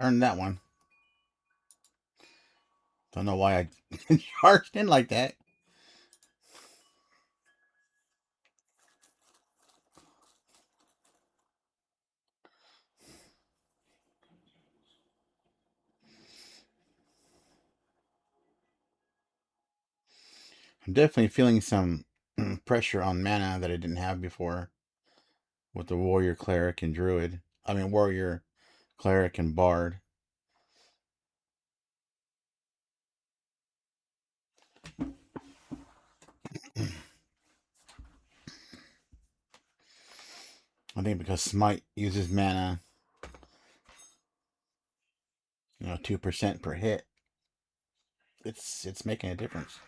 earned that one. Don't know why I charged in like that. I'm definitely feeling some pressure on mana that I didn't have before with the warrior, cleric, and druid. I mean, warrior, cleric, and bard. I think because smite uses mana, 2% per hit. It's making a difference.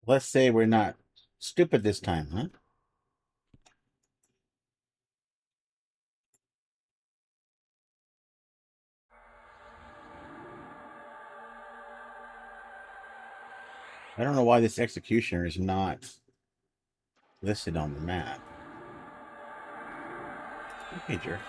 Let's say we're not stupid this time, huh? I don't know why this executioner is not listed on the map. Okay, jerk.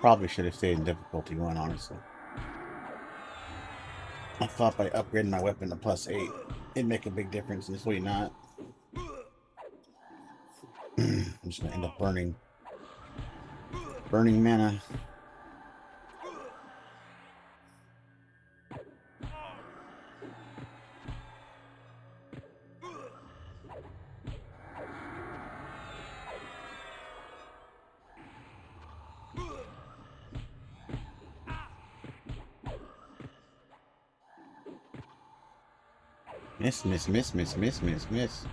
Probably should have stayed in difficulty 1, honestly. I thought by upgrading my weapon to +8, it'd make a big difference, and it's really not. I'm just gonna end up burning mana. Miss, miss, miss, miss, miss, miss, miss.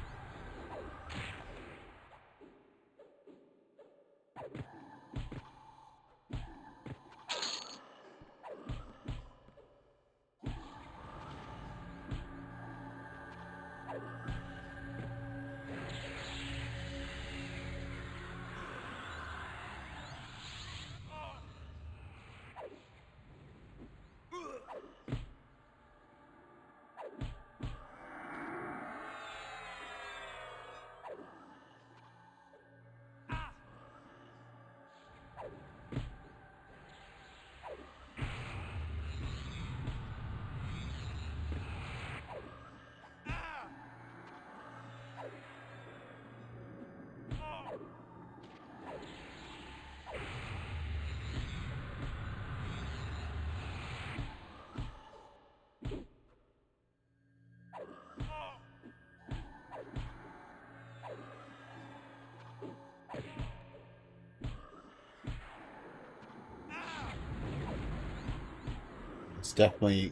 It's definitely...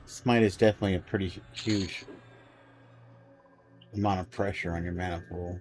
Smite is definitely a pretty huge amount of pressure on your mana pool.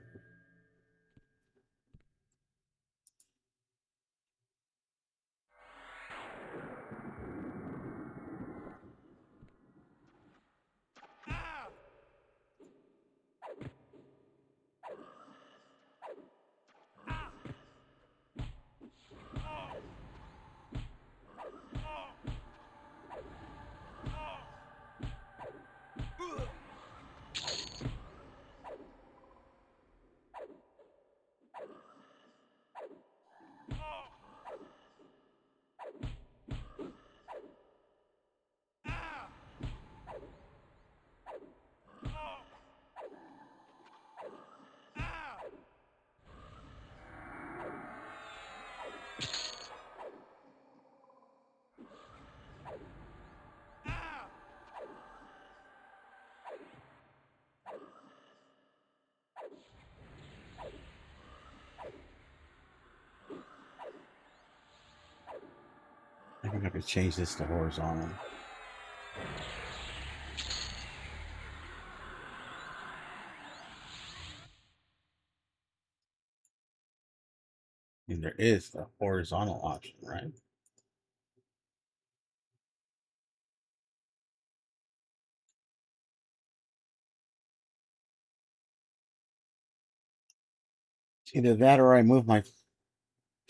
I think I could change this to horizontal. And there is a horizontal option, right? It's either that or I move my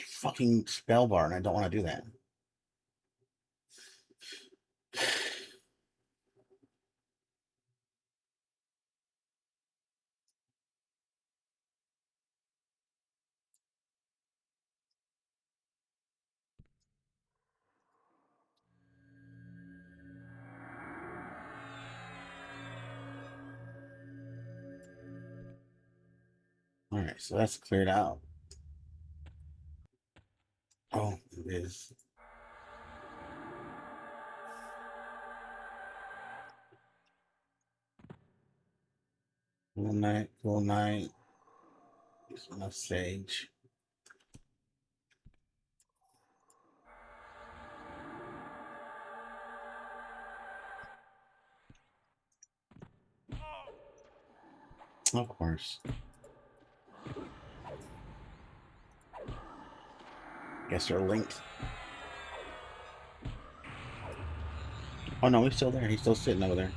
fucking spell bar, and I don't want to do that. Alright, so that's cleared out. Oh, it is. Cool night, cool night. There's enough sage. Of course. Guess they're linked. Oh no, he's still there. He's still sitting over there.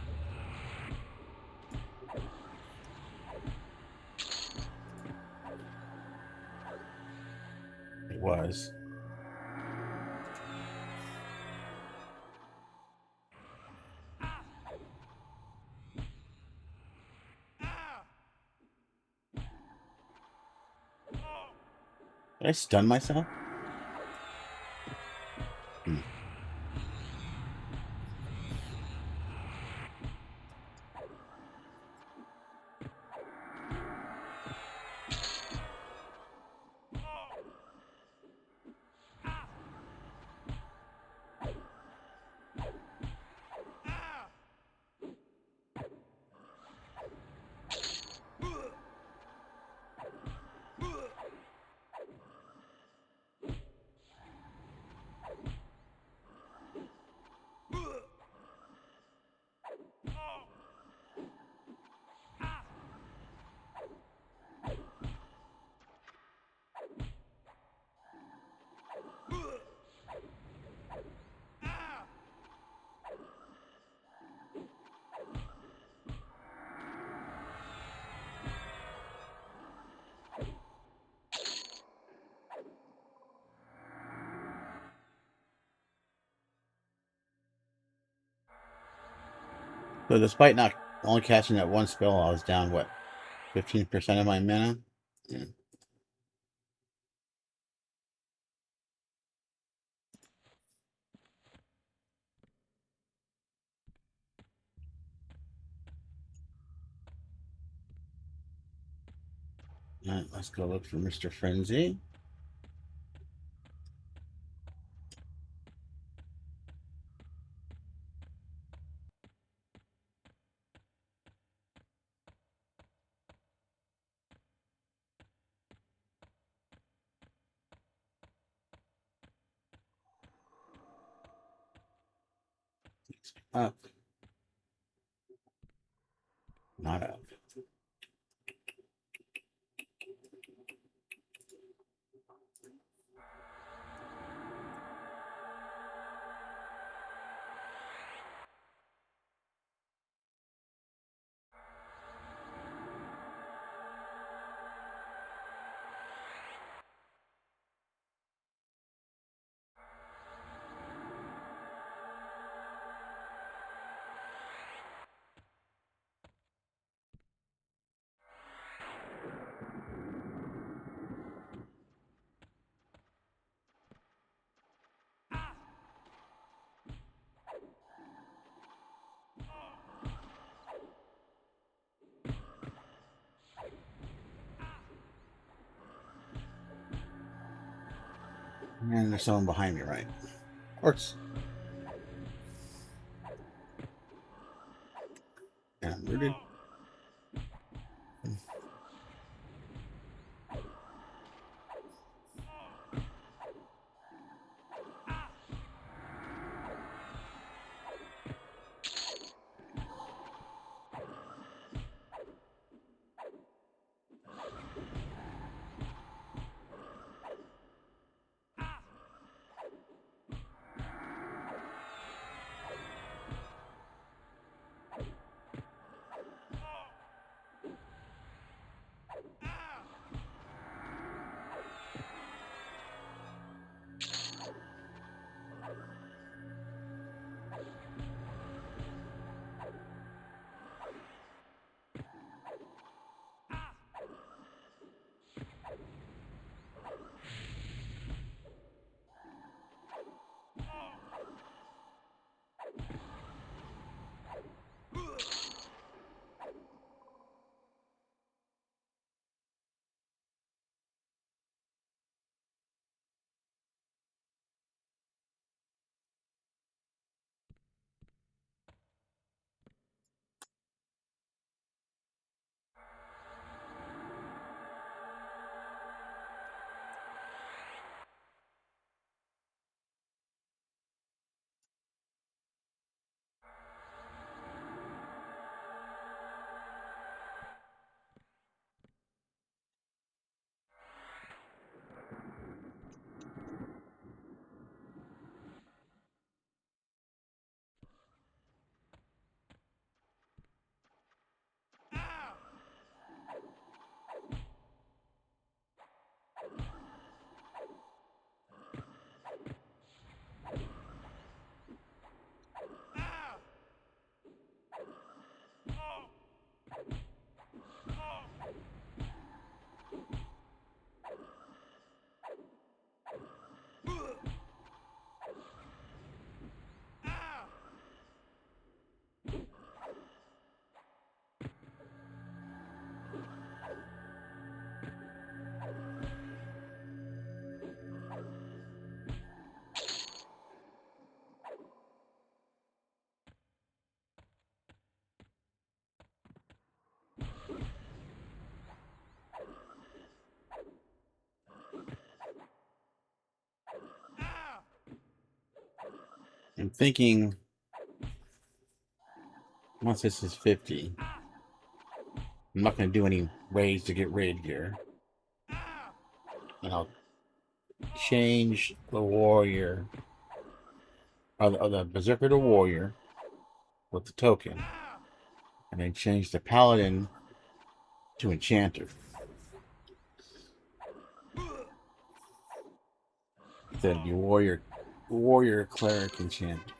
It was. Did I stun myself? Hmm. So despite not only catching that one spell, I was down, what, 15% of my mana? Yeah. Alright, let's go look for Mr. Frenzy. Up. Not up. And there's someone behind me, right? Or it's... Yeah, I'm rooted. I'm thinking once this is 50, I'm not going to do any ways to get rid here. And I'll change the warrior, or the berserker to warrior with the token, and then change the paladin to enchanter. That'd be warrior cleric enchanter.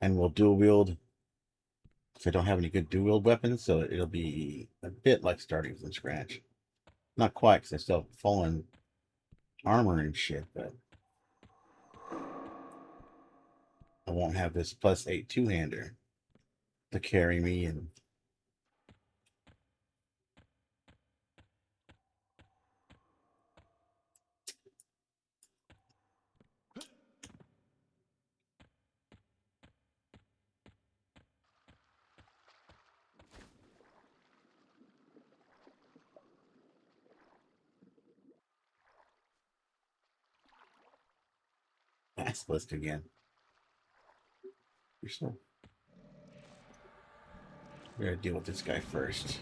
And we'll dual wield. So I don't have any good dual wield weapons, so it'll be a bit like starting from scratch. Not quite, because I still have fallen armor and shit, but I won't have this +8 two-hander to carry me and basilisk again. You're so. We're gonna deal with this guy first.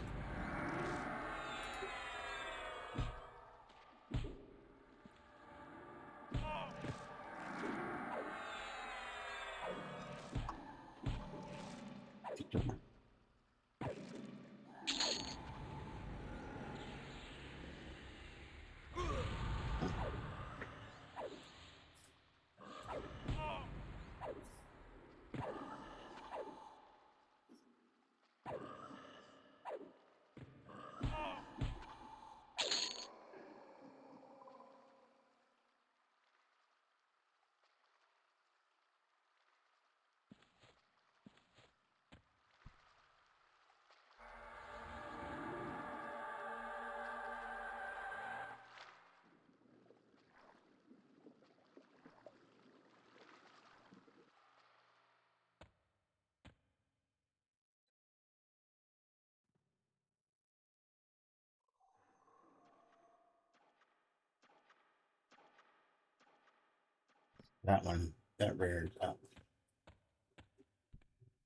That one, that rare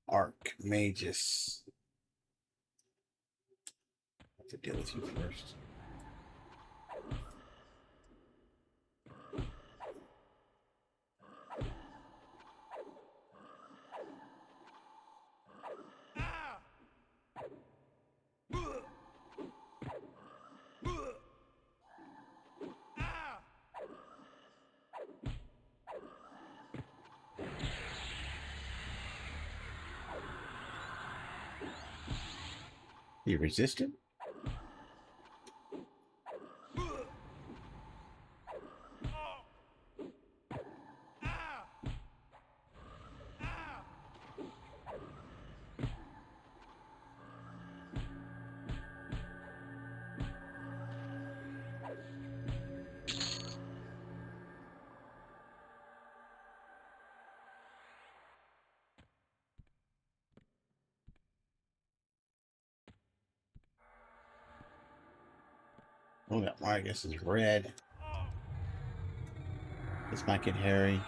arc magus. I have to deal with you first. You resisted? Oh, that one I guess is red. This might get hairy.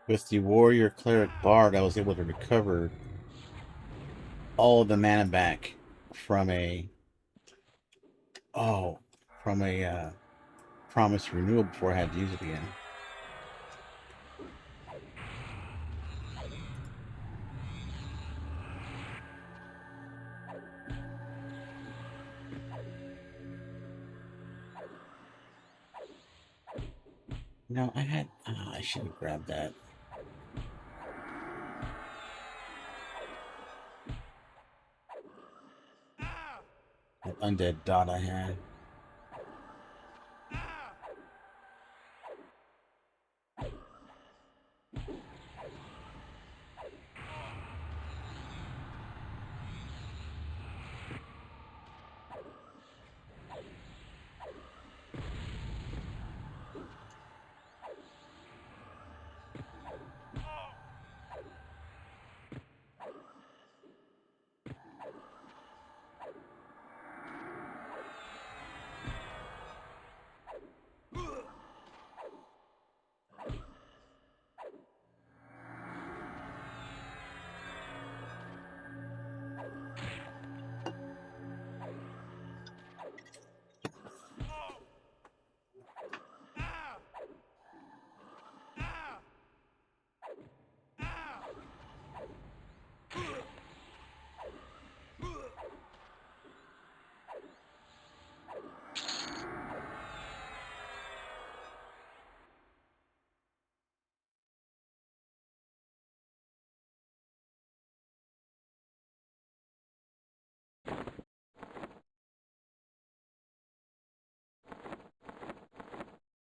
With the warrior cleric bard, I was able to recover all of the mana back from a promise renewal before I had to use it again. No, I should have grabbed that. That undead dot I had.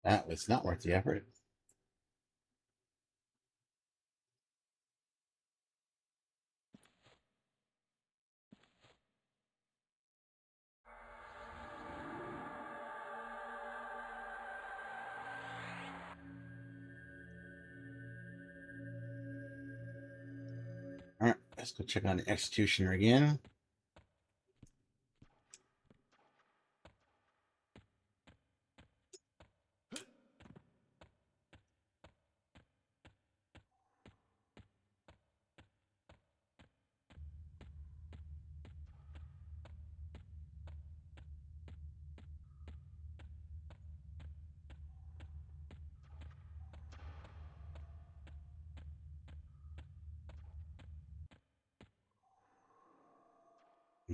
That was not worth the effort. Alright, let's go check on the executioner again.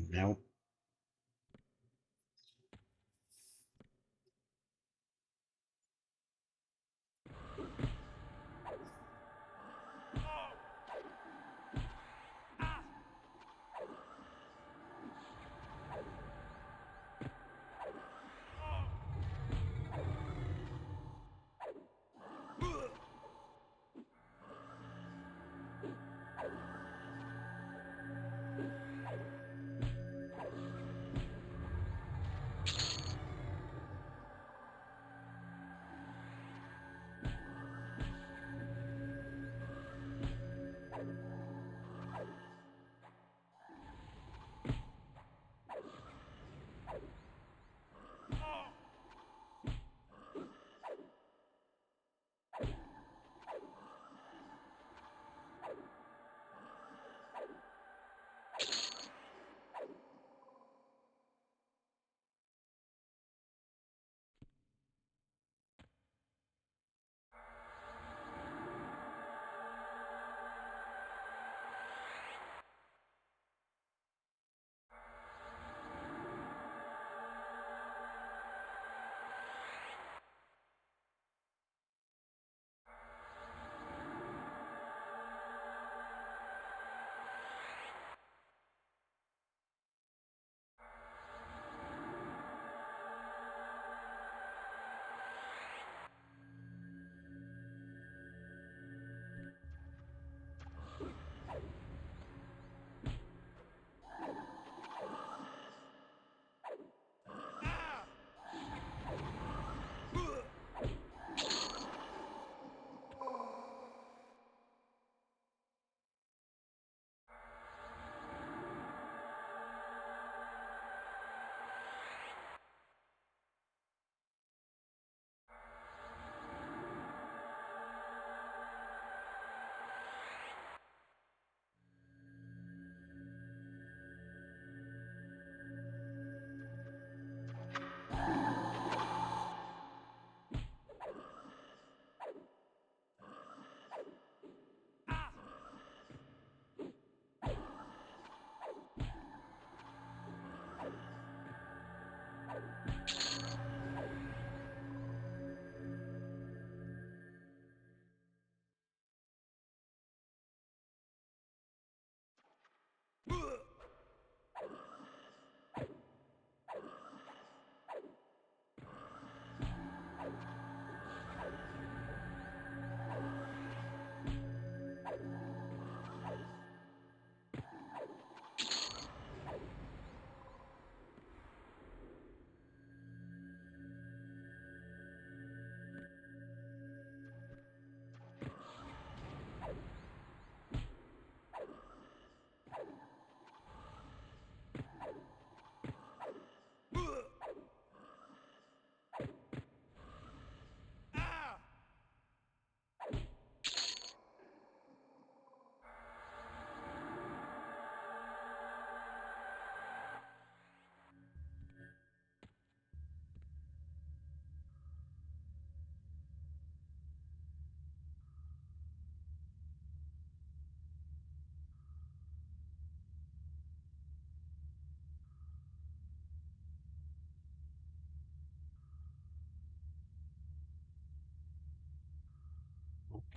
Nope.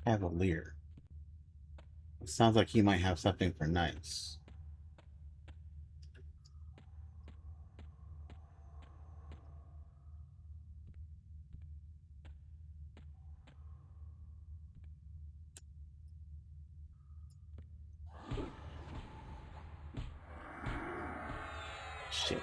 Cavalier. It sounds like he might have something for knights. Shit.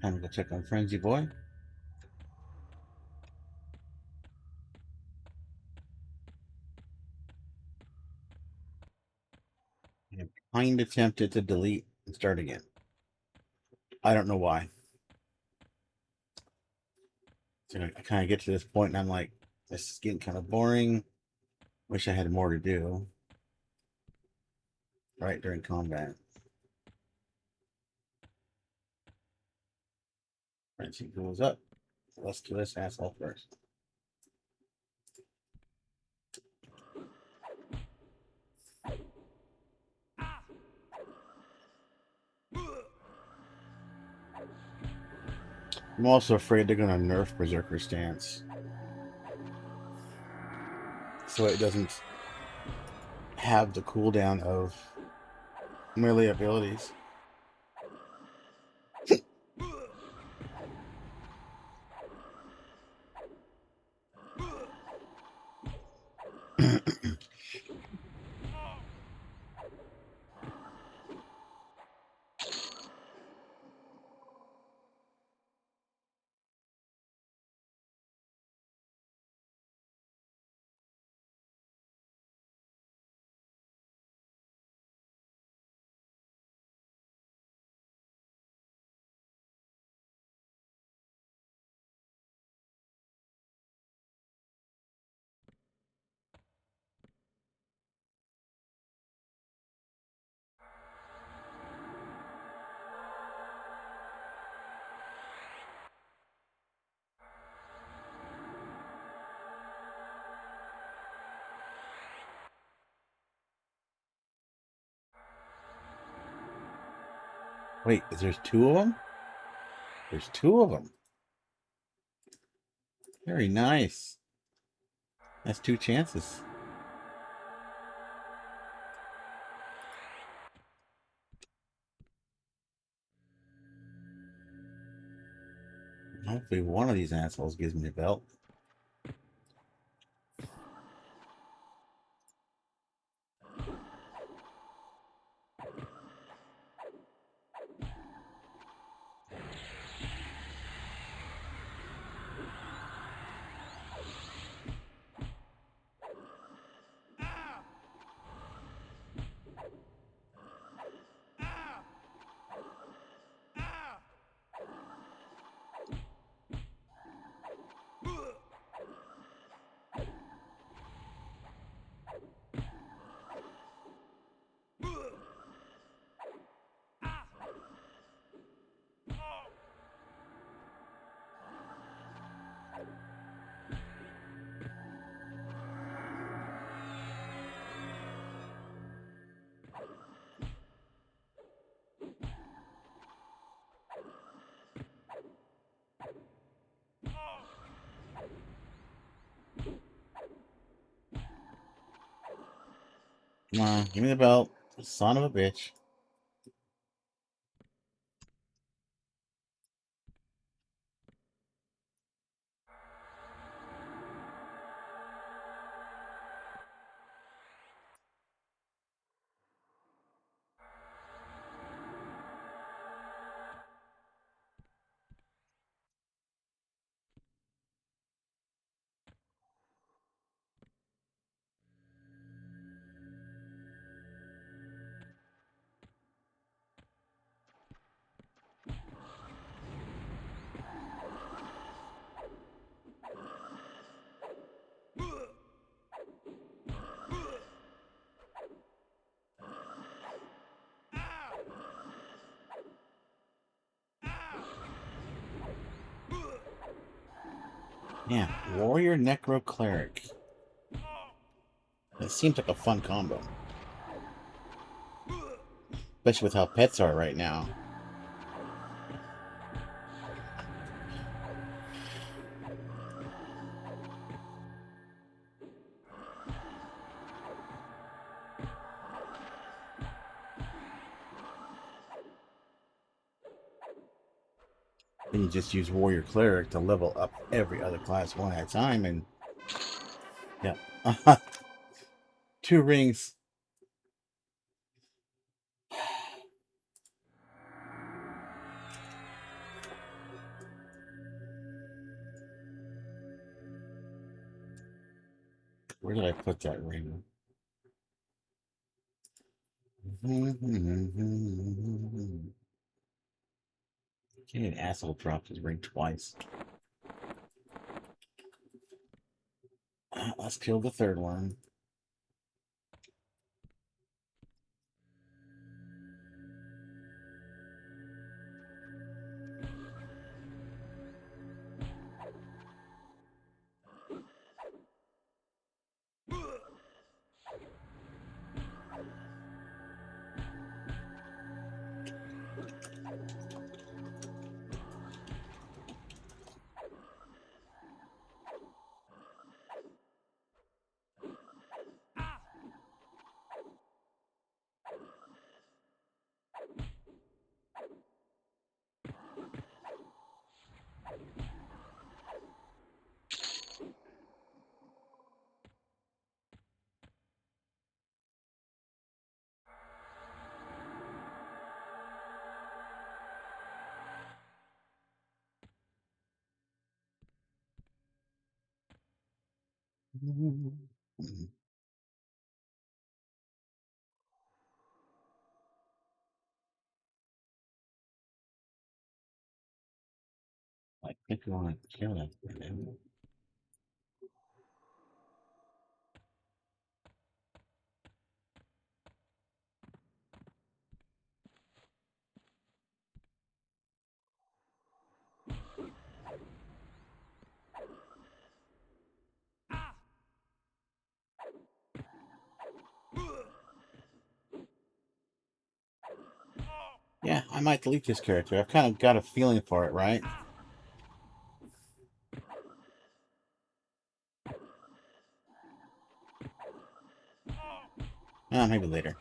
Time to go check on Frenzy Boy. I'm kind of tempted to delete and start again. I don't know why. So I kind of get to this point and I'm like, this is getting kind of boring. Wish I had more to do right during combat. Frenzy goes up. Let's kill this asshole first. I'm also afraid they're going to nerf Berserker Stance. So it doesn't have the cooldown of melee abilities. Wait, is there two of them? There's two of them. Very nice. That's two chances. Hopefully one of these assholes gives me a belt. Come on, give me the belt. Son of a bitch. Yeah, Warrior Necro Cleric. It seems like a fun combo. Especially with how pets are right now. Then you just use Warrior Cleric to level up every other class one at a time, and yeah. 2 rings. Where did I put that ring? Can't an asshole drop his ring twice. Let's kill the third one. I think we want to kill it. Yeah, I might delete this character. I've kind of got a feeling for it, right? Maybe later.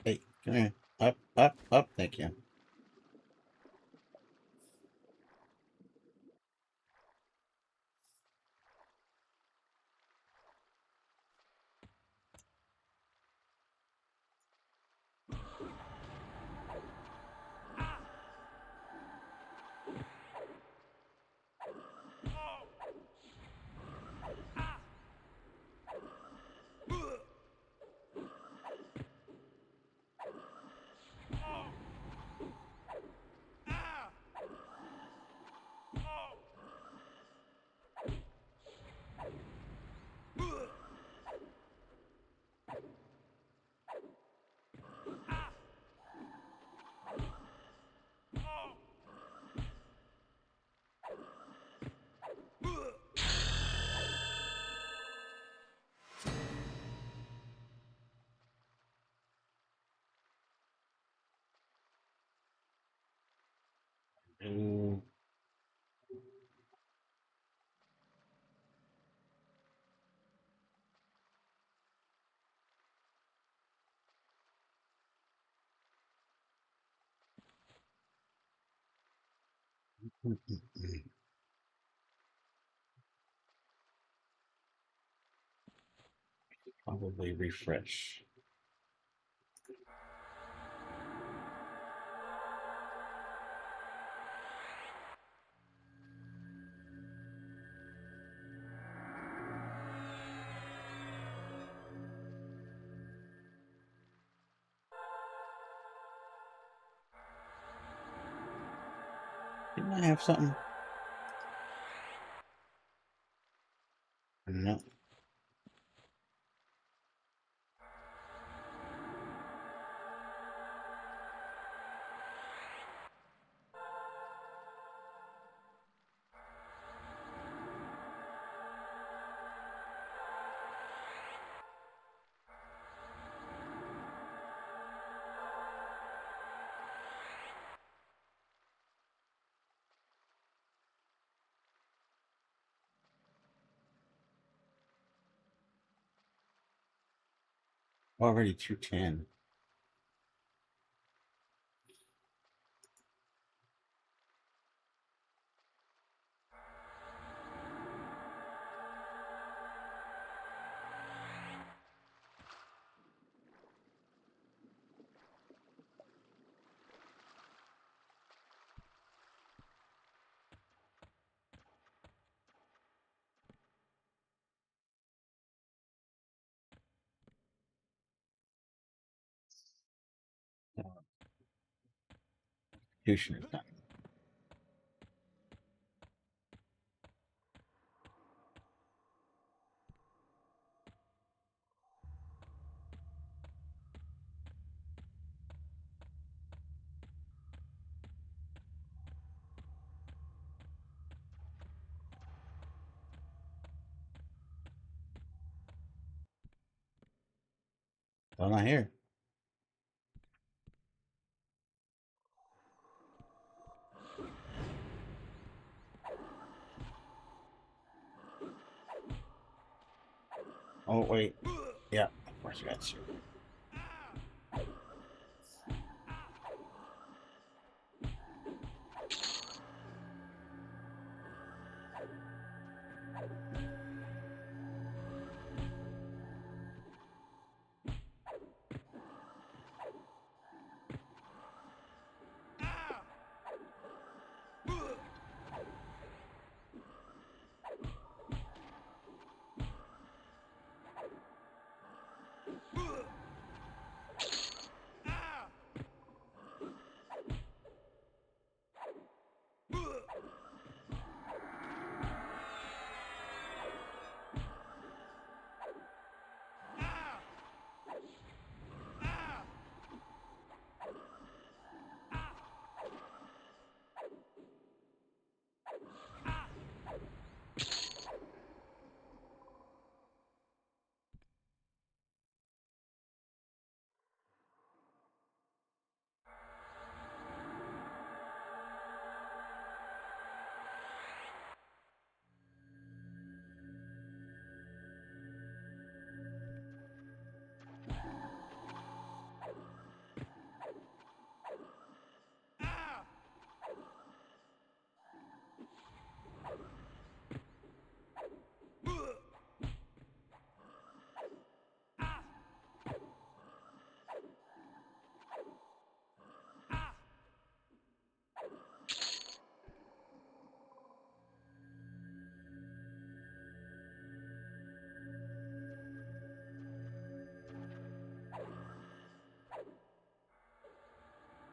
Hey, come here. Up, up, up. Thank you. Ooh. Probably refresh. Didn't I have something? No. Already 210. Execution is done. Still not here. Oh, wait. Yeah, of course I got you.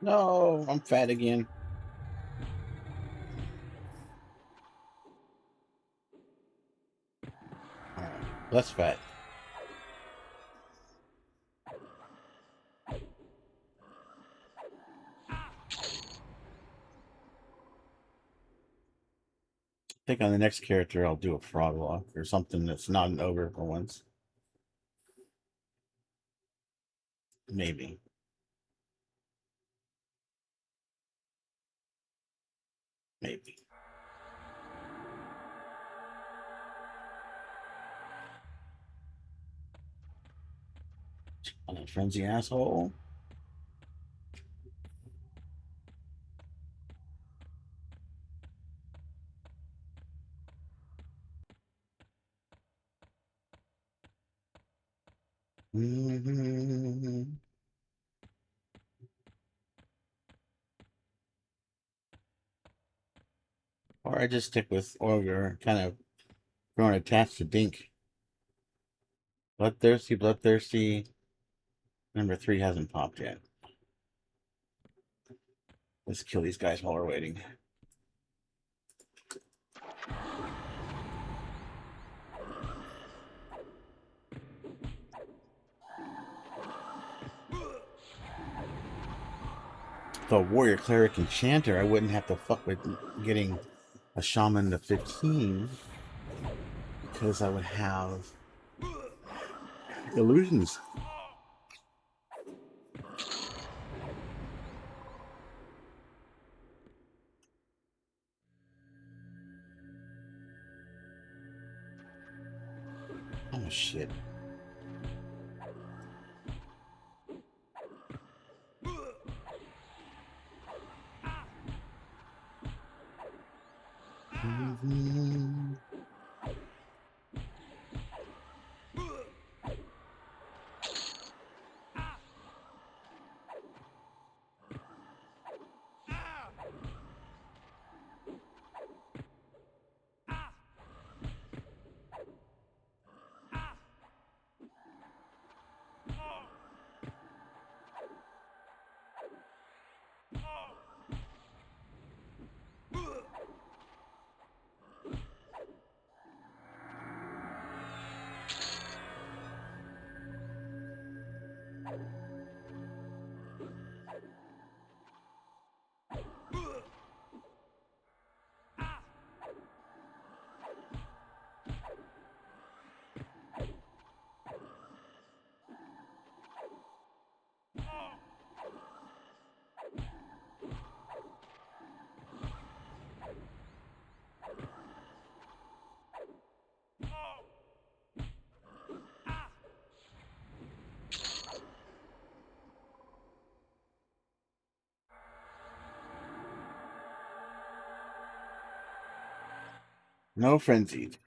No, I'm fat again. All right, less fat. I think on the next character I'll do a frog walk or something that's not an ogre for once. Maybe. Maybe. On a frenzy asshole. Mm-hmm. Or I just stick with ogre, kind of growing attached to Dink. Bloodthirsty, bloodthirsty. Number 3 hasn't popped yet. Let's kill these guys while we're waiting. The warrior, cleric, enchanter, I wouldn't have to fuck with getting a shaman to 15 because I would have illusions. Oh shit. Mm-hmm. No frenzied.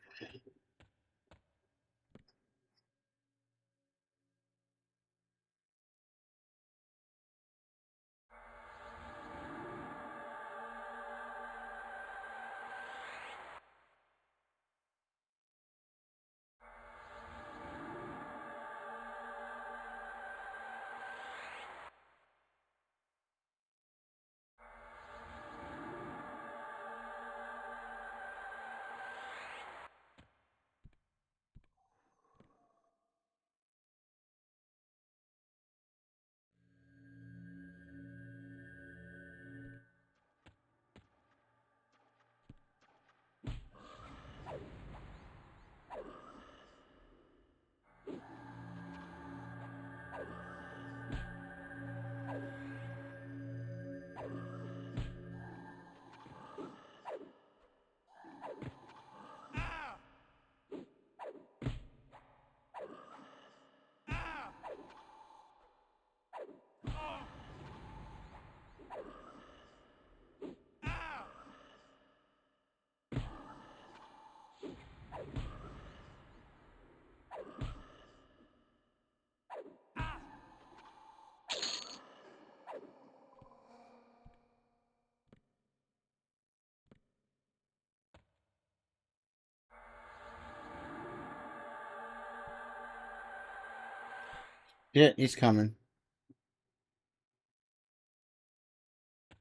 Yeah, he's coming.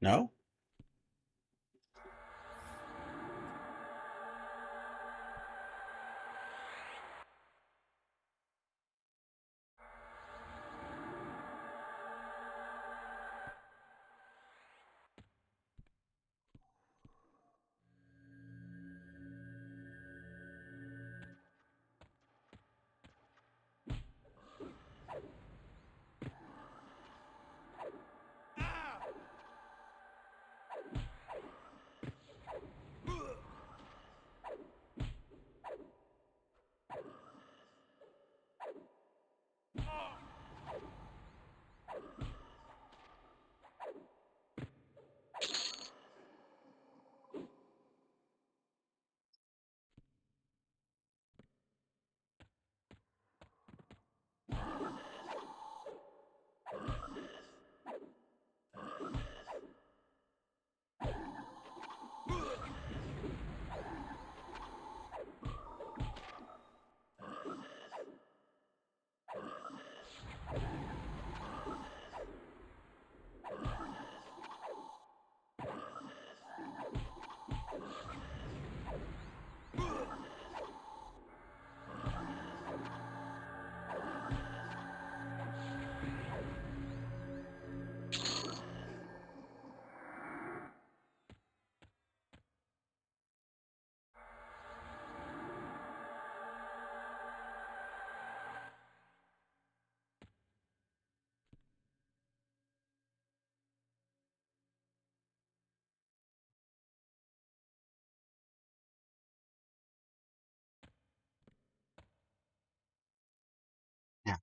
No? Yeah.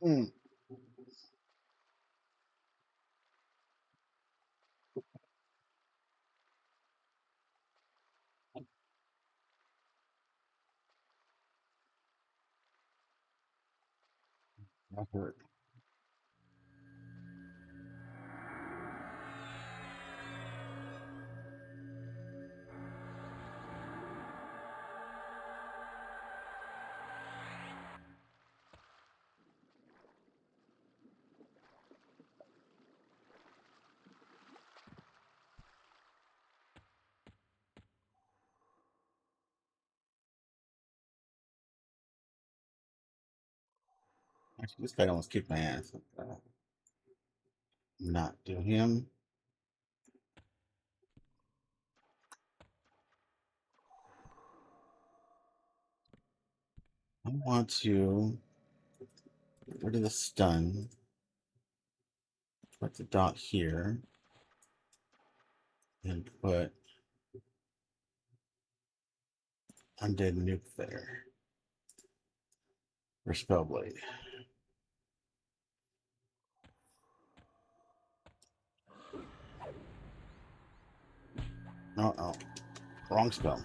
Mm. That hurt. Actually, this guy almost kicked my ass. Not do him. I want to get rid of the stun. Put the dot here. And put undead nuke there. Or spellblade. No, no. Wrong spell.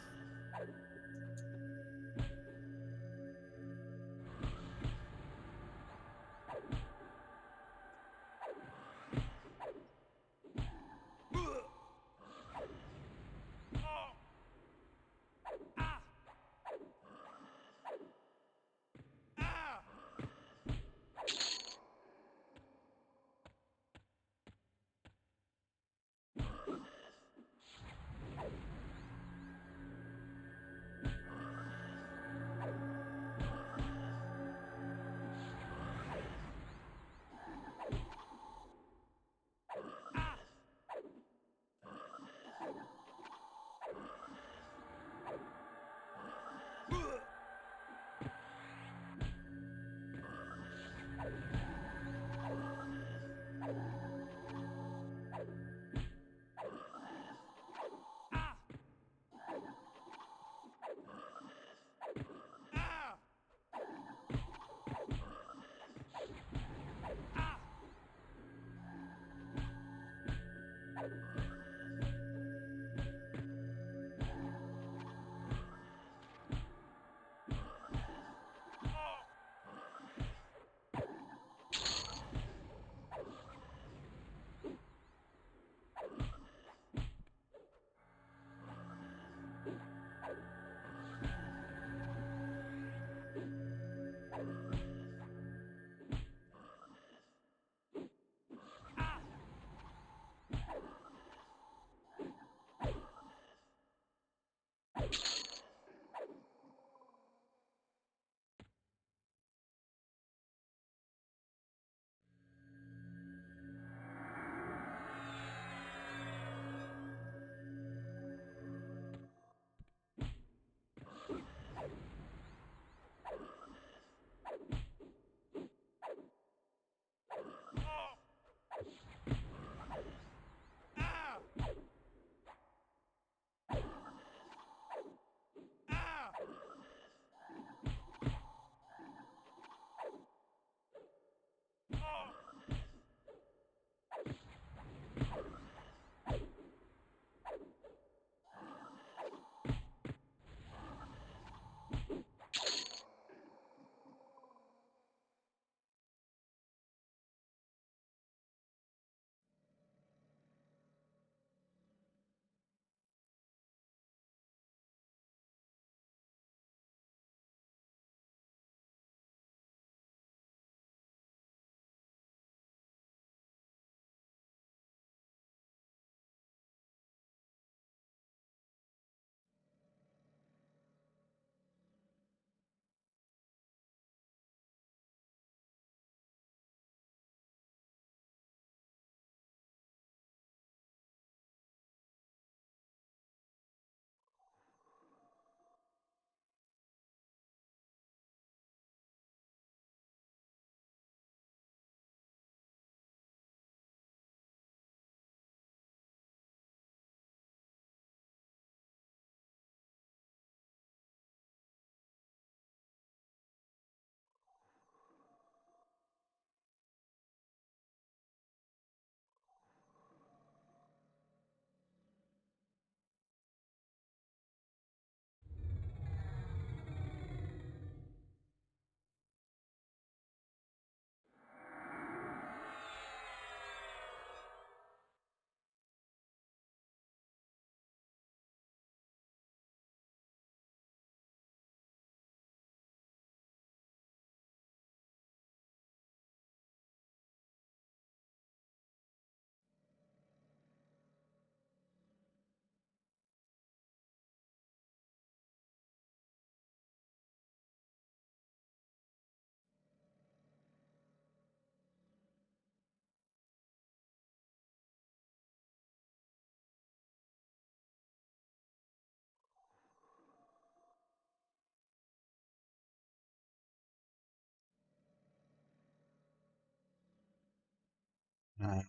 Uh,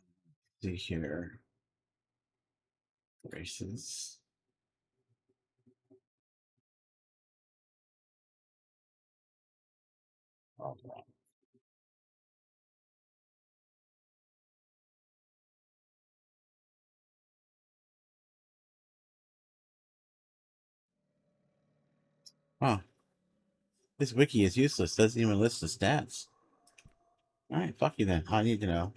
see here. Races. Oh, wow. Huh. This wiki is useless. Doesn't even list the stats. Alright, fuck you then. I need to know.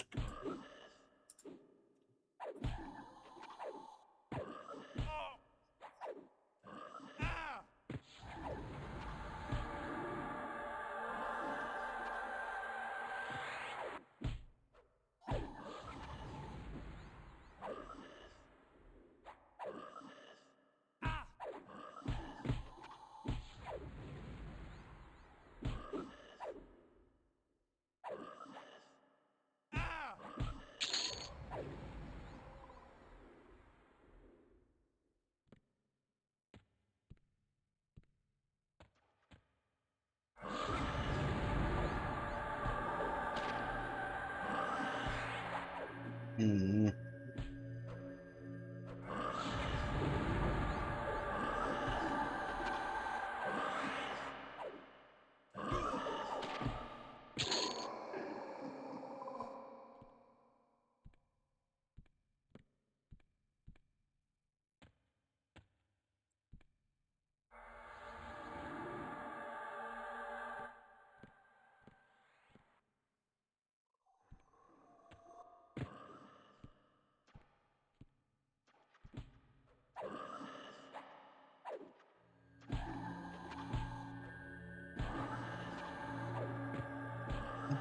Hmm.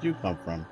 Where'd you come from?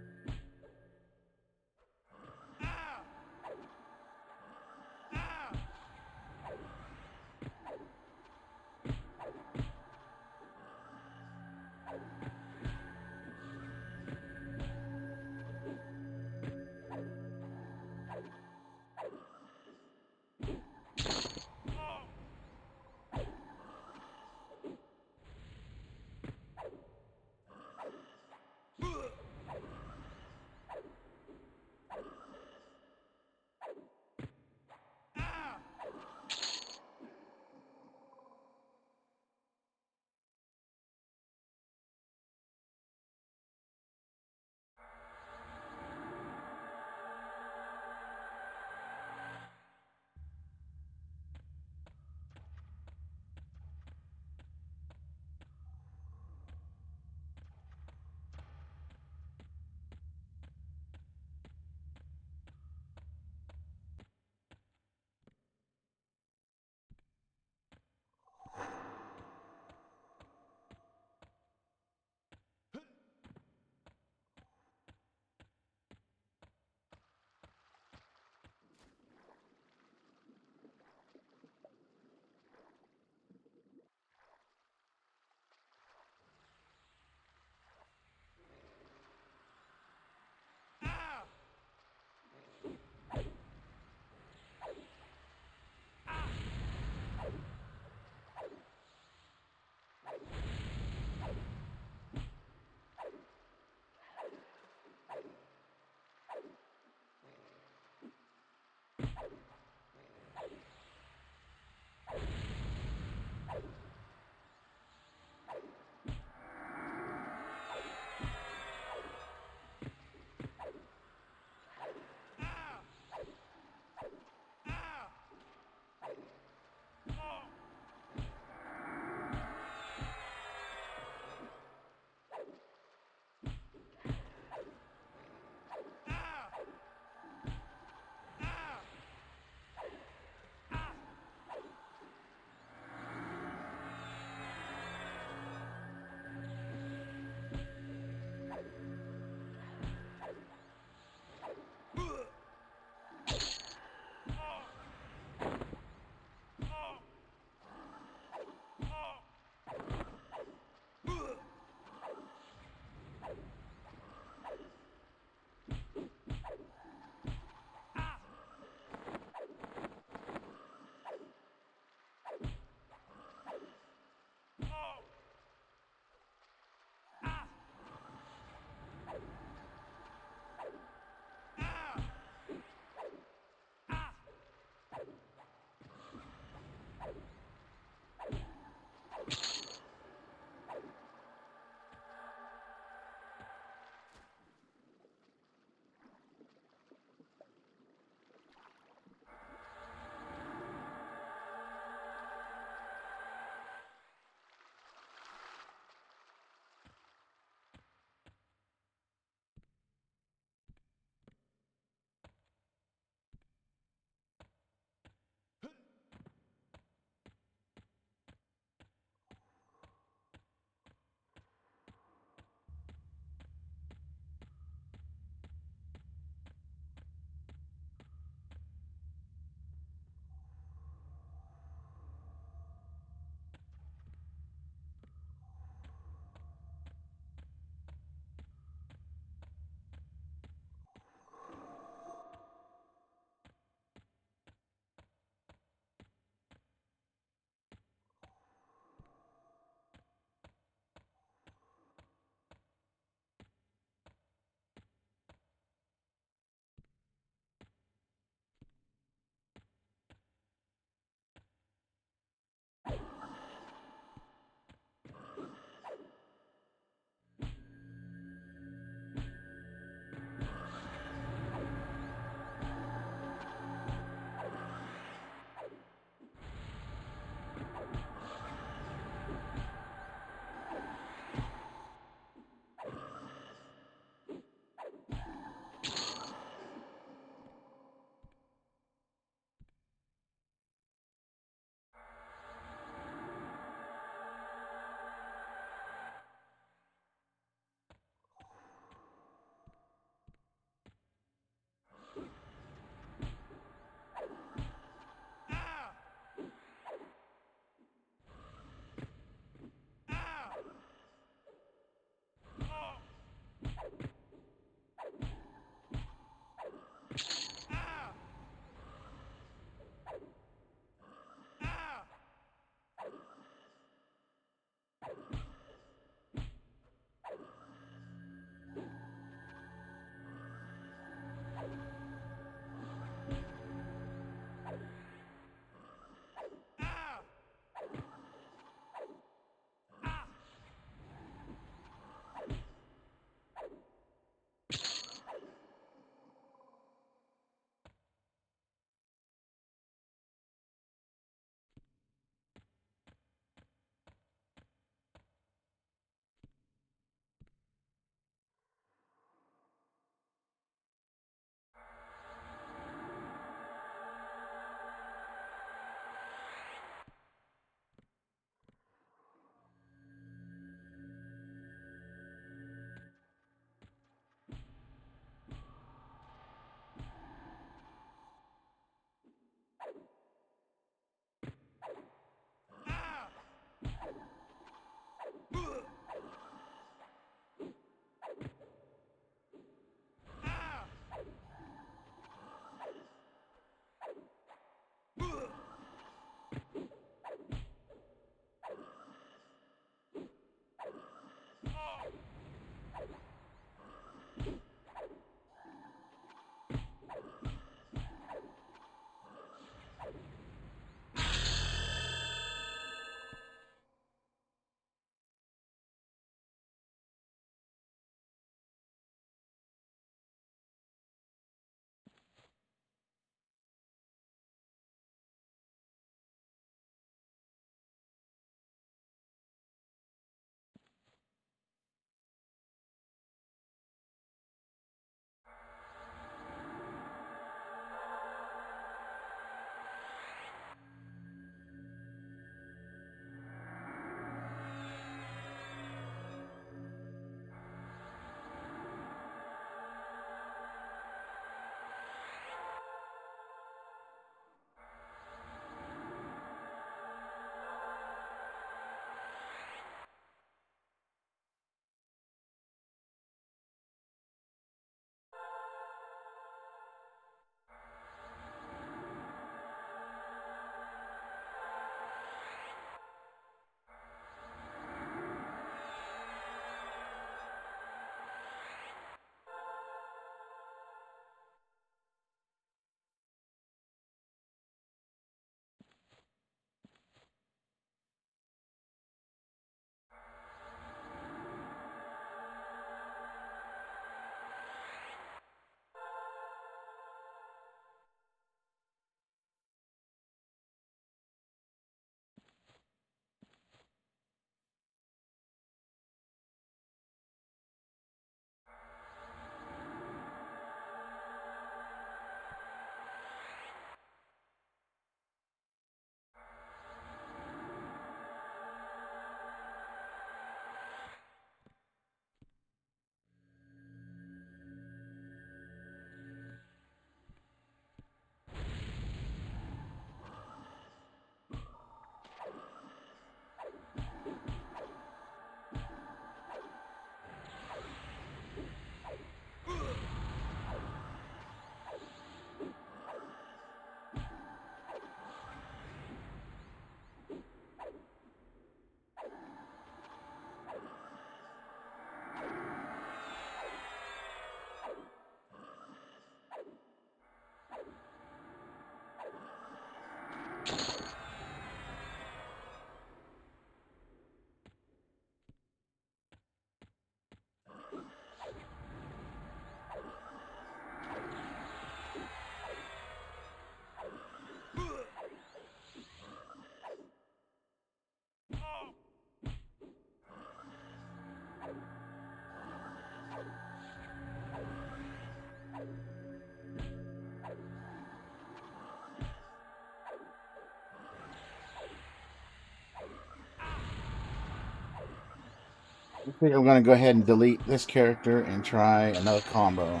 I think I'm going to go ahead and delete this character and try another combo.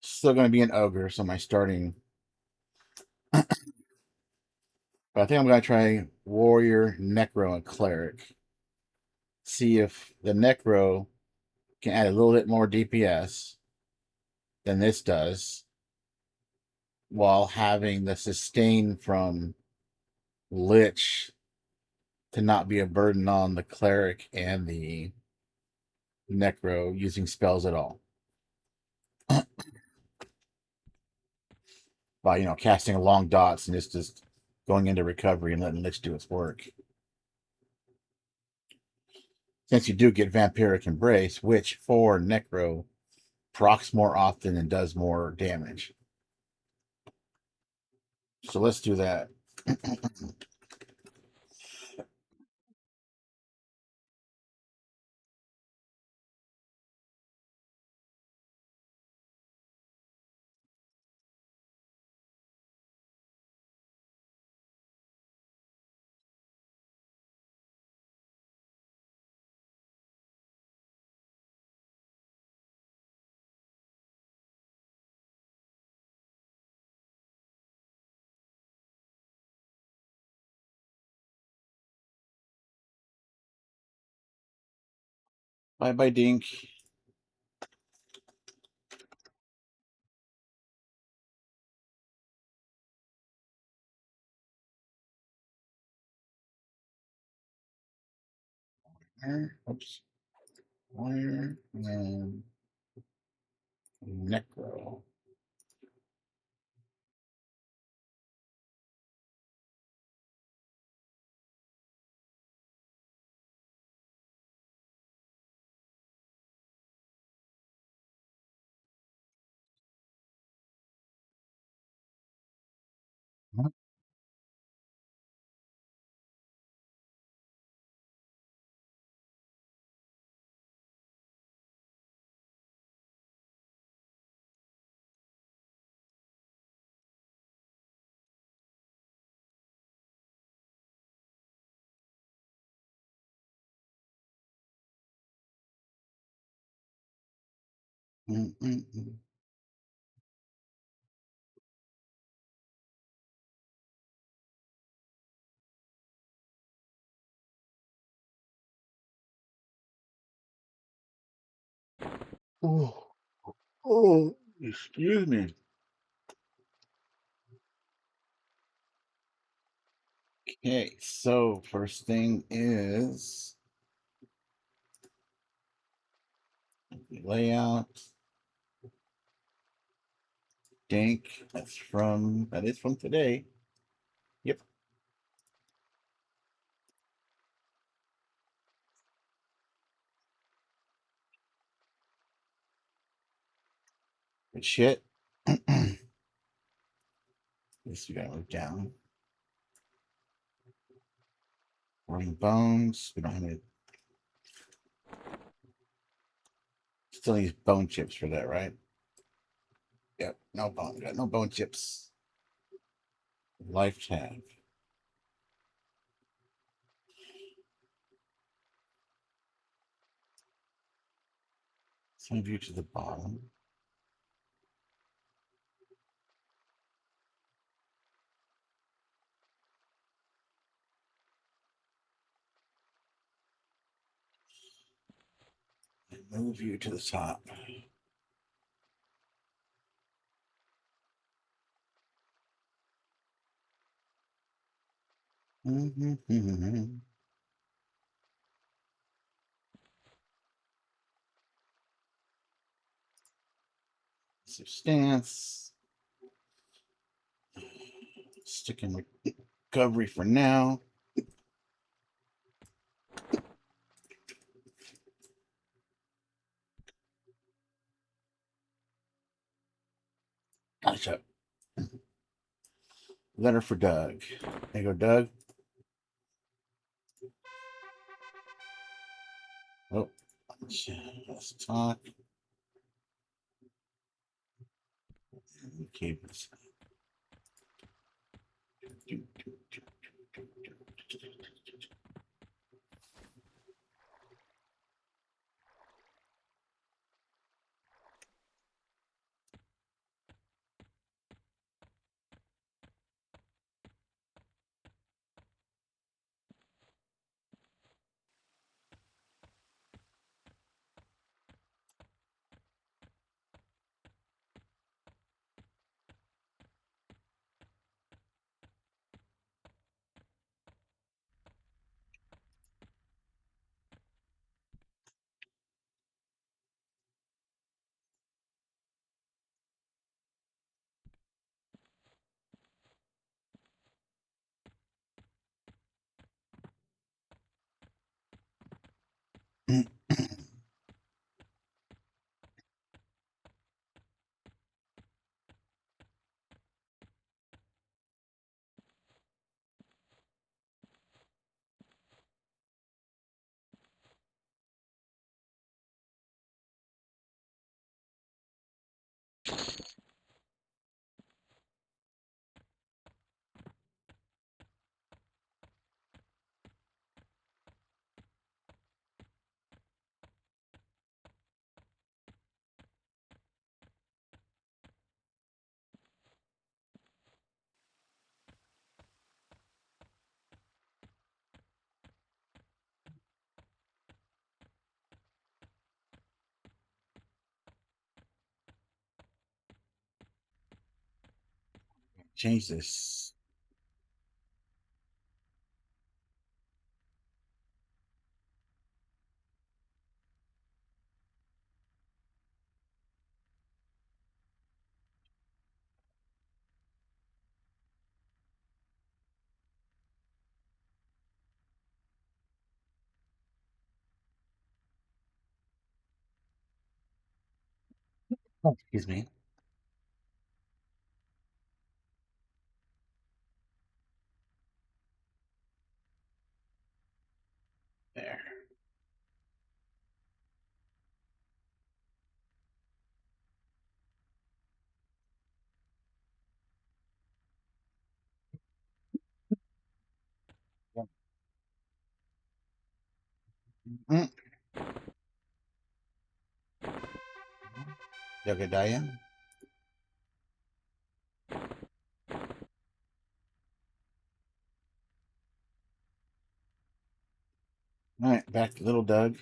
Still going to be an ogre, so my starting. But I think I'm going to try warrior, necro, and cleric. See if the necro can add a little bit more DPS than this does, while having the sustain from Lich to not be a burden on the cleric and the necro using spells at all. By casting long dots and just going into recovery and letting Lich do its work. Since you do get Vampiric Embrace, which for necro procs more often and does more damage. So let's do that. Bye bye, Dink. Oops. Wire and necro. Mm-mm-mm. Oh, oh, excuse me. Okay, so first thing is layout. Dink. That is from today. Yep. Good shit. This we gotta move down. Rolling bones. We don't have any. Still need bone chips for that, right? Yep. No bone. Got no bone chips. Life tab. Let's move you to the bottom. And move you to the top. Stance. Stick in recovery for now. Gotcha. Letter for Doug. There you go, Doug. Oh, let's talk. Okay. change this. Oh, excuse me. There. Mm. Yogadaya. All right, back to Little Doug.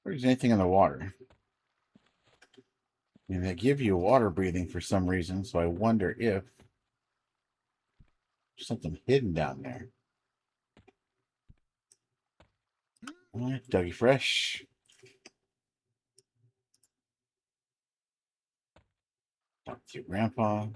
Where's anything in the water? I mean, they give you water breathing for some reason, so I wonder if there's something hidden down there. All right, Dougie Fresh. Talk to your grandpa.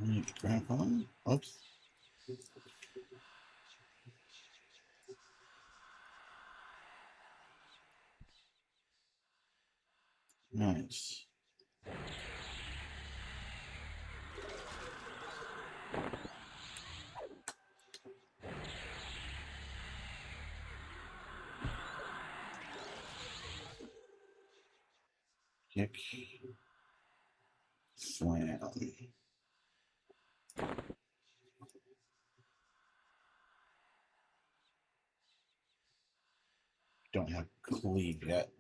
All right, grandpa. Oops. Nice. Kick. Slam. Don't have cleave yet.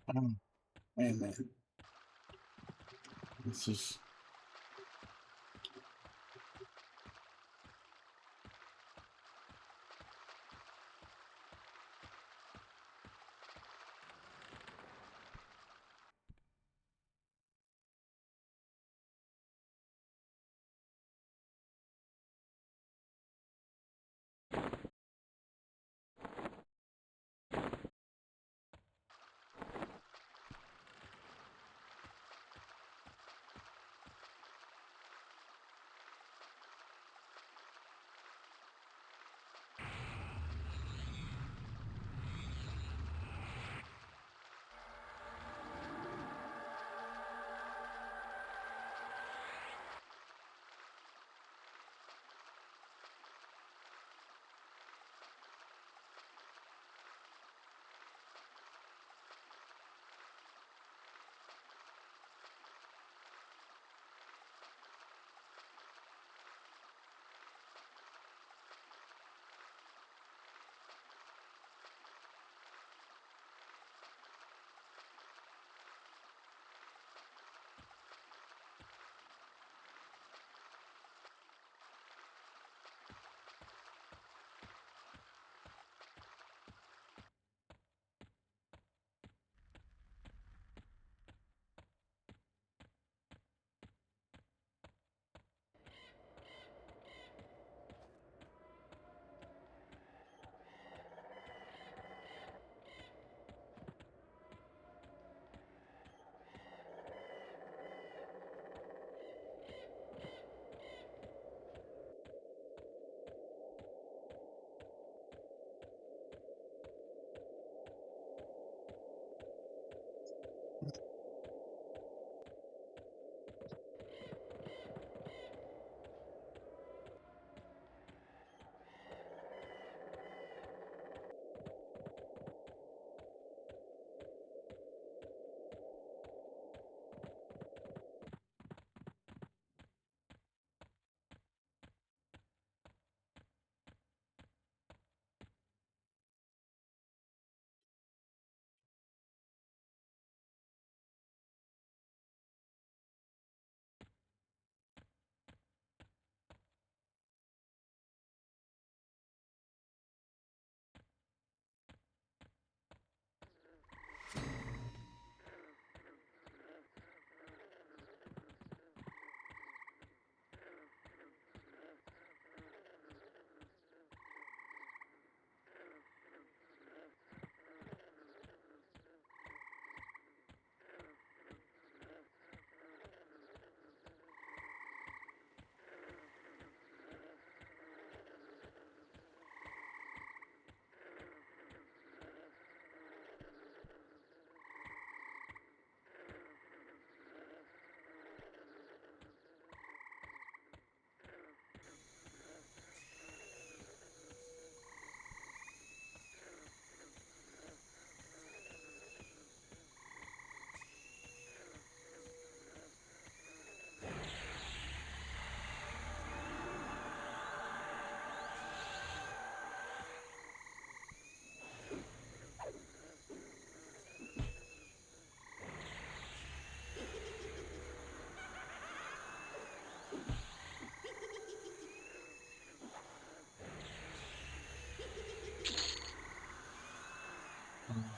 Wait a minute. This is.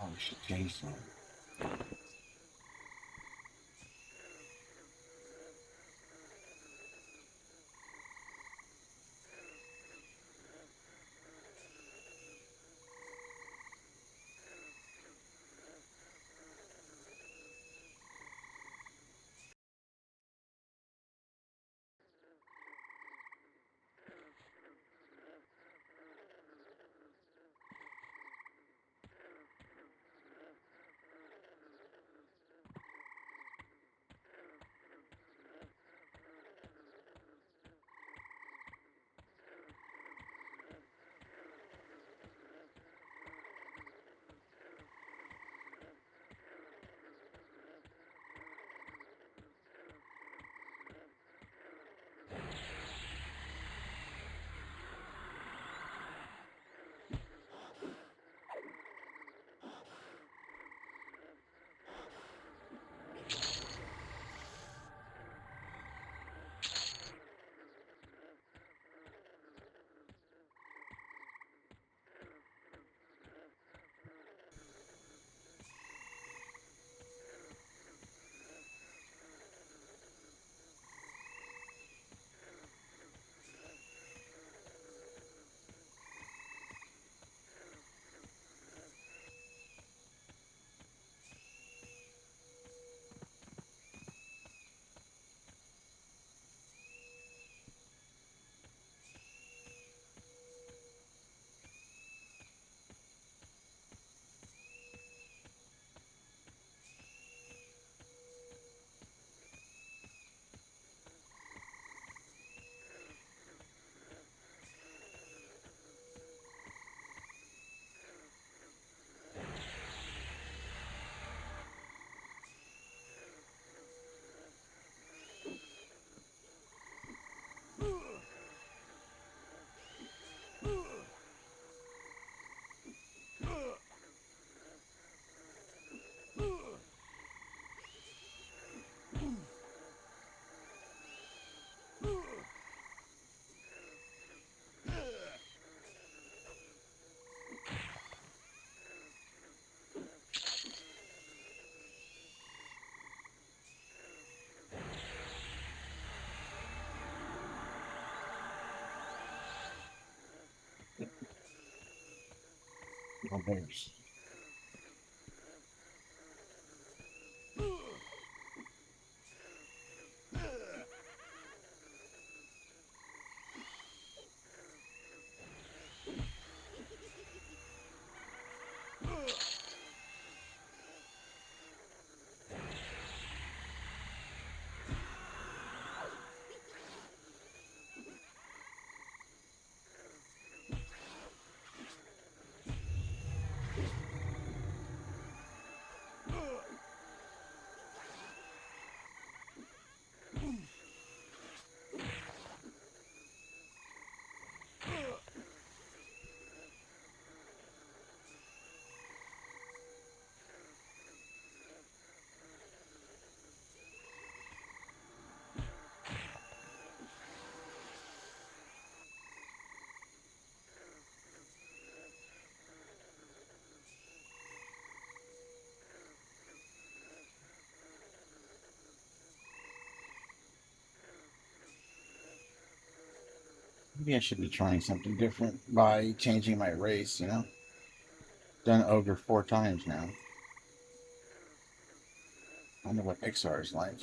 Oh, we should change some. Oh, bears. Maybe I should be trying something different by changing my race, you know? Done Ogre 4 times now. I wonder what XR is like.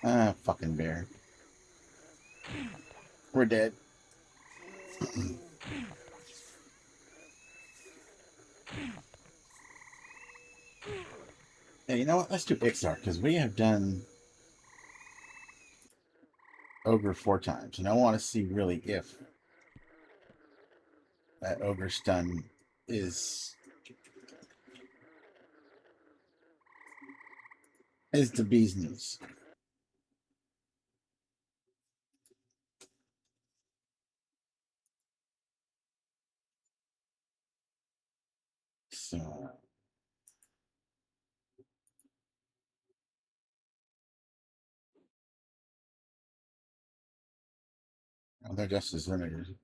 Ah, fucking bear. We're dead. Hey, you know what? Let's do XR, because we have done Ogre 4 times, and I want to see really if that Ogre stun is the bee's knees. So, well, they're just as limited.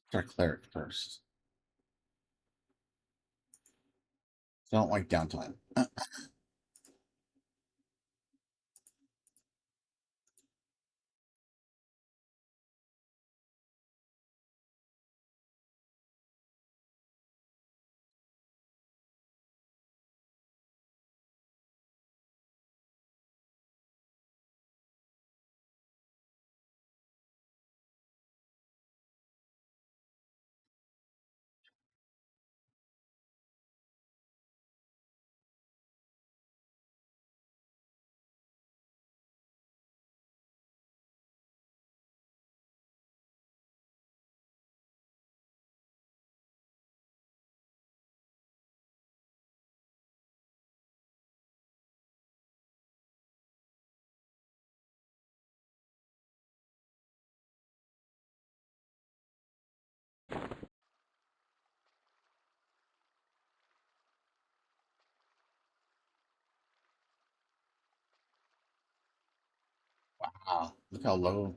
Start cleric first. Don't like downtime. Wow, look how low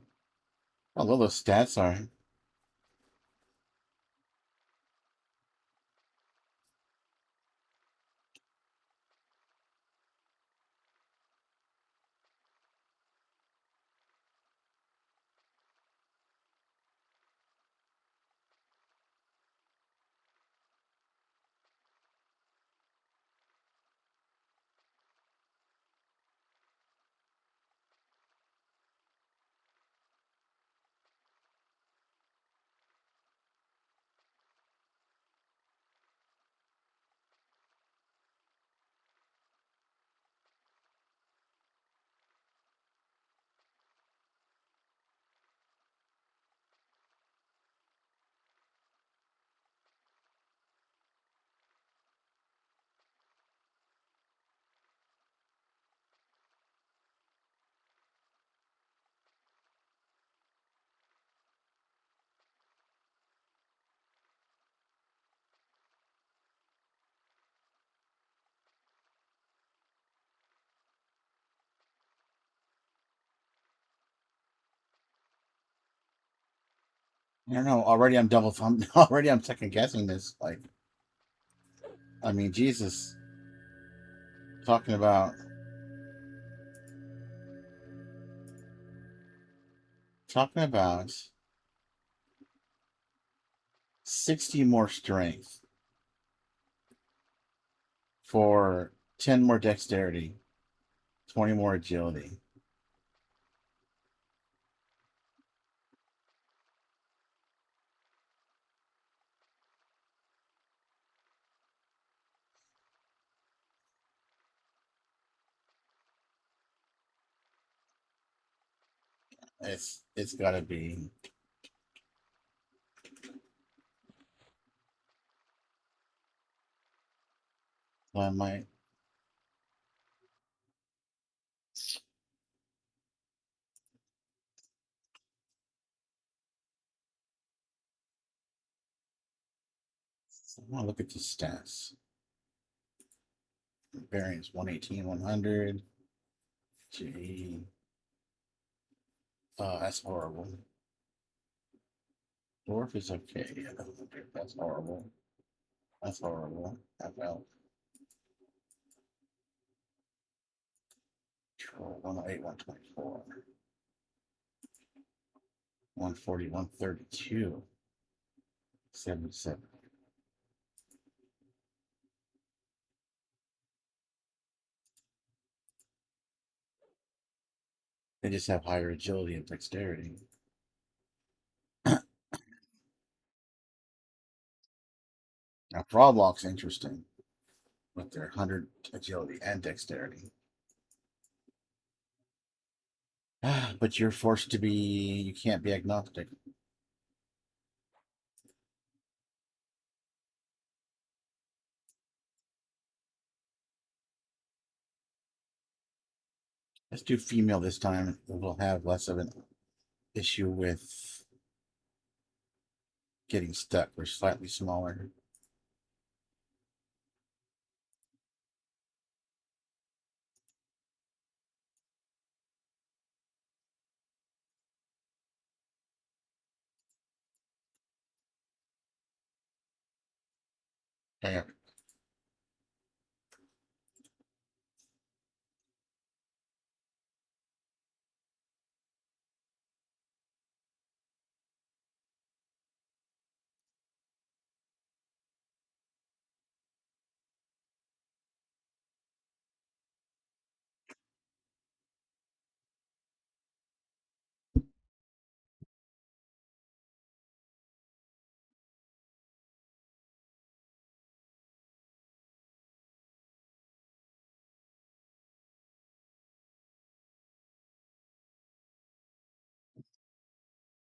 those stats are. I don't know. Already I'm double. I'm already I'm second guessing this. Like, I mean, Jesus, talking about talking about 60 more strength for 10 more dexterity, 20 more agility. It's got to be. I might. I want to look at the stats. Variance 118, 100. Gee. That's horrible. Dwarf is okay. That's horrible. That's horrible. FL. Control 108, 124. 140, 132. 77. They just have higher agility and dexterity. Now, Froglock's interesting with their 100 agility and dexterity. But you're forced to be, you can't be agnostic. Let's do female this time. We'll have less of an issue with getting stuck. We're slightly smaller. Yeah.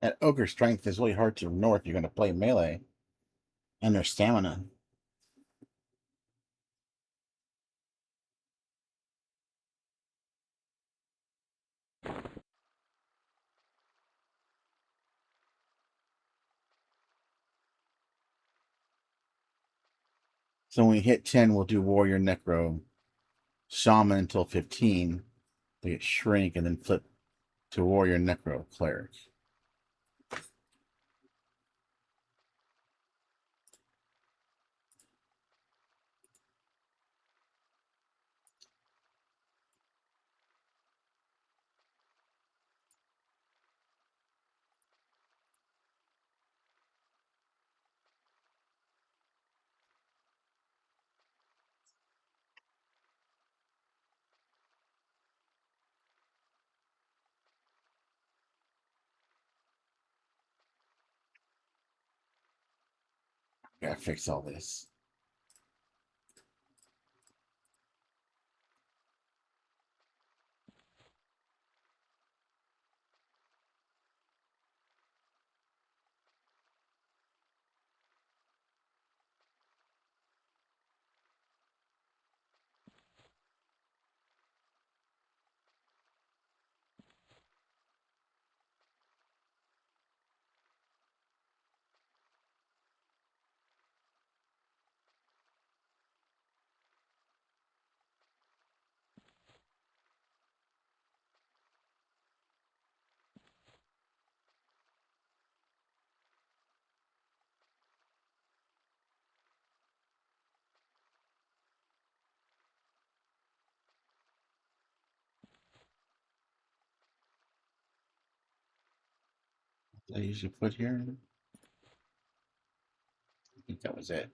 That ogre strength is really hard to ignore if you're going to play melee. And their stamina. So when we hit 10, we'll do warrior necro, shaman until 15. They get shrink and then flip to warrior necro cleric. Gotta fix all this. I usually put here. I think that was it.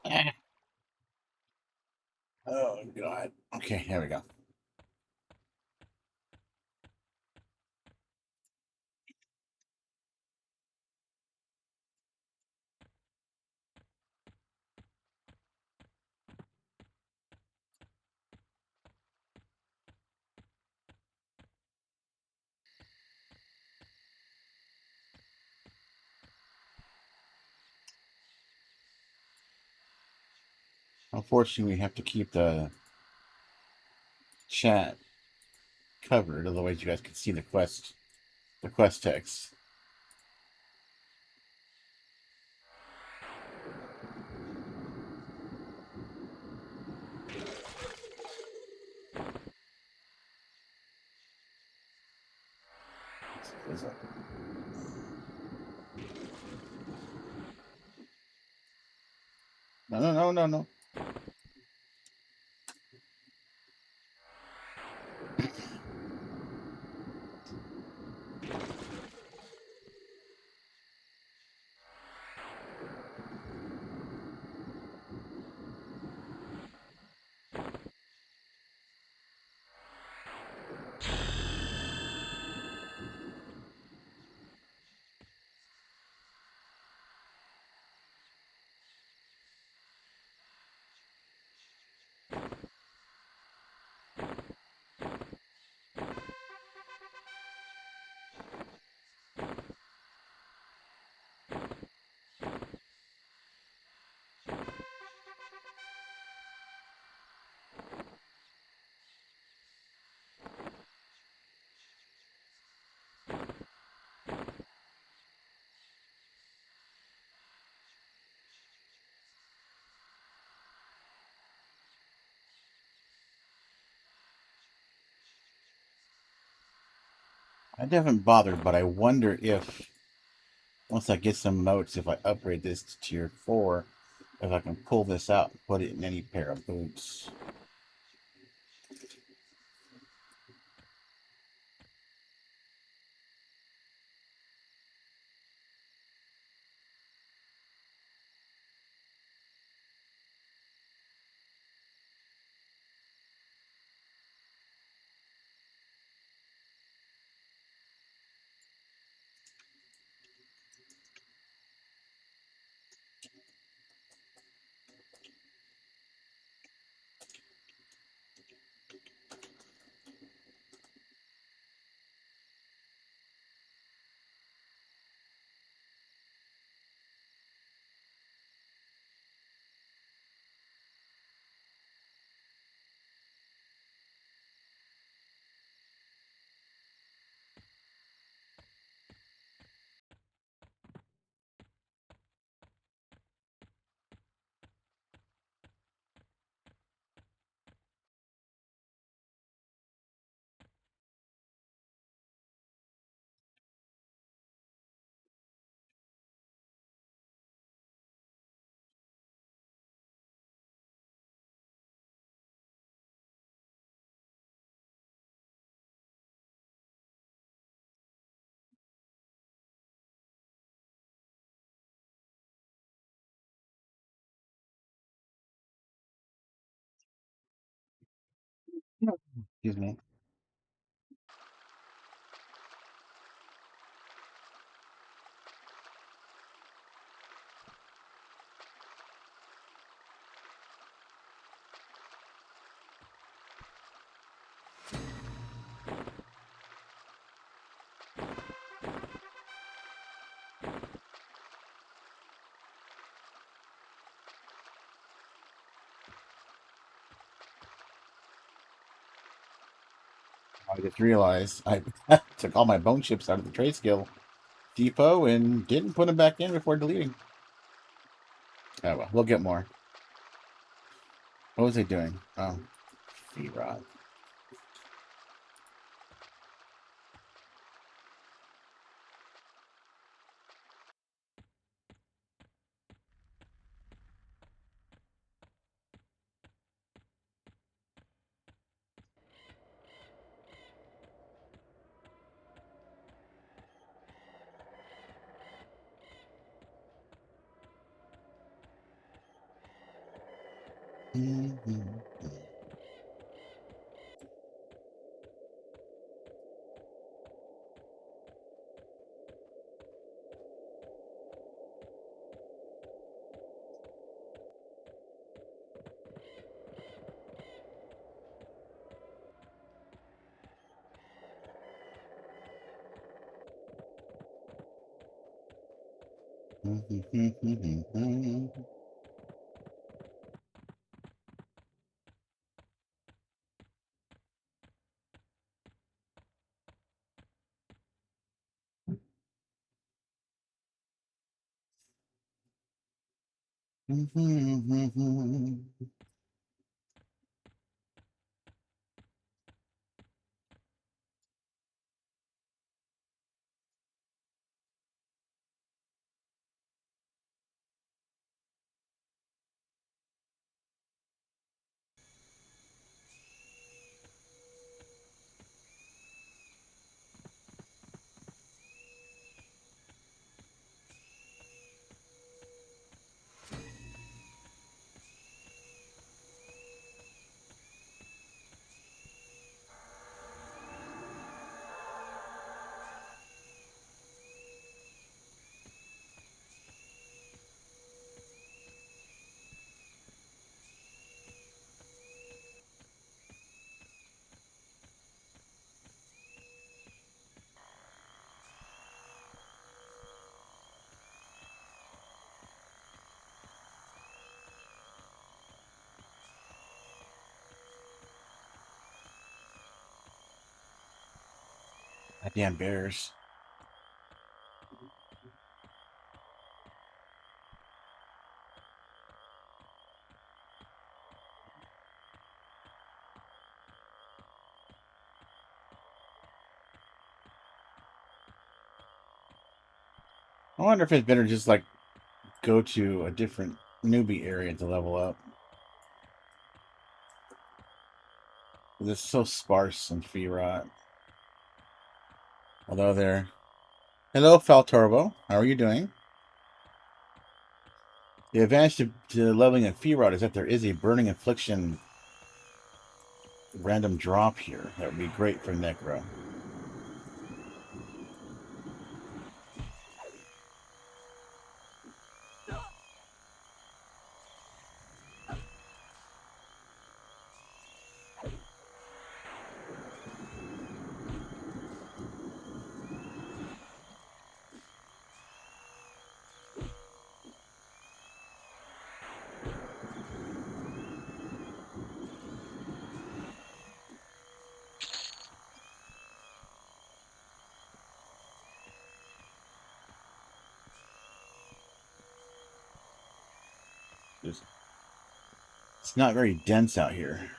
Ah. Oh God. Okay, here we go. Unfortunately, we have to keep the chat covered, otherwise you guys can see the quest text. No, no, no, no, no. I haven't bothered, but I wonder if once I get some moats, if I upgrade this to tier 4, if I can pull this out and put it in any pair of boots. Excuse me. I just realized I took all my bone chips out of the trade skill depot and didn't put them back in before deleting. Oh well, we'll get more. What was I doing? Oh, feet rot. Damn bears. I wonder if it's better just like go to a different newbie area to level up. It's so sparse in Feerot. Although there. Hello, Falturbo. How are you doing? The advantage to leveling in Feerot is that there is a Burning Affliction random drop here. That would be great for Necro. It's not very dense out here.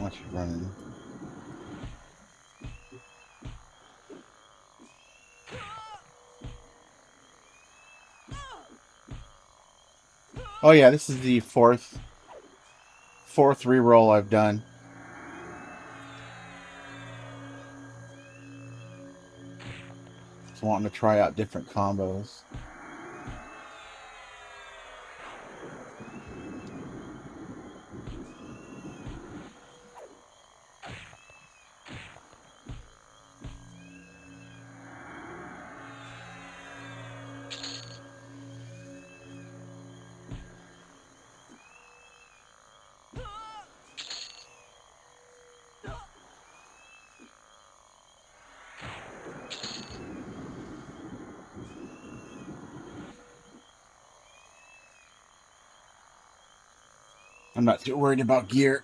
Watch it running. Oh yeah, this is the fourth reroll I've done. Just wanting to try out different combos. I'm not too worried about gear,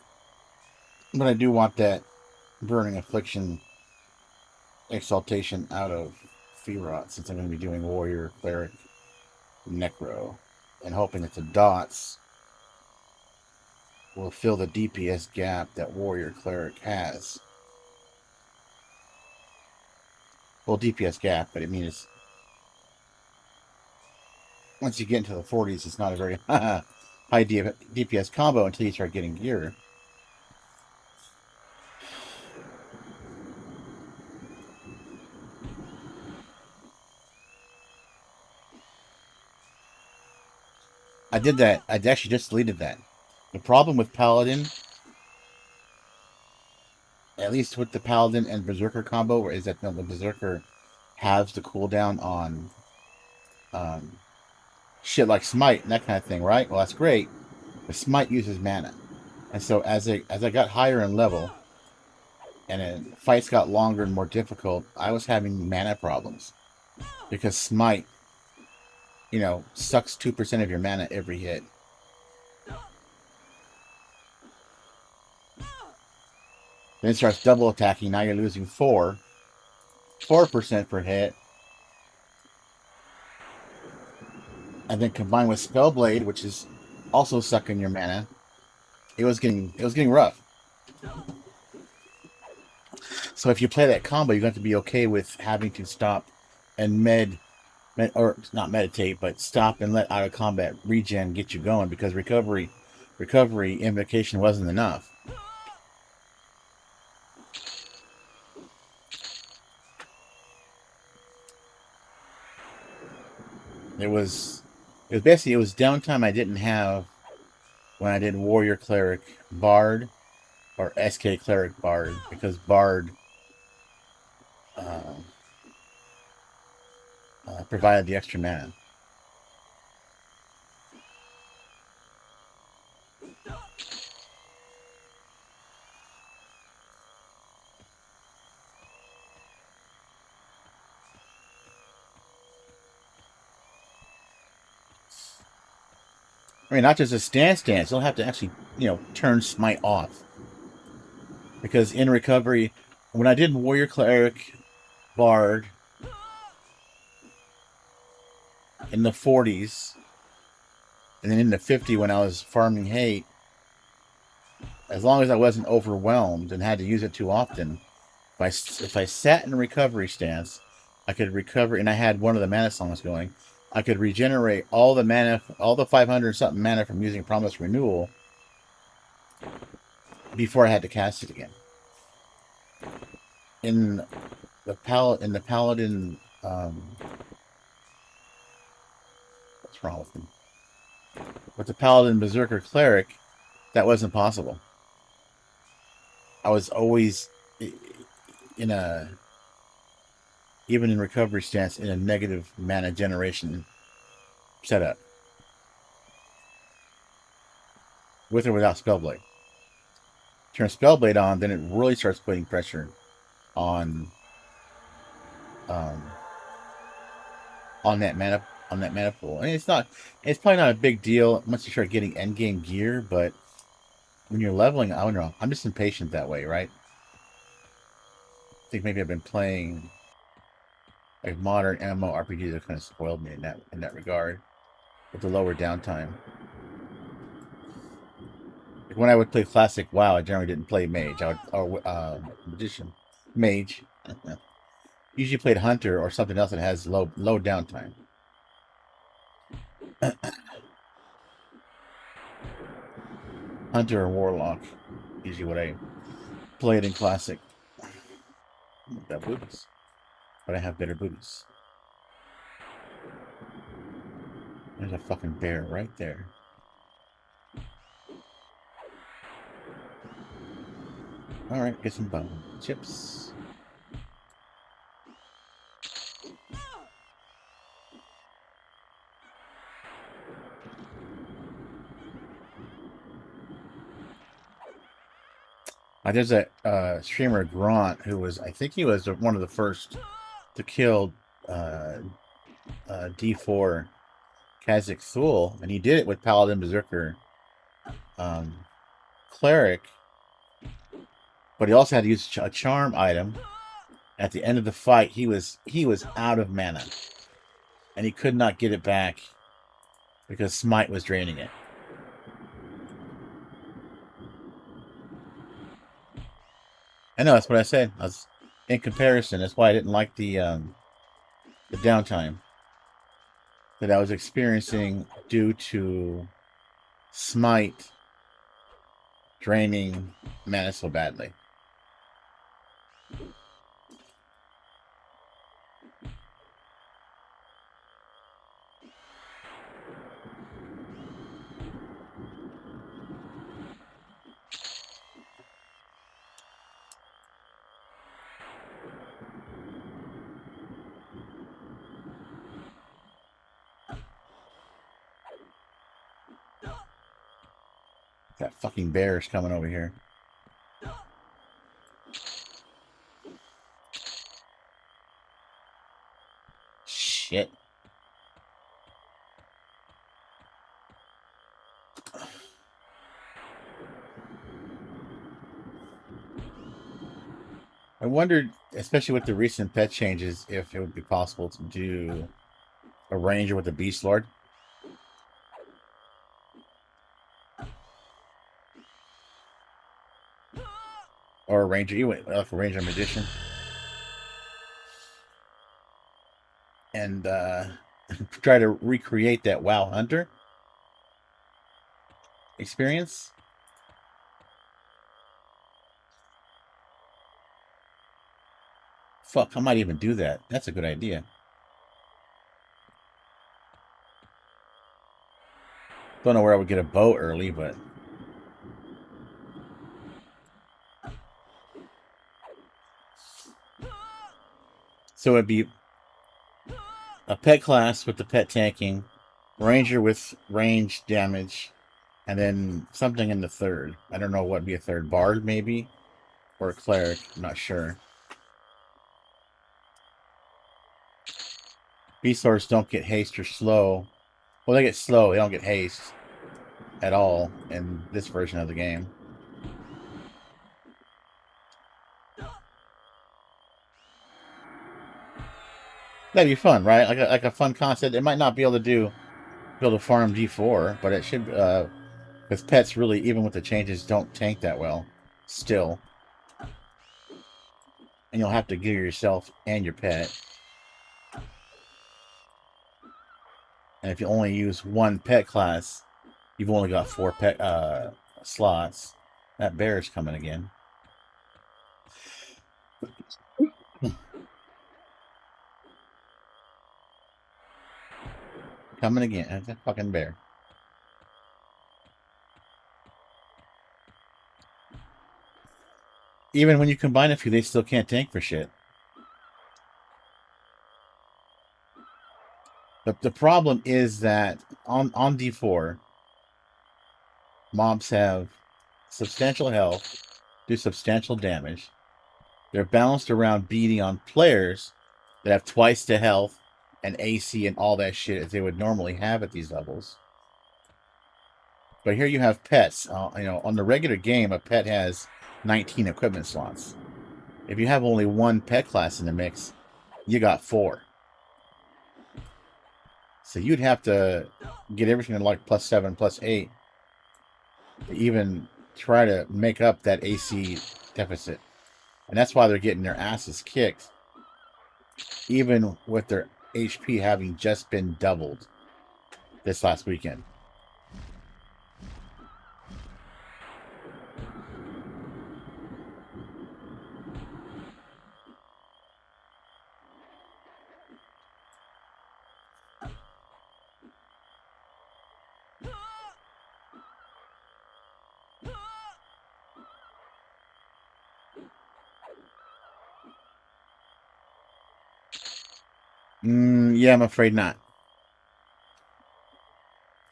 but I do want that Burning Affliction exaltation out of Feerot since I'm going to be doing Warrior, Cleric, Necro, and hoping that the dots will fill the DPS gap that Warrior Cleric has. Well, DPS gap, but I mean, it's once you get into the 40s, it's not a very high DPS combo until you start getting gear. I did that. I actually just deleted that. The problem with Paladin, at least with the Paladin and Berserker combo, is that the Berserker has the cooldown on um, shit like Smite and that kind of thing, right? Well, that's great. But Smite uses mana. And so as I got higher in level, and then fights got longer and more difficult, I was having mana problems. Because Smite, sucks 2% of your mana every hit. Then it starts double attacking. Now you're losing 4% per hit. And then combined with Spellblade, which is also sucking your mana, it was getting rough. So if you play that combo, you're going to be okay with having to stop and or not meditate, but stop and let out of combat regen get you going because recovery invocation wasn't enough. It was downtime I didn't have when I did Warrior Cleric Bard or SK Cleric Bard because Bard uh, provided the extra mana. I mean, not just a stance. You'll have to actually, turn smite off. Because in recovery, when I did warrior cleric, bard in the 40s, and then in the 50 when I was farming hate, as long as I wasn't overwhelmed and had to use it too often, if I sat in a recovery stance, I could recover, and I had one of the mana songs going. I could regenerate all the mana, all the 500 something mana from using Promise Renewal before I had to cast it again. In the paladin, what's wrong with him? With the paladin berserker cleric, that wasn't possible. I was always in a, even in recovery stance, in a negative mana generation setup, with or without Spellblade. Turn Spellblade on, then it really starts putting pressure on um, that mana pool. I mean, it's probably not a big deal once you start getting endgame gear, but when you're leveling, I don't know. I'm just impatient that way, right? I think maybe I've been playing like modern MMORPGs that kind of spoiled me in that regard, with the lower downtime. Like when I would play classic WoW, I generally didn't play mage. Magician, mage. Usually played hunter or something else that has low downtime. Hunter or warlock, usually what I played in classic. Got booties, but I have better booties. There's a fucking bear right there. Alright, get some bone chips. There's a streamer, Grant, who was, I think he was one of the first to kill D4 Kha'Zix Thul, and he did it with Paladin Berserker Cleric, but he also had to use a charm item. At the end of the fight, he was out of mana, and he could not get it back because Smite was draining it. I know, that's what I said. I was, in comparison, that's why I didn't like the downtime that I was experiencing due to Smite draining mana so badly. That fucking bear is coming over here. Shit. I wondered, especially with the recent pet changes, if it would be possible to do a ranger with a beast lord. Or a ranger, like a ranger magician. And try to recreate that WoW Hunter experience. Fuck, I might even do that. That's a good idea. Don't know where I would get a bow early, but... So it'd be a pet class with the pet tanking, ranger with range damage, and then something in the third. I don't know what would be a third. Bard, maybe? Or a cleric. I'm not sure. Beast swords don't get haste or slow. Well, they get slow. They don't get haste. at all in this version of the game. That'd be fun, right? Like a fun concept. It might not be able to farm D4, but it should. Because pets really, even with the changes, don't tank that well. Still, and you'll have to gear yourself and your pet. And if you only use one pet class, you've only got 4 pet slots. That bear is coming again. Coming again. That's a fucking bear. Even when you combine a few, they still can't tank for shit. The problem is that on D4, mobs have substantial health, do substantial damage. They're balanced around beating on players that have twice the health and AC and all that shit as they would normally have at these levels. But here you have pets. You know, on the regular game, a pet has 19 equipment slots. If you have only one pet class in the mix, you got 4. So you'd have to get everything to like +7, +8 to even try to make up that AC deficit. And that's why they're getting their asses kicked, even with their HP having just been doubled this last weekend. Yeah, I'm afraid not.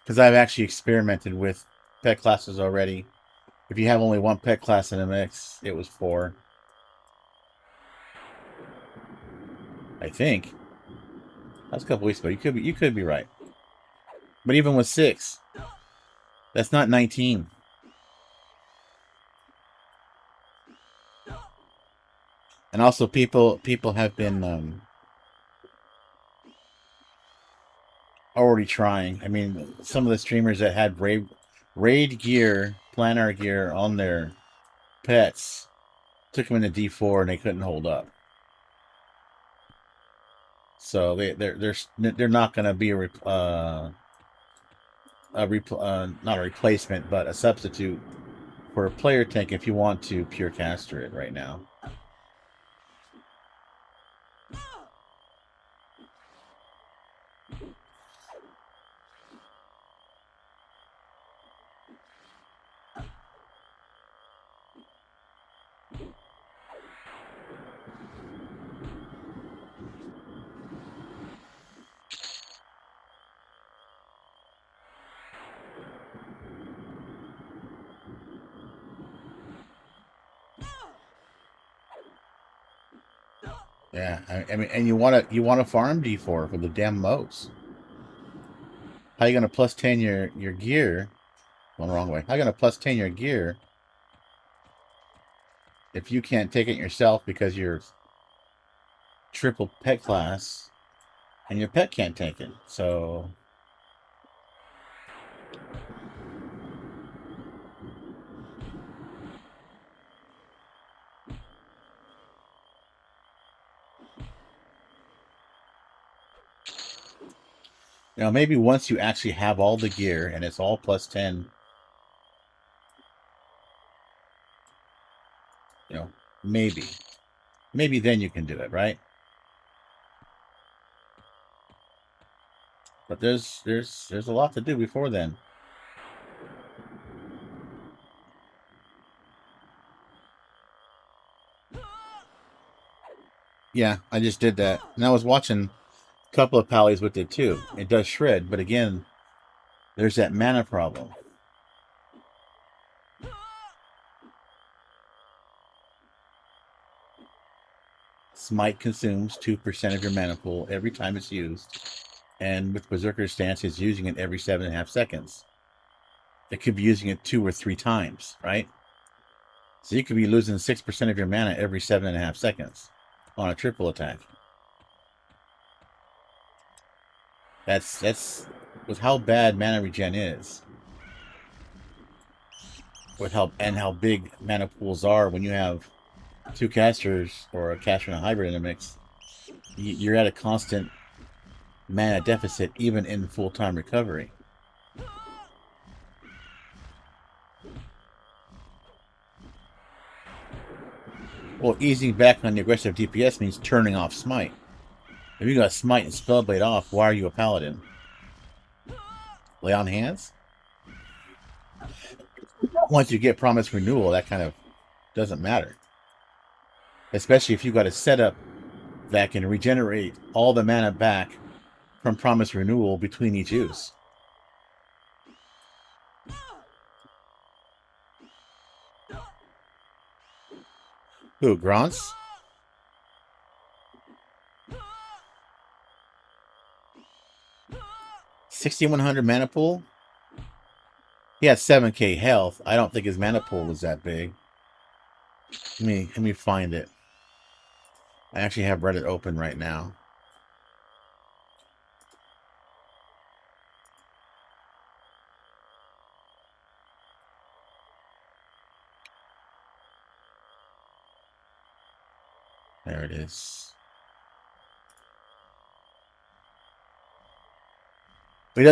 Because I've actually experimented with pet classes already. If you have only one pet class in a mix, it was 4. I think. That was a couple weeks ago. You could be right. But even with 6, that's not 19. And also people have been already trying. I mean, some of the streamers that had raid gear, planar gear on their pets took them into D4 and they couldn't hold up. So they're not going to be not a replacement, but a substitute for a player tank if you want to pure caster it right now. Yeah, I mean, and you want to farm D4 for the damn moats. How you gonna +10 your gear? Going the wrong way. How you gonna +10 your gear if you can't take it yourself because you're triple pet class and your pet can't take it? So you know, maybe once you actually have all the gear and it's all +10, you know, maybe then you can do it, right? But there's a lot to do before then. Yeah, I just did that. And I was watching a couple of pallies with it too. It does shred, but again, there's that mana problem. Smite consumes 2% of your mana pool every time it's used. And with Berserker's Stance, it's using it every 7.5 seconds. it could be using it 2 or 3 times, right? So you could be losing 6% of your mana every 7.5 seconds on a triple attack. That's with how bad mana regen is, with how big mana pools are when you have 2 casters or a caster and a hybrid in the mix. You're at a constant mana deficit even in full-time recovery. Well, easing back on the aggressive DPS means turning off Smite. If you got Smite and Spellblade off, why are you a Paladin? Lay on Hands? Once you get Promise Renewal, that kind of doesn't matter. Especially if you got a setup that can regenerate all the mana back from Promise Renewal between each use. Who, Grants? $6,100 mana pool? He had 7k health. I don't think his mana pool was that big. Let me find it. I actually have Reddit open right now. There it is. But he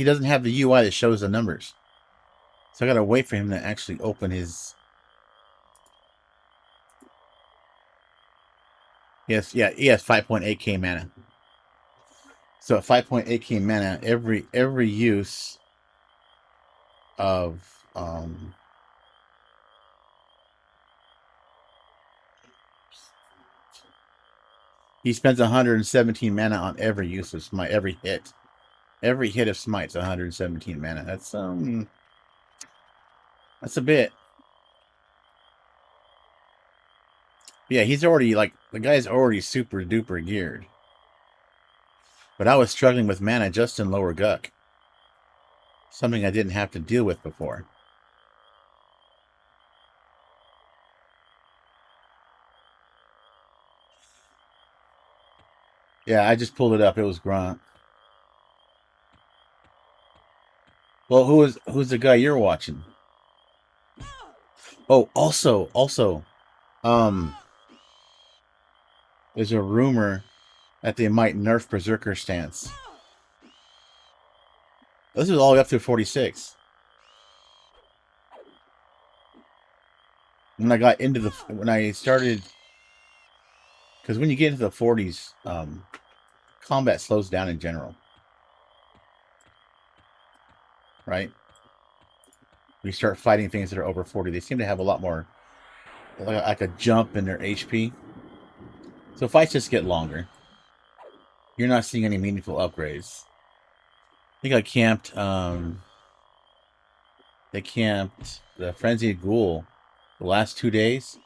doesn't have the UI that shows the numbers. So I gotta wait for him to actually open his. Yes, yeah, he has 5.8k mana. So at 5.8k mana, every use of he spends 117 mana on every use of Smite, every hit. Every hit of Smite's 117 mana. That's a bit. Yeah, he's already, like, the guy's already super duper geared. But I was struggling with mana just in lower Guck. Something I didn't have to deal with before. Yeah, I just pulled it up. It was Grunt. Well, who's the guy you're watching? Oh, also, there's a rumor that they might nerf Berserker stance. This is all the way up to 46. When I started, because when you get into the 40s, combat slows down in general, right? We start fighting things that are over 40. They seem to have a lot more, like a jump in their HP. So fights just get longer. You're not seeing any meaningful upgrades. I think I camped, they camped the Frenzied Ghoul the last 2 days.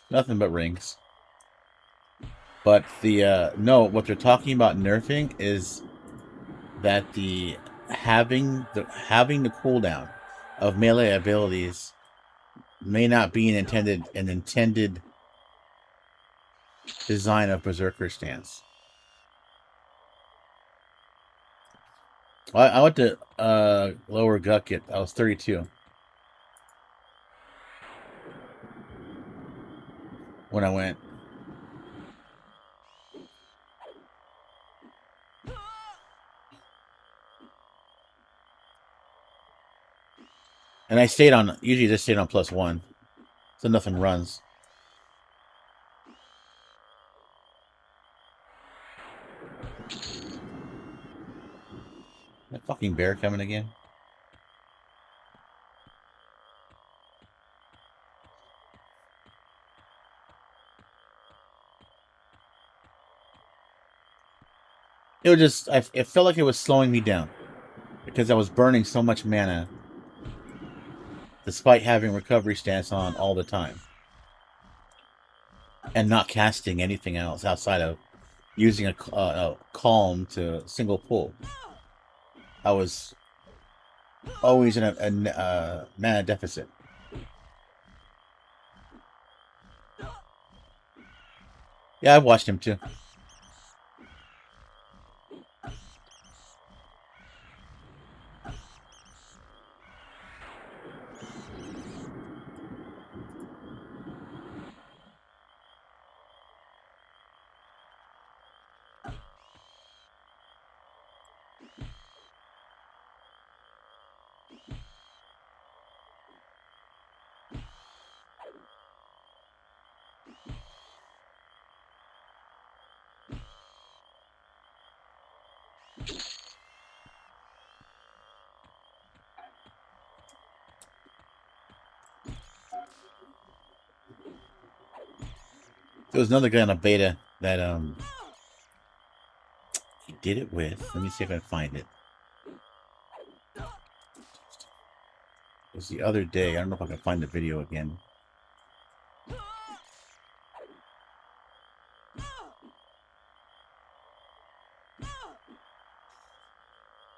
Nothing but rings. But no, what they're talking about nerfing is that having the cooldown of melee abilities may not be an intended design of Berserker stance. I went to lower Gucket. I was 32 when I went. And I usually just stayed on +1. So nothing runs. That fucking bear coming again? It was just, it felt like it was slowing me down. Because I was burning so much mana. Despite having recovery stance on all the time. And not casting anything else outside of using a calm to single pull. I was always in a mana deficit. Yeah, I've watched him too. There was another guy on a beta that he did it with. Let me see if I can find it. It was the other day. I don't know if I can find the video again.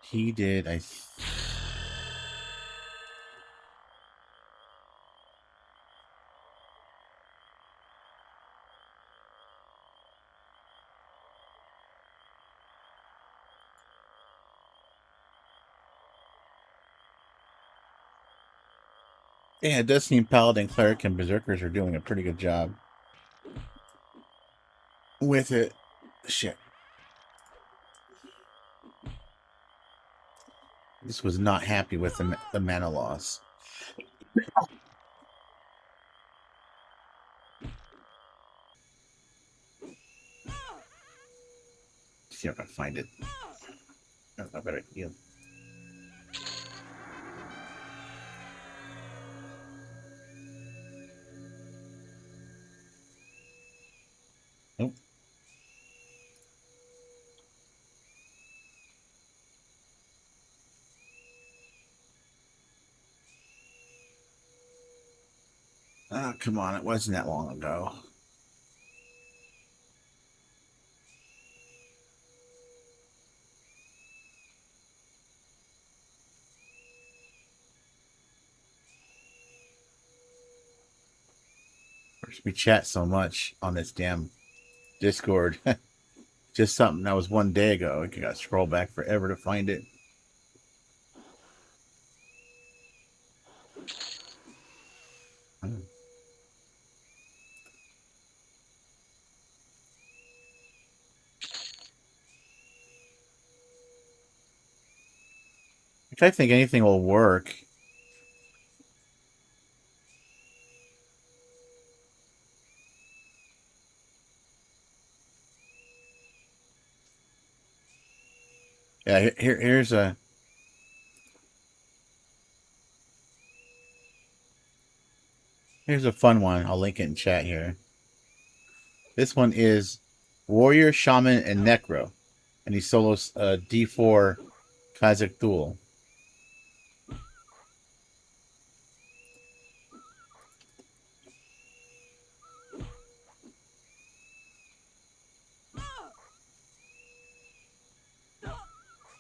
He did. Yeah, it does seem Paladin, Cleric, and Berserkers are doing a pretty good job with it. Shit. This was not happy with the mana loss. Let's see if I can find it. Oh, I better heal. Nope. Oh, come on. It wasn't that long ago. We chat so much on this damn Discord. Just something that was one day ago. I got to scroll back forever to find it. If I think anything will work. Yeah, here's a. Here's a fun one. I'll link it in chat here. This one is Warrior, Shaman, and Necro. And he solos D4 Kazakh Thule.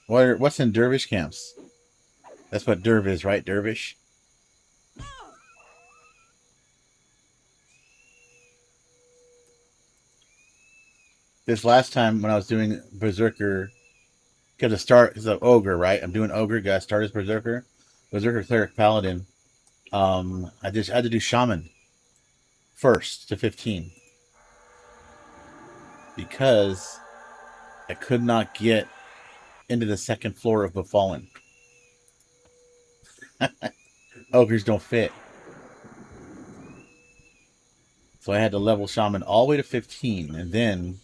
What's in Dervish camps? That's what Derv is, right? Dervish? This last time when I was doing Berserker, got to start as an Ogre, right? I'm doing Ogre, got to start as Berserker. Berserker, Cleric, Paladin. I just had to do Shaman first to 15. Because I could not get into the second floor of Befallen. Ogres don't fit. So I had to level Shaman all the way to 15, and then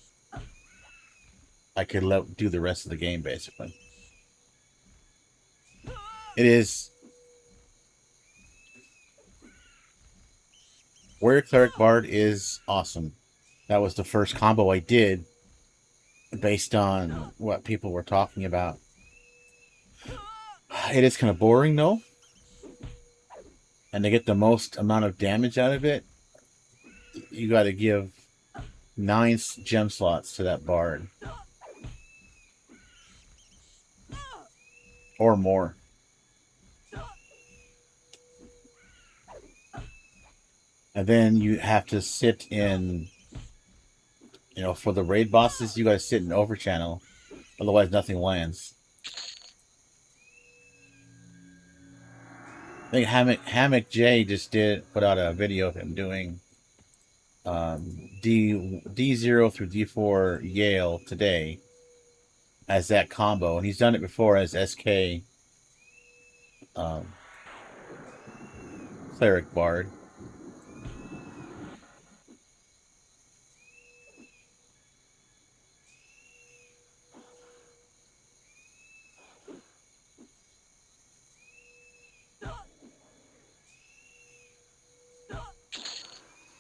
I could do the rest of the game, basically. It is... Warrior Cleric Bard is awesome. That was the first combo I did based on what people were talking about. It is kind of boring, though. And to get the most amount of damage out of it, you got to give 9 gem slots to that Bard. Or more. And then you have to sit in, for the raid bosses, you gotta sit in over channel. Otherwise, nothing lands. I think Hammock J just put out a video of him doing D0 through D4 Yale today as that combo, and he's done it before as SK um, Cleric Bard.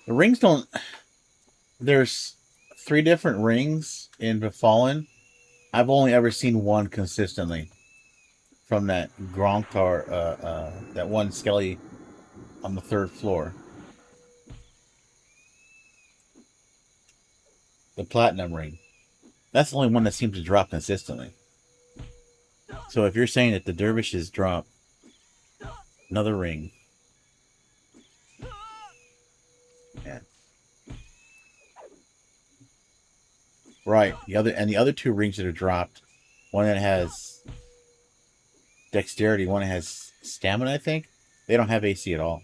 The rings don't. There's 3 different rings in Befallen. I've only ever seen one consistently from that Gronktar, that one Skelly on the 3rd floor. The Platinum ring. That's the only one that seems to drop consistently. So if you're saying that the dervishes drop another ring, yeah, right. The other 2 rings that are dropped, one that has dexterity, one that has stamina. I think they don't have AC at all.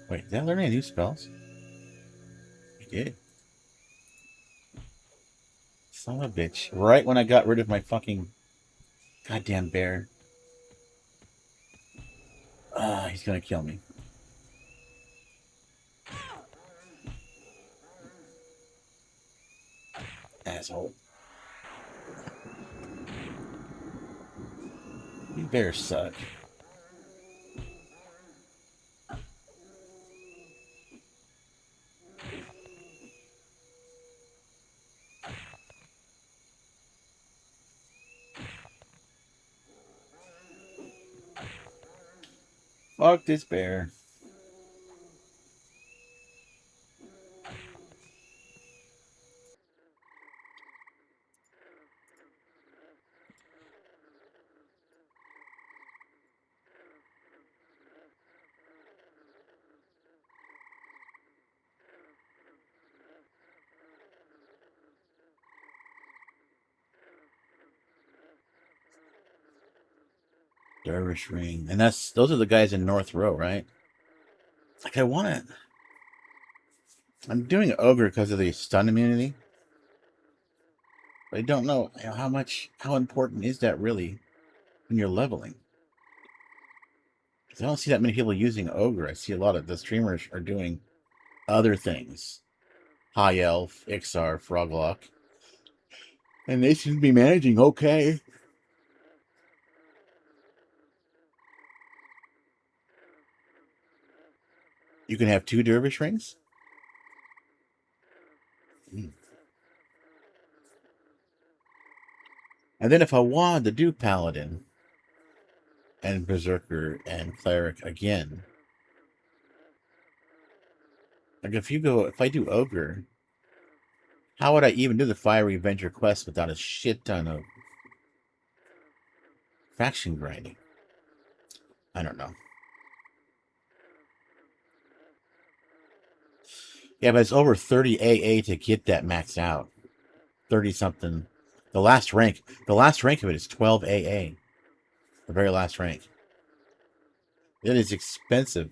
Wait, did I learn any new spells? I did. Son of a bitch! Right when I got rid of my fucking goddamn bear. He's gonna kill me. Asshole. You bears suck. Fuck this bear. Dervish ring. And those are the guys in North Row, right? Like I want it. I'm doing Ogre because of the stun immunity. But I don't know how important is that really when you're leveling? Because I don't see that many people using Ogre. I see a lot of the streamers are doing other things. High Elf, Ixar, Froglock. And they seem to be managing okay. You can have 2 Dervish rings? Mm. And then if I wanted to do Paladin and Berserker and Cleric again, like if I do Ogre, how would I even do the Fiery Avenger quest without a shit ton of faction grinding? I don't know. Yeah, but it's over 30 AA to get that maxed out. 30 something. The last rank of it is 12 AA. The very last rank. It is expensive.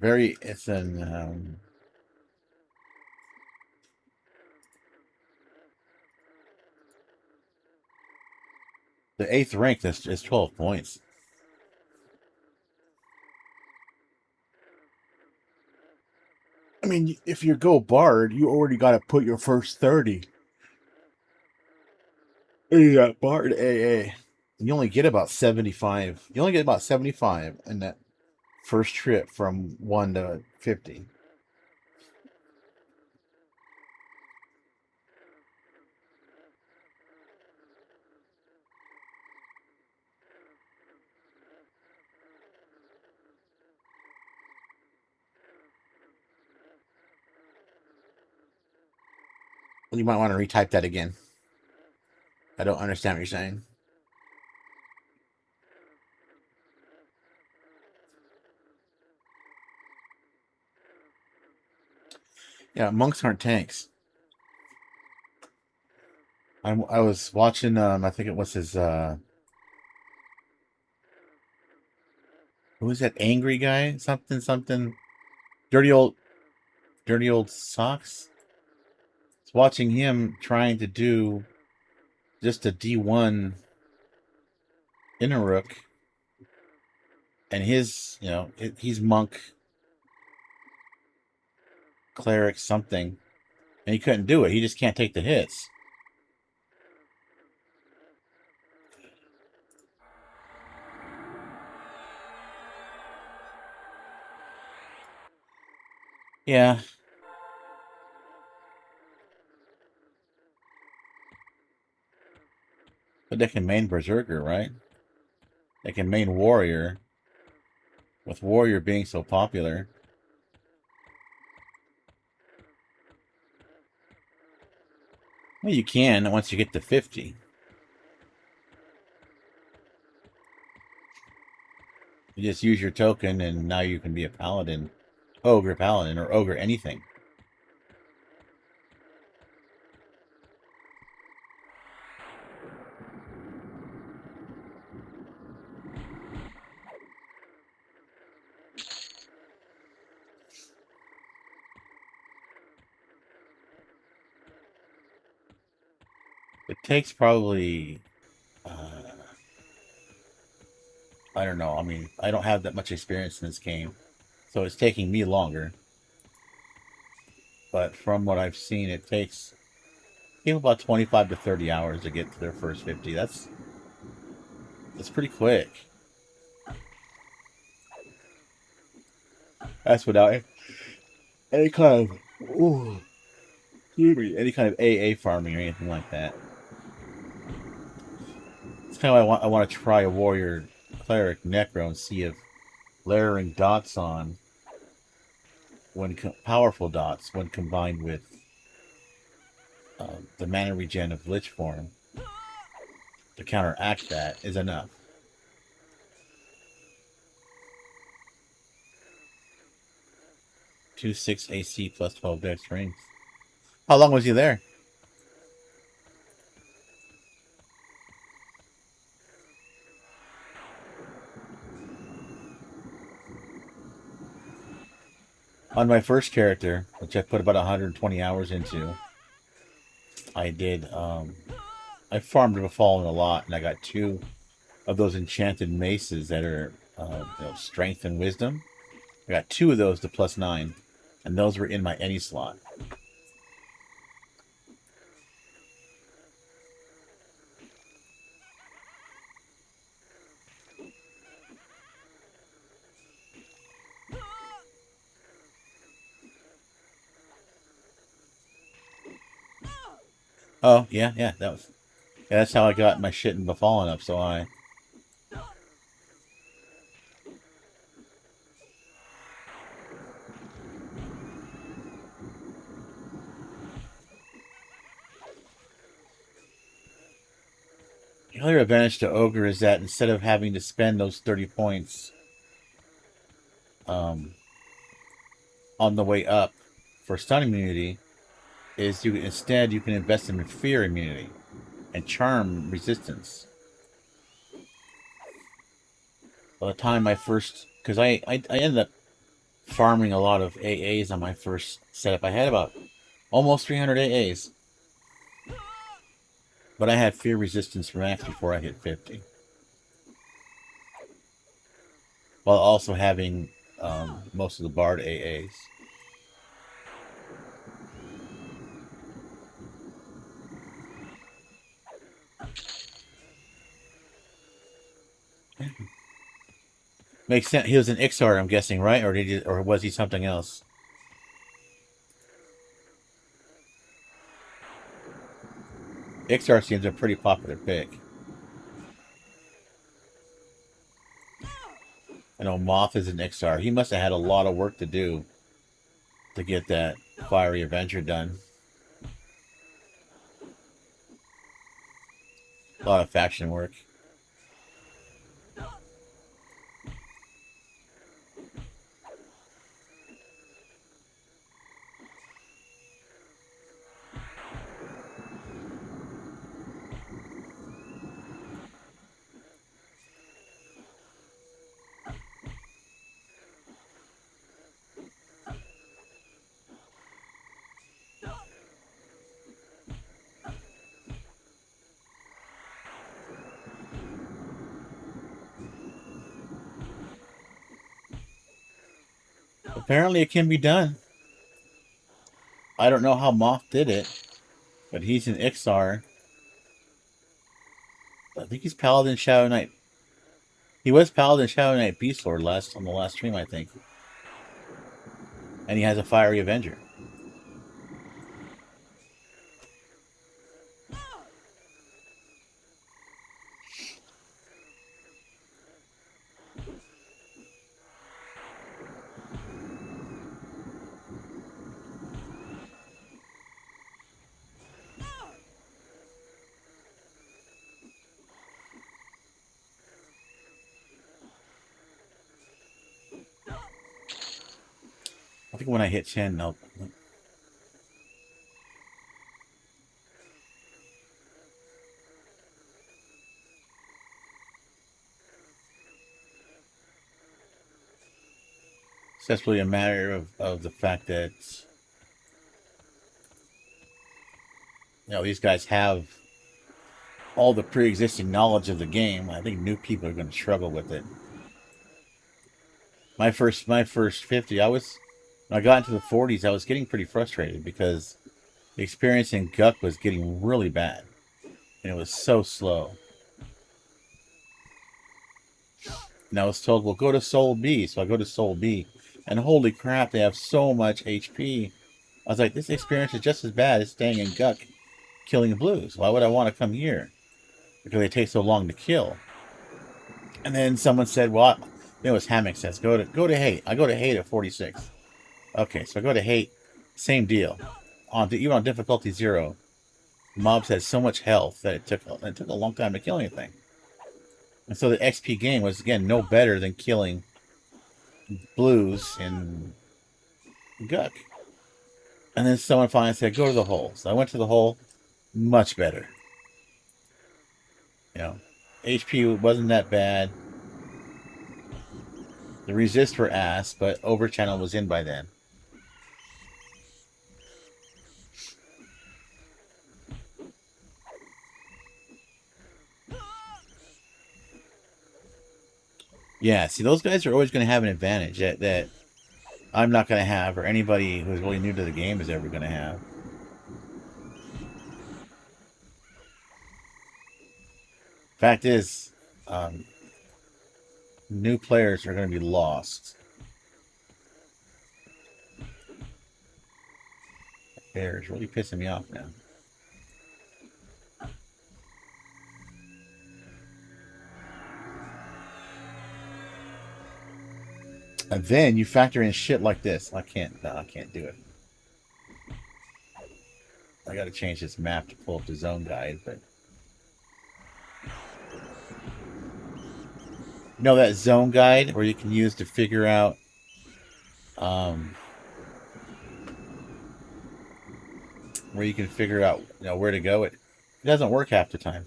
It's an the 8th rank is 12 points. I mean, if you go Bard, you already got to put your first 30. You got Bard AA. You only get about 75. You only get about 75 in that first trip from 1 to 50. You might want to retype that again. I don't understand what you're saying. Yeah, monks aren't tanks. I was watching. I think it was his. Who was that angry guy? Something something. Dirty old, dirty old socks. I was watching him trying to do just a D1 Innerrook, and his, he's monk, cleric, something, and he couldn't do it. He just can't take the hits. Yeah, but they can main Berserker, right? They can main Warrior, with Warrior being so popular. Well, you can once you get to 50. You just use your token, and now you can be a Paladin, Ogre Paladin, or Ogre anything. It takes probably, I don't know. I mean, I don't have that much experience in this game, so it's taking me longer. But from what I've seen, it takes people about 25 to 30 hours to get to their first 50. That's pretty quick. That's without any kind of, ooh, excuse me, any kind of AA farming or anything like that. It's kind of why I want to try a warrior cleric necro and see if layering dots on powerful dots when combined with the mana regen of Lich form to counteract that is enough. 2/6 AC plus 12 dex rings. How long was he there? On my first character, which I put about 120 hours into, I did, I farmed Befallen a lot, and I got 2 of those enchanted maces that are, strength and wisdom. I got 2 of those to +9, and those were in my any slot. Oh, yeah, yeah, that's how I got my shit in Befallen up, so I... The other advantage to Ogre is that instead of having to spend those 30 points um, on the way up for stun immunity, is you can invest in fear immunity and charm resistance. By the time I first, because I ended up farming a lot of AAs on my first setup. I had about almost 300 AAs, but I had fear resistance for max before I hit 50, while also having most of the Bard AAs. Makes sense. He was an Ixar, I'm guessing, right? Or was he something else? Ixar seems a pretty popular pick. I know Moth is an Ixar. He must have had a lot of work to do to get that Fiery Avenger done. A lot of faction work. Apparently it can be done. I don't know how Moth did it, but he's an Ixar. I think he's Paladin Shadow Knight. He was Paladin Shadow Knight Beast Lord on the last stream, I think. And he has a Fiery Avenger. I think when I hit 10, I'll... So that's really a matter of the fact that, you know, these guys have all the pre-existing knowledge of the game. I think new people are going to struggle with it. My first 50, when I got into the 40s, I was getting pretty frustrated because the experience in Guck was getting really bad. And it was so slow. And I was told, well, go to Soul B. So I go to Soul B. And holy crap, they have so much HP. I was like, this experience is just as bad as staying in Guck, killing blues. Why would I want to come here? Because they take so long to kill. And then someone said, well, it was Hammock says, go to Hate. I go to Hate at 46. Okay, so I go to Hate. Same deal. Even on difficulty 0, mobs had so much health that it took a long time to kill anything. And so the XP game was, again, no better than killing blues in Guck. And then someone finally said, go to the hole. So I went to the hole. Much better. You know, HP wasn't that bad. The resist were ass, but Overchannel was in by then. Yeah, see, those guys are always going to have an advantage that I'm not going to have, or anybody who's really new to the game is ever going to have. Fact is, new players are going to be lost. Bear is really pissing me off now. And then you factor in shit like this. I can't do it. I got to change this map to pull up the zone guide, but... You know that zone guide where you can use to figure out where you can figure out, you know, where to go. It doesn't work half the time.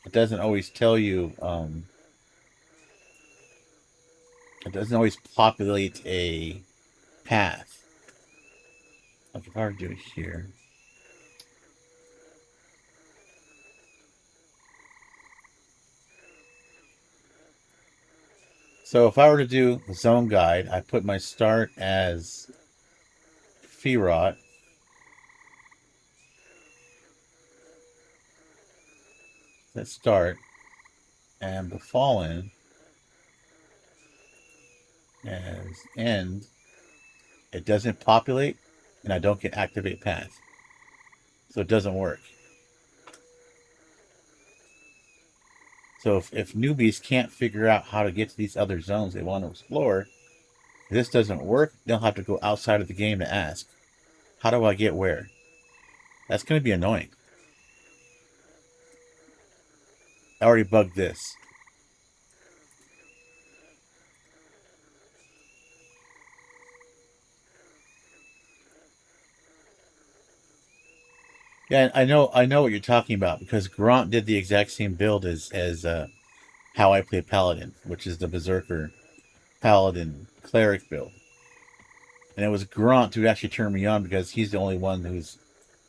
It doesn't always tell you it doesn't always populate a path. Like if I were to do it here. So if I were to do the zone guide, I put my start as Fearot. Let's start. And the Fallen as end. It doesn't populate, and I don't get activate path. So it doesn't work. So if newbies can't figure out how to get to these other zones they want to explore, if this doesn't work, they'll have to go outside of the game to ask, how do I get where? That's going to be annoying. I already bugged this. Yeah, I know what you're talking about, because Grant did the exact same build as how I play Paladin, which is the Berserker Paladin Cleric build. And it was Grant who actually turned me on, because he's the only one who's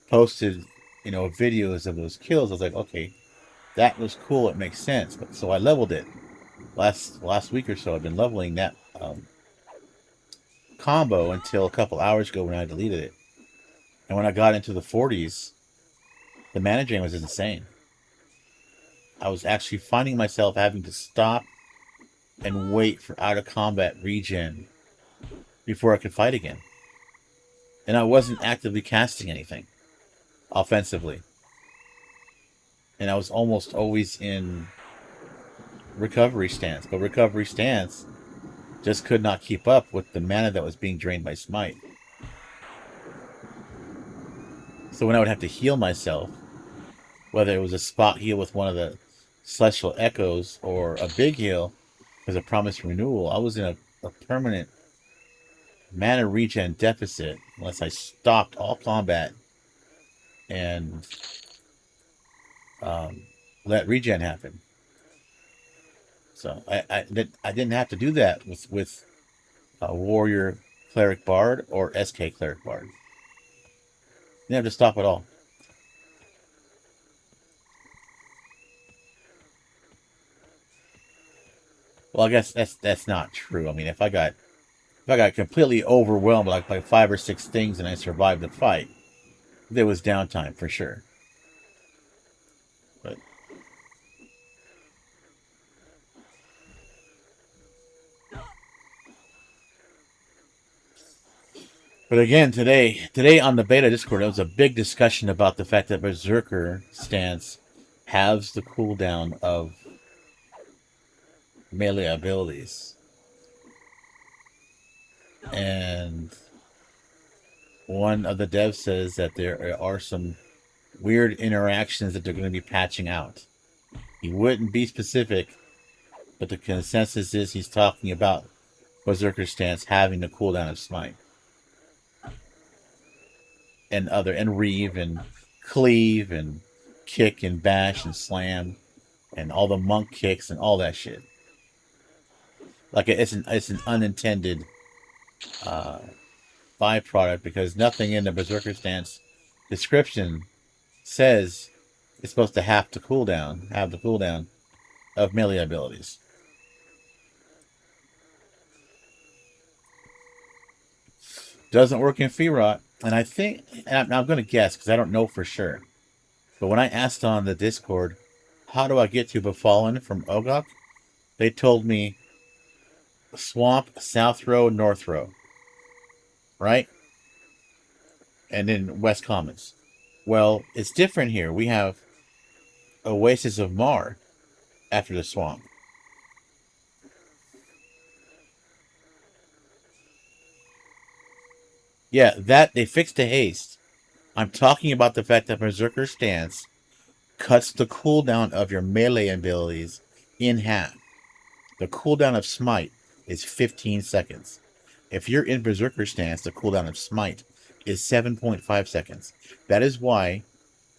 posted, you know, videos of those kills. I was like, okay, that was cool. It makes sense. So I leveled it last week or so. I've been leveling that combo until a couple hours ago when I deleted it. And when I got into the 40s, the mana drain was insane. I was actually finding myself having to stop and wait for out of combat regen before I could fight again. And I wasn't actively casting anything offensively. And I was almost always in recovery stance. But recovery stance just could not keep up with the mana that was being drained by Smite. So when I would have to heal myself, whether it was a spot heal with one of the Celestial Echoes or a big heal as a promised renewal, I was in a permanent mana regen deficit unless I stopped all combat and let regen happen. So I didn't have to do that with Warrior Cleric Bard or SK Cleric Bard. Didn't have to stop at all. Well, I guess that's not true. I mean, if I got completely overwhelmed like by 5 or 6 things and I survived the fight, there was downtime for sure. But again, today on the beta Discord, there was a big discussion about the fact that Berserker stance halves the cooldown of melee abilities. And one of the devs says that there are some weird interactions that they're going to be patching out. He wouldn't be specific, but the consensus is he's talking about Berserker stance having the cooldown of Smite. And Reave and Cleave and Kick and Bash and Slam and all the monk kicks and all that shit. Like it's an unintended byproduct because nothing in the Berserker stance description says it's supposed to have the cooldown of melee abilities. Doesn't work in Firot. And I think, and I'm going to guess because I don't know for sure. But when I asked on the Discord, how do I get to Befallen from Ogre? They told me Swamp, South Row, North Row. Right? And then West Commons. Well, it's different here. We have Oasis of Mar after the Swamp. Yeah, that they fixed the haste. I'm talking about the fact that Berserker stance cuts the cooldown of your melee abilities in half. The cooldown of Smite is 15 seconds. If you're in Berserker stance, the cooldown of Smite is 7.5 seconds. That is why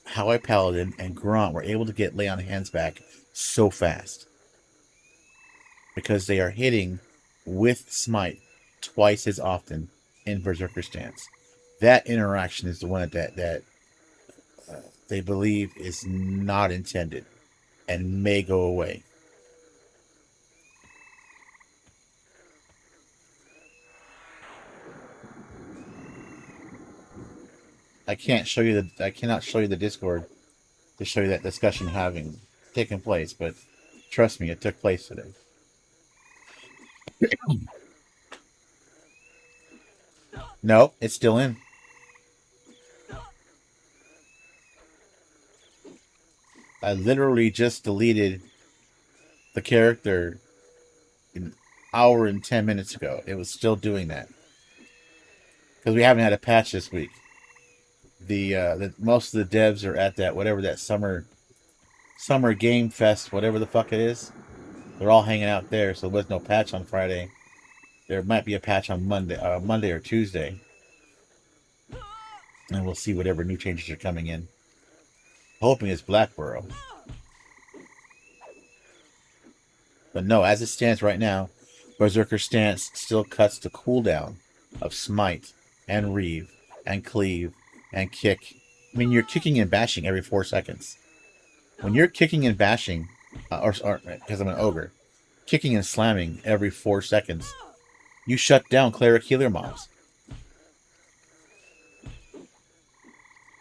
Howai Paladin and Grant were able to get Lay on Hands back so fast. Because they are hitting with Smite twice as often in Berserker stance. That interaction is the one that they believe is not intended and may go away. I cannot show you the Discord to show you that discussion having taken place, but trust me, it took place today. No, it's still in. I literally just deleted the character an hour and 10 minutes ago. It was still doing that. Because we haven't had a patch this week. The most of the devs are at that summer game fest, whatever the fuck it is. They're all hanging out there, so there's no patch on Friday. There might be a patch on Monday or Tuesday. And we'll see whatever new changes are coming in. Hoping it's Blackborough. But no, as it stands right now, Berserker stance still cuts the cooldown of Smite and Reave and Cleave and Kick. I mean, you're kicking and bashing every 4 seconds. When you're kicking and bashing, or because I'm an ogre, kicking and slamming every 4 seconds, You shut down cleric healer mobs.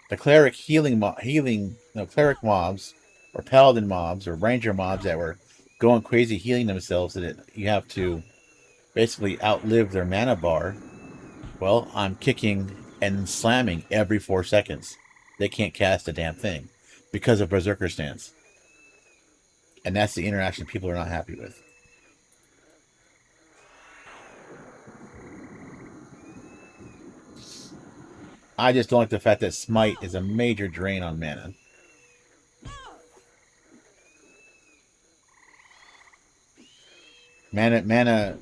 The cleric cleric mobs, or paladin mobs, or ranger mobs that were going crazy healing themselves, so that you have to basically outlive their mana bar. Well, I'm kicking and slamming every 4 seconds. They can't cast a damn thing because of Berserker stance. And that's the interaction people are not happy with. I just don't like the fact that Smite is a major drain on mana. Mana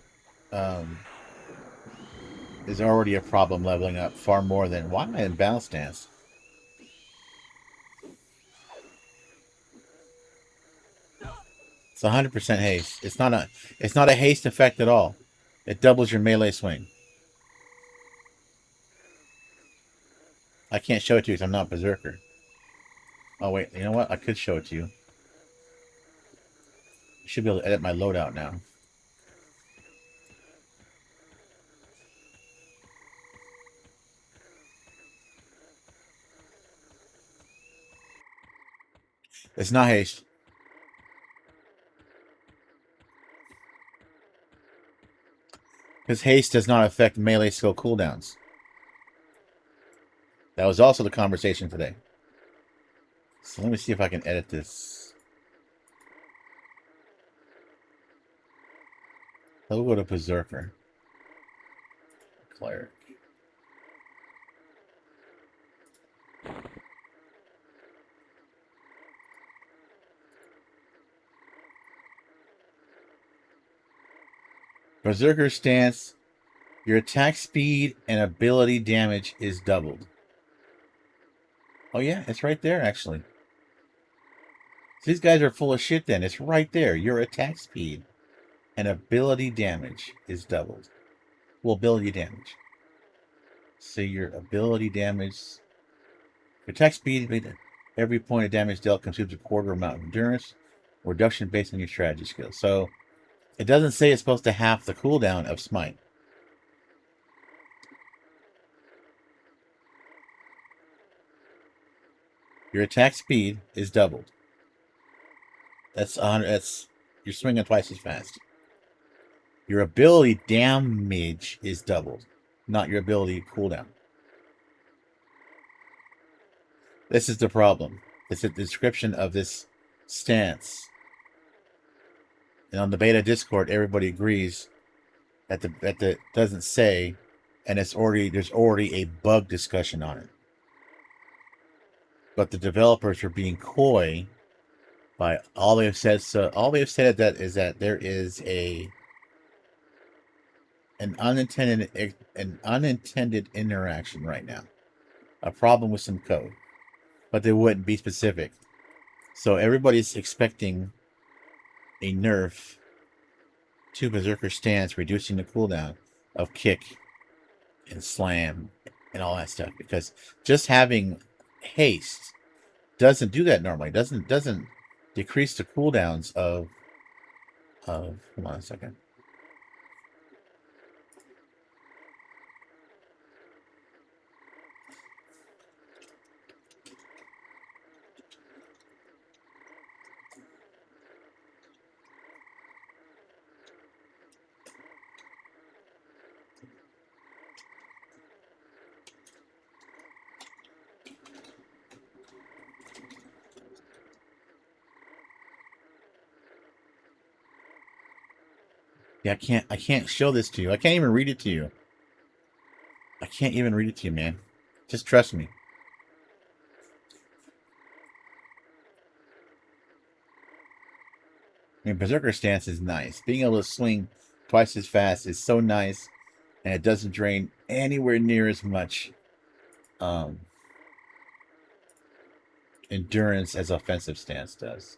is already a problem leveling up far more than... Why am I in balance stance? It's 100% haste. It's not a haste effect at all. It doubles your melee swing. I can't show it to you because I'm not Berserker. Oh wait, you know what? I could show it to you. I should be able to edit my loadout now. It's not haste. Because haste does not affect melee skill cooldowns. That was also the conversation today. So let me see if I can edit this. I'll go to Berserker. Cleric. Berserker stance. Your attack speed and ability damage is doubled. Oh yeah, it's right there actually. These guys are full of shit then. It's right there. Your attack speed and ability damage is doubled. Well, ability damage. So your ability damage... Your attack speed, every point of damage dealt consumes a quarter amount of endurance. Reduction based on your strategy skills. So it doesn't say it's supposed to half the cooldown of Smite. Your attack speed is doubled. That's 100. That's... You're swinging twice as fast. Your ability damage is doubled, not your ability cooldown. This is the problem. It's a description of this stance. And on the beta Discord, everybody agrees that the doesn't say, and there's already a bug discussion on it. But the developers are being coy by all they have said. So all they have said is that there is an unintended interaction right now, a problem with some code, but they wouldn't be specific. So everybody's expecting a nerf to Berserker stance, reducing the cooldown of kick and slam and all that stuff, because just having haste doesn't do that normally. Doesn't decrease the cooldowns of hold on a second. Yeah, I can't show this to you. I can't even read it to you. I can't even read it to you, man. Just trust me. I mean, Berserker stance is nice. Being able to swing twice as fast is so nice, and it doesn't drain anywhere near as much endurance as offensive stance does.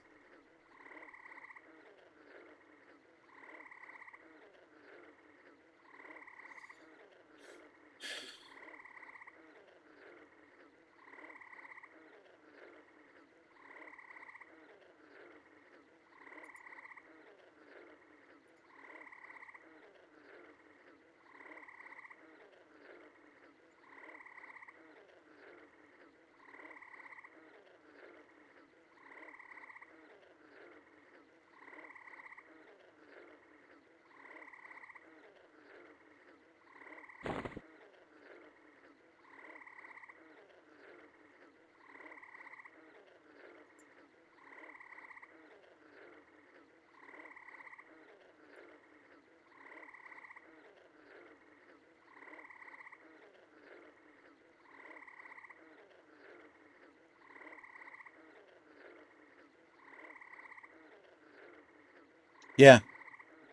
Yeah,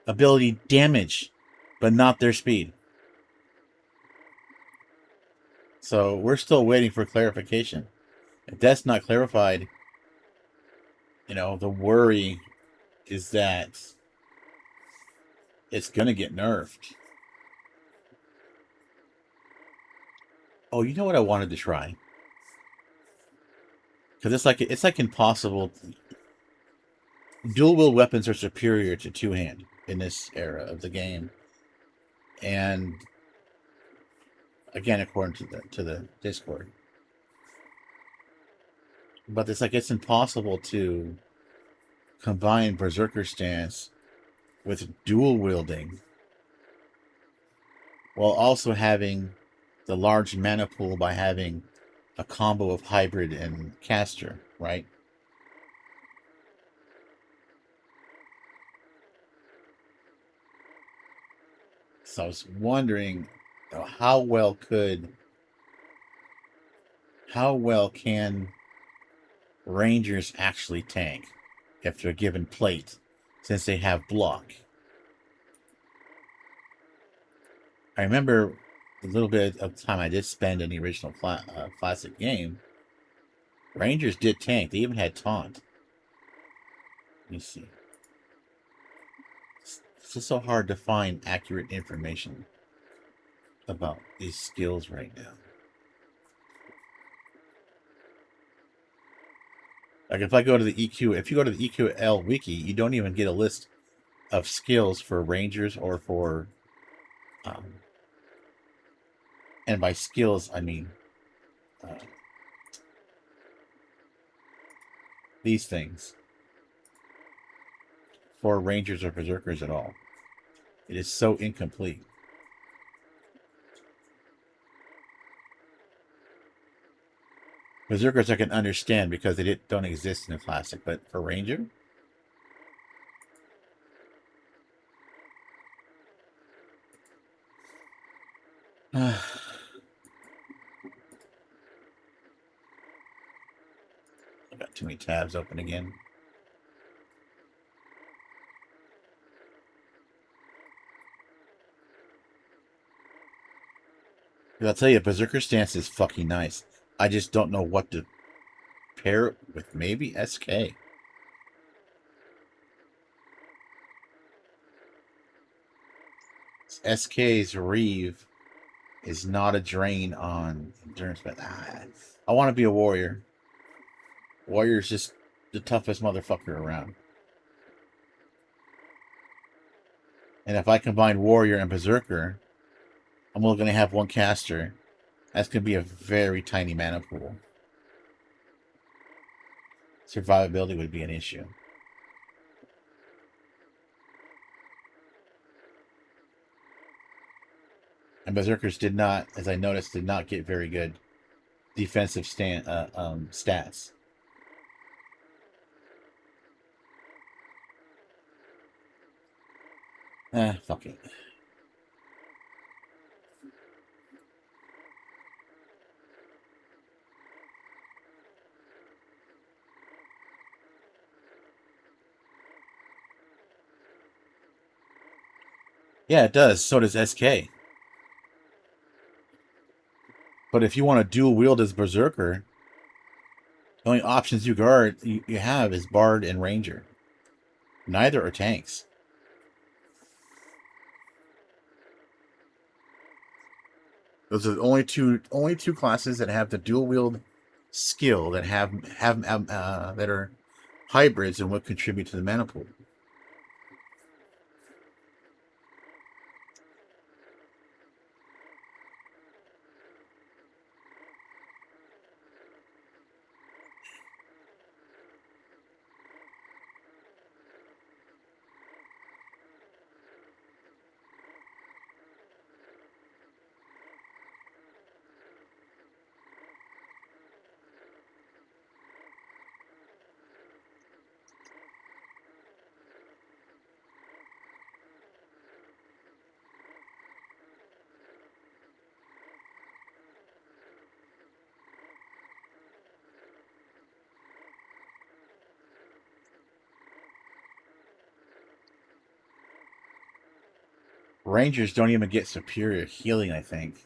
ability damage, but not their speed. So we're still waiting for clarification. If that's not clarified, the worry is that it's going to get nerfed. Oh, you know what I wanted to try? Because it's like impossible. Dual wield weapons are superior to two hand in this era of the game, and again, according to the Discord. But it's impossible to combine Berserker stance with dual wielding while also having the large mana pool by having a combo of hybrid and caster, right? So I was wondering how well can Rangers actually tank if they're given plate, since they have block. I remember a little bit of time I did spend in the original classic game. Rangers did tank. They even had taunt. Let me see. It's just so hard to find accurate information about these skills right now. Like if you go to the EQL wiki, you don't even get a list of skills for Rangers or for, and by skills I mean uh, these things for Rangers or Berserkers at all. It is so incomplete. Berserkers I can understand because they don't exist in the classic, but for Ranger, I got too many tabs open again. I'll tell you, Berserker stance is fucking nice. I just don't know what to pair it with. Maybe SK. SK's Reeve is not a drain on endurance, but I want to be a warrior. Warrior's just the toughest motherfucker around. And if I combine warrior and berserker, I'm only going to have one caster. That's going to be a very tiny mana pool. Survivability would be an issue. And berserkers did not, as I noticed, did not get very good defensive stats. Fuck it. Yeah, it does. So does SK. But if you want to dual wield as Berserker, the only options you have is Bard and Ranger. Neither are tanks. Those are the only two classes that have the dual wield skill that have that are hybrids and what contribute to the mana pool. Rangers don't even get superior healing, I think.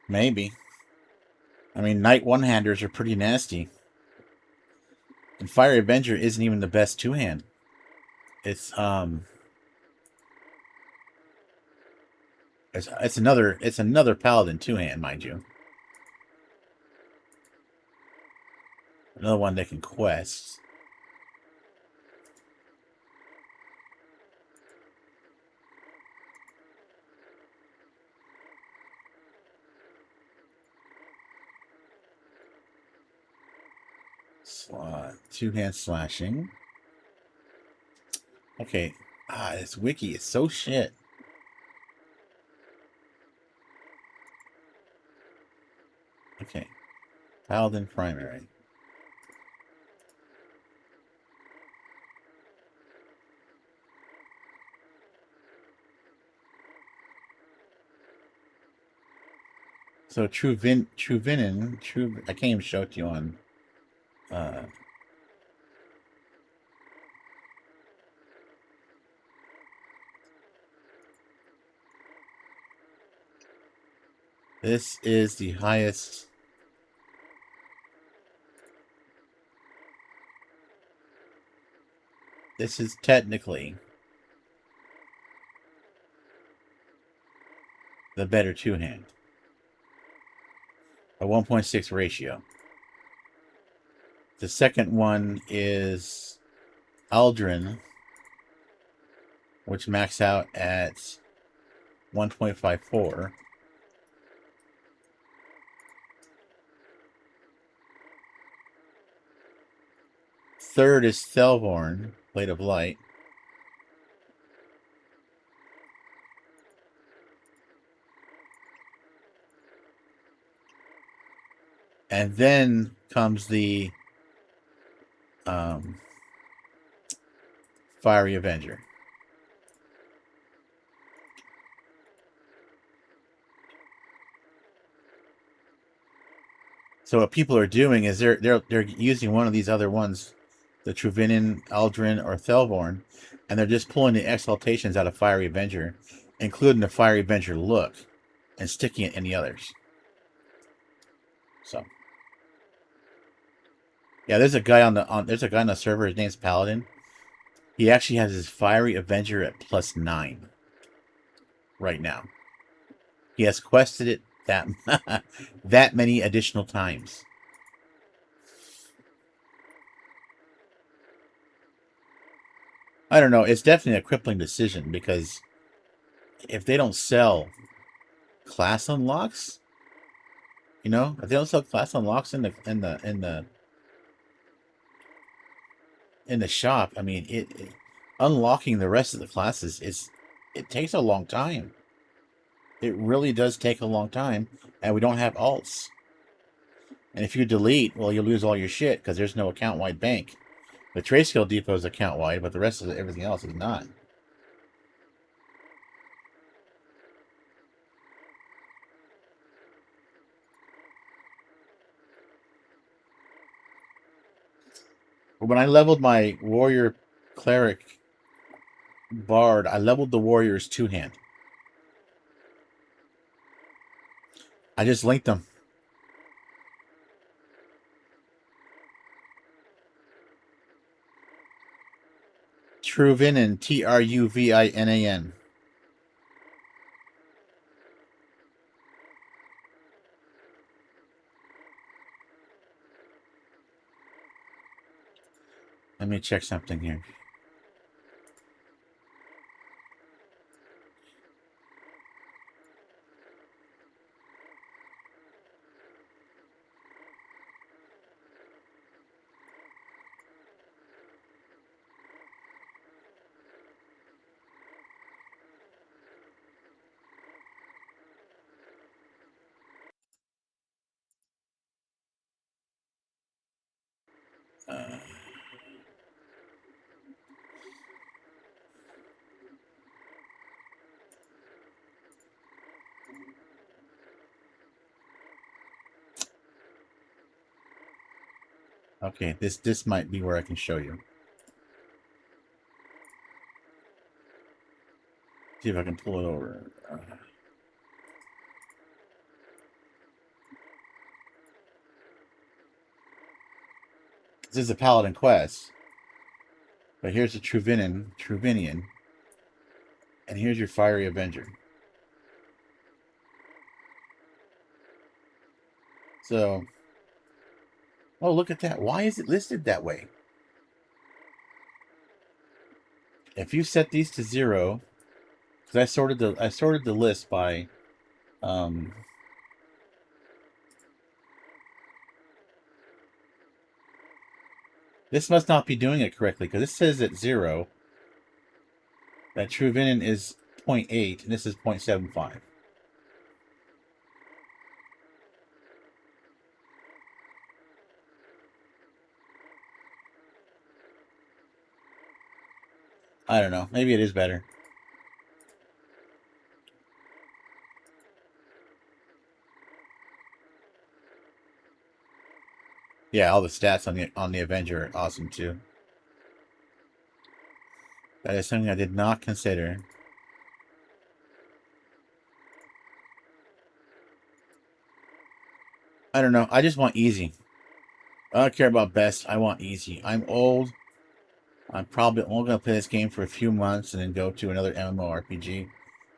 Maybe. I mean, Knight one-handers are pretty nasty. And Fire Avenger isn't even the best two-hand. It's it's another Paladin two-hand, mind you. Another one that can quest. Two-hand slashing. Okay. This wiki is so shit. Okay. Paladin primary. So I can't even show it to you on this is the highest. This is technically the better two-hand. A 1.6 ratio. The second one is Aldrin, which max out at 1.54. Third is Thelvorn, Blade of Light. And then comes the Fiery Avenger. So what people are doing is they're using one of these other ones, the Truvinin, Aldrin, or Thelvorn, and they're just pulling the exaltations out of Fiery Avenger, including the Fiery Avenger look, and sticking it in the others. So yeah, there's a guy on the server. His name's Paladin. He actually has his Fiery Avenger at +9 right now. He has quested it that that many additional times. I don't know. It's definitely a crippling decision because if they don't sell class unlocks, if they don't sell class unlocks in the shop, I mean, it unlocking the rest of the classes it takes a long time. It really does take a long time, and we don't have alts. And if you delete, well, you lose all your shit because there's no account-wide bank. The Trade Skill Depot is account-wide, but the rest of everything else is not. But when I leveled my Warrior Cleric Bard, I leveled the Warrior's two-hand. I just linked them. Truvinin, Truvinan. Let me check something here. Okay, this might be where I can show you. See if I can pull it over. This is a Paladin quest. But here's the Truvinian, and here's your Fiery Avenger. So, oh, look at that. Why is it listed that way? If you set these to 0, because I sorted the list by this must not be doing it correctly, because this says at 0 that Truvinian is 0.8 and this is 0.75. I don't know. Maybe it is better. Yeah, all the stats on the Avenger are awesome too. That is something I did not consider. I don't know. I just want easy. I don't care about best. I want easy. I'm old. I'm probably only going to play this game for a few months and then go to another MMORPG,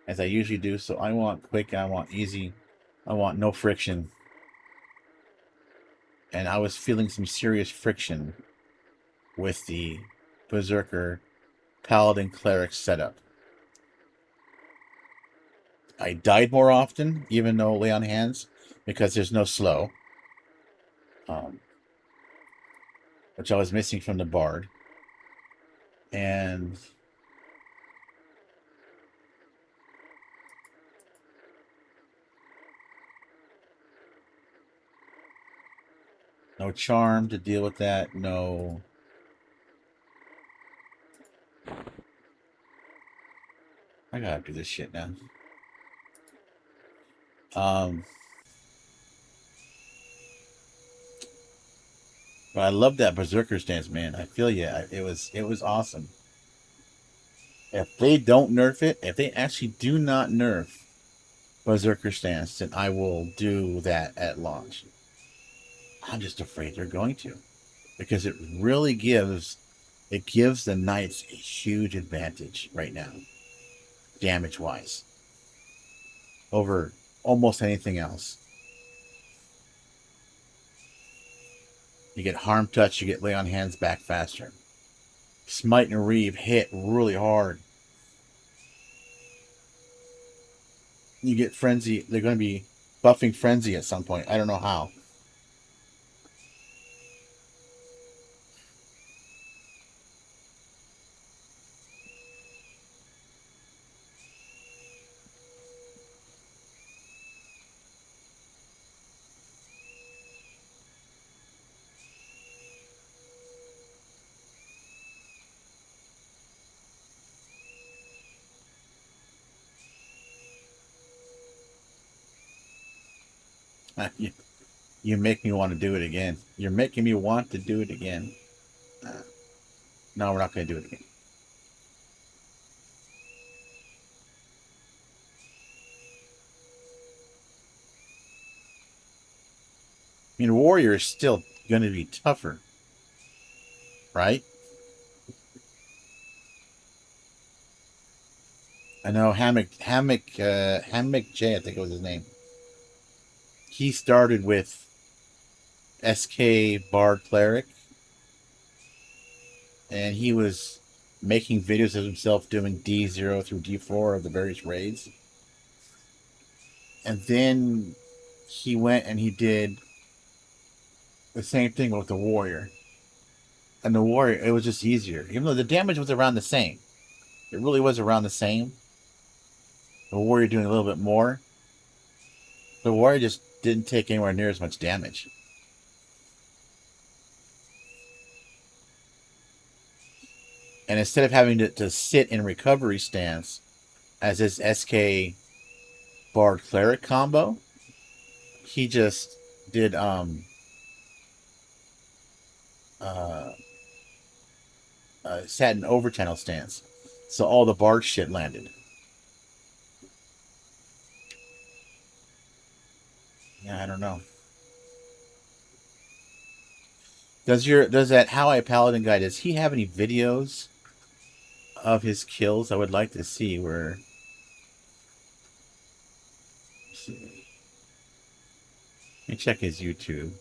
as I usually do. So I want quick. I want easy. I want no friction. And I was feeling some serious friction with the Berserker Paladin Cleric setup. I died more often, even though lay on hands, because there's no slow, which I was missing from the Bard. And no charm to deal with that. No. I gotta do this shit now. But I love that Berserker stance, man. I feel yeah, it was awesome. If they don't nerf it, if they actually do not nerf Berserker stance, then I will do that at launch. I'm just afraid they're going to, because it really gives the knights a huge advantage right now, damage wise, over almost anything else. You get harm touch, you get lay on hands back faster. Smite and Reeve hit really hard. You get Frenzy. They're going to be buffing Frenzy at some point. I don't know how. You, you make me want to do it again. You're making me want to do it again. No, we're not going to do it again. I mean, Warrior is still going to be tougher, right? I know Hammock J, I think it was his name. He started with SK Bard Cleric, and he was making videos of himself doing D0 through D4 of the various raids. And then he went and he did the same thing with the Warrior. And the Warrior, it was just easier. Even though the damage was around the same. It really was around the same. The Warrior doing a little bit more. The Warrior just didn't take anywhere near as much damage. And instead of having to sit in recovery stance as his SK Bard Cleric combo, he just did sat in overchannel stance, so all the barge shit landed. Yeah, I don't know. Does that How I Paladin guy, does he have any videos of his kills? I would like to see where. Let's see. Let me check his YouTube.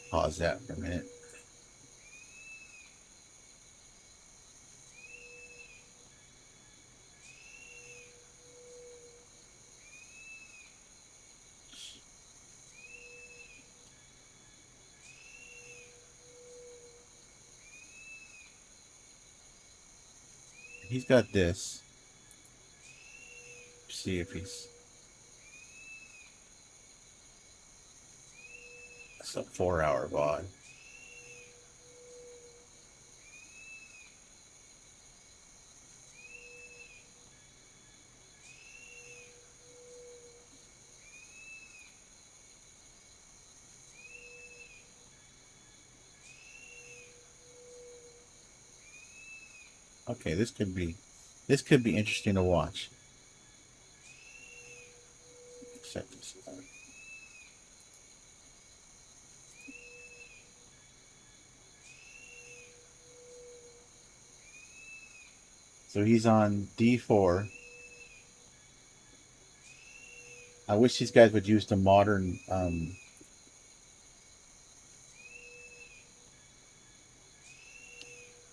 Pause that for a minute. He's got this. See if he's. It's a 4-hour VOD. Okay, this could be interesting to watch. Check this out. So he's on D4. I wish these guys would use the modern.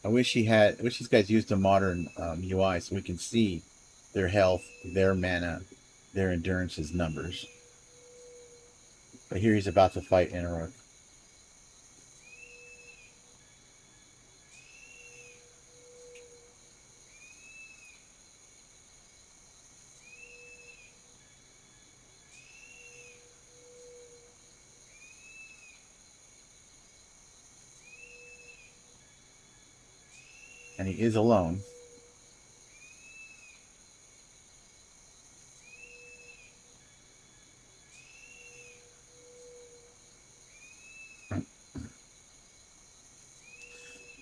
I wish these guys used the modern UI so we can see their health, their mana, their endurance's numbers. But here he's about to fight Enrook. And he is alone.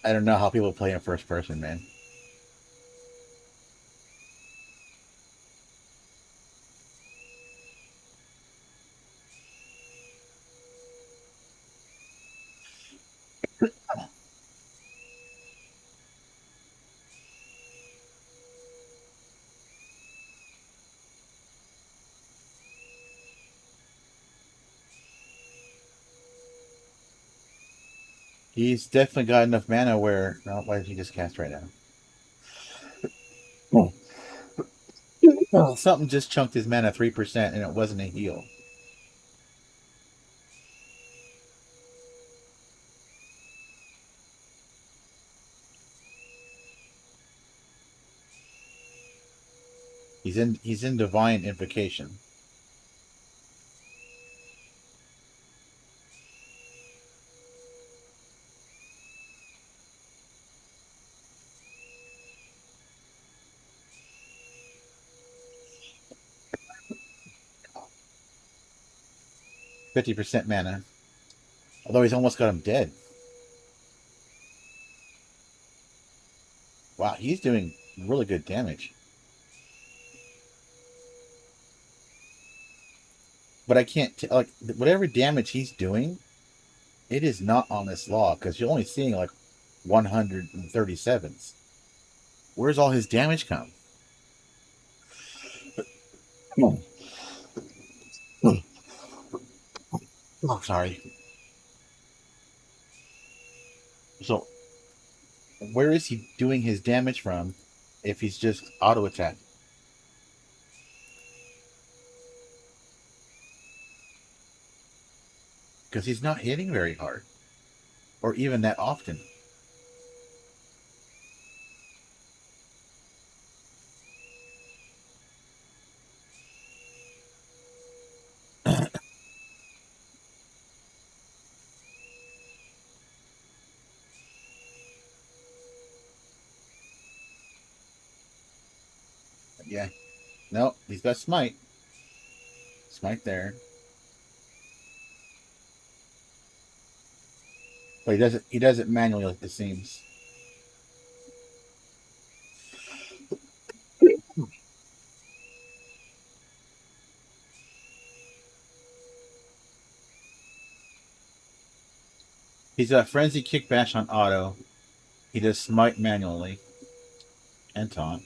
I don't know how people play in first person, man. He's definitely got enough mana where. No, why did he just cast right now? Oh, something just chunked his mana 3% and it wasn't a heal. He's in Divine Invocation. %50 mana. Although he's almost got him dead. Wow, he's doing really good damage. But I can't like whatever damage he's doing, it is not on this law because you're only seeing like 137s. Where's all his damage come? Oh, sorry. So, where is he doing his damage from if he's just auto attack? Because he's not hitting very hard, or even that often. Yeah. Nope. He's got smite. Smite there. But he does it manually like it seems. He's got frenzy kick bash on auto. He does smite manually. And taunt.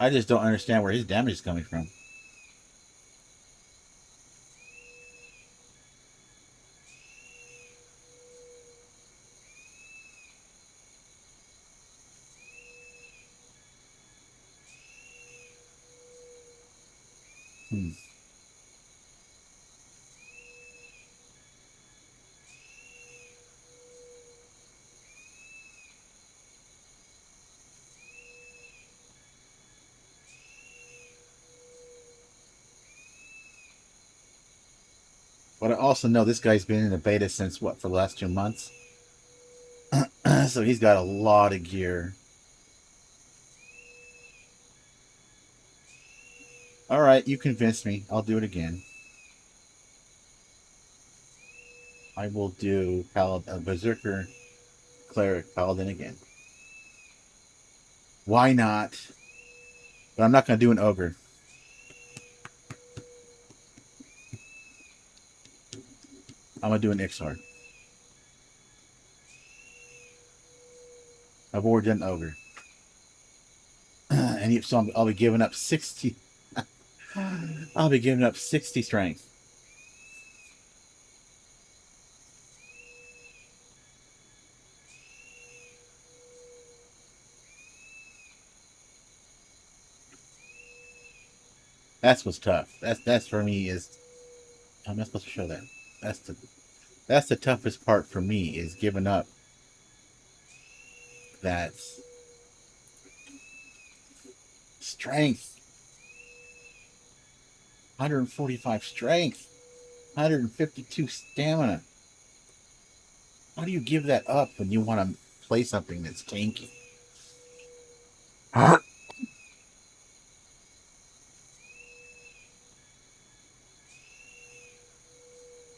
I just don't understand where his damage is coming from. Hmm. But I also know this guy's been in the beta since what, for the last 2 months? So he's got a lot of gear. Alright, you convinced me. I'll do it again. I will do Berserker Cleric Paladin again. Why not? But I'm not going to do an Ogre. I'm going to do an Ixar. I've already done Ogre. And so I'll be giving up 60. I'll be giving up 60 strength. That's what's tough. That's for me is I'm not supposed to show that. That's the that's the toughest part for me is giving up that strength. 145 strength. 152 stamina. How do you give that up when you want to play something that's tanky?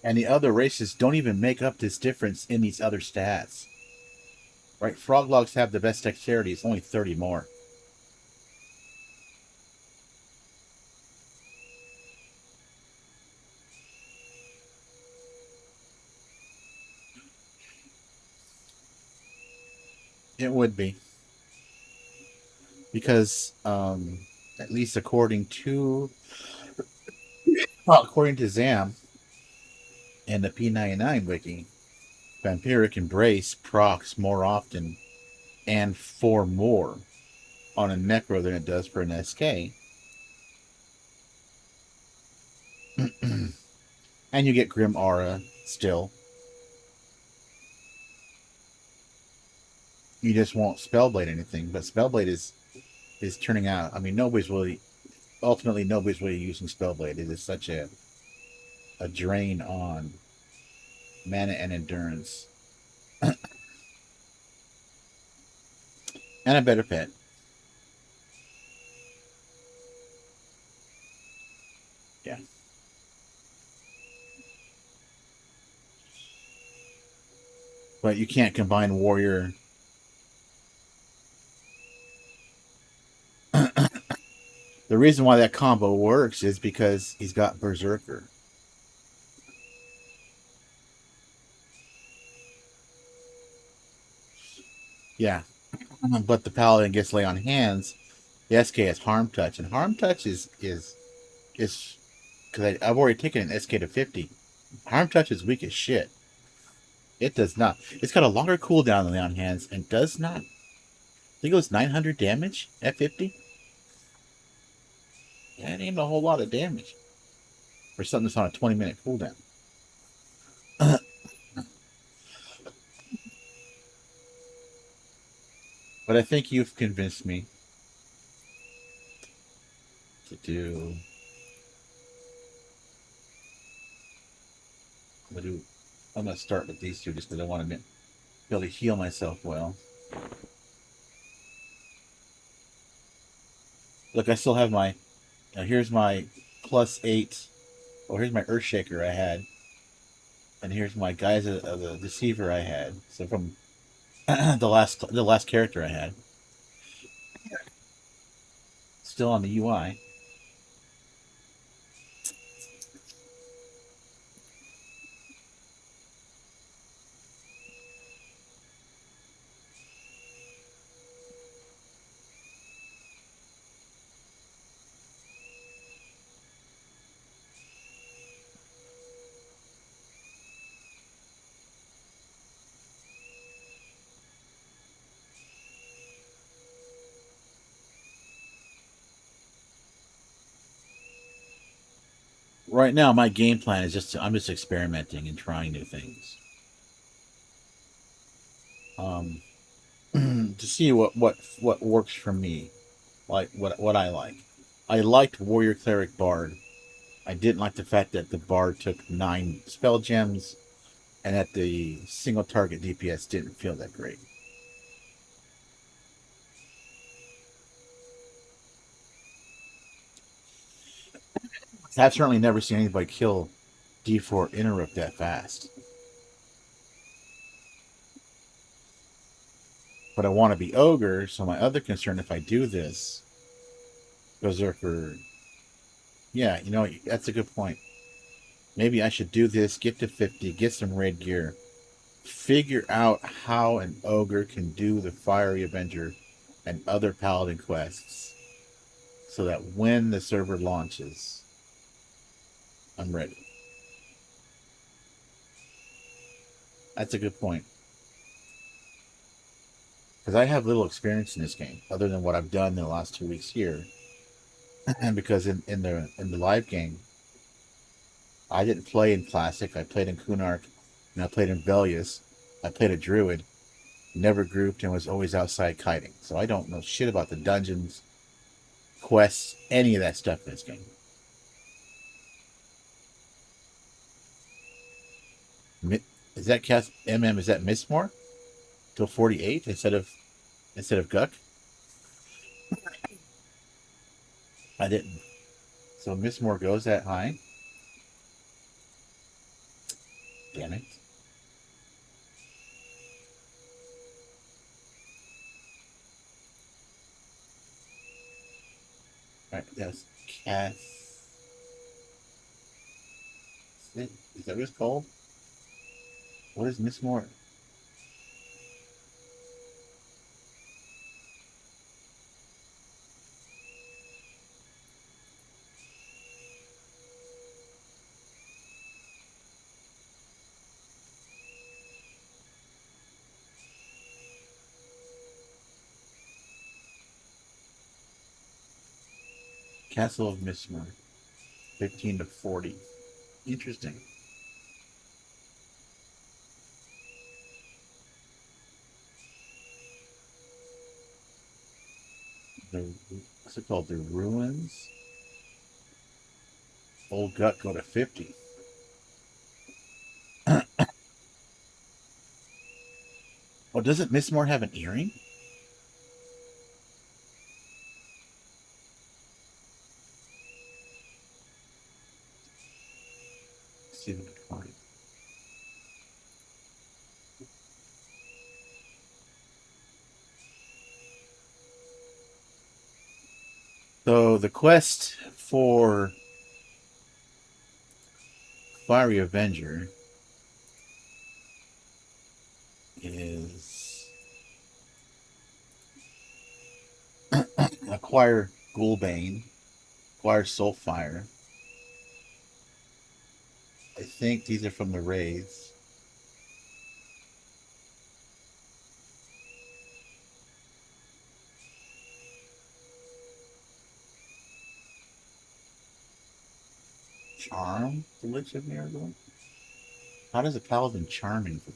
And the other races don't even make up this difference in these other stats. Right? Froglogs have the best dexterity. It's only 30 more. It would be. Because, at least according to Zam and the P99 wiki, Vampiric Embrace procs more often and for more on a Necro than it does for an SK. And you get Grim Aura still. You just won't Spellblade anything, but Spellblade is turning out. I mean, nobody's really using Spellblade. It is such a drain on mana and endurance. And a better pet. Yeah. But you can't combine Warrior. The reason why that combo works is because he's got Berserker. Yeah. But the Paladin gets lay on hands. The SK has Harm Touch, and Harm Touch is because I've already taken an SK to 50. Harm Touch is weak as shit. It does not. It's got a longer cooldown than lay on hands, and does not. I think it was 900 damage at 50. That ain't a whole lot of damage for something that's on a 20-minute cooldown. But I think you've convinced me to do. I'm gonna start with these two just because I want to Be able to heal myself well. Look, I still have my. Here's my +8. Oh, here's my Earthshaker I had, and here's my Guise of the Deceiver I had. So from the last character I had, still on the UI. Right now, my game plan is I'm just experimenting and trying new things. Um, to see what works for me, like what I like. I liked Warrior Cleric Bard. I didn't like the fact that the Bard took 9 spell gems, and that the single target DPS didn't feel that great. I've certainly never seen anybody kill D4 Interrupt that fast. But I want to be Ogre, so my other concern if I do this, Berserker. Yeah, that's a good point. Maybe I should do this, get to 50, get some red gear, figure out how an Ogre can do the Fiery Avenger and other Paladin quests so that when the server launches, I'm ready. That's a good point. Because I have little experience in this game, other than what I've done in the last 2 weeks here. And because in the live game, I didn't play in Classic. I played in Kunark, and I played in Velius. I played a Druid, never grouped, and was always outside kiting. So I don't know shit about the dungeons, quests, any of that stuff in this game. Is that cast MM? Is that Mistmore till 48 instead of Guck? I didn't. So Mistmore goes that high. Damn it. All right, that's cast. Is that what it's called? What is Mistmore? Castle of Mistmore, 15 to 40. Interesting. What's it called? The Ruins? Old Gut go to 50. Oh, doesn't Mistmore have an earring? Let's see if we can find it. So the quest for Fiery Avenger is acquire Ghoulbane, acquire Soulfire. I think these are from the raids. Charm the Lich of Miracle? How does a paladin charm anything?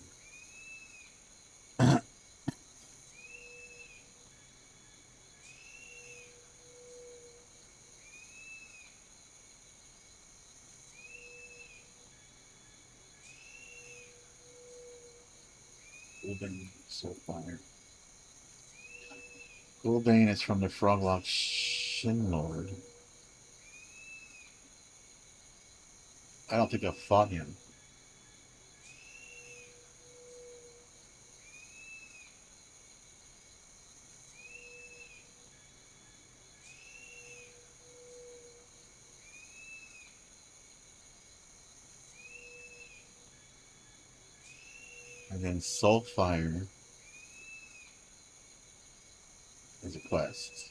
Soulfire. Gul'Bane is from the Froglock Shinlord. I don't think I've fought him. And then Soulfire is a quest.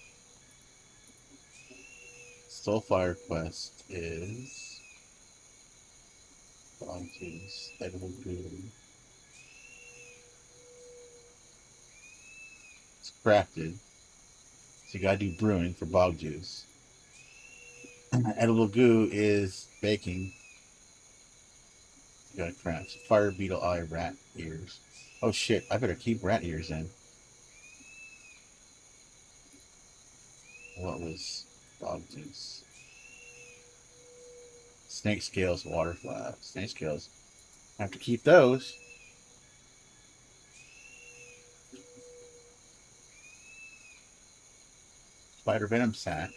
Soulfire quest is Bounties, Edible Goo. It's crafted. So you gotta do brewing for bog juice. Edible Goo is baking. You gotta craft. Fire beetle eye, rat ears. Oh shit, I better keep rat ears in. What was bog juice? Snake scales, water flask. Snake scales. I have to keep those. Spider venom sac.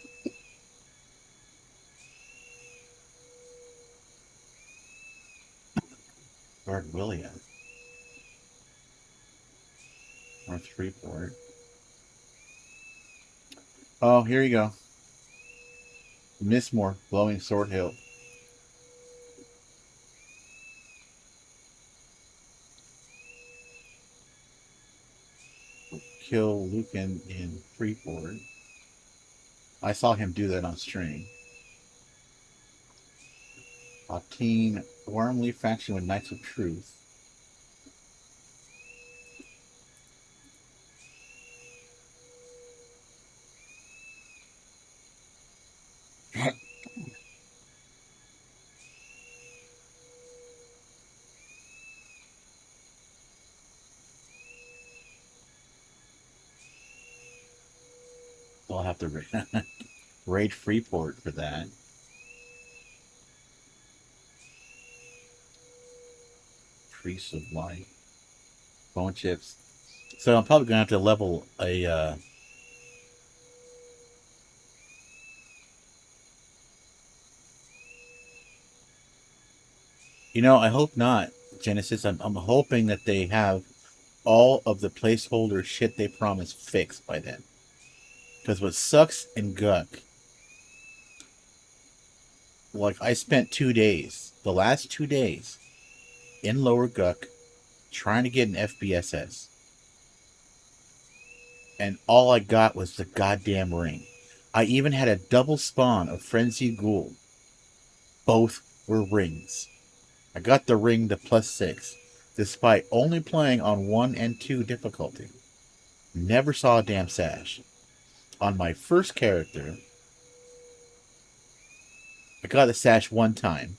Guard William. North Freeport. Oh, here you go. Mistmore, Glowing Sword Hill. Kill Lucan in Freeport. I saw him do that on stream. Octane Wormleaf faction with Knights of Truth. So I'll have to raid Freeport for that. Priest of Light. Bone chips. So I'm probably gonna have to level a I hope not, Genesis. I'm hoping that they have all of the placeholder shit they promised fixed by then. Because what sucks in Guck, like I spent 2 days, the last 2 days, in Lower Guck, trying to get an FBSS. And all I got was the goddamn ring. I even had a double spawn of Frenzied Ghoul. Both were rings. I got the ring to +6, despite only playing on 1 and 2 difficulty. Never saw a damn sash. On my first character, I got the sash one time.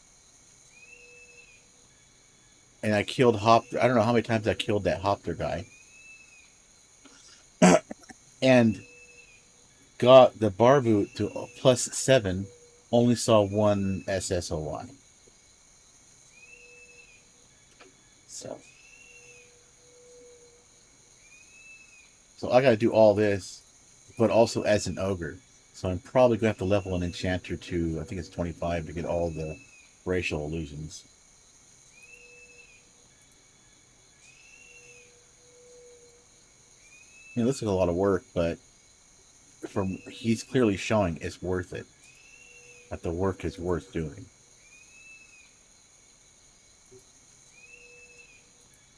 And I killed Hopter. I don't know how many times I killed that Hopter guy. And got the bar boot to +7. Only saw one SSOY. So I gotta do all this, but also as an ogre. So I'm probably gonna have to level an enchanter to, I think it's 25 to get all the racial illusions. This is a lot of work, but from he's clearly showing it's worth it. That the work is worth doing.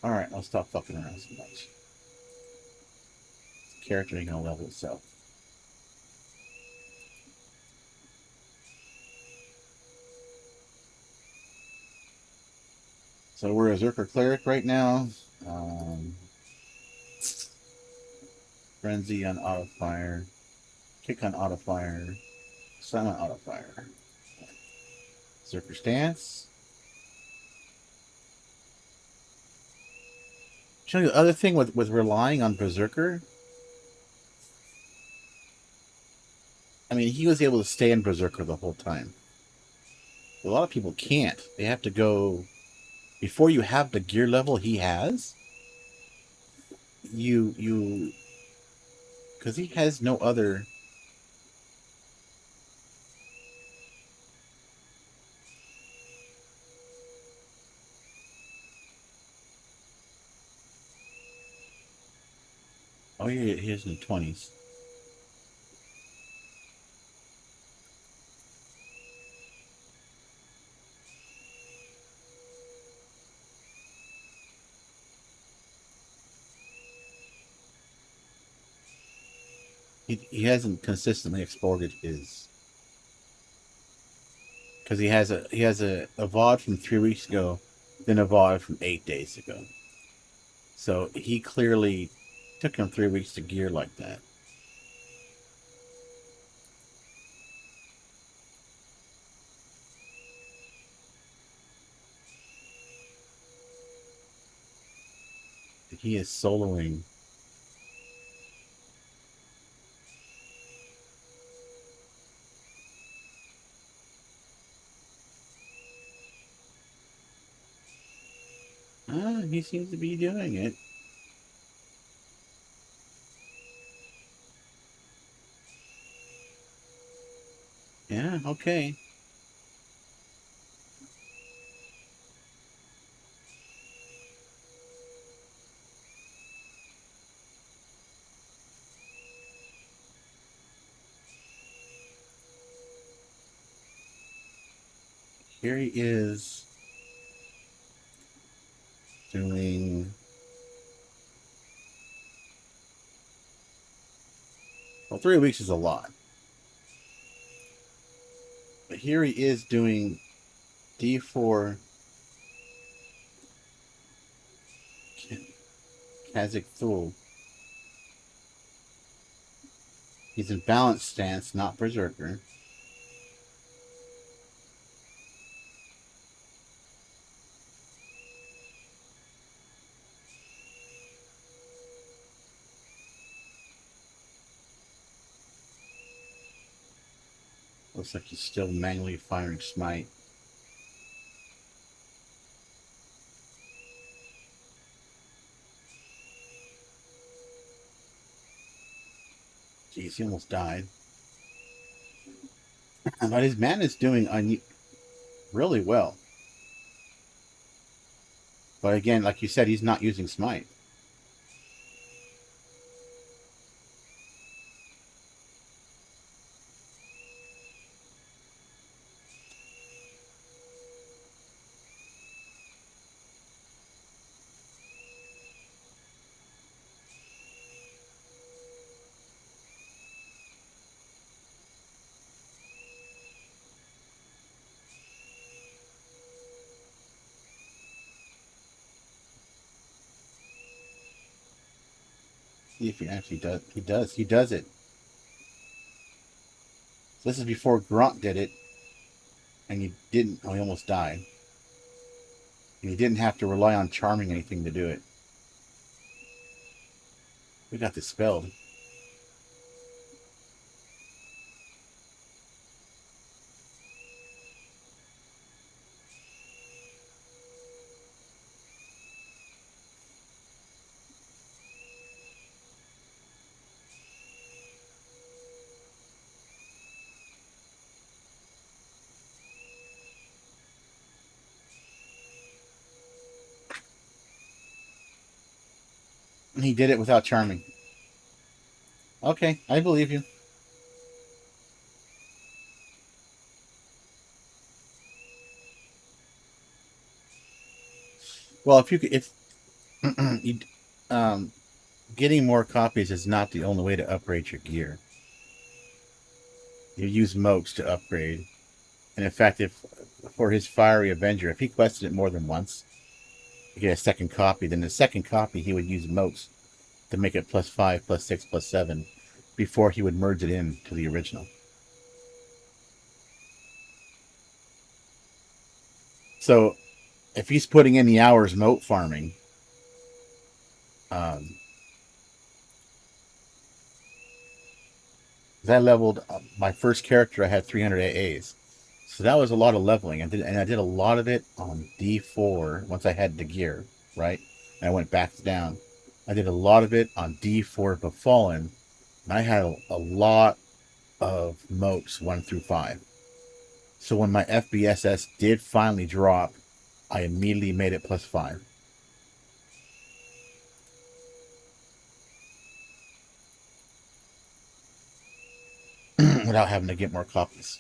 Alright, I'll stop fucking around so much. The character ain't gonna level itself. So we're a Zerker Cleric right now. Frenzy on auto fire. Kick on auto fire. Silent auto fire. Zerker Stance. Show you the other thing with relying on Berserker. I mean, he was able to stay in Berserker the whole time. A lot of people can't. They have to go... Before you have the gear level he has, you because he has no other. Oh yeah, he is in the 20s. He hasn't consistently exported his because he has a VOD from 3 weeks ago, then a VOD from 8 days ago. So he clearly took him 3 weeks to gear like that. He is soloing. He seems to be doing it. Yeah, okay. Here he is doing. Well, 3 weeks is a lot. But here he is doing D4 Kazakh Thule. He's in balanced stance, not berserker. Looks like he's still manually firing smite. Jeez, he almost died. But his man is doing really well. But again, like you said, he's not using smite. See if he actually does. He does. He does it. So this is before Grunt did it, and he didn't. Oh, he almost died. And he didn't have to rely on charming anything to do it. We got this spelled. He did it without charming. Okay, I believe you. Well, if you, getting more copies is not the only way to upgrade your gear. You use moats to upgrade, and in fact, if for his fiery Avenger, if he quested it more than once to get a second copy, then the second copy he would use moats to make it +5, +6, +7 before he would merge it in to the original. So if he's putting in the hours moat farming, um, I leveled my first character. I had 300 AAs, so that was a lot of leveling. And I did a lot of it on D4 once I had the gear, right? And I went back down. I did a lot of it on D4 Befallen, and I had a lot of moats 1 through 5. So when my FBSS did finally drop, I immediately made it +5. Without having to get more copies.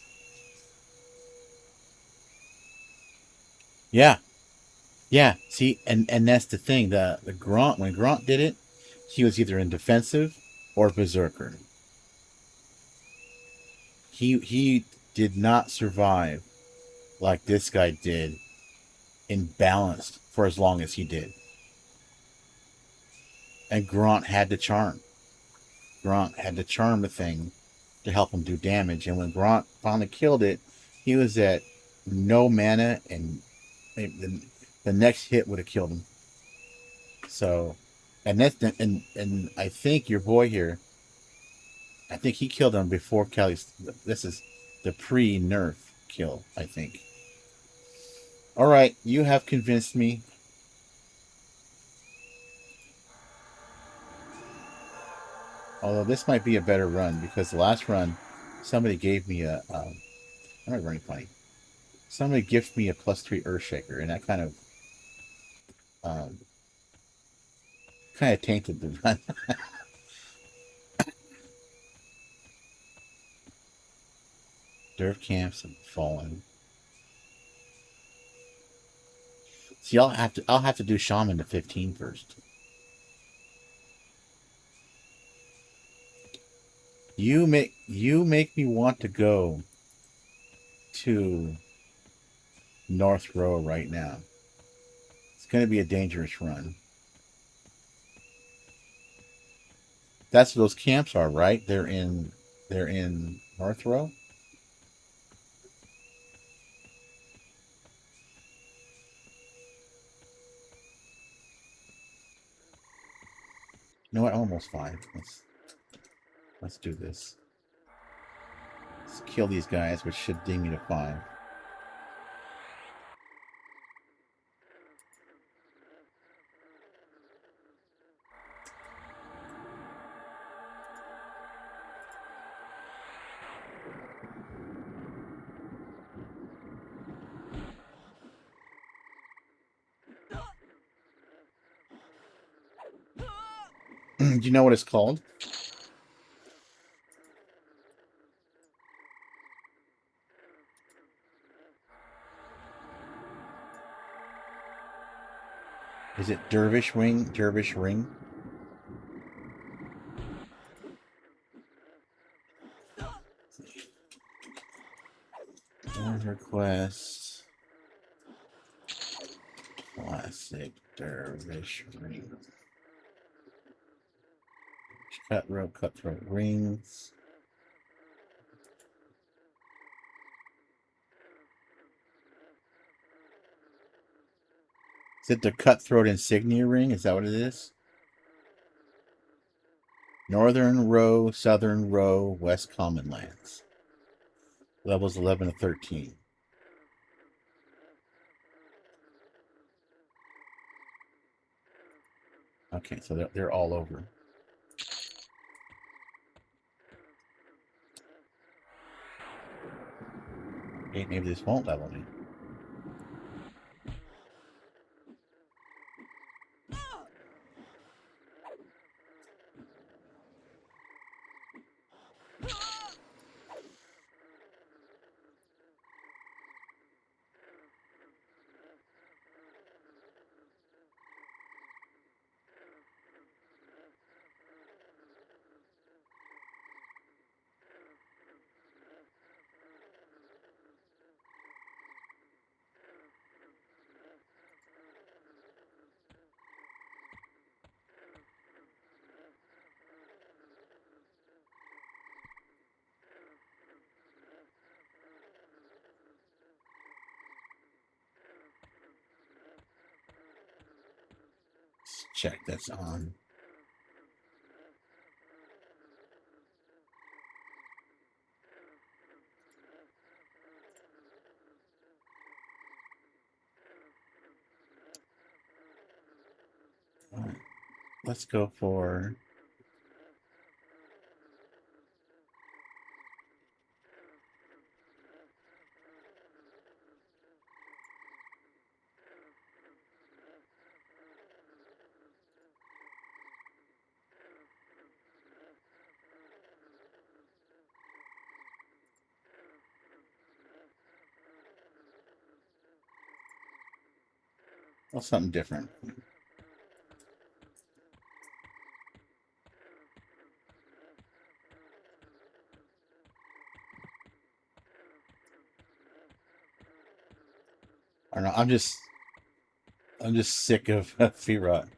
Yeah. Yeah. See, and that's the thing. The Grant, when Grant did it, he was either in defensive or berserker. He did not survive like this guy did in balanced for as long as he did. And Grant had to charm. Grant had to charm the thing to help him do damage. And when Grant finally killed it, he was at no mana, and the next hit would have killed him. So, and that's and I think your boy here, I think he killed him before Kelly's. This is the pre-nerf kill, I think. All right, you have convinced me. Although this might be a better run because the last run, somebody gave me a. I'm not very funny. Somebody gifted me a +3 Earthshaker, and that um, kind of tainted the run. Dirt camps have fallen. See, I'll have to do Shaman to 15 first. You make me want to go to North Row right now. It's going to be a dangerous run. That's what those camps are, right? They're in North Row. You know what? I'm almost 5. Let's do this. Let's kill these guys, which should ding me to 5. Do you know what it's called? Is it Dervish Ring? Dervish Ring? Request. Classic Dervish Ring. Cutthroat rings. Is it the Cutthroat Insignia Ring? Is that what it is? Northern Row, Southern Row, West Common Lands. Levels 11 to 13. Okay, so they're all over. Okay, maybe this won't level me. Let's check that's on. Let's go for... well, something different. I don't know. I'm just sick of feet rot.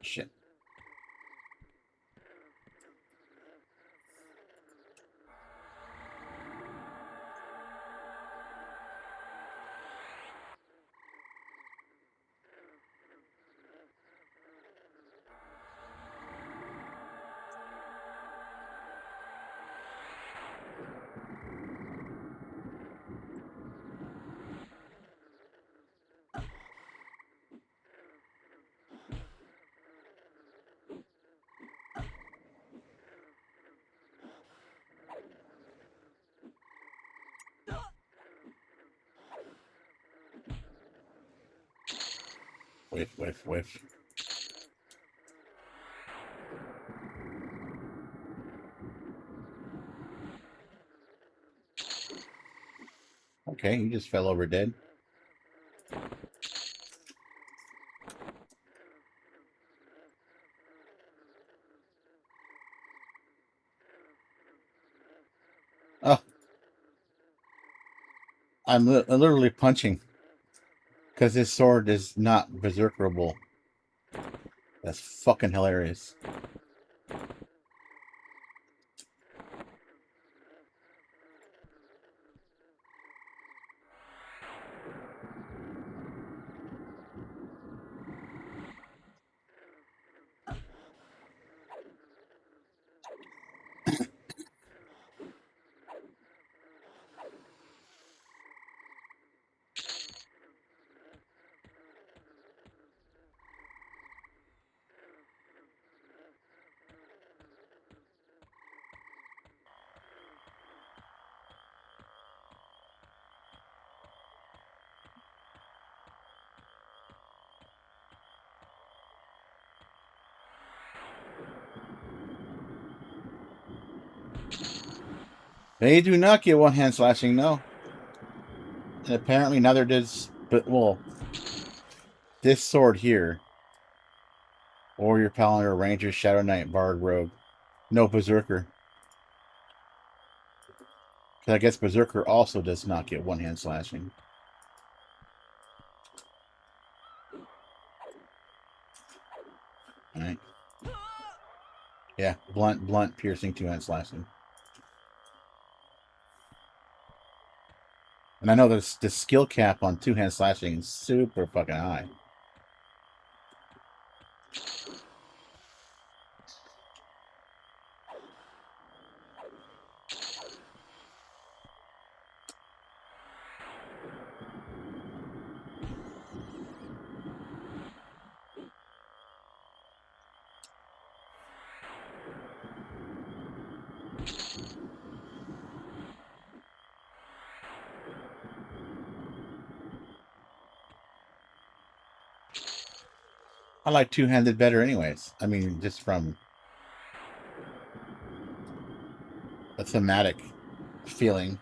Shit. Whiff. Okay, you just fell over dead. Oh. I'm literally punching. Because his sword is not berserkerable. That's fucking hilarious. They do not get one-hand slashing, no. And apparently neither does... But, well... This sword here. Warrior, Paladin, Ranger, Shadow Knight, Bard, Rogue. No Berserker. Because I guess Berserker also does not get one-hand slashing. Alright. Yeah, blunt, piercing, two-hand slashing. And I know the skill cap on two-hand slashing is super fucking high. I like two-handed better anyways. I mean, just from a thematic feeling.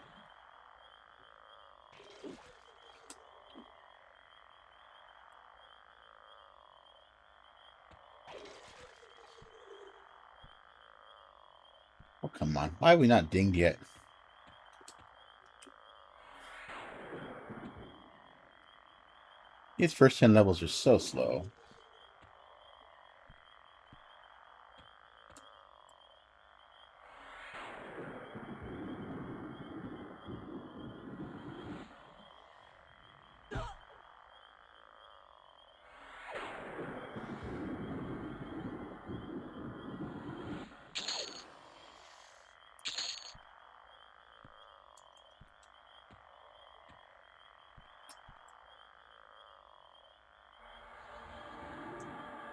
Oh, come on. Why are we not dinged yet? These first 10 levels are so slow.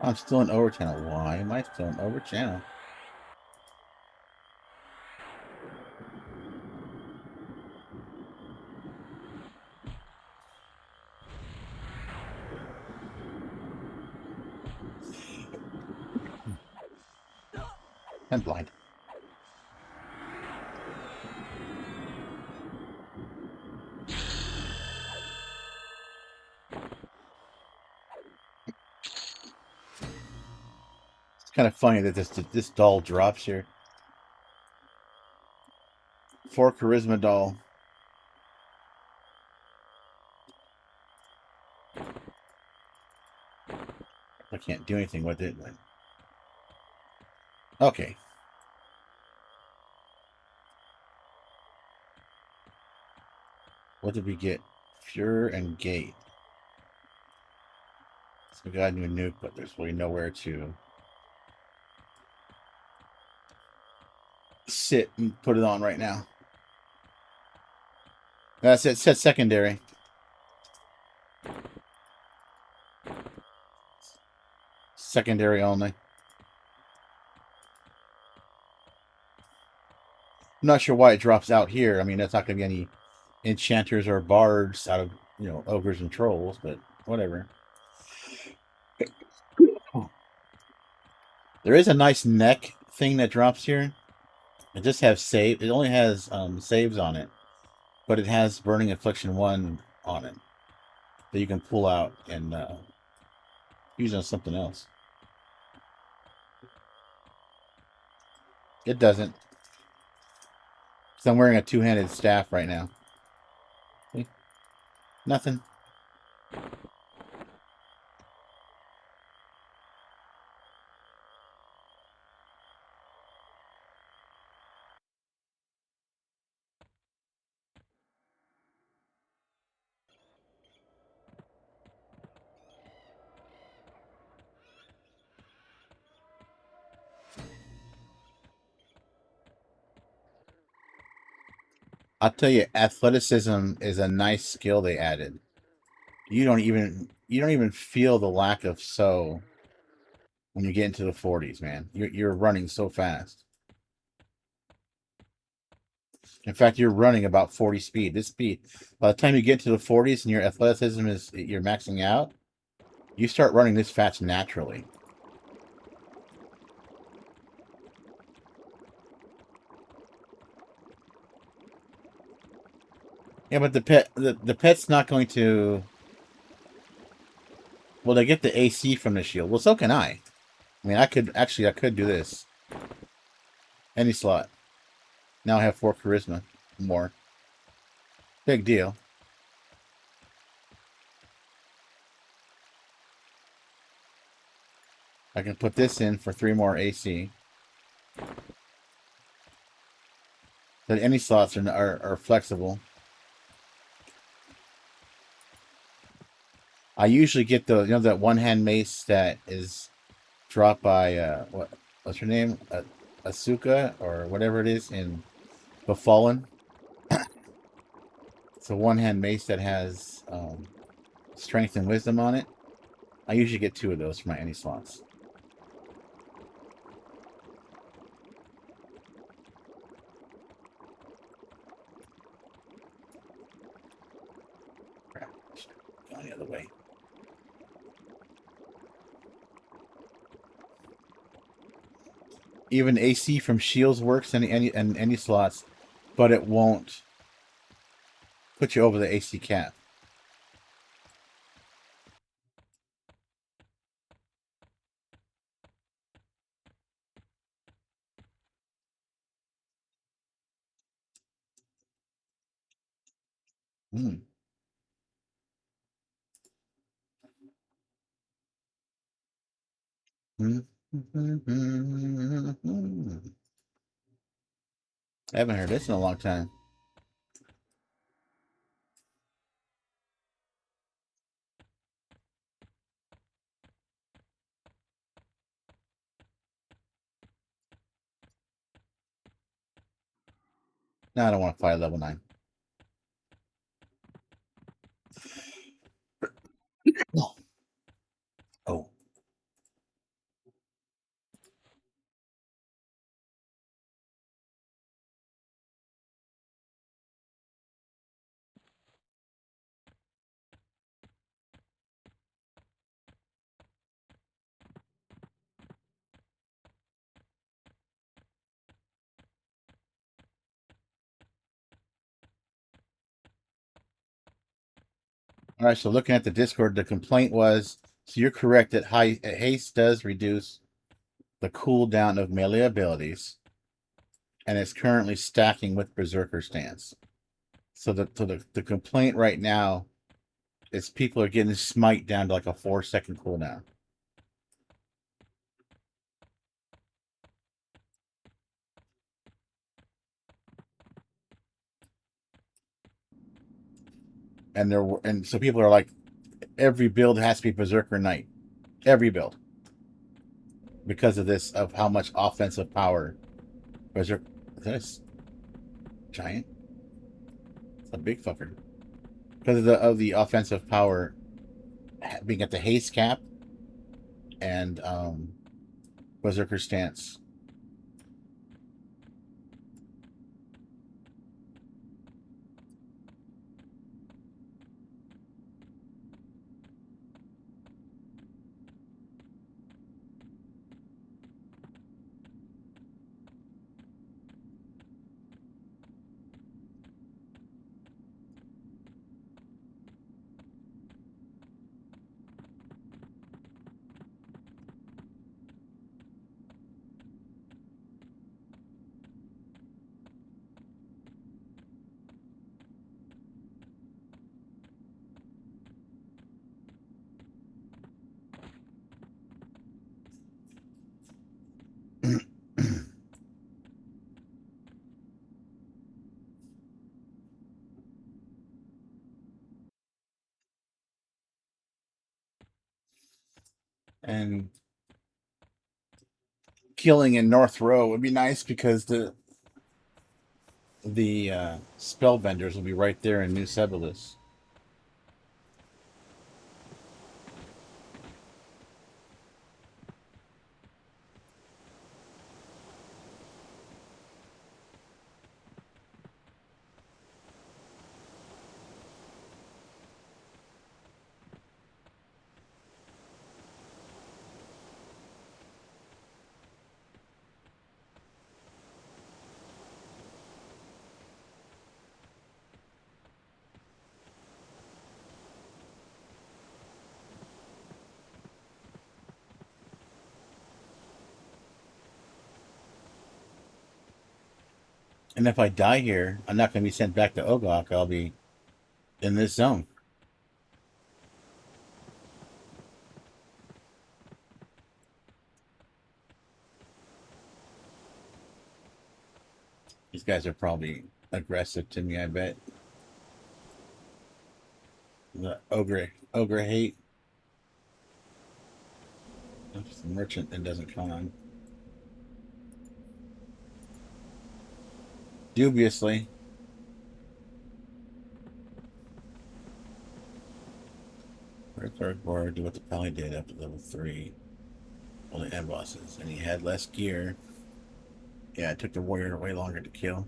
I'm still in over channel. Why am I still in over channel? I'm blind. It's kind of funny that this doll drops here. 4 charisma doll. I can't do anything with it. Okay. What did we get? Pure and Gate. So we got a new nuke, but there's really nowhere to sit and put it on right now. That's it. It says secondary. Secondary only. I'm not sure why it drops out here. I mean, that's not going to be any enchanters or bards out of, ogres and trolls, but whatever. There is a nice neck thing that drops here. It just has save. It only has saves on it, but it has Burning Affliction 1 on it that you can pull out and use on something else. It doesn't. So I'm wearing a two-handed staff right now. See? Nothing. I'll tell you, athleticism is a nice skill they added. You don't even feel the lack of when you get into the 40s, man. You're running so fast. In fact, you're running about 40 speed. This speed, by the time you get to the 40s and your athleticism you're maxing out, you start running this fast naturally. Yeah, but the pet's not going to. Well, they get the AC from the shield. Well, so can I. I mean, I could do this. Any slot. Now I have 4 charisma more. Big deal. I can put this in for 3 more AC. That any slots are flexible. I usually get that one-hand mace that is dropped by what's her name? Asuka or whatever it is in Befallen. It's a one-hand mace that has strength and wisdom on it. I usually get 2 of those for my any slots. Crap. Going the other way. Even AC from shields works in any slots, but it won't put you over the AC cap. Hmm. I haven't heard this in a long time. No, I don't want to fight level 9. Oh. All right, so looking at the Discord, the complaint was, so you're correct that high haste does reduce the cooldown of melee abilities, and it's currently stacking with Berserker Stance. So the complaint right now is people are getting smite down to like a 4-second cooldown. And so people are like, every build has to be Berserker Knight. Every build. Because of this, of how much offensive power Berserker. Is that a giant? It's a big fucker. Because of the offensive power being at the haste cap and Berserker Stance. And killing in North Row would be nice because the spell vendors will be right there in New Sebulis. And if I die here, I'm not going to be sent back to Ogre. I'll be in this zone. These guys are probably aggressive to me, I bet. The Ogre hate. It's the merchant that doesn't come on. Dubiously. Third board, do what the Pally did up to level 3. Only end bosses. And he had less gear. Yeah, it took the warrior way longer to kill.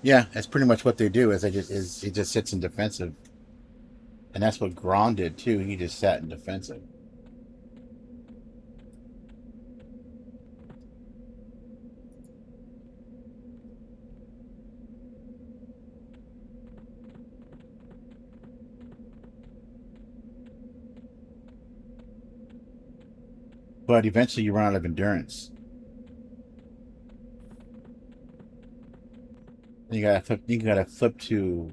Yeah, that's pretty much what they do. He just sits in defensive, and that's what Gron did too. He just sat in defensive. But eventually, you run out of endurance. And you gotta flip. You gotta flip to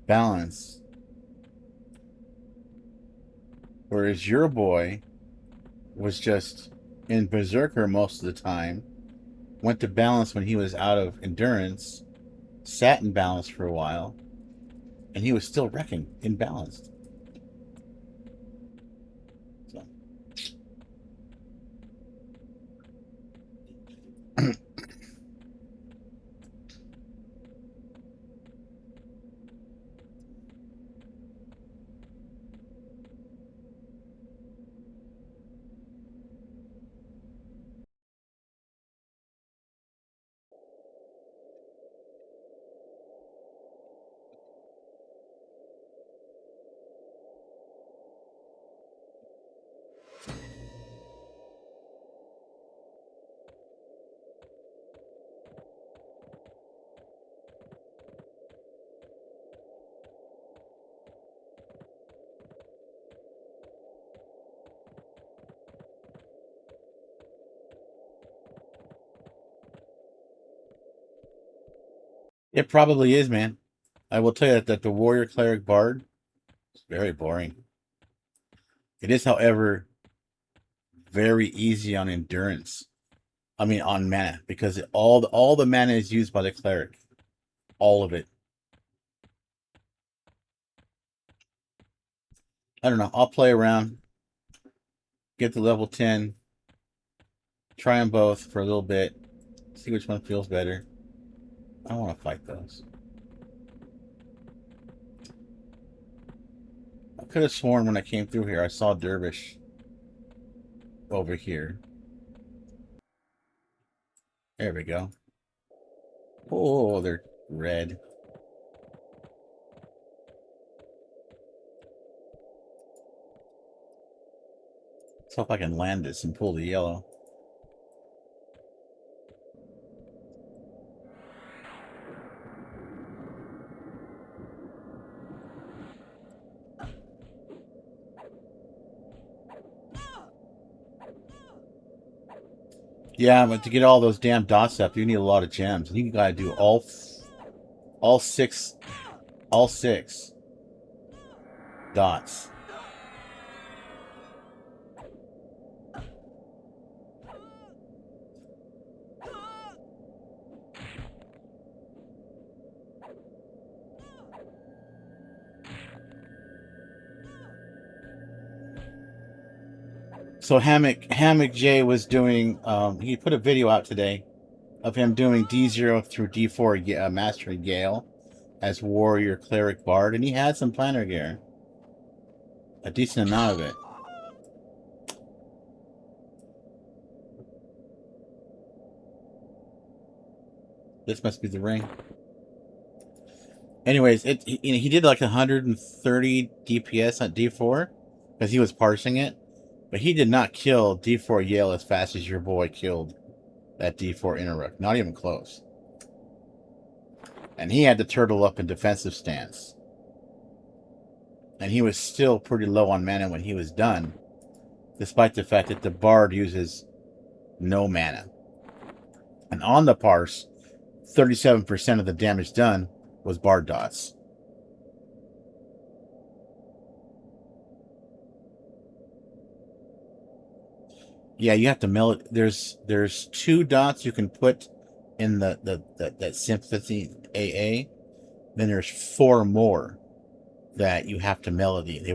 balance. Whereas your boy was just in Berserker most of the time. Went to balance when he was out of endurance. Sat in balance for a while, and he was still wrecking imbalanced. So. It probably is, man. I will tell you that the warrior cleric bard is very boring. It is, however, very easy on endurance. I mean, on mana, because all the mana is used by the cleric, all of it. I don't know. I'll play around, get to level 10, try them both for a little bit, see which one feels better. I don't want to fight those. I could have sworn when I came through here I saw Dervish over here. There we go. Oh, they're red. Let's hope I can land this and pull the yellow. Yeah, but to get all those damn dots up, you need a lot of gems. And you gotta do all six dots. So Hammock J was doing. He put a video out today of him doing D0 through D4 mastering Gale as warrior cleric bard, and he had some planner gear, a decent amount of it. This must be the ring. Anyways, he did like 130 DPS on D4 because he was parsing it, but he did not kill D4 Yale as fast as your boy killed that D4 Interrupt. Not even close. And he had to turtle up in defensive stance. And he was still pretty low on mana when he was done, despite the fact that the Bard uses no mana. And on the parse, 37% of the damage done was Bard dots. Yeah, you have to mill it. There's 2 dots you can put in that sympathy AA. Then there's 4 more that you have to melody. They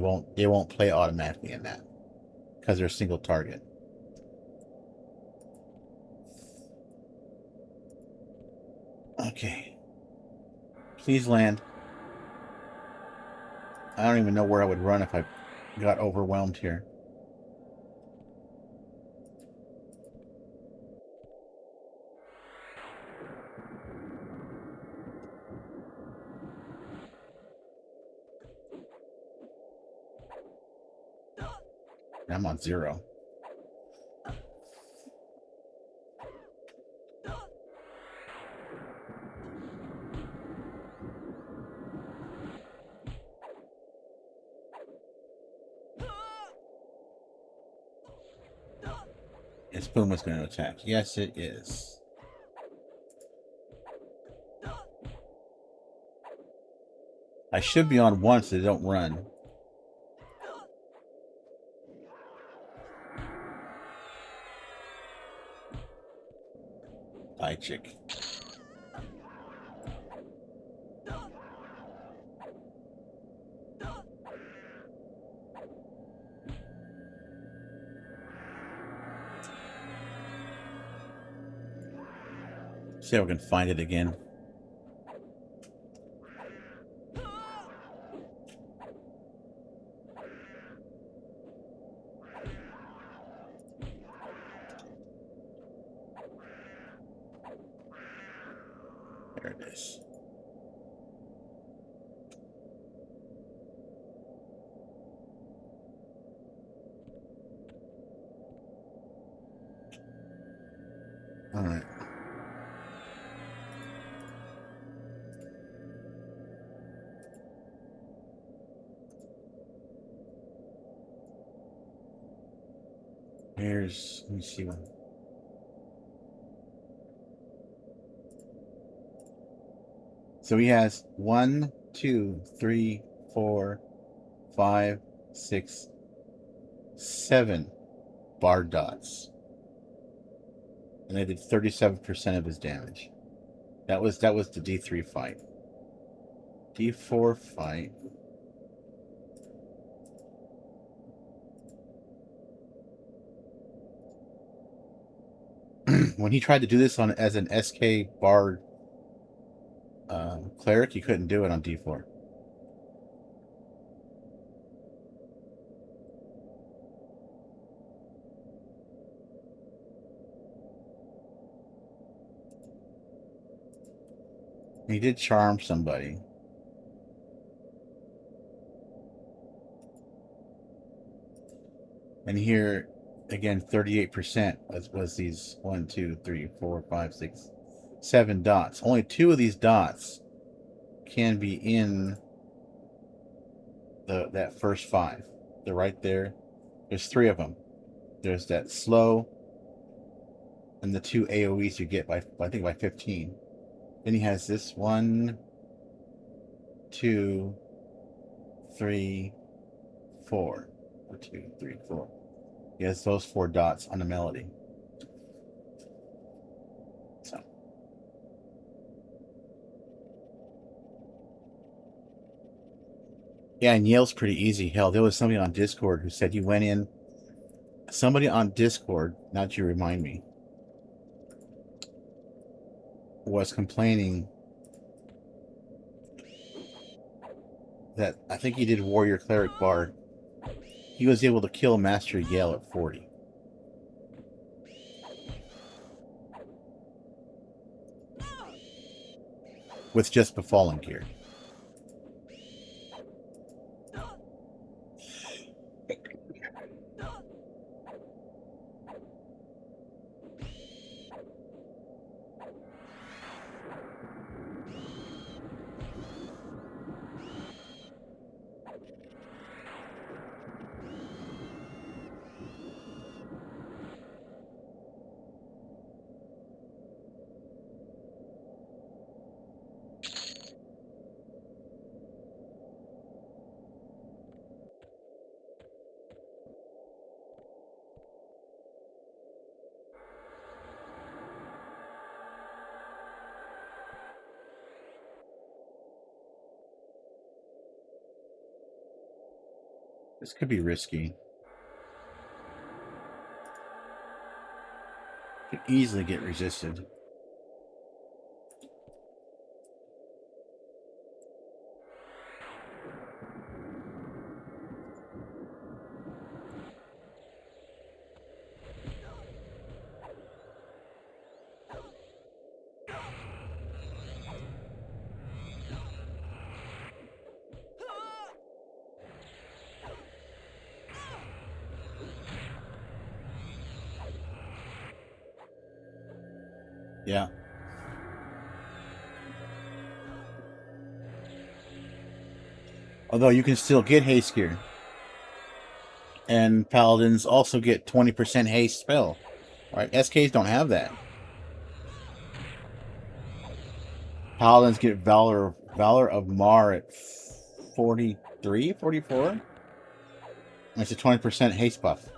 won't play automatically in that because they're a single target. Okay. Please land. I don't even know where I would run if I got overwhelmed here. I'm on 0. Is Puma's going to attack? Yes, it is. I should be on 1 so they don't run. Bye, chick. See if we can find it again. There it is. All right. Here's, let me see one. So he has 1, 2, 3, 4, 5, 6, 7 bar dots. And they did 37% of his damage. That was the D3 fight. D4 fight. When he tried to do this on as an SK bard cleric, he couldn't do it on D4. He did charm somebody. And here, again, 38% was these 1, 2, 3, 4, 5, 6, 7 dots. Only 2 of these dots can be in that first 5. They're right there. There's 3 of them. There's that slow and the 2 AoEs you get by, I think, by 15. Then he has this 1, 2, 3, 4. 1, 2, 3, 4. He has those 4 dots on the melody. So. Yeah, and Yale's pretty easy. Hell, there was somebody on Discord who said you went in. Somebody on Discord, not you remind me, was complaining that I think he did Warrior Cleric Bard. He was able to kill Master Yale at 40. With just Befallen gear. This could be risky. Could easily get resisted. Yeah. Although you can still get haste gear. And paladins also get 20% haste spell. Right? SKs don't have that. Paladins get Valor of Mar at 43, 44. And it's a 20% haste buff.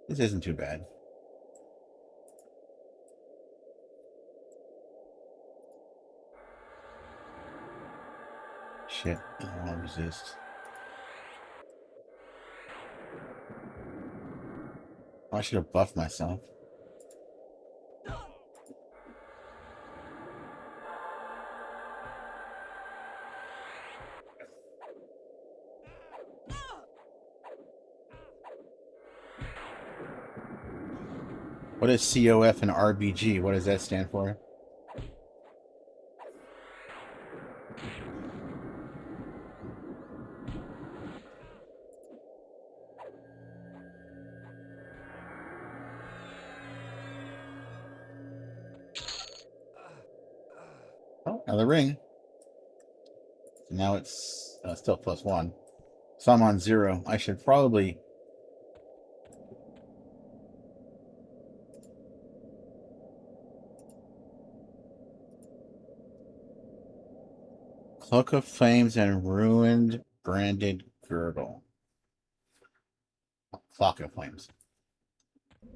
This isn't too bad. Shit, I don't want to resist. Oh, I should have buffed myself. What is COF and RBG? What does that stand for? Oh, another ring. Now it's still +1. So I'm on 0. I should probably... Cloak of Flames and Ruined Branded Girdle. Cloak of Flames.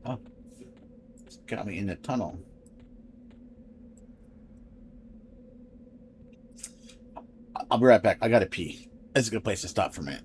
Oh, it's got me in the tunnel. I'll be right back. I gotta pee. That's a good place to stop for a minute.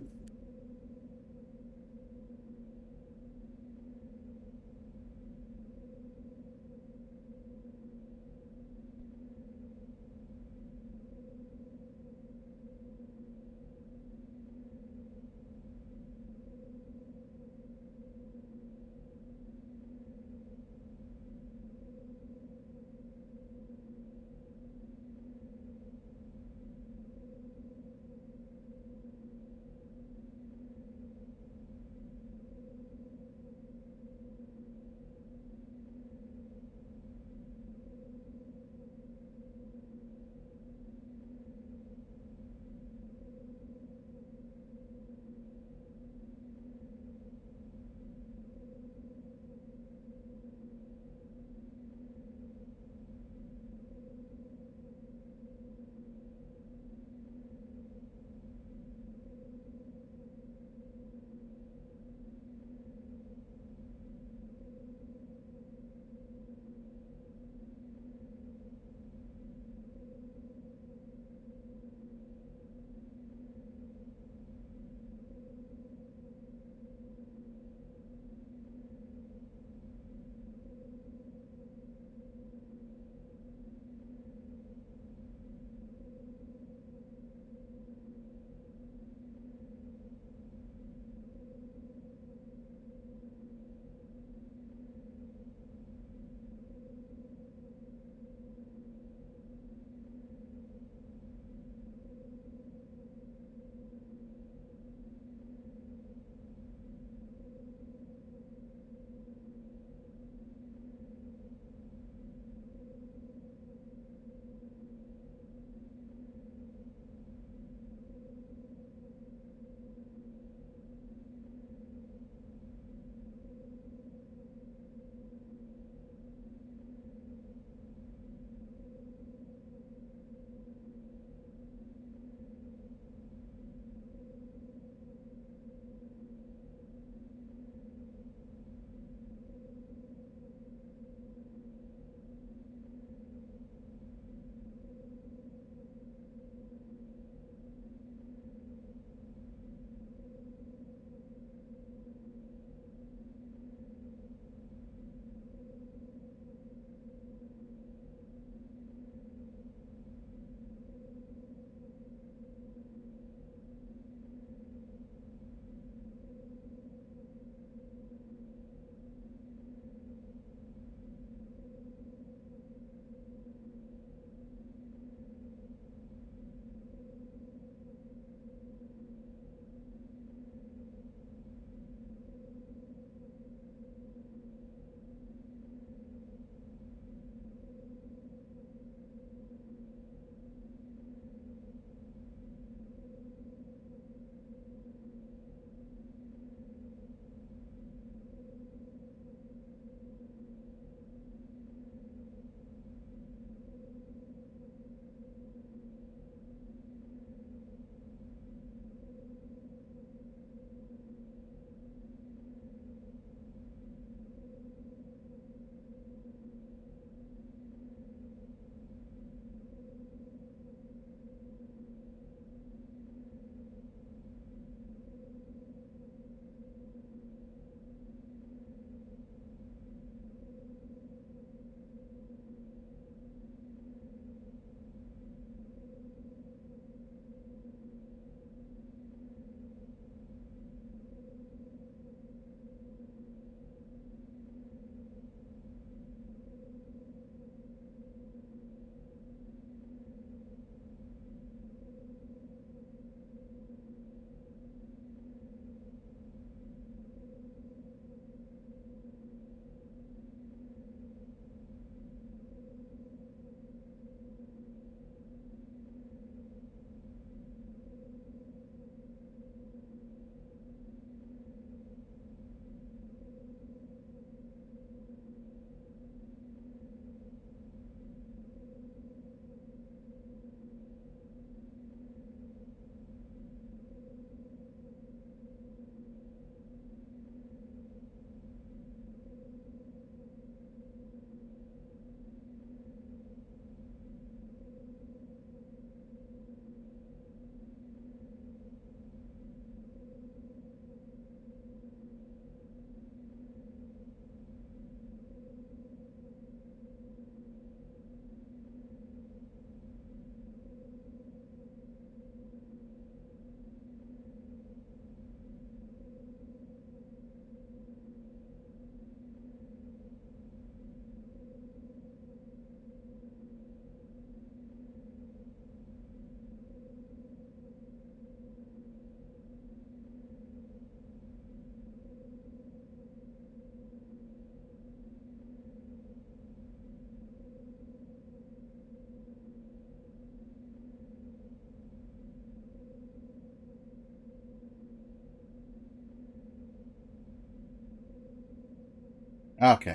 Okay.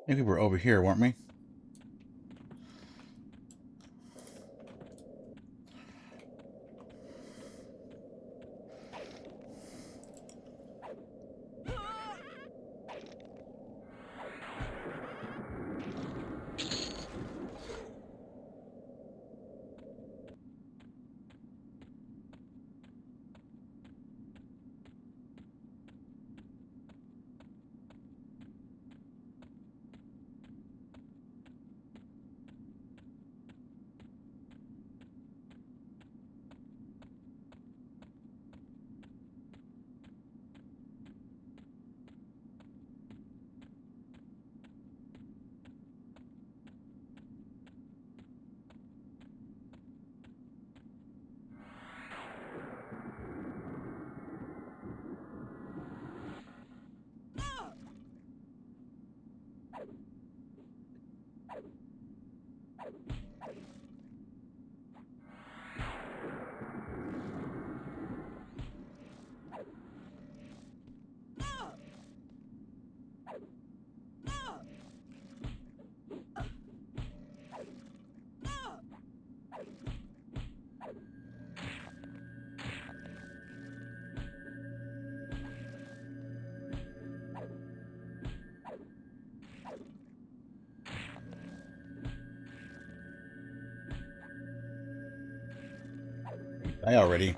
I think we were over here, weren't we? I already.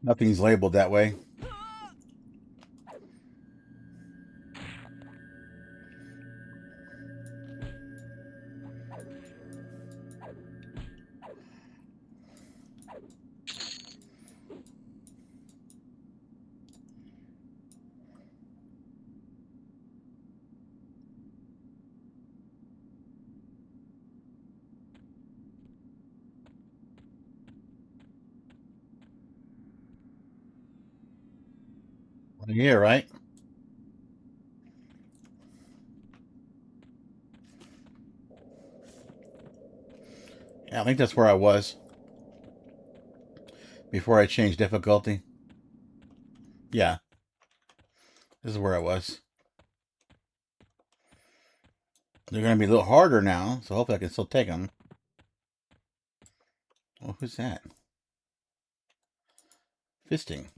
Nothing's labeled that way. Yeah, right? Yeah, I think that's where I was before I changed difficulty. Yeah, this is where I was. They're going to be a little harder now, so hopefully I can still take them. Oh, who's that? Fisting.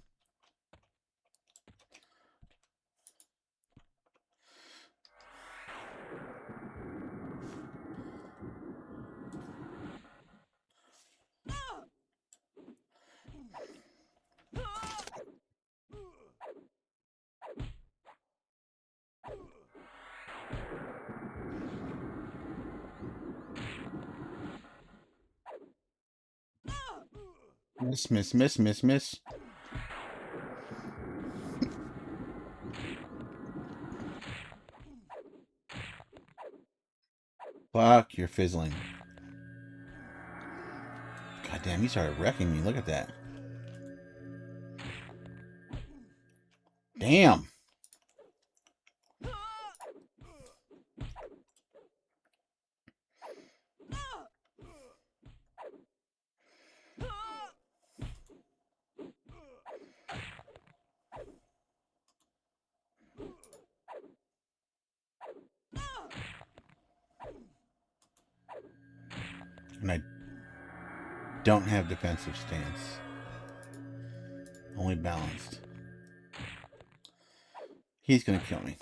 Miss, miss, miss, miss, miss. Fuck, you're fizzling. God damn, he started wrecking me. Look at that. Damn. And I don't have defensive stance. Only balanced. He's gonna kill me.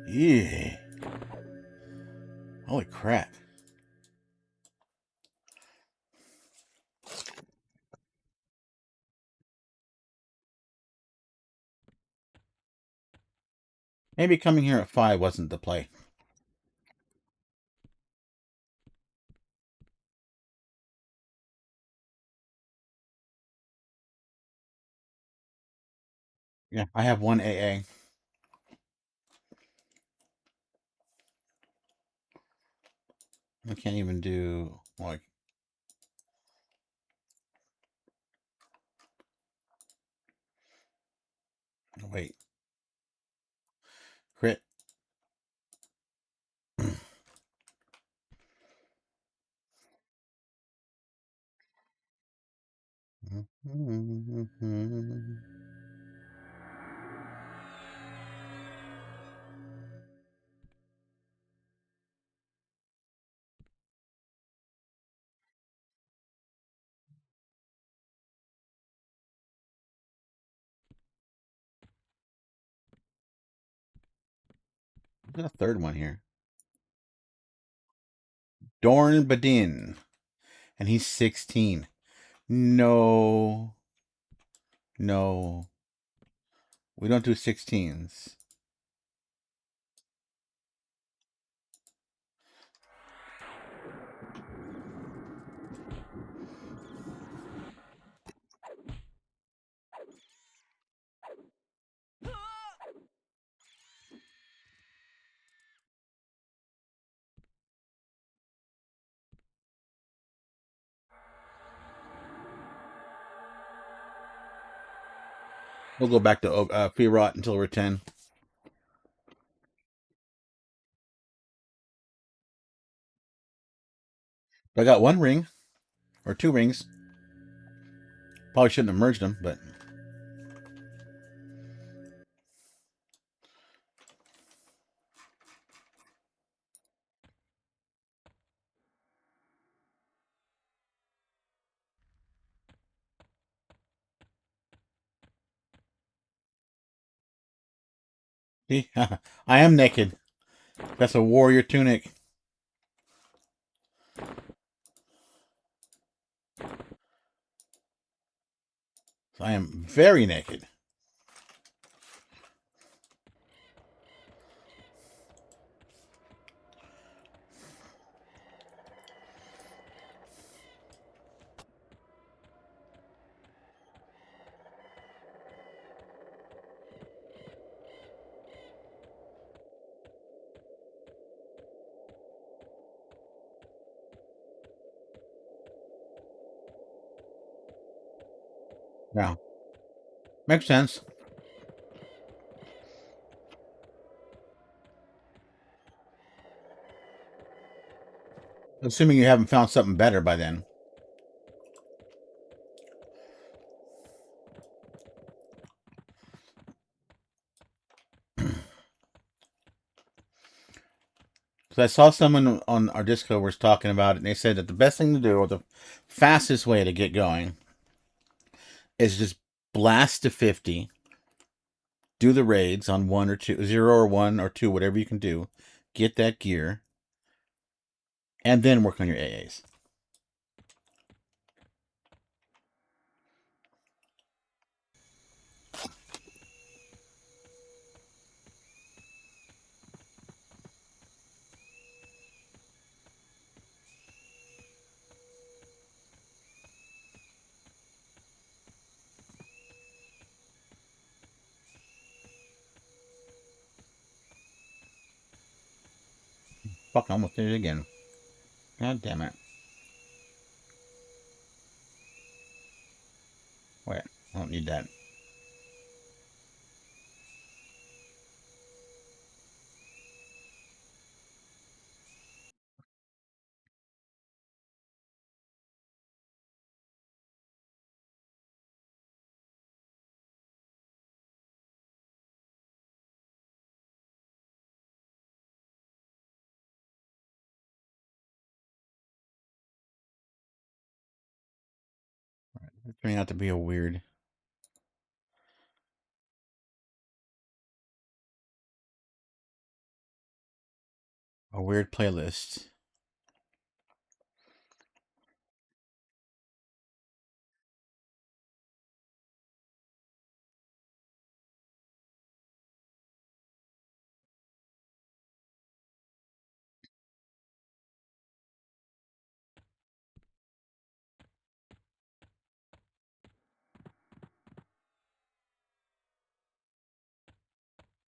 Yeah. Holy crap. Maybe coming here at 5 wasn't the play. Yeah, I have one AA. I can't even do, like... Wait. Crit. There's a third one here. Dorn Badin. And he's 16. No. No. We don't do 16s. We'll go back to free rot until we're 10. I got one ring. Or 2 rings. Probably shouldn't have merged them, but... See? I am naked. That's a warrior tunic. So I am very naked. Yeah. Makes sense. Assuming you haven't found something better by then. Because I saw someone on our Discord was talking about it, and they said that the best thing to do, or the fastest way to get going, is just blast to 50, do the raids on 1 or 2, 0 or 1 or 2, whatever you can do, get that gear, and then work on your AAs. Fuck, I almost did it again. God damn it. Wait, I don't need that. It's turning out to be a weird playlist.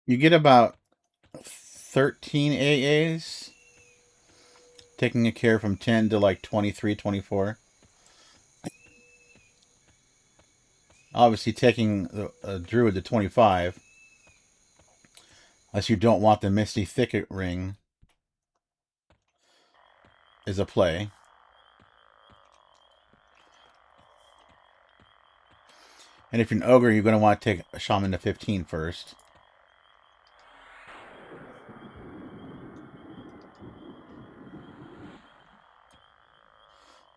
You get about 13 AAs, taking a care from 10 to like 23, 24. Obviously, taking a druid to 25, unless you don't want the Misty Thicket ring, is a play. And if you're an ogre, you're going to want to take a shaman to 15 first.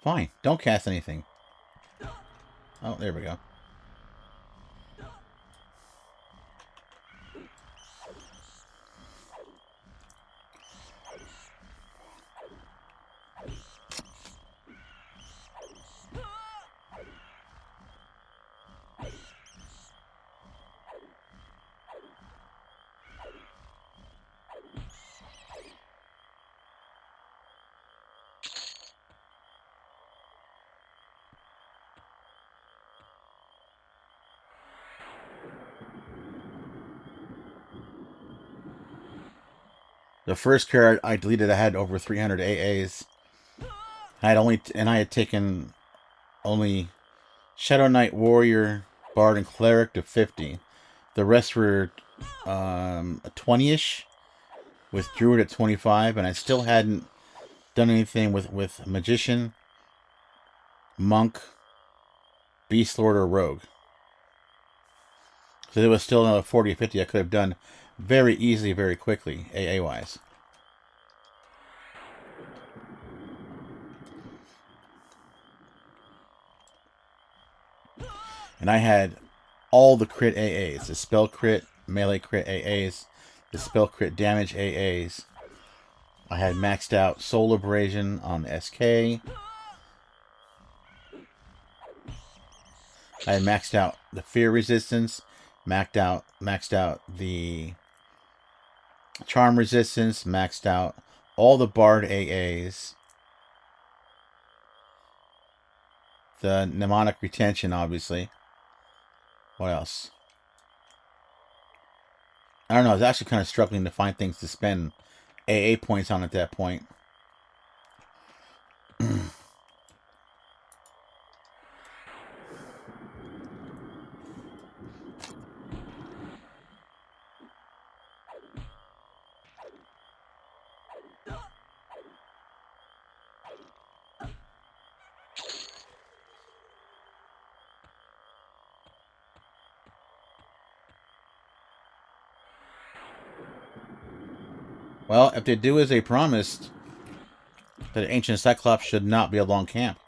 Fine. Don't cast anything. Oh, there we go. The first card I deleted, I had over 300 AAs. I had taken only Shadow Knight, Warrior, Bard, and Cleric to 50. The rest were 20-ish, with Druid at 25, and I still hadn't done anything with Magician, Monk, Beast Lord, or Rogue. So there was still another 40 or 50 I could have done very easily, very quickly, AA-wise. And I had all the crit AAs. The spell crit, melee crit AAs, the spell crit damage AAs. I had maxed out Soul Abrasion on SK. I had maxed out the Fear Resistance, maxed out the Charm Resistance, maxed out all the Bard AAs, the Mnemonic Retention, obviously. What else? I don't know. I was actually kind of struggling to find things to spend AA points on at that point. Well, if they do as they promised, that Ancient Cyclops should not be a long camp.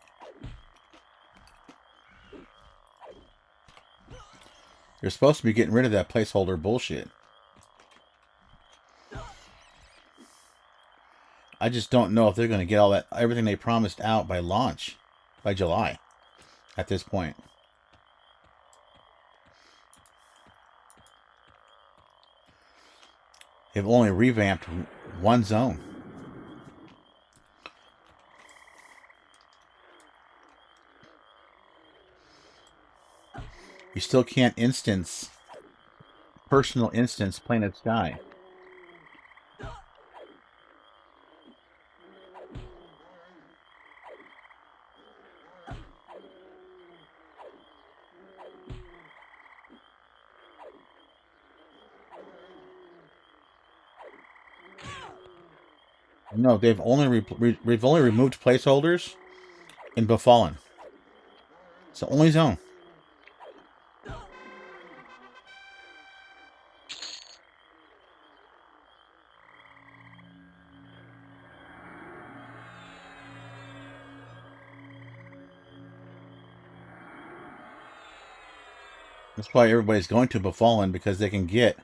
You're supposed to be getting rid of that placeholder bullshit. I just don't know if they're going to get everything they promised out by launch, by July, at this point. They've only revamped one zone. You still can't personal instance Planet Sky. No, they've only we've only removed placeholders in Befallen. It's the only zone. That's why everybody's going to Befallen, because they can get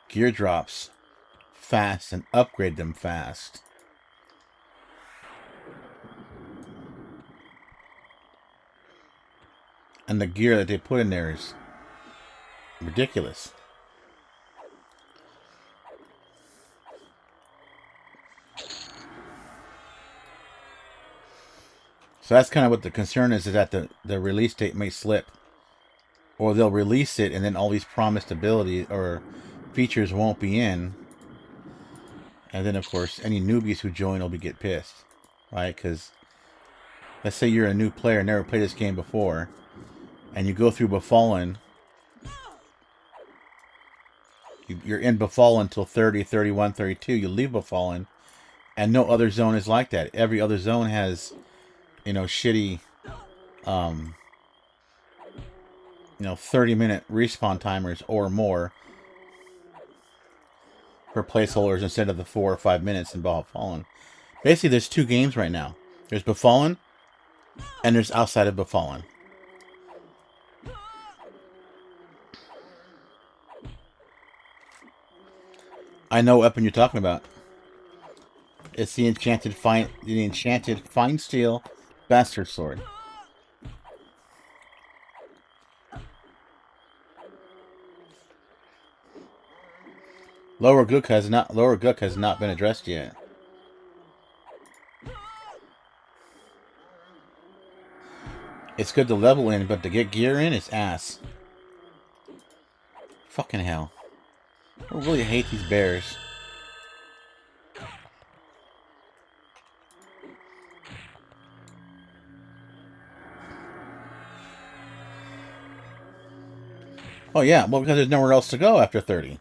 gear drops fast and upgrade them fast. And the gear that they put in there is ridiculous. So that's kind of what the concern is that the release date may slip. Or they'll release it and then all these promised abilities or features won't be in. And then, of course, any newbies who join will get pissed. Right? Because let's say you're a new player, never played this game before, and you go through Befallen. You're in Befallen until 30, 31, 32. You leave Befallen, and no other zone is like that. Every other zone has, shitty, 30-minute respawn timers or more for placeholders instead of the 4 or 5 minutes in Befallen. Basically, there's two games right now. There's Befallen, and there's outside of Befallen. I know what weapon you're talking about. It's the enchanted fine steel bastard sword. Lower Gook has not been addressed yet. It's good to level in, but to get gear in is ass. Fucking hell. I really hate these bears. Oh yeah, well, because there's nowhere else to go after 30.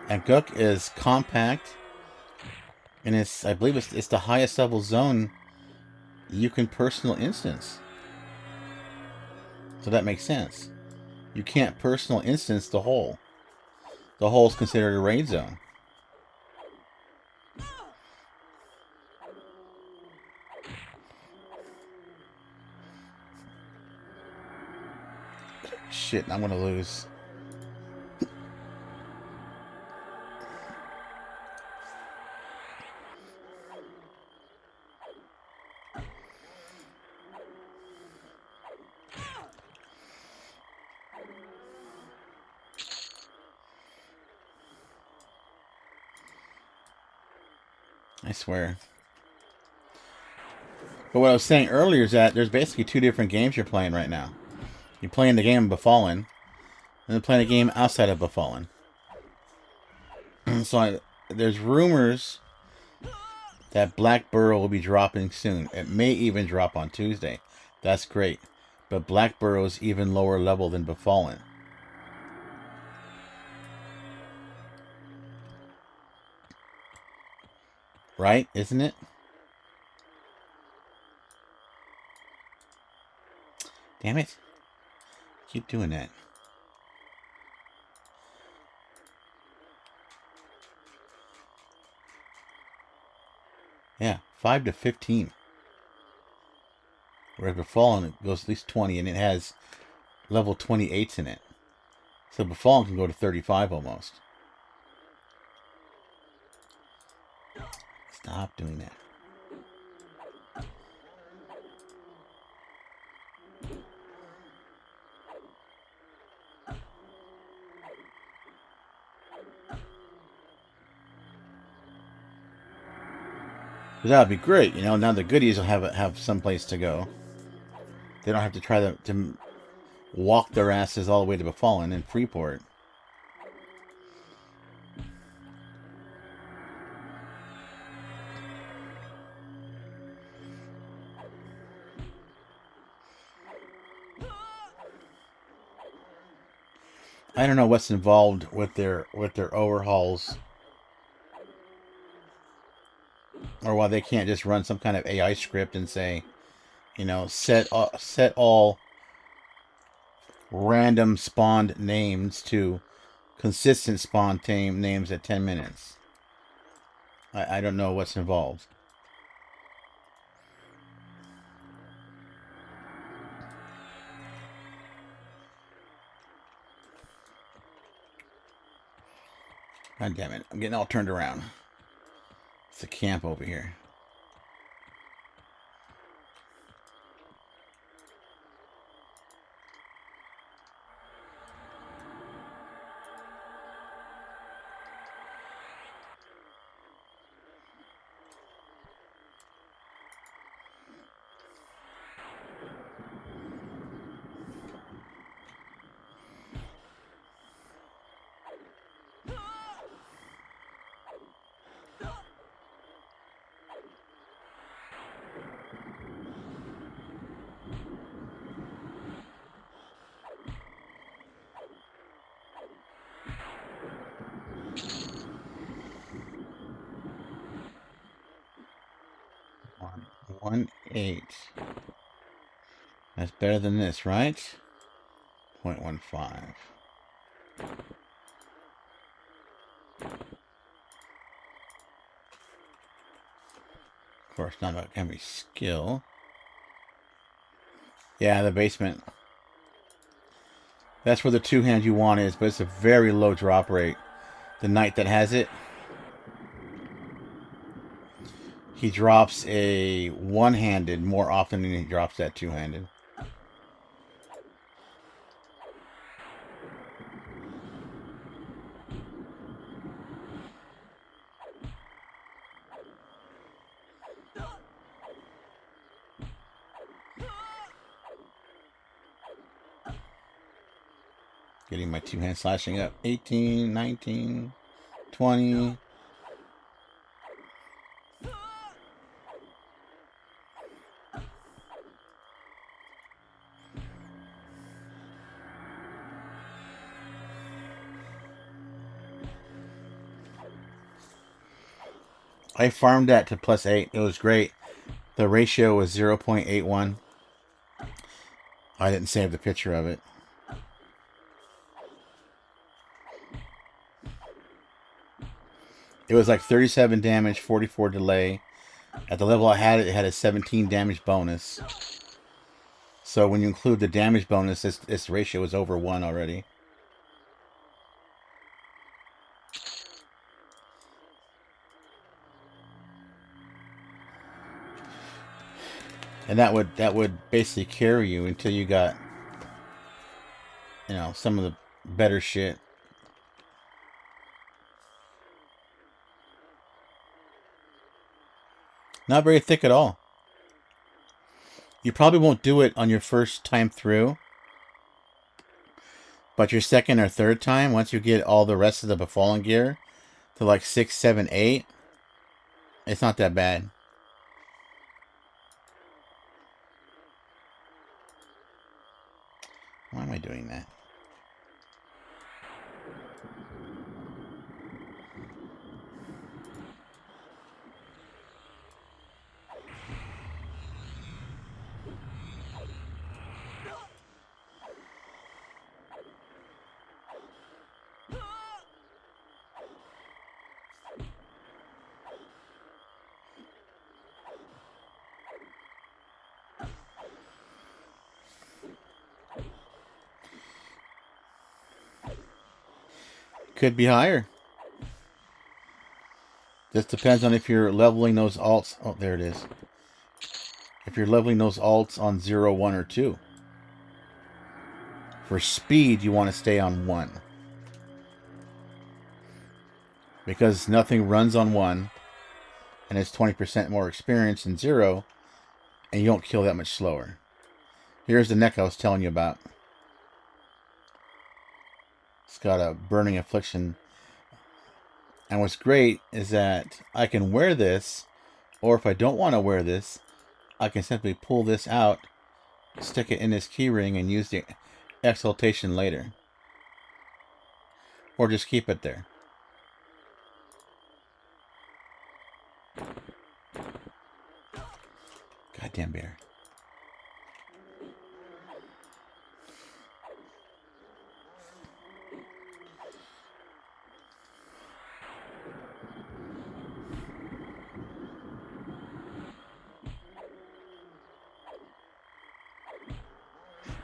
And Gook is compact, and I believe it's the highest level zone you can personal instance. So that makes sense. You can't personal instance the hole. The hole is considered a raid zone. Shit, I'm gonna lose. I swear. But what I was saying earlier is that there's basically two different games you're playing right now. You're playing the game of Befallen, and then playing a game outside of Befallen. So there's rumors that Black Burrow will be dropping soon. It may even drop on Tuesday. That's great. But Black Burrow is even lower level than Befallen. Right? Isn't it? Damn it. Keep doing that. Yeah, 5 to 15. Whereas Befallen, it goes at least 20, and it has level 28s in it. So Befallen can go to 35 almost. Stop doing that. That would be great, Now the goodies will have some place to go. They don't have to try to walk their asses all the way to Befallen in Freeport. I don't know what's involved with their overhauls, or why they can't just run some kind of AI script and say, set all random spawned names to consistent spawn names at 10 minutes. I don't know what's involved. God damn it. I'm getting all turned around. It's a camp over here. One, 1.8. That's better than this, right? 0.15. Of course, not about every skill. Yeah, the basement. That's where the two-hand you want is, but it's a very low drop rate. The knight that has it, he drops a one-handed more often than he drops that two-handed. Getting my two-hand slashing up. 18, 19, 20. I farmed that to +8. It was great. The ratio was 0.81. I didn't save the picture of it. It was like 37 damage, 44 delay. At the level I had it, it had a 17 damage bonus. So when you include the damage bonus, this ratio is over 1 already. And that would basically carry you until you got, you know, some of the better shit. Not very thick at all. You probably won't do it on your first time through. But your second or third time, once you get all the rest of the Befallen gear to like 6, 7, 8, it's not that bad. Why am I doing that? Could be higher. Just depends on if you're leveling those alts. Oh, there it is. If you're leveling those alts on 0, 1, or 2. For speed, you want to stay on 1. Because nothing runs on 1. And it's 20% more experience than 0. And you don't kill that much slower. Here's the neck I was telling you about. It's got a burning affliction. And what's great is that I can wear this, or if I don't want to wear this, I can simply pull this out, stick it in this keyring, and use the exaltation later. Or just keep it there. Goddamn bear.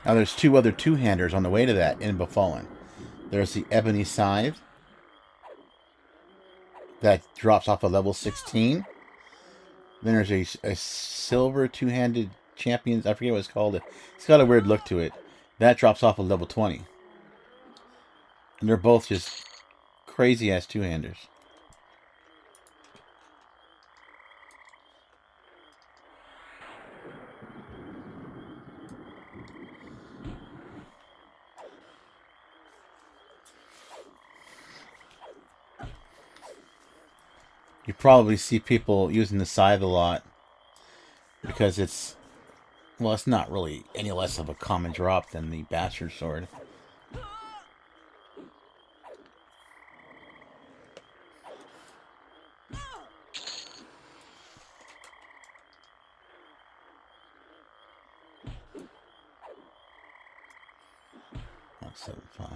Now there's two other two-handers on the way to that in Befallen. There's the Ebony Scythe. that drops off at level 16. Then there's a silver two-handed champions. I forget what it's called. It's got a weird look to it. That drops off at level 20. And they're both just crazy-ass two-handers. You probably see people using the scythe a lot because it's, well, it's not really any less of a common drop than the bastard sword. Oh, 7.5.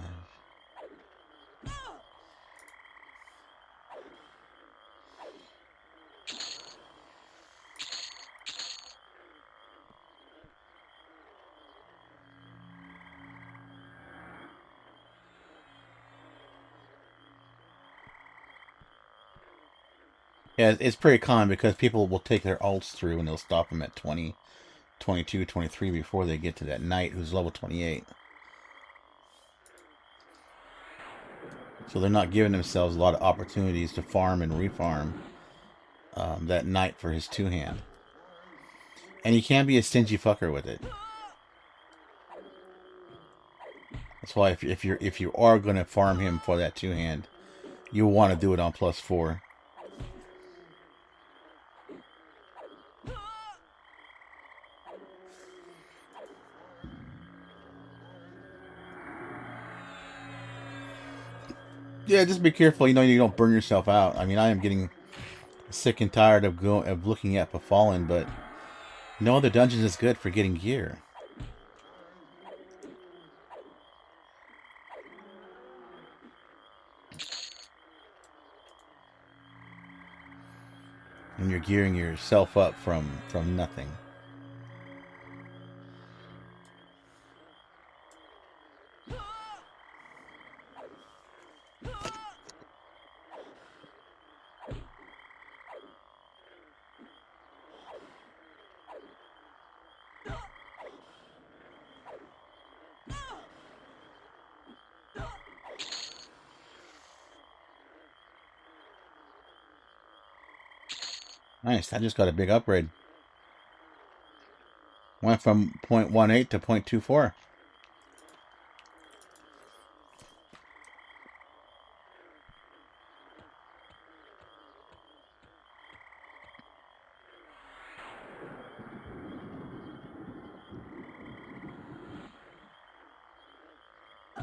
Yeah, it's pretty common because people will take their ults through and they'll stop them at 20, 22, 23 before they get to that knight who's level 28. So they're not giving themselves a lot of opportunities to farm and refarm that knight for his two-hand. And you can't be a stingy fucker with it. That's why if you are going to farm him for that two-hand, you want to do it on +4. Yeah, just be careful. You know, you don't burn yourself out. I mean, I am getting sick and tired of looking at Befallen, but no other dungeon is good for getting gear. When you're gearing yourself up from nothing. Nice, I just got a big upgrade. Went from 0.18 to 0.24.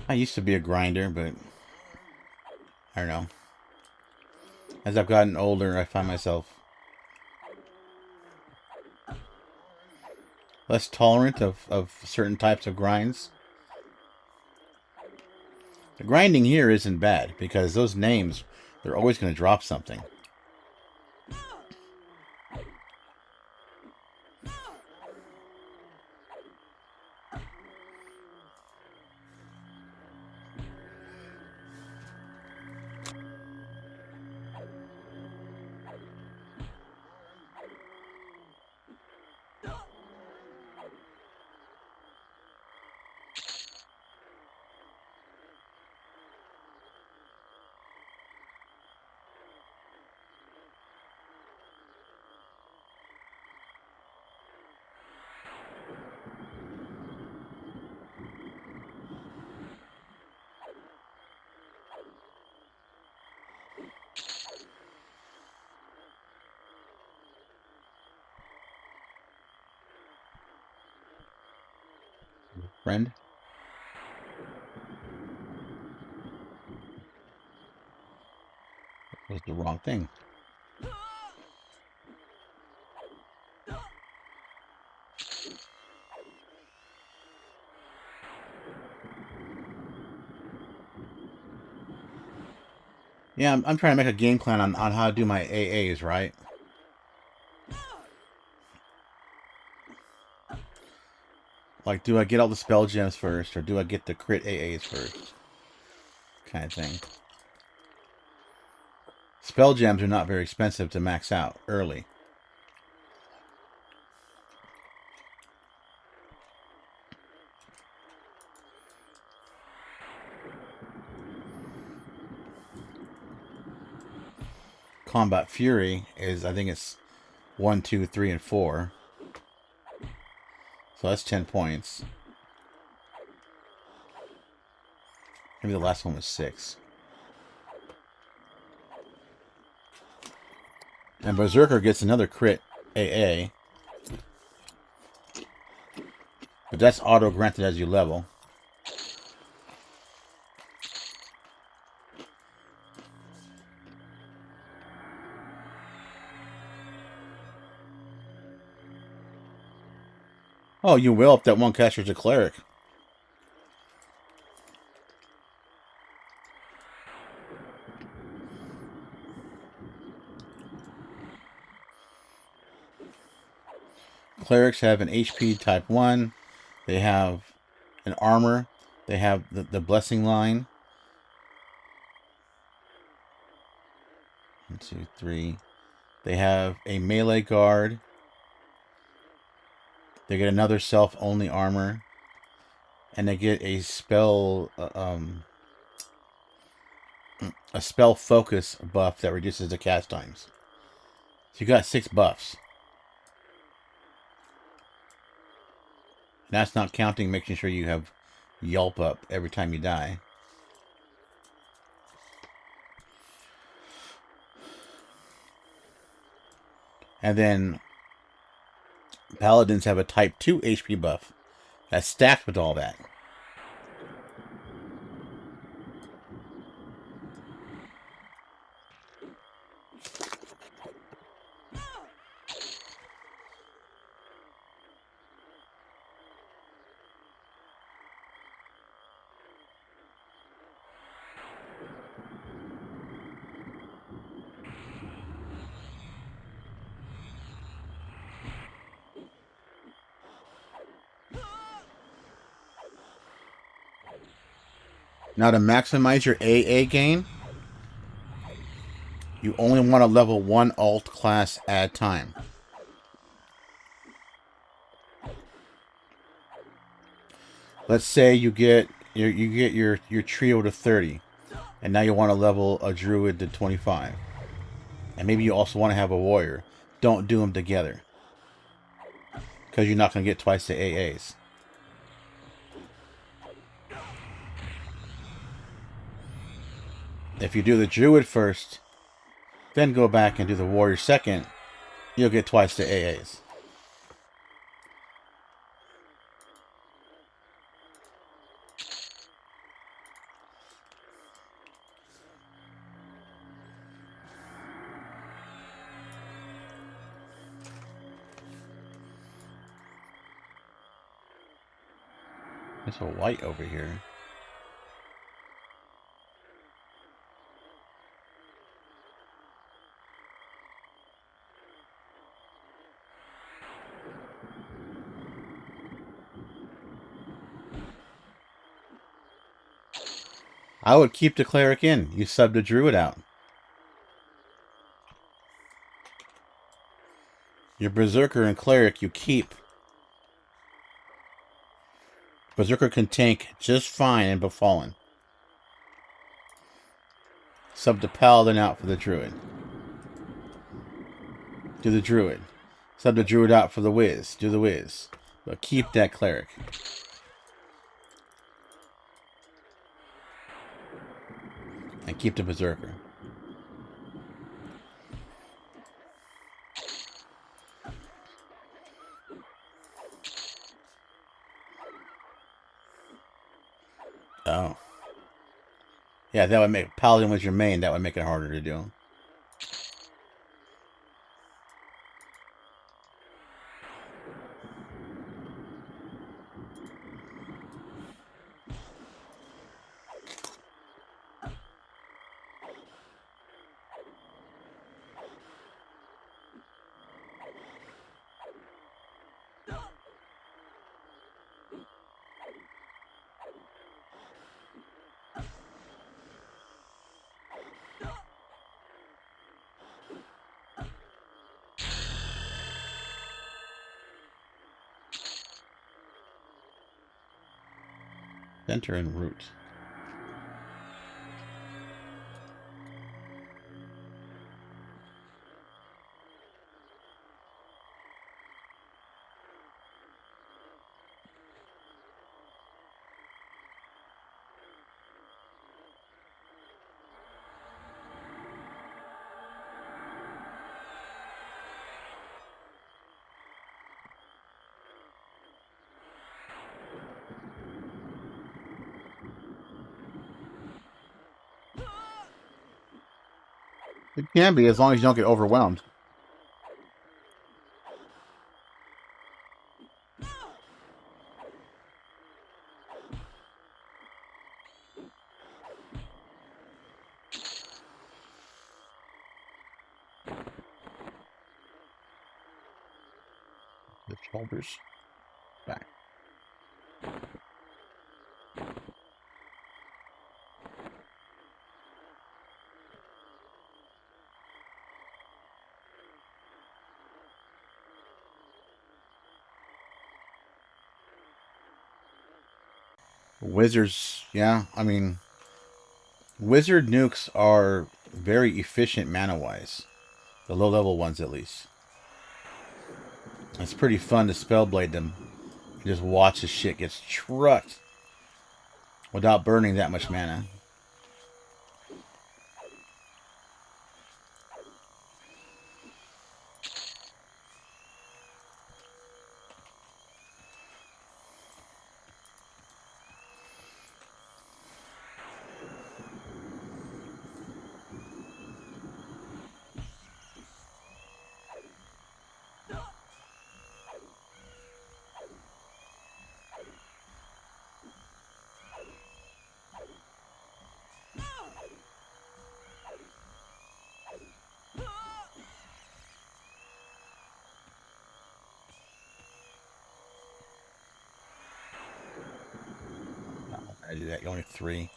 I used to be a grinder, but I don't know. As I've gotten older, I find myself less tolerant of certain types of grinds. The grinding here isn't bad, because those names, they're always going to drop something. Friend? That was the wrong thing. Yeah, I'm trying to make a game plan on how to do my AAs, right? Like, do I get all the spell gems first, or do I get the crit AAs first? Kind of thing. Spell gems are not very expensive to max out early. Combat Fury is, I think it's 1, 2, 3, and 4. So that's 10 points. Maybe the last one was 6. And Berserker gets another crit AA. But that's auto-granted as you level. Oh, you will if that one caster's a cleric. Clerics have an HP type 1. They have an armor. They have the blessing line. 1, 2, 3. They have a melee guard. They get another self-only armor. And they get a spell focus buff that reduces the cast times. So you got 6 buffs. And that's not counting making sure you have Yelp up every time you die. And then Paladins have a type 2 HP buff that's stacked with all that. Now to maximize your AA gain, you only want to level 1 alt class at a time. Let's say you get your trio to 30, and now you want to level a druid to 25. And maybe you also want to have a warrior. Don't do them together, because you're not going to get twice the AAs. If you do the druid first, then go back and do the warrior second, you'll get twice the AAs. There's a white over here. I would keep the cleric in. You sub the druid out. Your berserker and cleric you keep. Berserker can tank just fine in Befallen. Sub the paladin out for the druid. Do the druid. Sub the druid out for the whiz. Do the whiz. But keep that cleric. And keep the berserker. Oh. Yeah, that would make... Paladin was your main. That would make it harder to do. Center and root. It can be, as long as you don't get overwhelmed. The shoulders back. Wizards, yeah, I mean, wizard nukes are very efficient mana-wise. The low-level ones, at least. It's pretty fun to spellblade them. You just watch the shit gets trucked without burning that much mana. I do that. Only 3.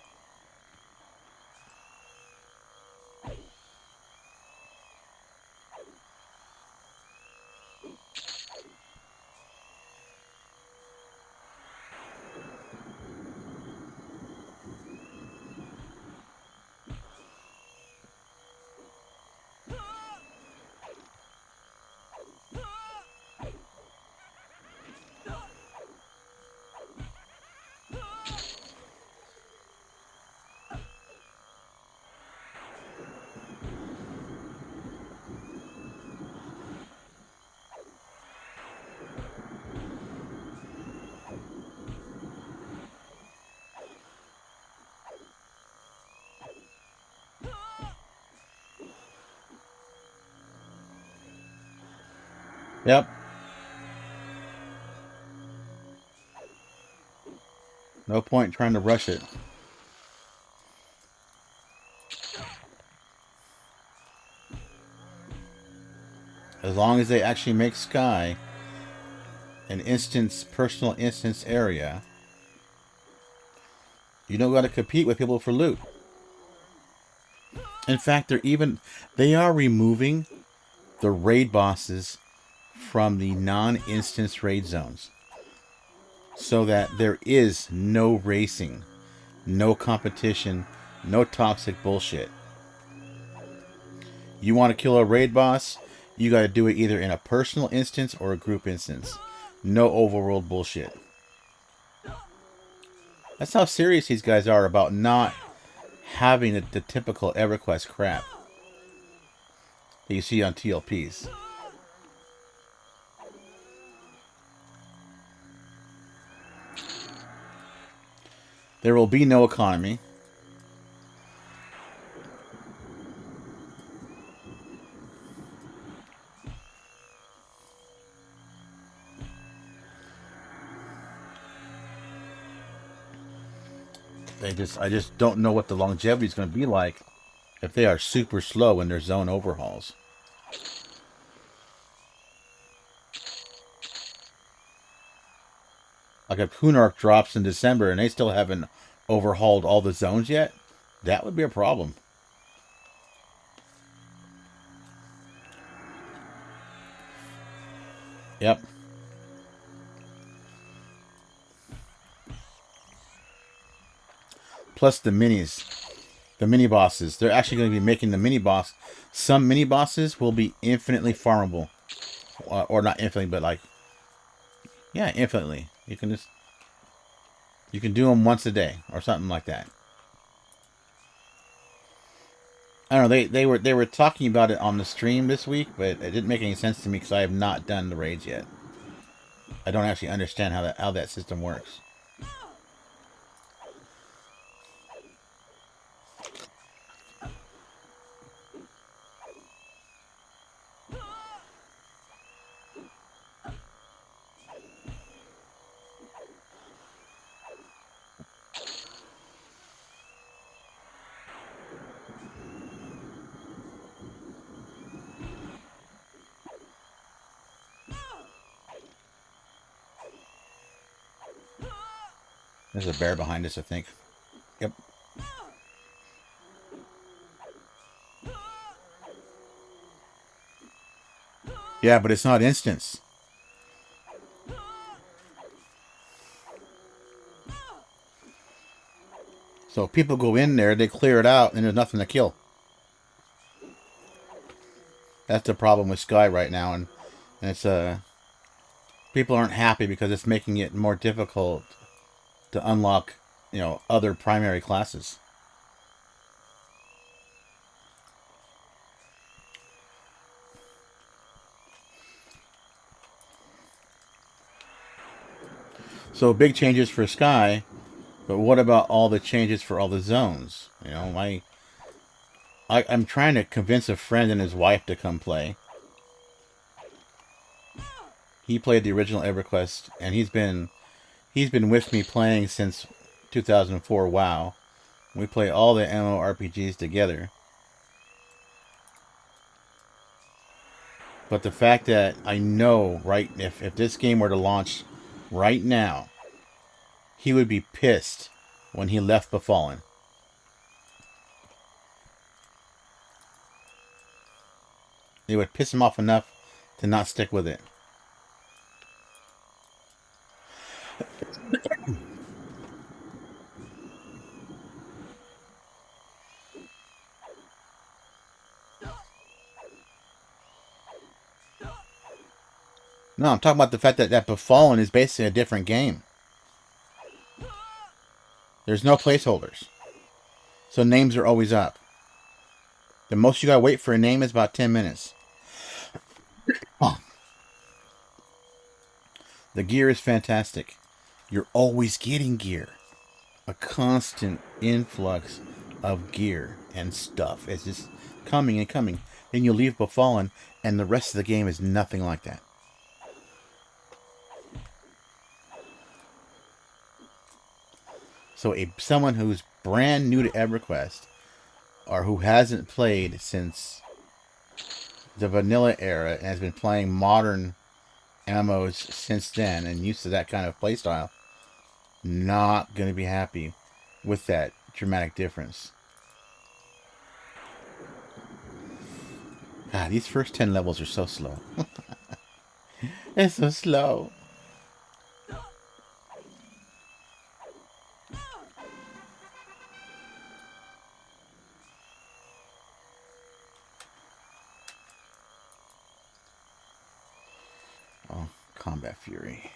Yep. No point trying to rush it. As long as they actually make Sky an instance, personal instance area, you don't got to compete with people for loot. In fact, they are removing the raid bosses from the non-instance raid zones, so that there is no racing, no competition, no toxic bullshit. You want to kill a raid boss, you got to do it either in a personal instance or a group instance. No overworld bullshit. That's how serious these guys are about not having the typical Everquest crap that you see on TLPs. There will be no economy. I just don't know what the longevity is going to be like if they are super slow in their zone overhauls. Like if Kunark drops in December and they still haven't overhauled all the zones yet, that would be a problem. Yep. plus the minis, the mini bosses. They're actually going to be making the mini boss. Some mini bosses will be infinitely farmable, or not infinitely, but like, yeah, infinitely. You can do them once a day or something like that. I don't know. They were talking about it on the stream this week, but it didn't make any sense to me because I have not done the raids yet. I don't actually understand how that system works. There's a bear behind us, I think. Yep. Yeah, but it's not instance. So people go in there, they clear it out, and there's nothing to kill. That's the problem with Sky right now, and it's people aren't happy because it's making it more difficult to unlock, other primary classes. So big changes for Sky, but what about all the changes for all the zones? I'm trying to convince a friend and his wife to come play. He played the original Everquest, and he's been with me playing since 2004 WoW. We play all the MMORPGs together. But the fact that I know, right, if this game were to launch right now, he would be pissed when he left Befallen. It would piss him off enough to not stick with it. No, I'm talking about the fact that Befallen is basically a different game. There's no placeholders. So names are always up. The most you gotta wait for a name is about 10 minutes. Oh. The gear is fantastic. You're always getting gear. A constant influx of gear and stuff. It's just coming and coming. Then you leave Befallen, and the rest of the game is nothing like that. So someone who's brand new to EverQuest, or who hasn't played since the vanilla era and has been playing modern MMOs since then and used to that kind of playstyle, not going to be happy with that dramatic difference. God, these first 10 levels are so slow. It's so slow. Oh, Combat Fury.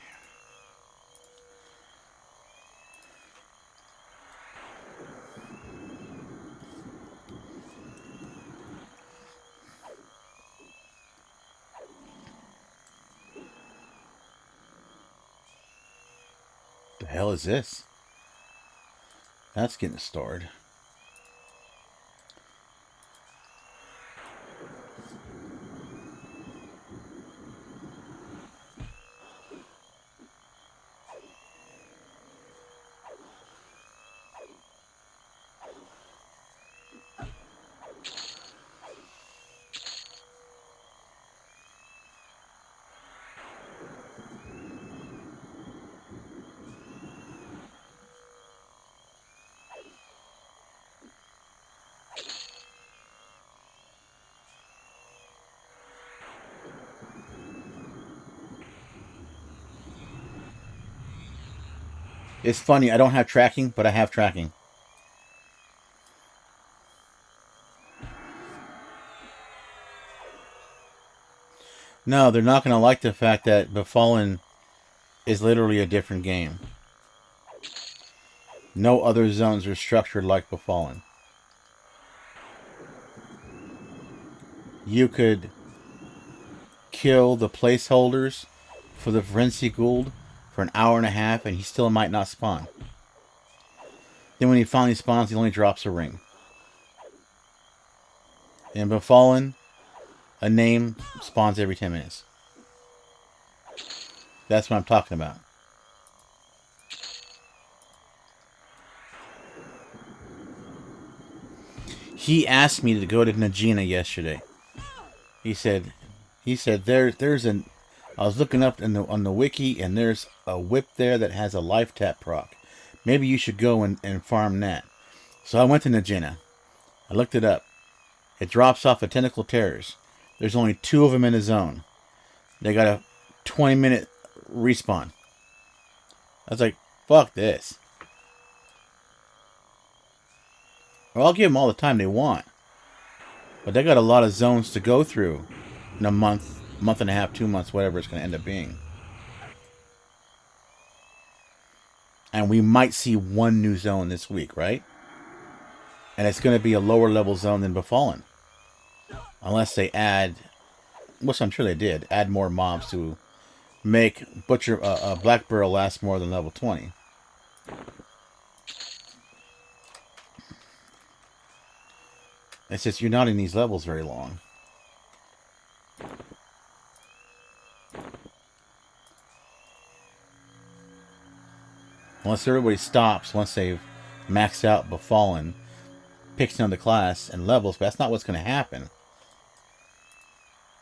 The hell is this? That's getting stored. It's funny, I don't have tracking, but I have tracking. No, they're not going to like the fact that Befallen is literally a different game. No other zones are structured like Befallen. You could kill the placeholders for the Frenzy Gould for an hour and a half, and he still might not spawn. Then when he finally spawns, he only drops a ring. In Befallen, a name spawns every 10 minutes. That's what I'm talking about. He asked me to go to Najina yesterday. He said there's an. I was looking up on the wiki, and there's a whip there that has a life tap proc. Maybe you should go and farm that. So I went to Najina. I looked it up. It drops off of Tentacle Terrors. There's only 2 of them in the zone. They got a 20-minute respawn. I was like, fuck this. Well, I'll give them all the time they want. But they got a lot of zones to go through in a month, month and a half, 2 months, whatever it's going to end up being. And we might see one new zone this week, right? And it's going to be a lower level zone than Befallen. Unless they add, which I'm sure they did, add more mobs to make Butcher Black Burrow last more than level 20. It's just you're not in these levels very long. Unless everybody stops once they've maxed out Befallen, picks another class and levels, but that's not what's going to happen.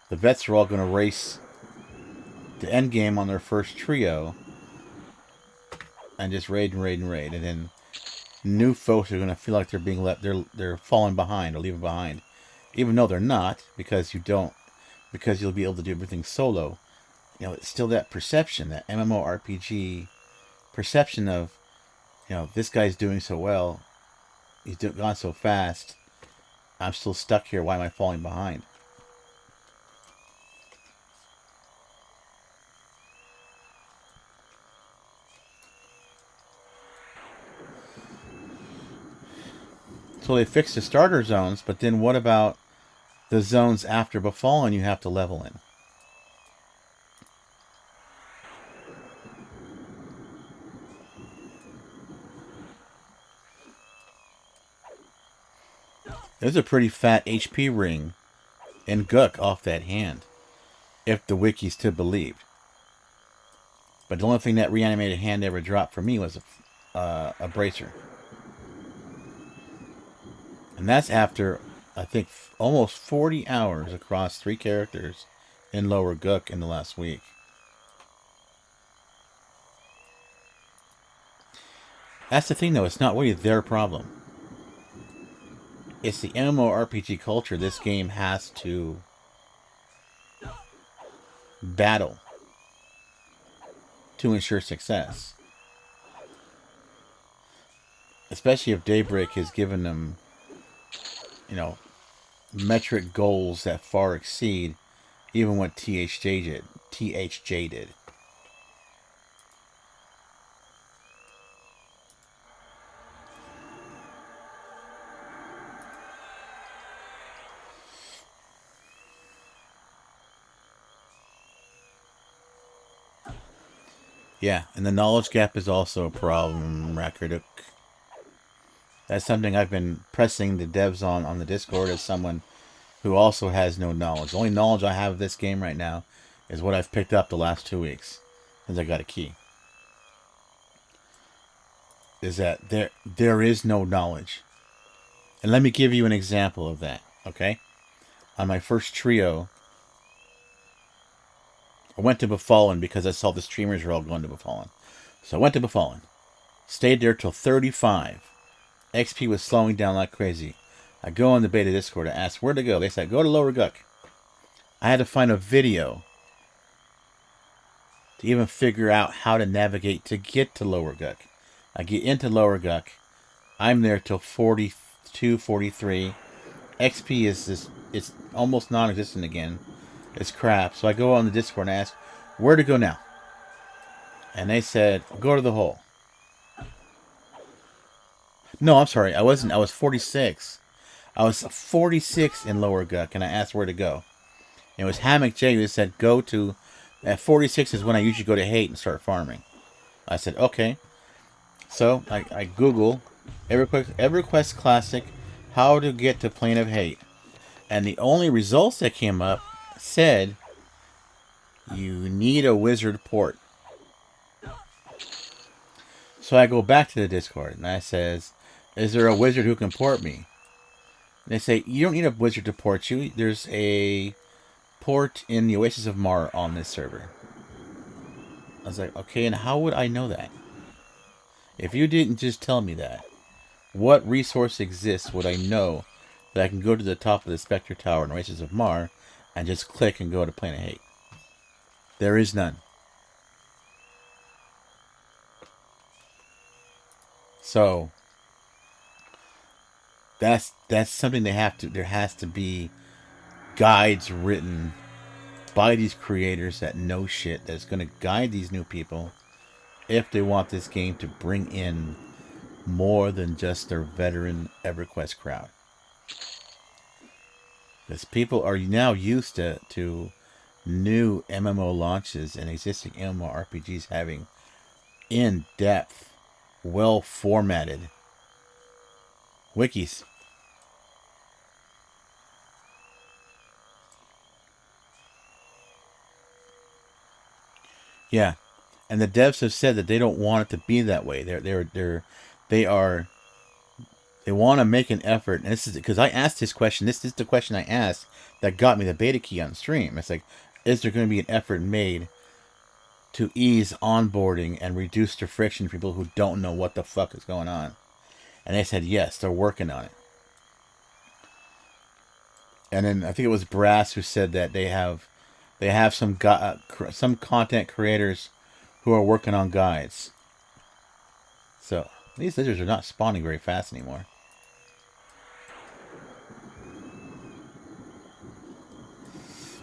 The vets are all going to race the end game on their first trio and just raid, and then new folks are going to feel like they're being left, they're falling behind or leaving behind, even though they're not, because you'll be able to do everything solo. You know, it's still that perception, that MMORPG perception of, you know, this guy's doing so well, he's gone so fast, I'm still stuck here, why am I falling behind? So they fixed the starter zones, but then what about the zones after Befallen you have to level in? There's a pretty fat HP ring in Gook off that hand, if the wiki's to believe. But the only thing that reanimated hand ever dropped for me was a bracer. And that's after, I think, almost 40 hours across 3 characters in Lower Gook in the last week. That's the thing, though. It's not really their problem. It's the MMORPG culture this game has to battle to ensure success. Especially if Daybreak has given them, you know, metric goals that far exceed even what THJ did. Yeah, and the knowledge gap is also a problem, Rakarduk. That's something I've been pressing the devs on the Discord as someone who also has no knowledge. The only knowledge I have of this game right now is what I've picked up the last 2 weeks since I got a key. Is that there is no knowledge. And let me give you an example of that, okay? On my first trio, I went to Befallen because I saw the streamers were all going to Befallen. So I went to Befallen. Stayed there till 35. XP was slowing down like crazy. I go on the beta Discord. I asked where to go. They said, go to Lower Gook. I had to find a video to even figure out how to navigate to get to Lower Gook. I get into Lower Gook. I'm there till 42, 43. XP is just, it's almost non-existent again. It's crap. So I go on the Discord and ask, where to go now? And they said, go to the hole. No, I'm sorry. I wasn't. I was 46. I was 46 in Lower Guck, and I asked where to go. And it was Hammock J who said, go to... At 46 is when I usually go to Hate and start farming. I said, okay. So, I Google EverQuest Classic, how to get to Plane of Hate. And the only results that came up said, you need a wizard port. So I go back to the Discord, and I says, is there a wizard who can port me? And they say, you don't need a wizard to port you. There's a port in the Oasis of Mar on this server. I was like, okay, and how would I know that? If you didn't just tell me that, what resource exists would I know that I can go to the top of the Spectre Tower in Oasis of Mar and just click and go to Plane of Hate? There is none. So that's something they have to. There has to be guides written by these creators that know shit, that's going to guide these new people if they want this game to bring in more than just their veteran EverQuest crowd. Because people are now used to new MMO launches and existing MMORPGs having in-depth, well-formatted wikis. Yeah, and the devs have said that they don't want it to be that way. They want to make an effort. And this is because I asked this question. This is the question I asked that got me the beta key on stream. It's like, is there going to be an effort made to ease onboarding and reduce the friction for people who don't know what the fuck is going on? And they said yes, they're working on it. And then I think it was Brass who said that they have some content creators who are working on guides. So these lizards are not spawning very fast anymore.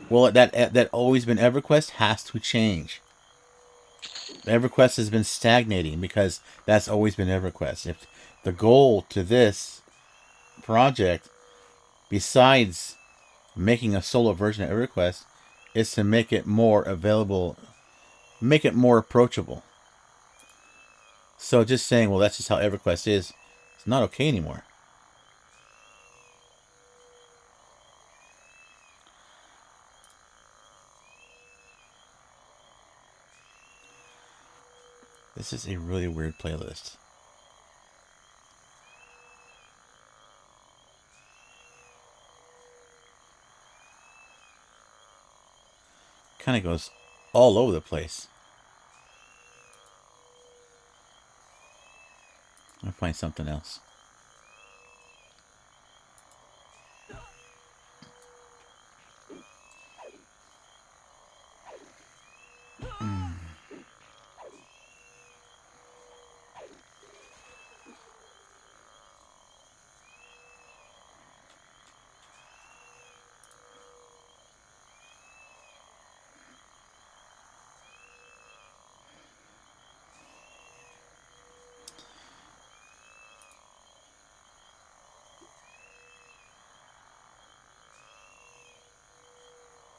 Well, that always been EverQuest has to change. EverQuest has been stagnating because that's always been EverQuest. If the goal to this project, besides making a solo version of EverQuest, is to make it more available, make it more approachable. So just saying, well, that's just how EverQuest is, it's not okay anymore. This is a really weird playlist. Kind of goes all over the place. I'll find something else.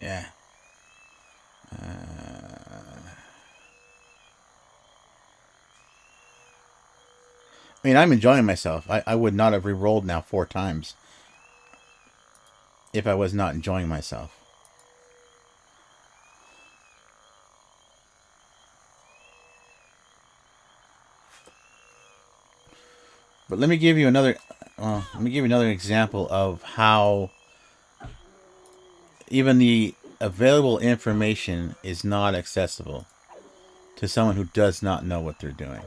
Yeah. I mean, I'm enjoying myself. I would not have re-rolled now 4 times if I was not enjoying myself. But let me give you another example of how even the available information is not accessible to someone who does not know what they're doing.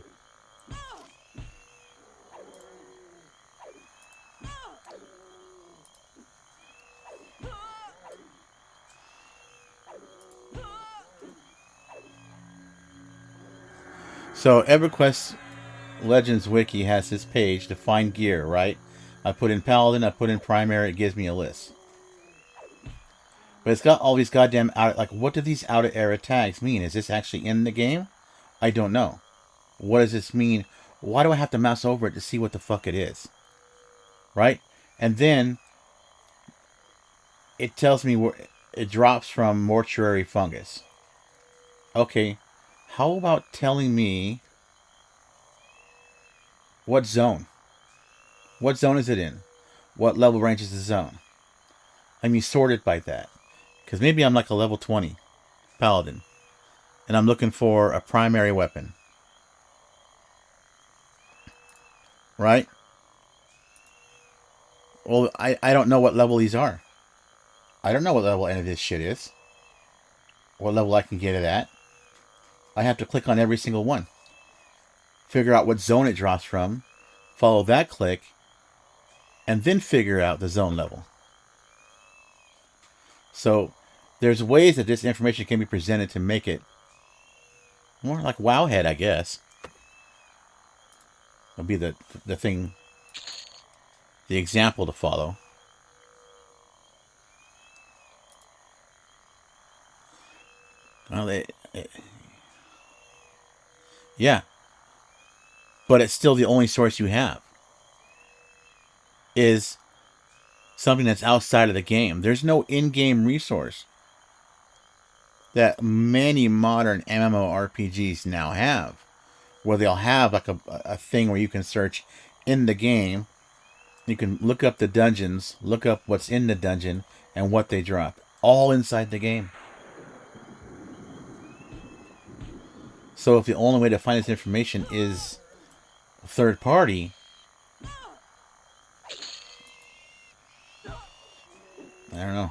So EverQuest Legends Wiki has this page to find gear, right? I put in Paladin, I put in Primary, it gives me a list. But it's got all these goddamn out. Like, what do these out of era tags mean? Is this actually in the game? I don't know. What does this mean? Why do I have to mouse over it to see what the fuck it is? Right? And then it tells me where it drops from mortuary fungus. Okay, how about telling me what zone? What zone is it in? What level range is the zone? I mean, sorted by that. Because maybe I'm like a level 20 paladin. And I'm looking for a primary weapon. Right? Well, I don't know what level these are. I don't know what level any of this shit is. What level I can get it at. I have to click on every single one. Figure out what zone it drops from. Follow that click. And then figure out the zone level. So, there's ways that this information can be presented to make it more like Wowhead, I guess. It'll be the thing, the example to follow. Well, yeah. But it's still the only source you have. Is something that's outside of the game. There's no in-game resource that many modern MMORPGs now have, where they'll have like a thing where you can search in the game. You can look up the dungeons, look up what's in the dungeon, and what they drop. All inside the game. So if the only way to find this information is third party, I don't know.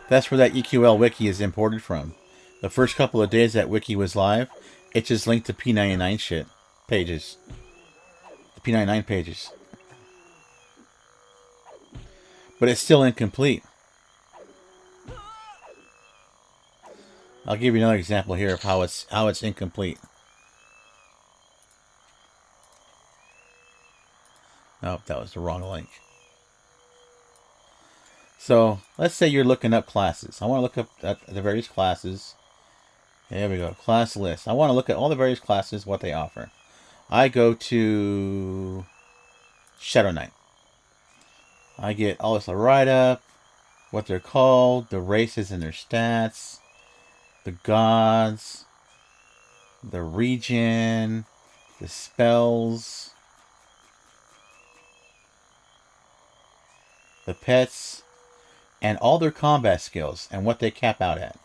That's where that EQL wiki is imported from. The first couple of days that wiki was live, it just linked to P99 shit. Pages. The P99 pages. But it's still incomplete. I'll give you another example here of how it's incomplete. Nope, that was the wrong link. So, let's say you're looking up classes. I want to look up at the various classes. There we go. Class list. I want to look at all the various classes, what they offer. I go to Shadow Knight. I get all this write-up, what they're called, the races and their stats, the gods, the region, the spells, the pets, and all their combat skills and what they cap out at.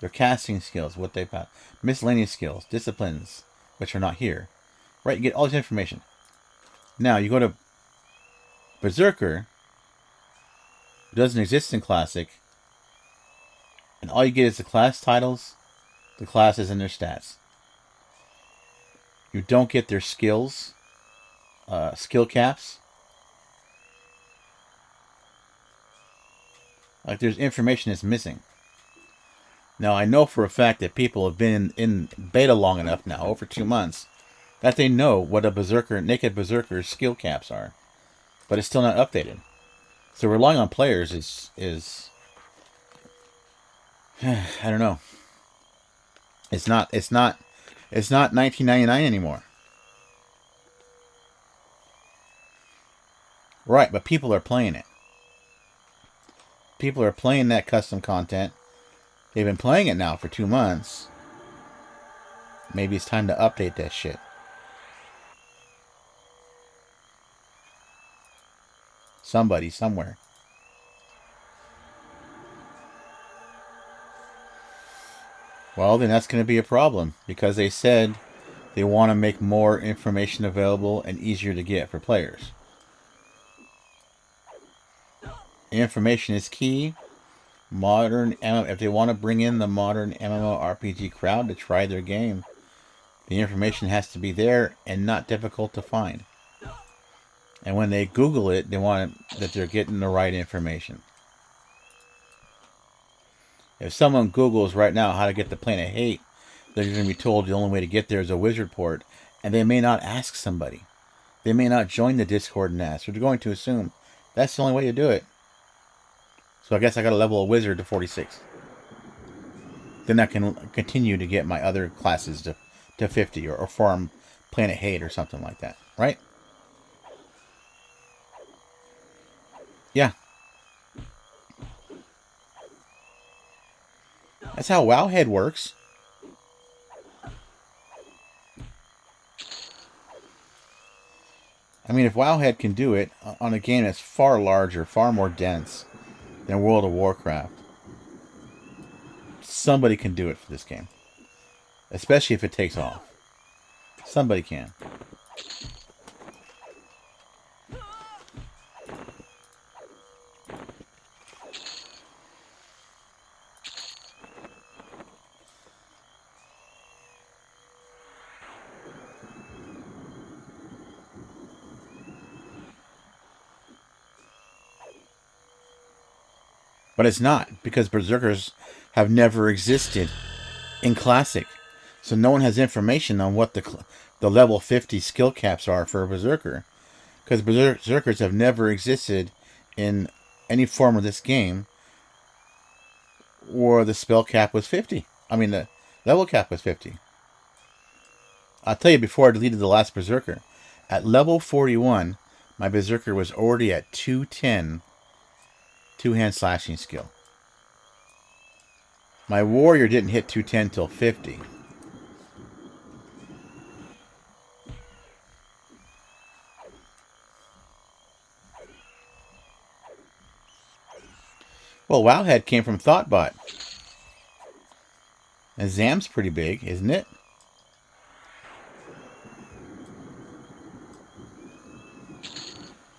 Their casting skills, what they miscellaneous skills, disciplines, which are not here. Right, you get all this information. Now, you go to Berserker, it doesn't exist in Classic, and all you get is the class titles, the classes, and their stats. You don't get their skills, skill caps. Like, there's information that's missing. Now, I know for a fact that people have been in beta long enough now, over 2 months, that they know what a naked berserker's skill caps are. But it's still not updated. So relying on players is I don't know. It's not 1999 anymore. Right, but people are playing it. People are playing that custom content. They've been playing it now for 2 months. Maybe it's time to update that shit. Somebody, somewhere. Well, then that's going to be a problem. Because they said they want to make more information available and easier to get for players. Information is key. If they want to bring in the modern MMORPG crowd to try their game, the information has to be there and not difficult to find. And when they Google it, they want that they're getting the right information. If someone Googles right now how to get the Planet Hate, they're going to be told the only way to get there is a wizard port, and they may not ask somebody. They may not join the Discord and ask. So they're going to assume That's the only way to do it. So I guess I got to level a wizard to 46. Then I can continue to get my other classes to 50 or farm Planet Hate or something like that. Right? Yeah. That's how Wowhead works. I mean, if Wowhead can do it on a game that's far larger, far more dense than World of Warcraft, somebody can do it for this game. Especially if it takes off. Somebody can. But it's not, because Berserkers have never existed in Classic. So no one has information on what the level 50 skill caps are for a Berserker. Because Berserkers have never existed in any form of this game where the spell cap was 50. I mean, the level cap was 50. I'll tell you, before I deleted the last Berserker, at level 41, my Berserker was already at 210 two-hand slashing skill. My warrior didn't hit 210 till 50. Well, Wowhead came from Thoughtbot. And Zam's pretty big, isn't it?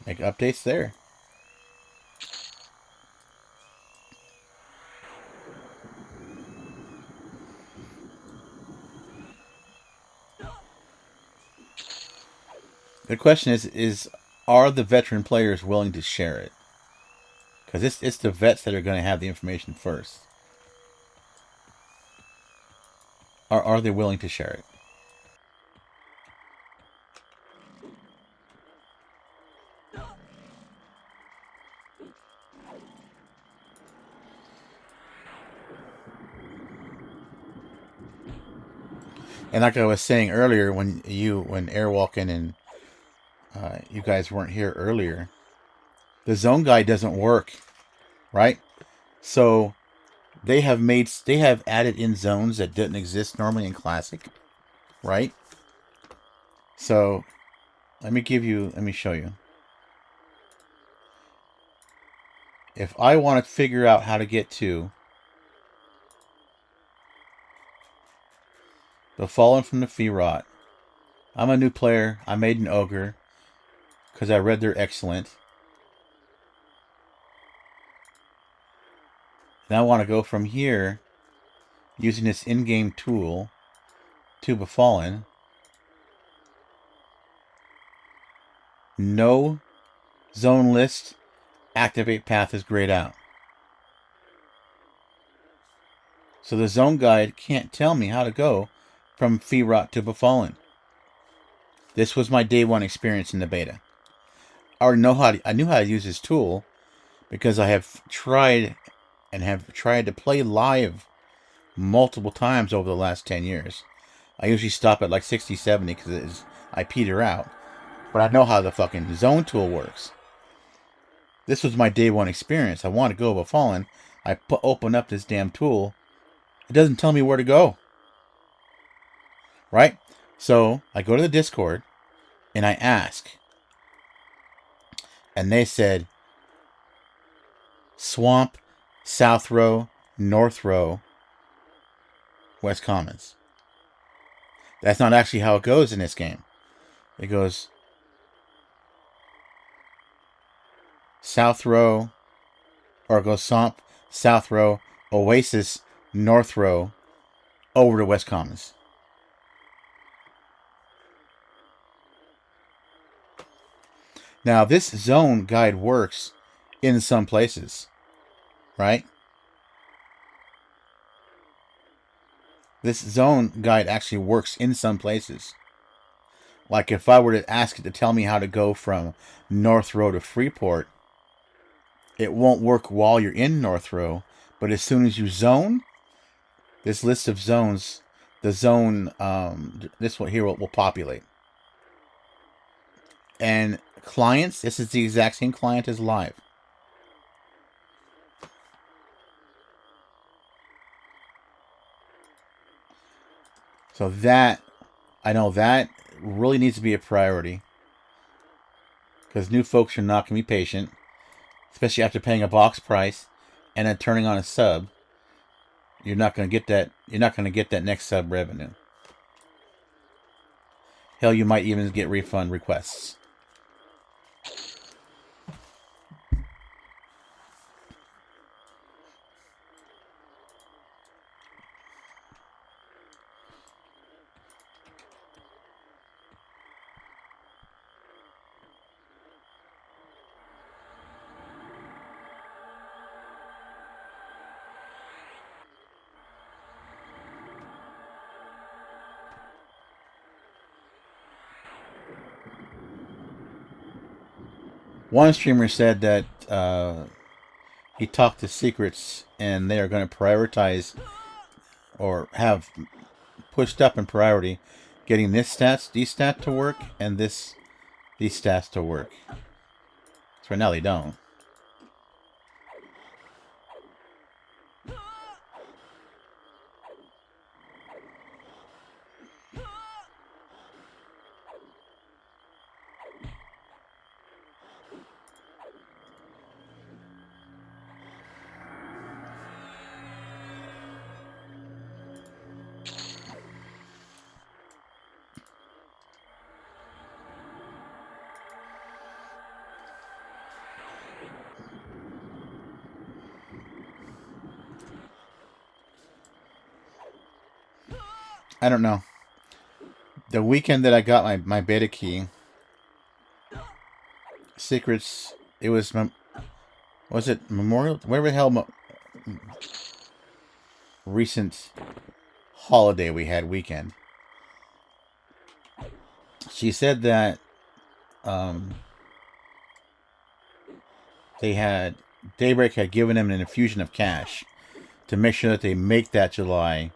Make updates there. The question is are the veteran players willing to share it? Because it's the vets that are going to have the information first. Are they willing to share it? And like I was saying earlier, when Airwalking and you guys weren't here earlier, the zone guide doesn't work, right? So they have added in zones that didn't exist normally in Classic, right? So let me show you. If I want to figure out how to get to the Fallen from the Firot, I'm a new player. I made an Ogre because I read they're excellent. And I want to go from here using this in-game tool to Befallen. No zone list. Activate path is grayed out. So the zone guide can't tell me how to go from Firot to Befallen. This was my day one experience in the beta. I knew how to use this tool because I have tried to play live multiple times over the last 10 years. I usually stop at like 60, 70 because I peter out. But I know how the fucking zone tool works. This was my day one experience. I want to go Befallen. I open up this damn tool. It doesn't tell me where to go. Right? So I go to the Discord and I ask. And they said Swamp, South Row, North Row, West Commons. That's not actually how it goes in this game. It goes South Row, or it goes Swamp, South Row, Oasis, North Row, over to West Commons. Now, this zone guide works in some places, right? This zone guide actually works in some places. Like if I were to ask it to tell me how to go from North Row to Freeport, it won't work while you're in North Row, but as soon as you zone, this list of zones, the zone, this one here will populate. And clients, this is the exact same client as live. So that, I know that really needs to be a priority. Because new folks are not going to be patient. Especially after paying a box price and then turning on a sub. You're not going to get that. You're not going to get that next sub revenue. Hell, you might even get refund requests. One streamer said that he talked to Secrets and they are going to prioritize or have pushed up in priority getting these stats to work and these stats to work. So right now they don't. I don't know. The weekend that I got my beta key, Secrets, it was it Memorial? Whatever the hell recent holiday we had weekend. She said that they had Daybreak had given them an infusion of cash to make sure that they make that July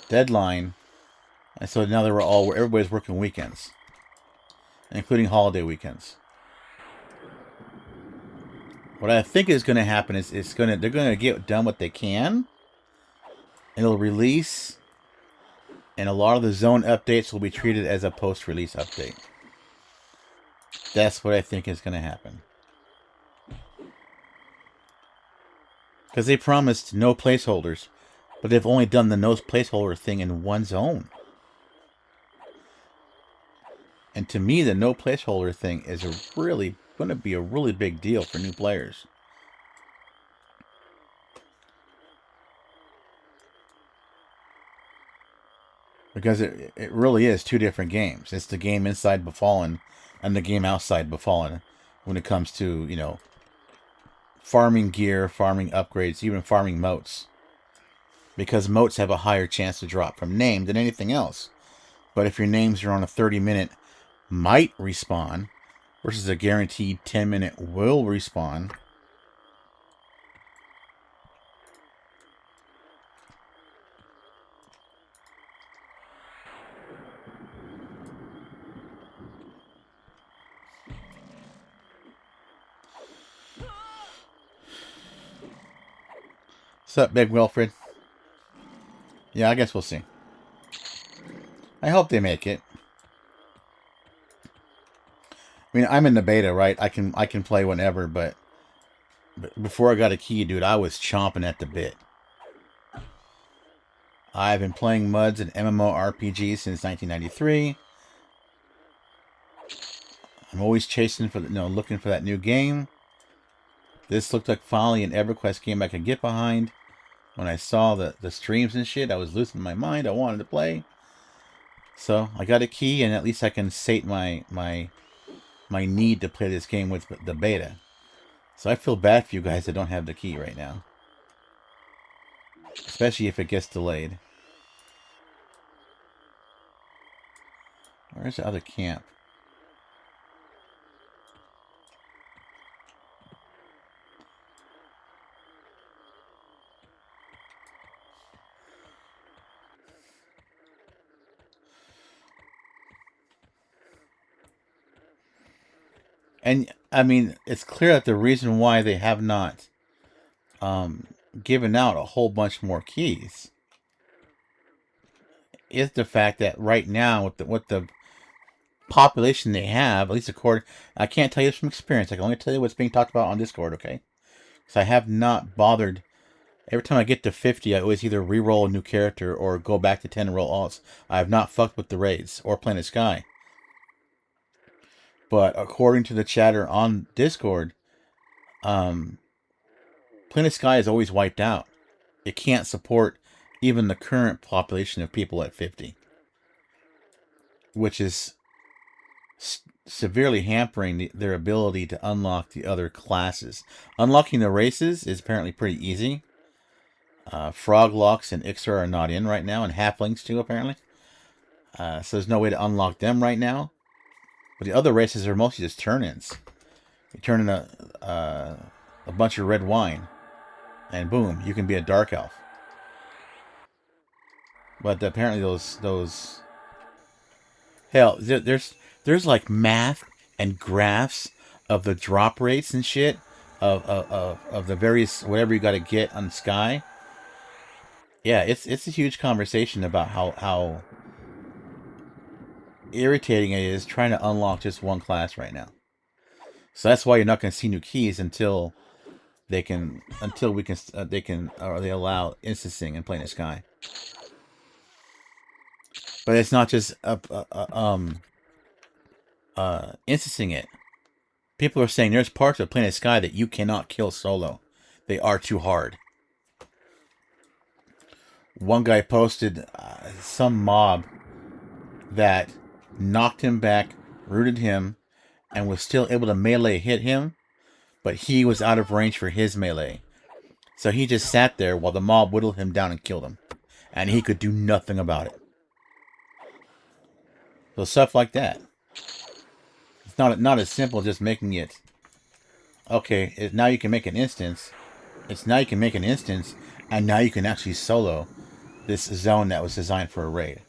deadline, and so now everybody's working weekends, including holiday weekends. What I think is going to happen is they're going to get done what they can, and it'll release, and a lot of the zone updates will be treated as a post-release update. That's what I think is going to happen. Because they promised no placeholders, but they've only done the no placeholder thing in one zone. And to me, the no placeholder thing is going to be a really big deal for new players. Because it really is two different games. It's the game inside Befallen and the game outside Befallen when it comes to, farming gear, farming upgrades, even farming motes. Because motes have a higher chance to drop from name than anything else. But if your names are on a 30-minute might respawn versus a guaranteed 10-minute will respawn, what's up, Big Wilfred? Yeah, I guess we'll see. I hope they make it. I mean, I'm in the beta, right? I can play whenever, but before I got a key, dude, I was chomping at the bit. I've been playing MUDs and MMORPGs since 1993. I'm always chasing for looking for that new game. This looked like finally an Everquest game I could get behind. When I saw the streams and shit, I was losing my mind. I wanted to play. So I got a key, and at least I can sate my need to play this game with the beta. So I feel bad for you guys that don't have the key right now. Especially if it gets delayed. Where's the other camp? And I mean, it's clear that the reason why they have not given out a whole bunch more keys is the fact that right now, with the population they have, at least according, I can't tell you this from experience. I can only tell you what's being talked about on Discord, okay? So I have not bothered. Every time I get to 50, I always either re-roll a new character or go back to 10 and roll alts. I have not fucked with the raids or Planet Sky. But according to the chatter on Discord, Planet Sky is always wiped out. It can't support even the current population of people at 50, which is severely hampering their ability to unlock the other classes. Unlocking the races is apparently pretty easy. Froglocks and Ixer are not in right now, and Halflings too, apparently. So there's no way to unlock them right now. But the other races are mostly just turn-ins. You turn in a bunch of red wine, and boom, you can be a dark elf. But apparently those hell, there's like math and graphs of the drop rates and shit of the various whatever you got to get on Sky. Yeah, it's a huge conversation about how irritating it is trying to unlock just one class right now. So that's why you're not going to see new keys until they allow instancing and Planet Sky. But it's not just instancing it. People are saying there's parts of Planet Sky that you cannot kill solo. They are too hard. One guy posted some mob that knocked him back, rooted him, and was still able to melee hit him, but he was out of range for his melee. So he just sat there while the mob whittled him down and killed him. And he could do nothing about it. So stuff like that. It's not as simple as just making it. Okay, now you can make an instance. It's now you can make an instance, and now you can actually solo this zone that was designed for a raid.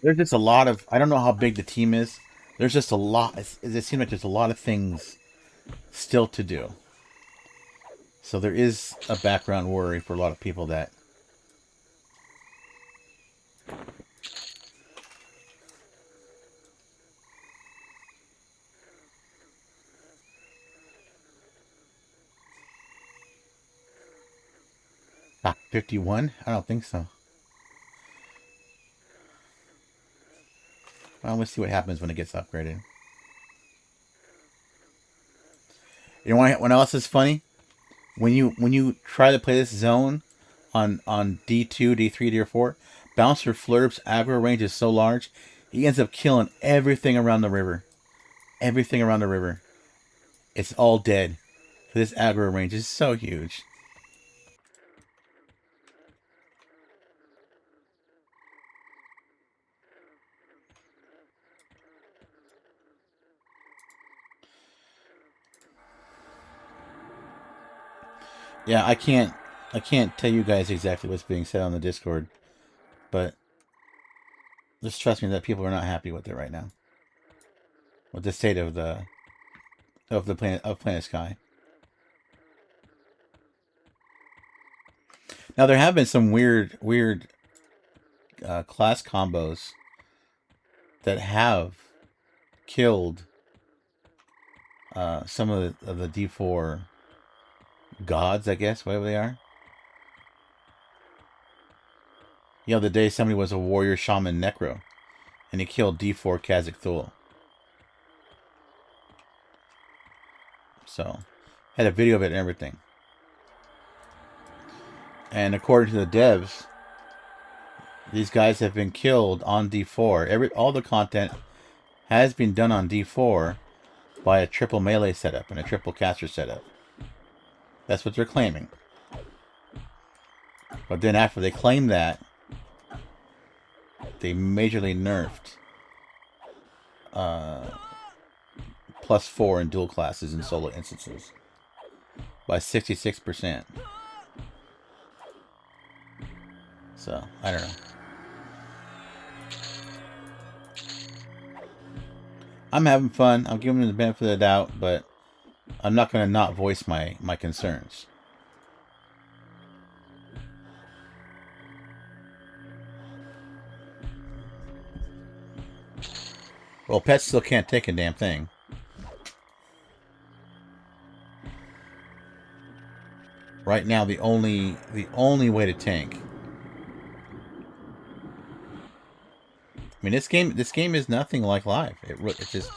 There's just a lot of... I don't know how big the team is. There's just a lot... It seems like there's a lot of things still to do. So there is a background worry for a lot of people that... Ah, 51? I don't think so. Well, let's see what happens when it gets upgraded. You know what else is funny? When you try to play this zone on D2, D3, D4, Bouncer Flurb's aggro range is so large, he ends up killing everything around the river. Everything around the river. It's all dead. This aggro range is so huge. Yeah, I can't tell you guys exactly what's being said on the Discord, but just trust me that people are not happy with it right now. With the state of Planet Sky. Now there have been some weird class combos that have killed some of the D4 gods, I guess, whatever they are. The other day, somebody was a warrior shaman necro, and he killed D4 Kazakh Thul. So, had a video of it and everything. And according to the devs, these guys have been killed on D4. All the content has been done on D4 by a triple melee setup and a triple caster setup. That's what they're claiming. But then after they claim that, they majorly nerfed +4 in dual classes and solo instances by 66%. So, I don't know. I'm having fun. I'm giving them the benefit of the doubt, but I'm not going to not voice my concerns. Well, pets still can't take a damn thing. Right now, the only way to tank. I mean, this game is nothing like live. It just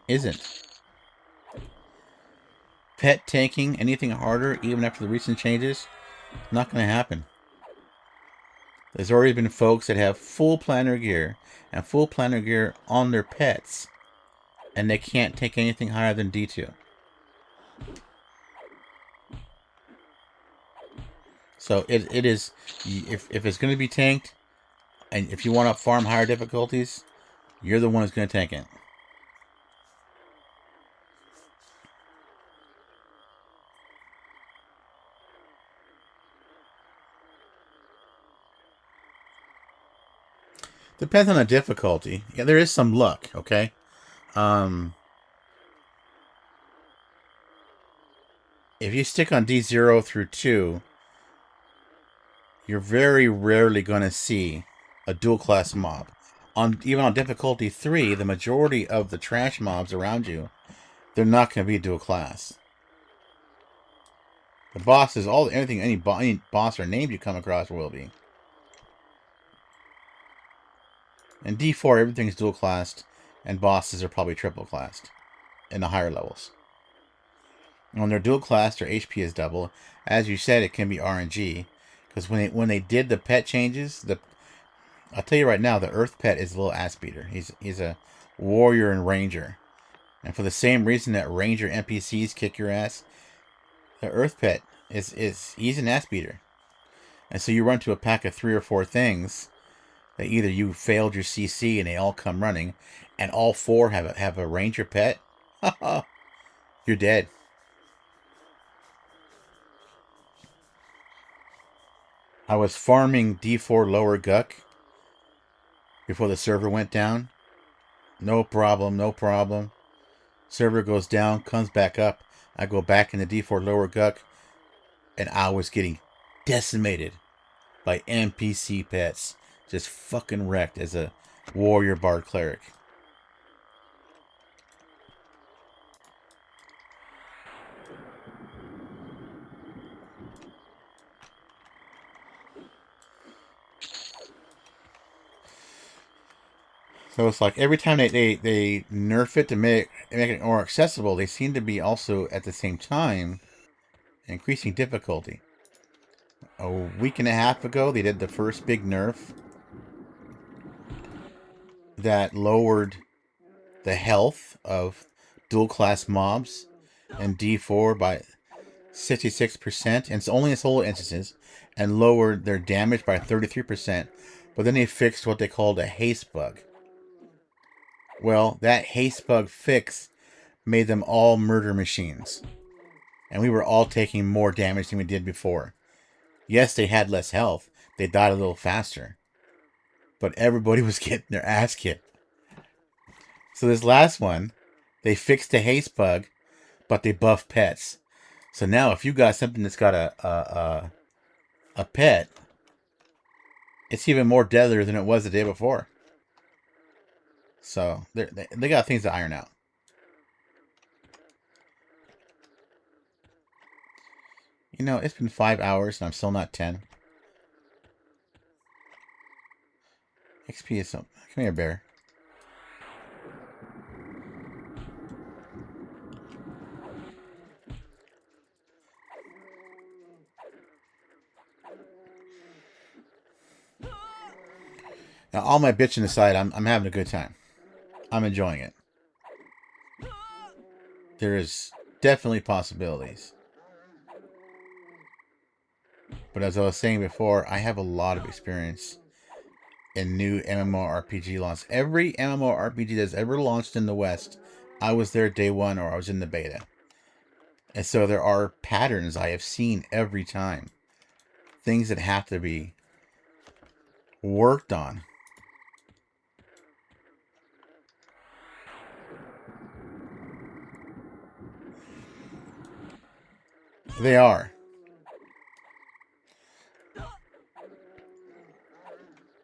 isn't. Pet tanking anything harder, even after the recent changes, not going to happen. There's already been folks that have full planner gear and full planner gear on their pets, and they can't take anything higher than D2. So it is, if it's going to be tanked, and if you want to farm higher difficulties, you're the one who's going to tank it. Depends on the difficulty. Yeah, there is some luck, okay? If you stick on D0 through 2, you're very rarely going to see a dual class mob. Even on difficulty 3, the majority of the trash mobs around you, they're not going to be dual class. The bosses, any boss or name you come across will be. In D4, everything's dual classed, and bosses are probably triple classed in the higher levels. When they're dual classed, their HP is double. As you said, it can be RNG, because when they did the pet changes, I'll tell you right now, the Earth pet is a little ass beater. He's a warrior and ranger, and for the same reason that ranger NPCs kick your ass, the Earth pet he's an ass beater. And so you run to a pack of 3 or 4 things that either you failed your CC and they all come running, and all 4 have a ranger pet. You're dead. I was farming D4 lower Guck before the server went down. No problem, no problem. Server goes down, comes back up. I go back in the D4 lower Guck, and I was getting decimated by NPC pets. Just fucking wrecked as a warrior bard cleric. So it's like every time they nerf it to make it more accessible, they seem to be also at the same time increasing difficulty. A week and a half ago, they did the first big nerf that lowered the health of dual class mobs and D4 by 66%, and it's only in solo instances, and lowered their damage by 33%. But then they fixed what they called a haste bug. Well, that haste bug fix made them all murder machines. And we were all taking more damage than we did before. Yes, they had less health. They died a little faster. But everybody was getting their ass kicked. So this last one, they fixed the haste bug, but they buffed pets. So now if you got something that's got a pet, it's even more deadlier than it was the day before. So they got things to iron out. You know, it's been 5 hours and I'm still not 10. XP is so... Come here, bear. Now, all my bitching aside, I'm having a good time. I'm enjoying it. There is definitely possibilities. But as I was saying before, I have a lot of experience in new MMORPG launch. Every MMORPG that's ever launched in the West, I was there day one or I was in the beta. And so there are patterns I have seen every time. Things that have to be worked on. They are.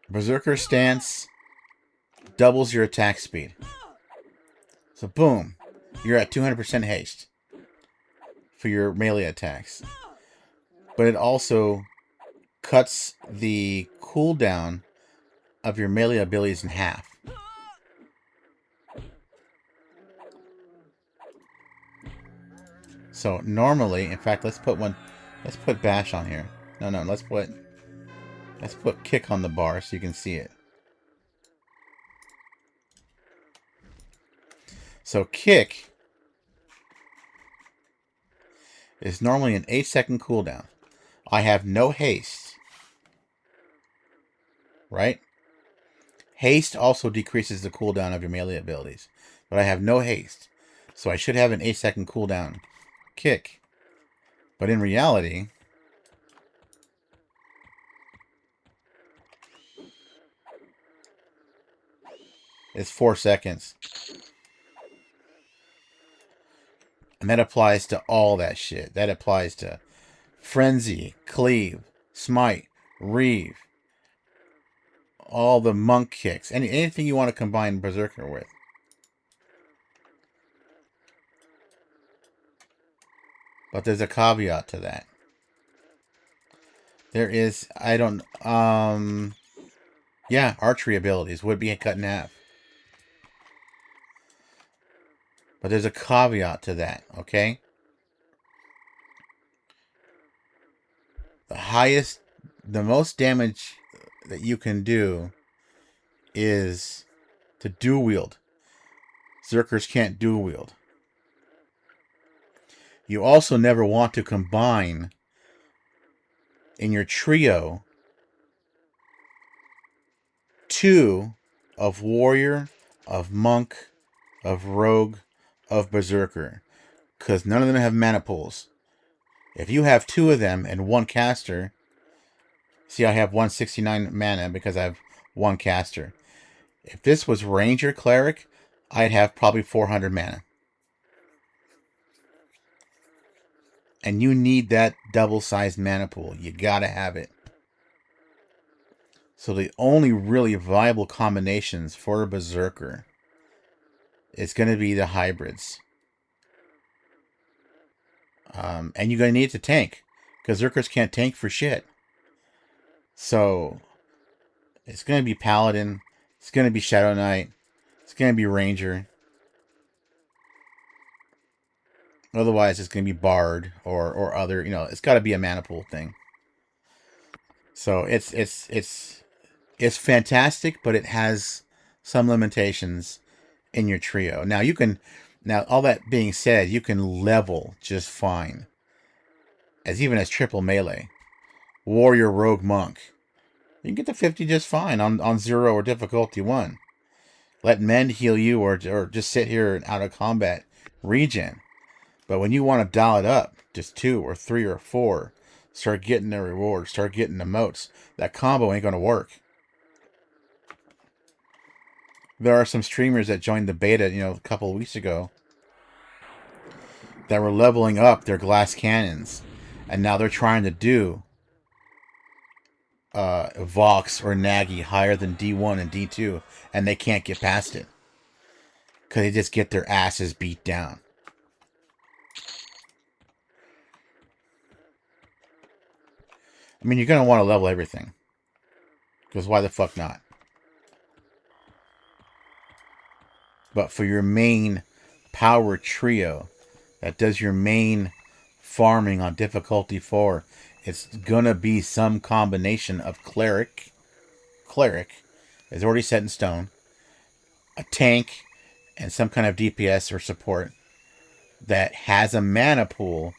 Berserker stance doubles your attack speed. So boom, you're at 200% haste for your melee attacks. But it also cuts the cooldown of your melee abilities in half. So normally, in fact, let's put bash on here. No, let's put kick on the bar so you can see it. So kick is normally an 8-second cooldown. I have no haste. Right? Haste also decreases the cooldown of your melee abilities. But I have no haste. So I should have an 8-second cooldown kick. But in reality, it's 4 seconds. And that applies to all that shit. That applies to Frenzy, Cleave, Smite, Reave, all the monk kicks. Anything you want to combine Berserker with. But there's a caveat to that. There is, yeah, archery abilities would be cut in half. But there's a caveat to that, okay? The most damage that you can do is to dual wield. Berserkers can't dual wield. You also never want to combine in your trio 2 of warrior, of monk, of rogue, of berserker. Because none of them have mana pools. If you have 2 of them and 1 caster, see, I have 169 mana because I have 1 caster. If this was ranger cleric, I'd have probably 400 mana. And you need that double-sized mana pool. You gotta have it. So the only really viable combinations for a berserker is going to be the hybrids. And you're going to need it to tank. Because berserkers can't tank for shit. So it's going to be paladin. It's going to be shadow knight. It's going to be ranger. Otherwise, it's going to be bard or other. It's got to be a mana pool thing. So it's fantastic, but it has some limitations in your trio. Now all that being said, you can level just fine. Even as triple melee. Warrior, rogue, monk. You can get to 50 just fine on 0 or difficulty 1. Let mend heal you or just sit here and out of combat regen. But when you want to dial it up, just 2 or 3 or 4, start getting the rewards, start getting the motes. That combo ain't going to work. There are some streamers that joined the beta, a couple of weeks ago that were leveling up their glass cannons. And now they're trying to do Vox or Nagi higher than D1 and D2. And they can't get past it. Because they just get their asses beat down. I mean, you're going to want to level everything. Because why the fuck not? But for your main power trio that does your main farming on difficulty 4, it's going to be some combination of cleric is already set in stone, a tank, and some kind of DPS or support that has a mana pool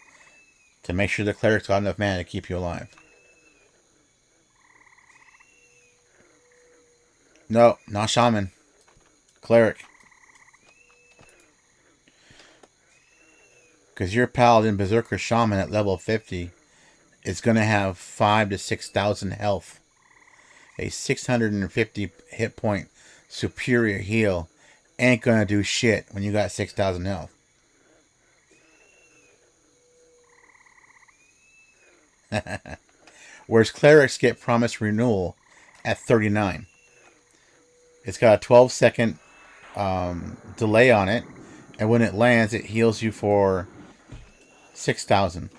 to make sure the cleric's got enough mana to keep you alive. No, not shaman. Cleric. Because your paladin, berserker, shaman at level 50 is going to have 5,000 to 6,000 health. a 650 hit point superior heal ain't gonna do shit when you got 6,000 health. Whereas clerics get promised renewal at 39. It's got a 12-second delay on it, and when it lands, it heals you for 6,000.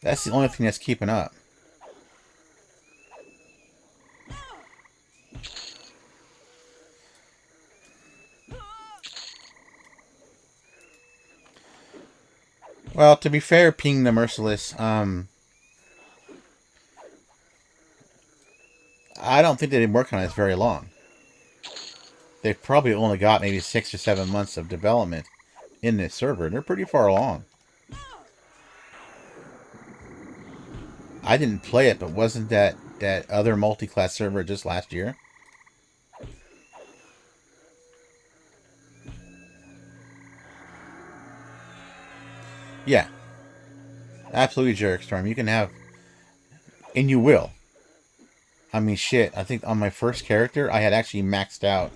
That's the only thing that's keeping up. Well, to be fair, Ping the Merciless, I don't think they've been working on this very long. They've probably only got maybe 6 or 7 months of development in this server. They're pretty far along. I didn't play it, but wasn't that other multi-class server just last year? Yeah, absolutely, Jerkstorm. You can have, and you will. I mean, shit. I think on my first character, I had actually maxed out.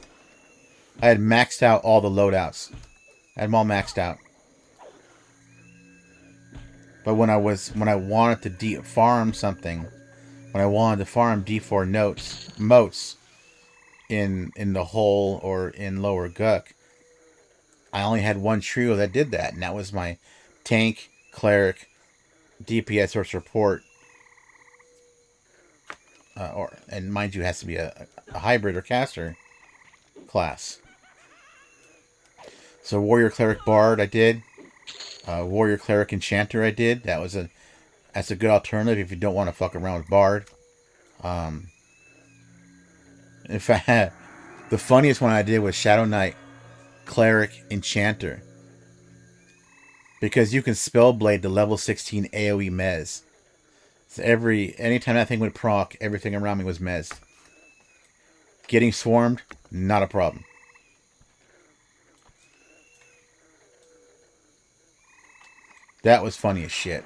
I had maxed out all the loadouts. I had them all maxed out. But when I wanted to farm something, when I wanted to farm D4 motes in the hole or in lower Guck, I only had one trio that did that, and that was my tank, cleric, DPS or support, and mind you, it has to be a hybrid or caster class. So warrior, cleric, bard, I did. Warrior, cleric, enchanter, I did. That's a good alternative if you don't want to fuck around with bard. In fact, the funniest one I did was Shadow Knight, cleric, enchanter, because you can spellblade the level 16 AOE mez. So anytime that thing would proc, everything around me was mez. Getting swarmed, not a problem. That was funny as shit.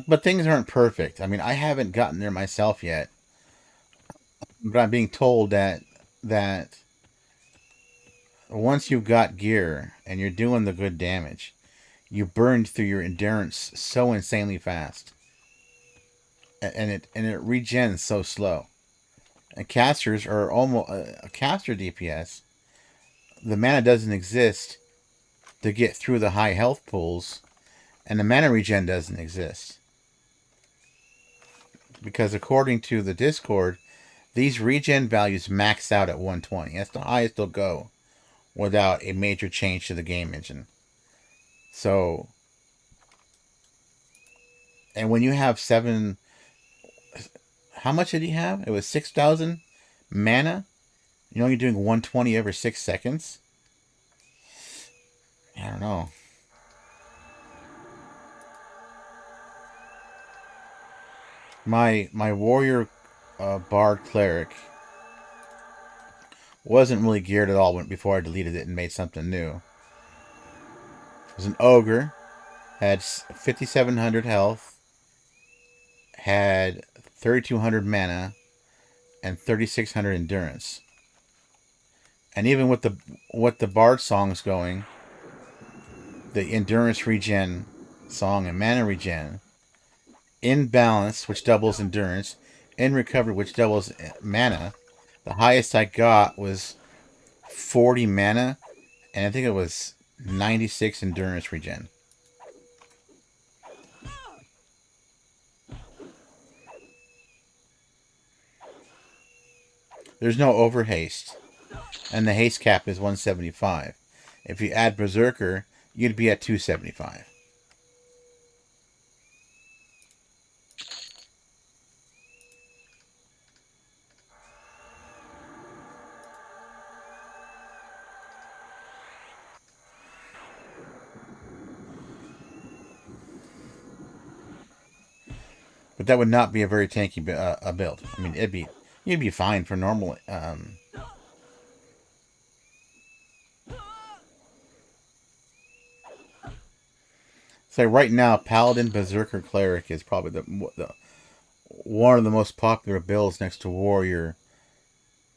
But things aren't perfect. I mean, I haven't gotten there myself yet, but I'm being told that once you've got gear and you're doing the good damage, you burn through your endurance so insanely fast, and it regens so slow. And casters are almost a caster DPS. The mana doesn't exist to get through the high health pools, and the mana regen doesn't exist because according to the Discord, these regen values max out at 120. That's the highest they'll go without a major change to the game engine. So, and when you have how much did he have? It was 6,000 mana. You know, you're doing 120 every 6 seconds. I don't know. My warrior bard cleric wasn't really geared at all before I deleted it and made something new. It was an ogre, had 5,700 health, had 3,200 mana, and 3,600 endurance. And even with the bard songs going, the endurance regen song and mana regen, in balance, which doubles endurance, in recovery, which doubles mana, the highest I got was 40 mana, and I think it was 96 endurance regen. There's no over haste, and the haste cap is 175. If you add Berserker, you'd be at 275. But that would not be a very tanky build. I mean, you'd be fine for normal. So right now, Paladin, Berserker, Cleric is probably the one of the most popular builds next to Warrior,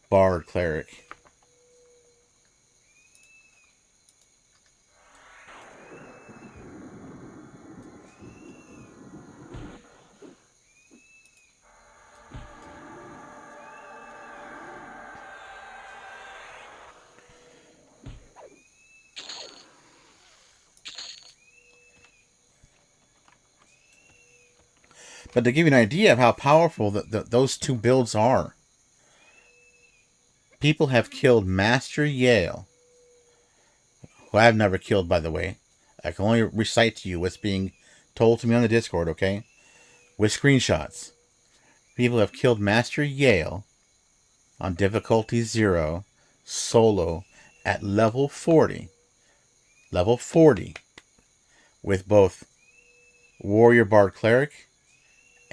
Bard, Cleric. But to give you an idea of how powerful those two builds are, people have killed Master Yale, who I have never killed, by the way. I can only recite to you what's being told to me on the Discord, okay? With screenshots. People have killed Master Yale on difficulty 0, solo, at level 40. Level 40. With both Warrior Bard Cleric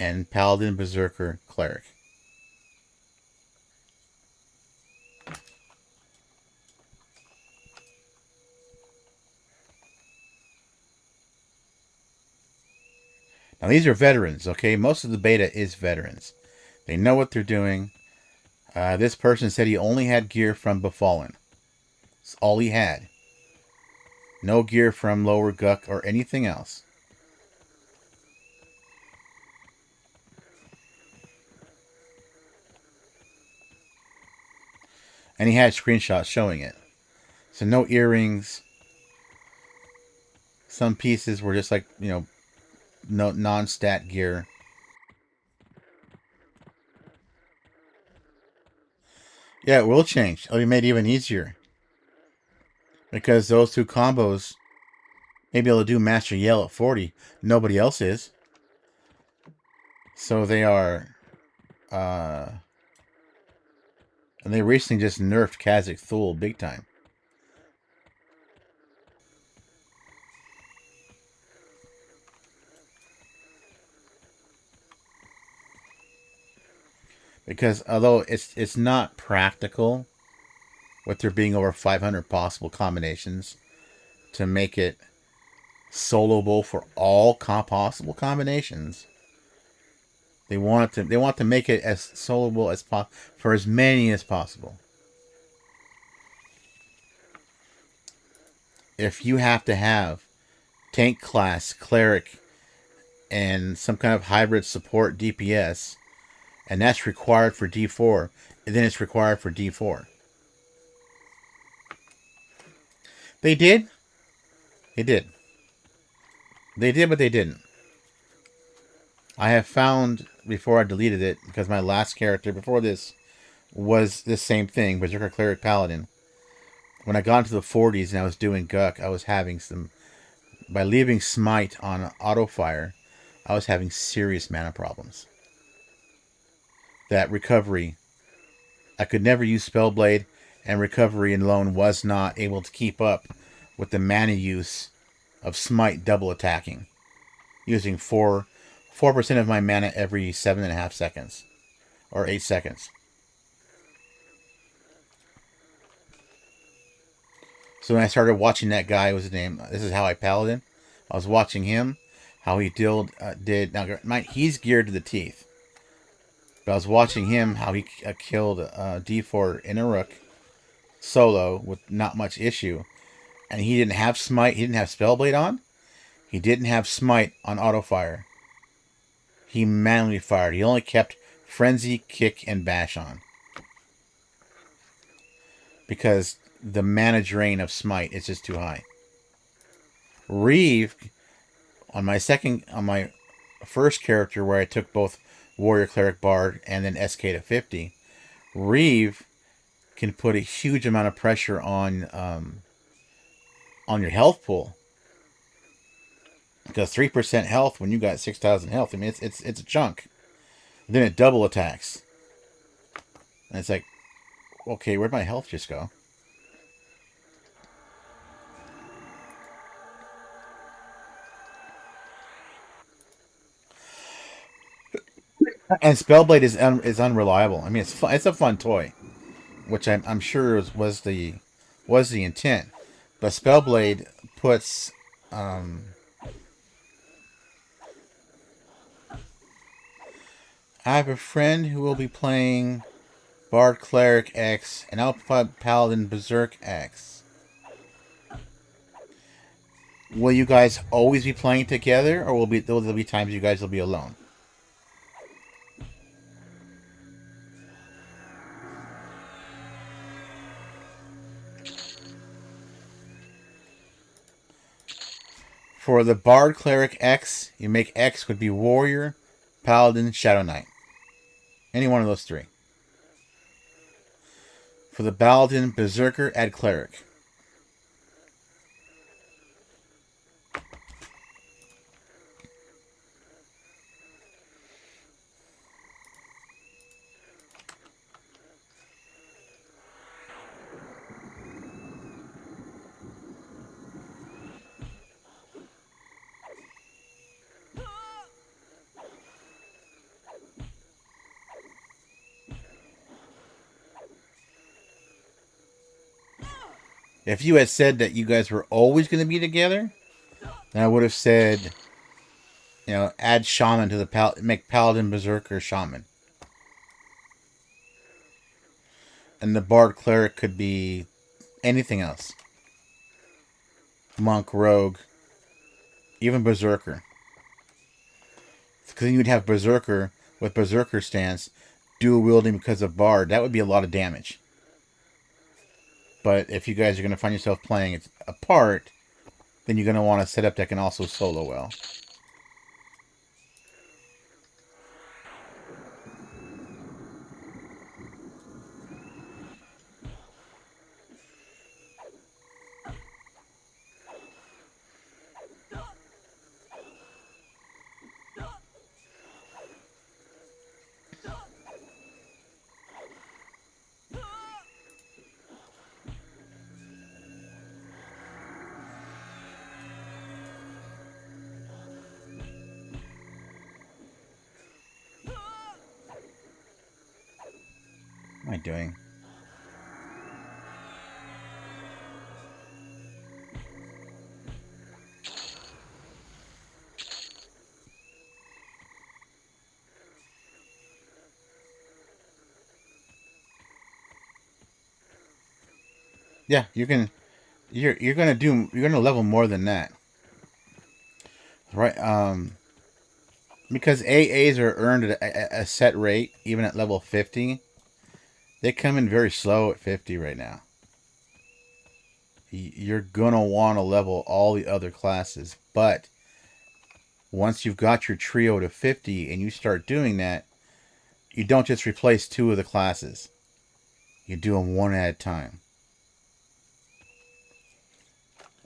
and Paladin Berserker Cleric. Now these are veterans, okay? Most of the beta is veterans. They know what they're doing. This person said he only had gear from Befallen. That's all he had. No gear from Lower Guck or anything else. And he had screenshots showing it. So no earrings. Some pieces were just like, no non-stat gear. Yeah, it will change. It'll be made even easier. Because those two combos may be able to do Master Yell at 40. Nobody else is. So they are... and they recently just nerfed Kazakh Thule big time. Because although it's not practical with there being over 500 possible combinations to make it soloable for all possible combinations, they want to make it as soloable as possible for as many as possible. If you have to have tank class, cleric, and some kind of hybrid support DPS, and that's required for D4, and then it's required for D4. They did. They did. They did, but they didn't. I have found, before I deleted it, because my last character before this was the same thing, Berserker Cleric Paladin. When I got into the 40s and I was doing Guck, I was having some... By leaving Smite on auto fire, I was having serious mana problems. That recovery... I could never use Spellblade, and recovery alone was not able to keep up with the mana use of Smite double attacking. Using 4% of my mana every 7.5 seconds. Or 8 seconds. So when I started watching that guy, was his name? This is how I Paladin. I was watching him, how he did. Now, he's geared to the teeth. But I was watching him, how he killed D4 in a Rook solo with not much issue. And he didn't have Smite, he didn't have Spellblade on. He didn't have Smite on auto fire. He manually fired. He only kept Frenzy, Kick, and Bash on. Because the mana drain of Smite is just too high. Reeve, on my first character where I took both Warrior, Cleric, Bard, and then SK to 50, Reeve can put a huge amount of pressure on your health pool. Because 3% health when you got 6,000 health, I mean, it's a chunk. And then it double attacks. And it's like, okay, where'd my health just go? And Spellblade is unreliable. I mean, it's a fun toy, which I'm sure was the intent. But Spellblade puts I have a friend who will be playing Bard Cleric X and I'll play Paladin Berserk X. Will you guys always be playing together, or will there be times you guys will be alone? For the Bard Cleric X, you make X would be Warrior, Paladin, Shadow Knight. Any one of those three. For the Paladin Berserker, add Cleric. If you had said that you guys were always going to be together, then I would have said, add Shaman to the make Paladin Berserker Shaman. And the Bard Cleric could be anything else. Monk, Rogue, even Berserker. Because then you'd have Berserker with Berserker stance, dual wielding because of Bard. That would be a lot of damage. But if you guys are going to find yourself playing it apart, then you're going to want a setup that can also solo well. What am I doing? Yeah, you're gonna level more than that, right? Because AAs are earned at a set rate, even at level 50. They come in very slow at 50 right now. You're gonna want to level all the other classes, but once you've got your trio to 50 and you start doing that, you don't just replace two of the classes. You do them one at a time.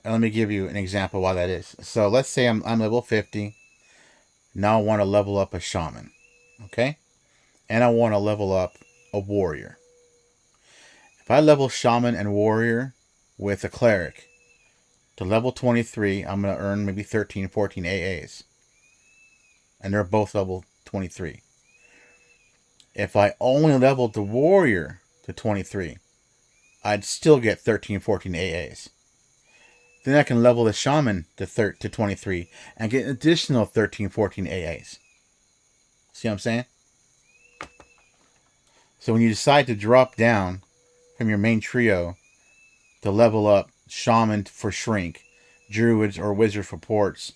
And let me give you an example why that is. So let's say I'm level 50. Now I want to level up a shaman. Okay? And I want to level up a warrior. If I level shaman and warrior with a cleric to level 23, I'm going to earn maybe 13, 14 AAs. And they're both level 23. If I only leveled the warrior to 23, I'd still get 13, 14 AAs. Then I can level the shaman to 23 and get an additional 13, 14 AAs. See what I'm saying? So when you decide to drop down from your main trio to level up shaman for shrink, druids or wizard for ports,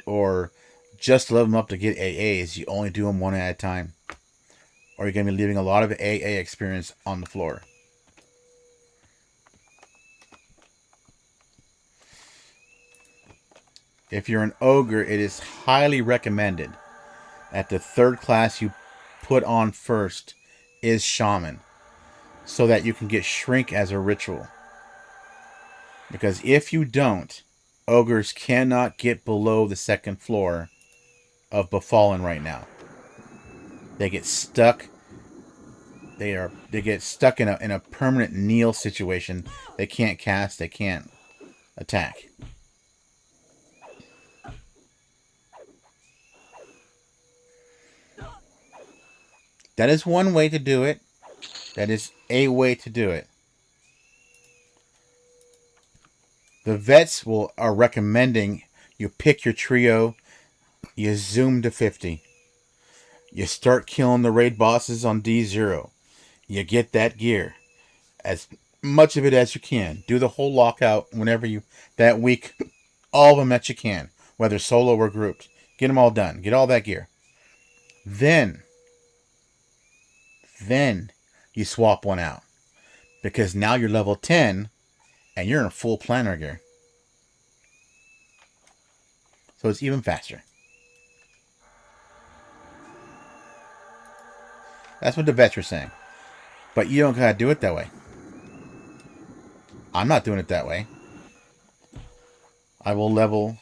or just to level them up to get AAs, you only do them one at a time. Or you're going to be leaving a lot of AA experience on the floor. If you're an ogre, it is highly recommended that the third class you put on first is shaman, so that you can get shrink as a ritual. Because if you don't, ogres cannot get below the second floor of Befallen right now. They get stuck. They get stuck in a permanent kneel situation. They can't cast. They can't attack. That is one way to do it. That is a way to do it. The vets are recommending you pick your trio, you zoom to 50. You start killing the raid bosses on D0. You get that gear. As much of it as you can. Do the whole lockout whenever you, that week, all of them that you can. Whether solo or grouped. Get them all done. Get all that gear. Then you swap one out. Because now you're level 10 and you're in a full planner gear. So it's even faster. That's what the vets are saying. But you don't gotta do it that way. I'm not doing it that way. I will level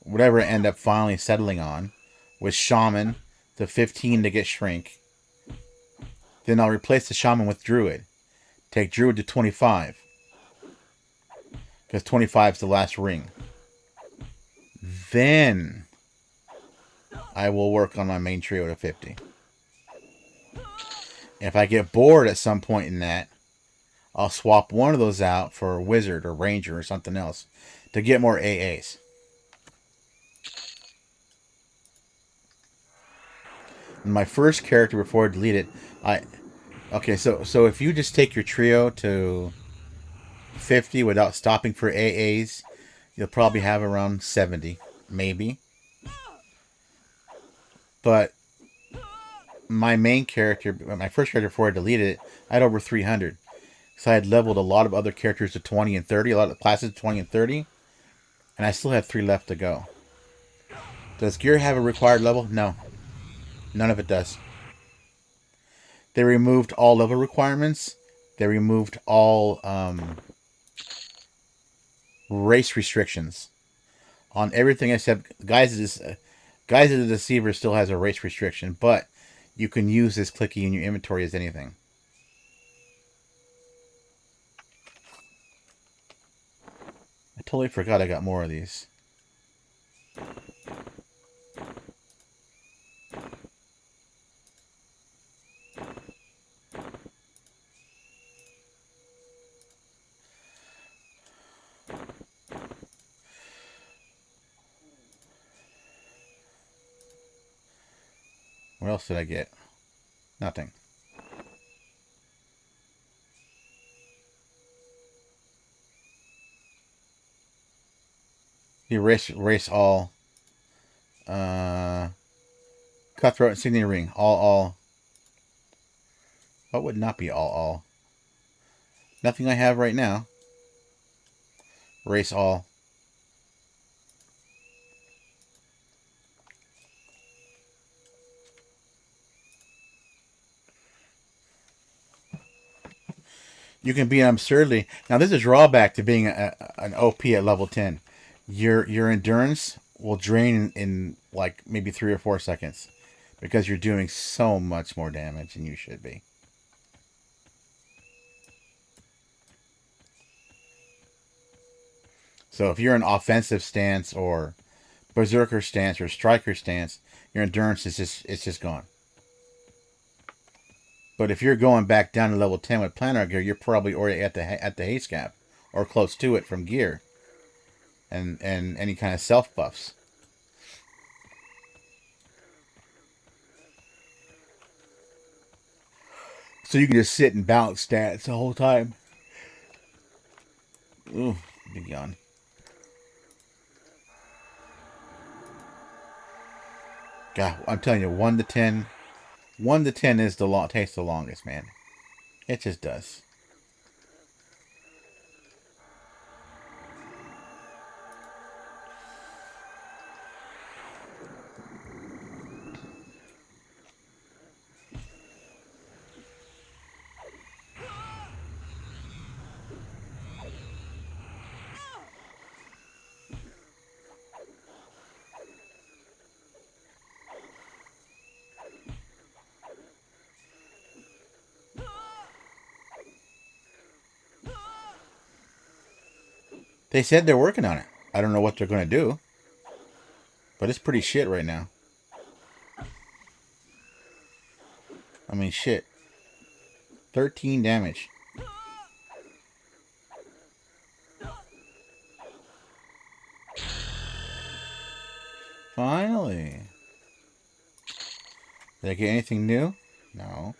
whatever I end up finally settling on with Shaman to 15 to get Shrink. Then I'll replace the Shaman with Druid. Take Druid to 25. Because 25 is the last ring. Then I will work on my main trio to 50. If I get bored at some point in that, I'll swap one of those out for a Wizard or Ranger or something else to get more AAs. My first character before I delete it, okay, so if you just take your trio to 50 without stopping for AAs, you'll probably have around 70, maybe. But my main character, my first character before I deleted it, I had over 300. So I had leveled a lot of other characters to 20 and 30, a lot of classes to 20 and 30, and I still had 3 left to go. Does gear have a required level? No. None of it does. They removed all level requirements. They removed all race restrictions on everything except Guys of the Deceiver still has a race restriction, but you can use this clicky in your inventory as anything. I totally forgot I got more of these. What else did I get? Nothing. You erase all. Cutthroat Insignia Ring. All. What would not be all? Nothing I have right now. Erase all. You can be absurdly... Now, there's a drawback to being an OP at level 10. Your endurance will drain in like maybe 3 or 4 seconds. Because you're doing so much more damage than you should be. So if you're in offensive stance or berserker stance or striker stance, your endurance is just gone. But if you're going back down to level 10 with planar gear, you're probably already at the haste cap or close to it from gear and any kind of self buffs. So you can just sit and balance stats the whole time. Ooh, big yawn. God, I'm telling you, 1 to 10 is takes the longest, man. It just does. They said they're working on it. I don't know what they're going to do. But it's pretty shit right now. I mean, shit. 13 damage. Finally. Did I get anything new? No.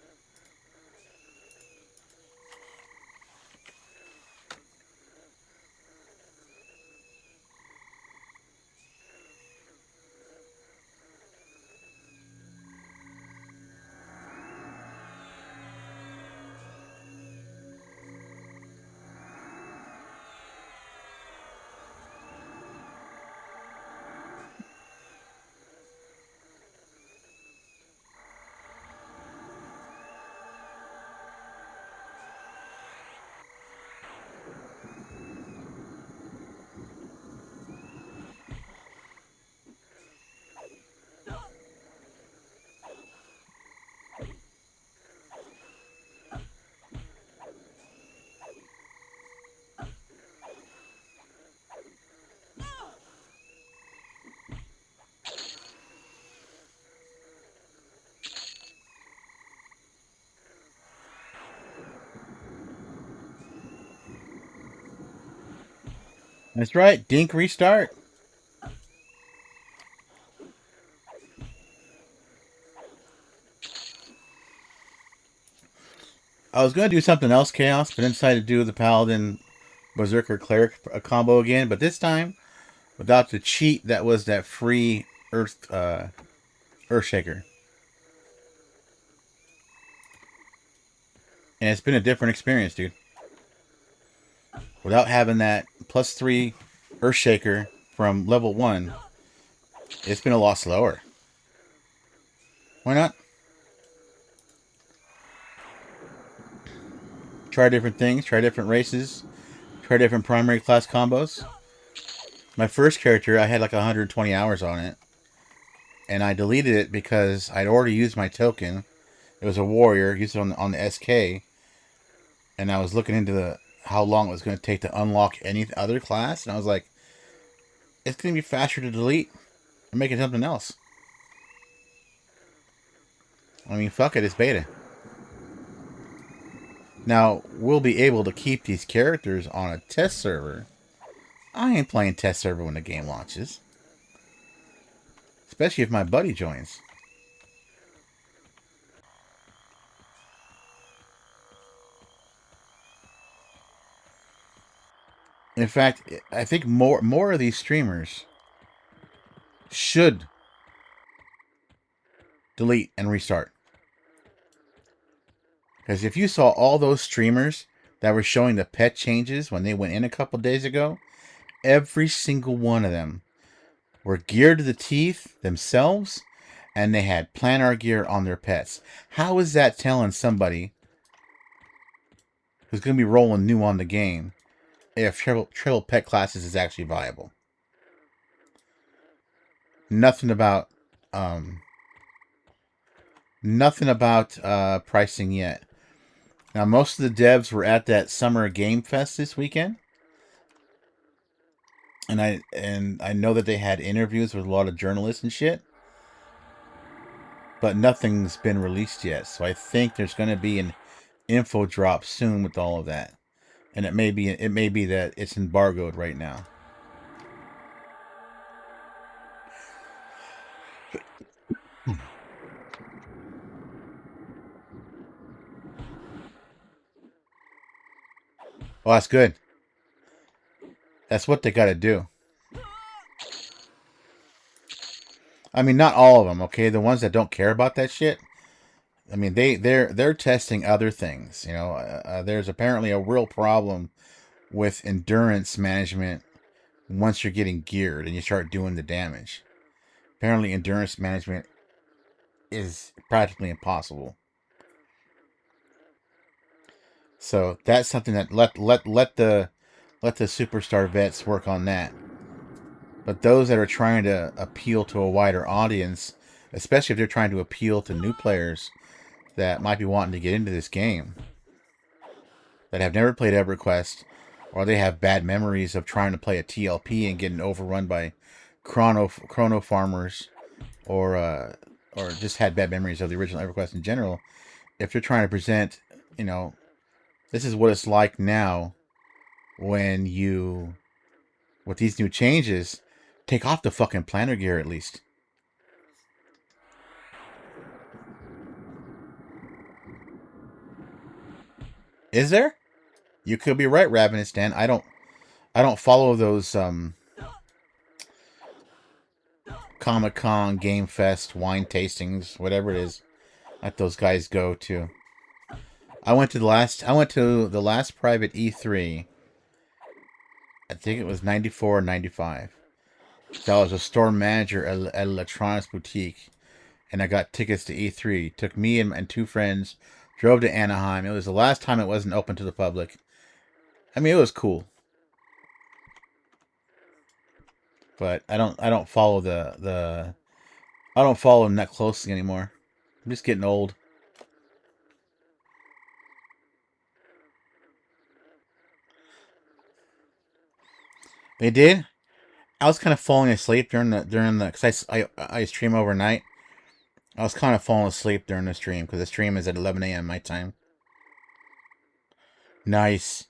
That's right. Dink restart. I was going to do something else, Chaos, but then decided to do the Paladin Berserker Cleric combo again. But this time, without the cheat that was that free Earthshaker. And it's been a different experience, dude. Without having that +3 Earthshaker from level 1, it's been a lot slower. Why not? Try different things, try different races, try different primary class combos. My first character, I had like 120 hours on it. And I deleted it because I'd already used my token. It was a warrior, used it on the SK. And I was looking into how long it was going to take to unlock any other class. And I was like, it's going to be faster to delete and make it something else. I mean, fuck it, it's beta. Now, we'll be able to keep these characters on a test server. I ain't playing test server when the game launches. Especially if my buddy joins. In fact, I think more of these streamers should delete and restart. Because if you saw all those streamers that were showing the pet changes when they went in a couple days ago, every single one of them were geared to the teeth themselves, and they had planar gear on their pets. How is that telling somebody who's going to be rolling new on the game if triple pet classes is actually viable? Nothing about pricing yet. Now, most of the devs were at that Summer Game Fest this weekend. And I know that they had interviews with a lot of journalists and shit. But nothing's been released yet. So I think there's going to be an info drop soon with all of that. And it may be that it's embargoed right now. Well, that's good. That's what they got to do. I mean, not all of them, okay? The ones that don't care about that shit, I mean, they're testing other things. You know, there's apparently a real problem with endurance management once you're getting geared and you start doing the damage. Apparently, endurance management is practically impossible. So that's something that let the superstar vets work on that. But those that are trying to appeal to a wider audience, especially if they're trying to appeal to new players that might be wanting to get into this game, that have never played Everquest, or they have bad memories of trying to play a TLP and getting overrun by chrono farmers, or just had bad memories of the original Everquest in general, if they're trying to present, you know, this is what it's like now when you, with these new changes, take off the fucking planner gear at least. Is there? You could be right, Ravenous Dan. I don't follow those Comic-Con, Game Fest, wine tastings, whatever it is that those guys go to. I went to the last private E3. I think it was 94 or 95. So I was a store manager at Electronics Boutique, and I got tickets to E3. Took me and two friends, drove to Anaheim. It was the last time it wasn't open to the public. I mean, it was cool. But I don't follow I don't follow them that closely anymore. I'm just getting old. They did. I was kind of falling asleep during the because I stream overnight. I was kind of falling asleep during the stream because the stream is at 11 a.m. my time. Nice.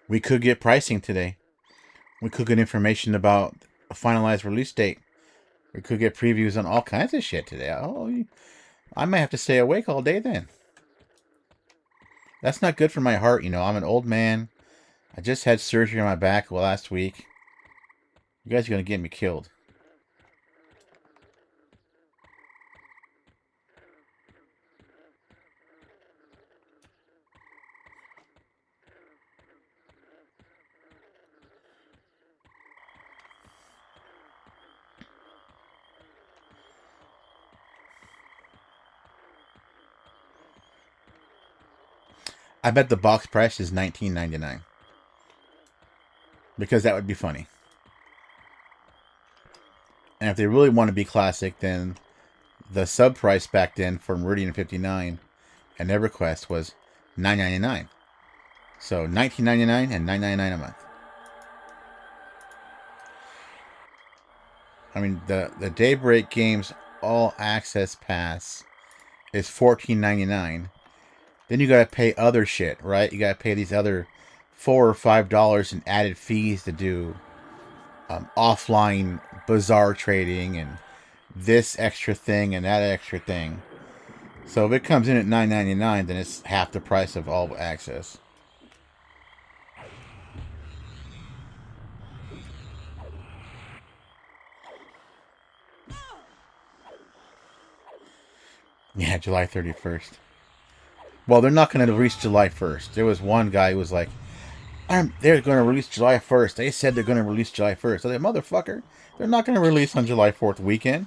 We could get pricing today. We could get information about a finalized release date. We could get previews on all kinds of shit today. Oh, I might have to stay awake all day then. That's not good for my heart, you know. I'm an old man. I just had surgery on my back last week. You guys are going to get me killed. I bet the box price is $19.99. Because that would be funny. And if they really want to be classic, then the sub price back then for Meridian 59 and Everquest was $9.99. So $19.99 and $9.99 a month. I mean, the Daybreak Games All Access Pass is $14.99. Then you gotta pay other shit, right? You gotta pay these other $4 or $5 in added fees to do offline bazaar trading and this extra thing and that extra thing. So if it comes in at $9.99, then it's half the price of all access. Yeah, July 31st. Well, they're not going to release July 1st. There was one guy who was like, they're going to release July 1st. They said they're going to release July 1st. I said, motherfucker, they're not going to release on July 4th weekend.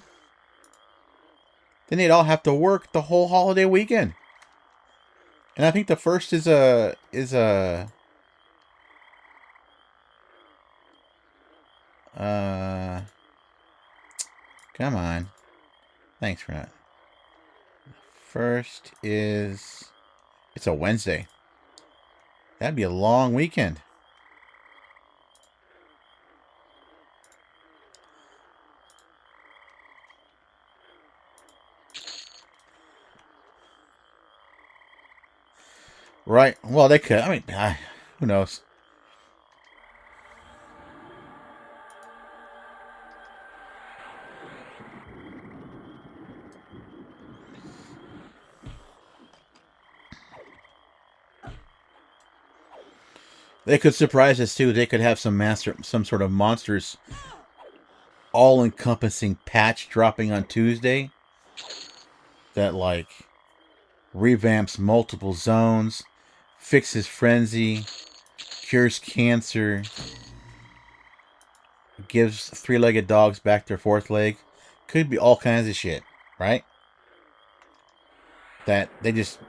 Then they'd all have to work the whole holiday weekend. And I think the first is a come on. Thanks for that. First is it's a Wednesday. That'd be a long weekend. Right. Well, they could. I mean, who knows? They could surprise us too. They could have some sort of monsters, all-encompassing patch dropping on Tuesday that like revamps multiple zones, fixes frenzy, cures cancer, gives three-legged dogs back their fourth leg. Could be all kinds of shit, right? That they just,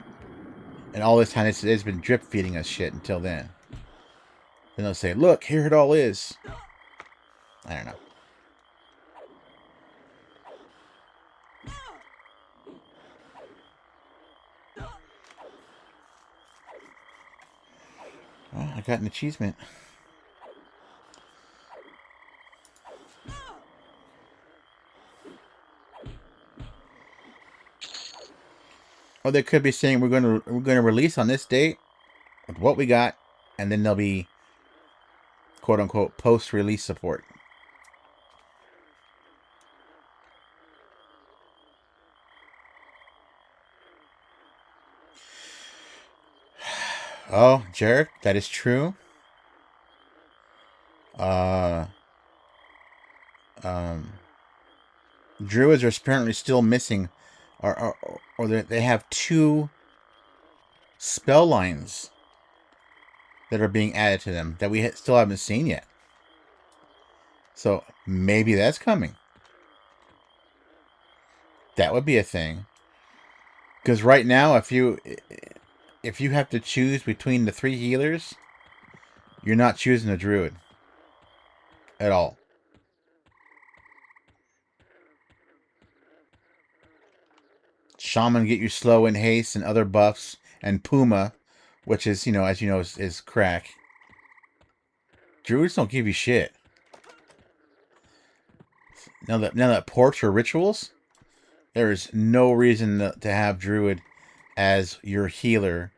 and all this time it's been drip feeding us shit until then. Then they'll say, look, here it all is. I don't know. Oh, I got an achievement. Or they could be saying we're gonna release on this date with what we got, and then there'll be quote unquote post-release support. Oh, Jarek, that is true. Druids are apparently still missing, or they have 2 spell lines that are being added to them that we still haven't seen yet. So maybe that's coming. That would be a thing. Because right now, if you have to choose between the 3 healers, you're not choosing a druid at all. Shaman get you slow and haste and other buffs, and Puma, which is, as you know, is crack. Druids don't give you shit. Now that ports are rituals, there is no reason to have Druid as your healer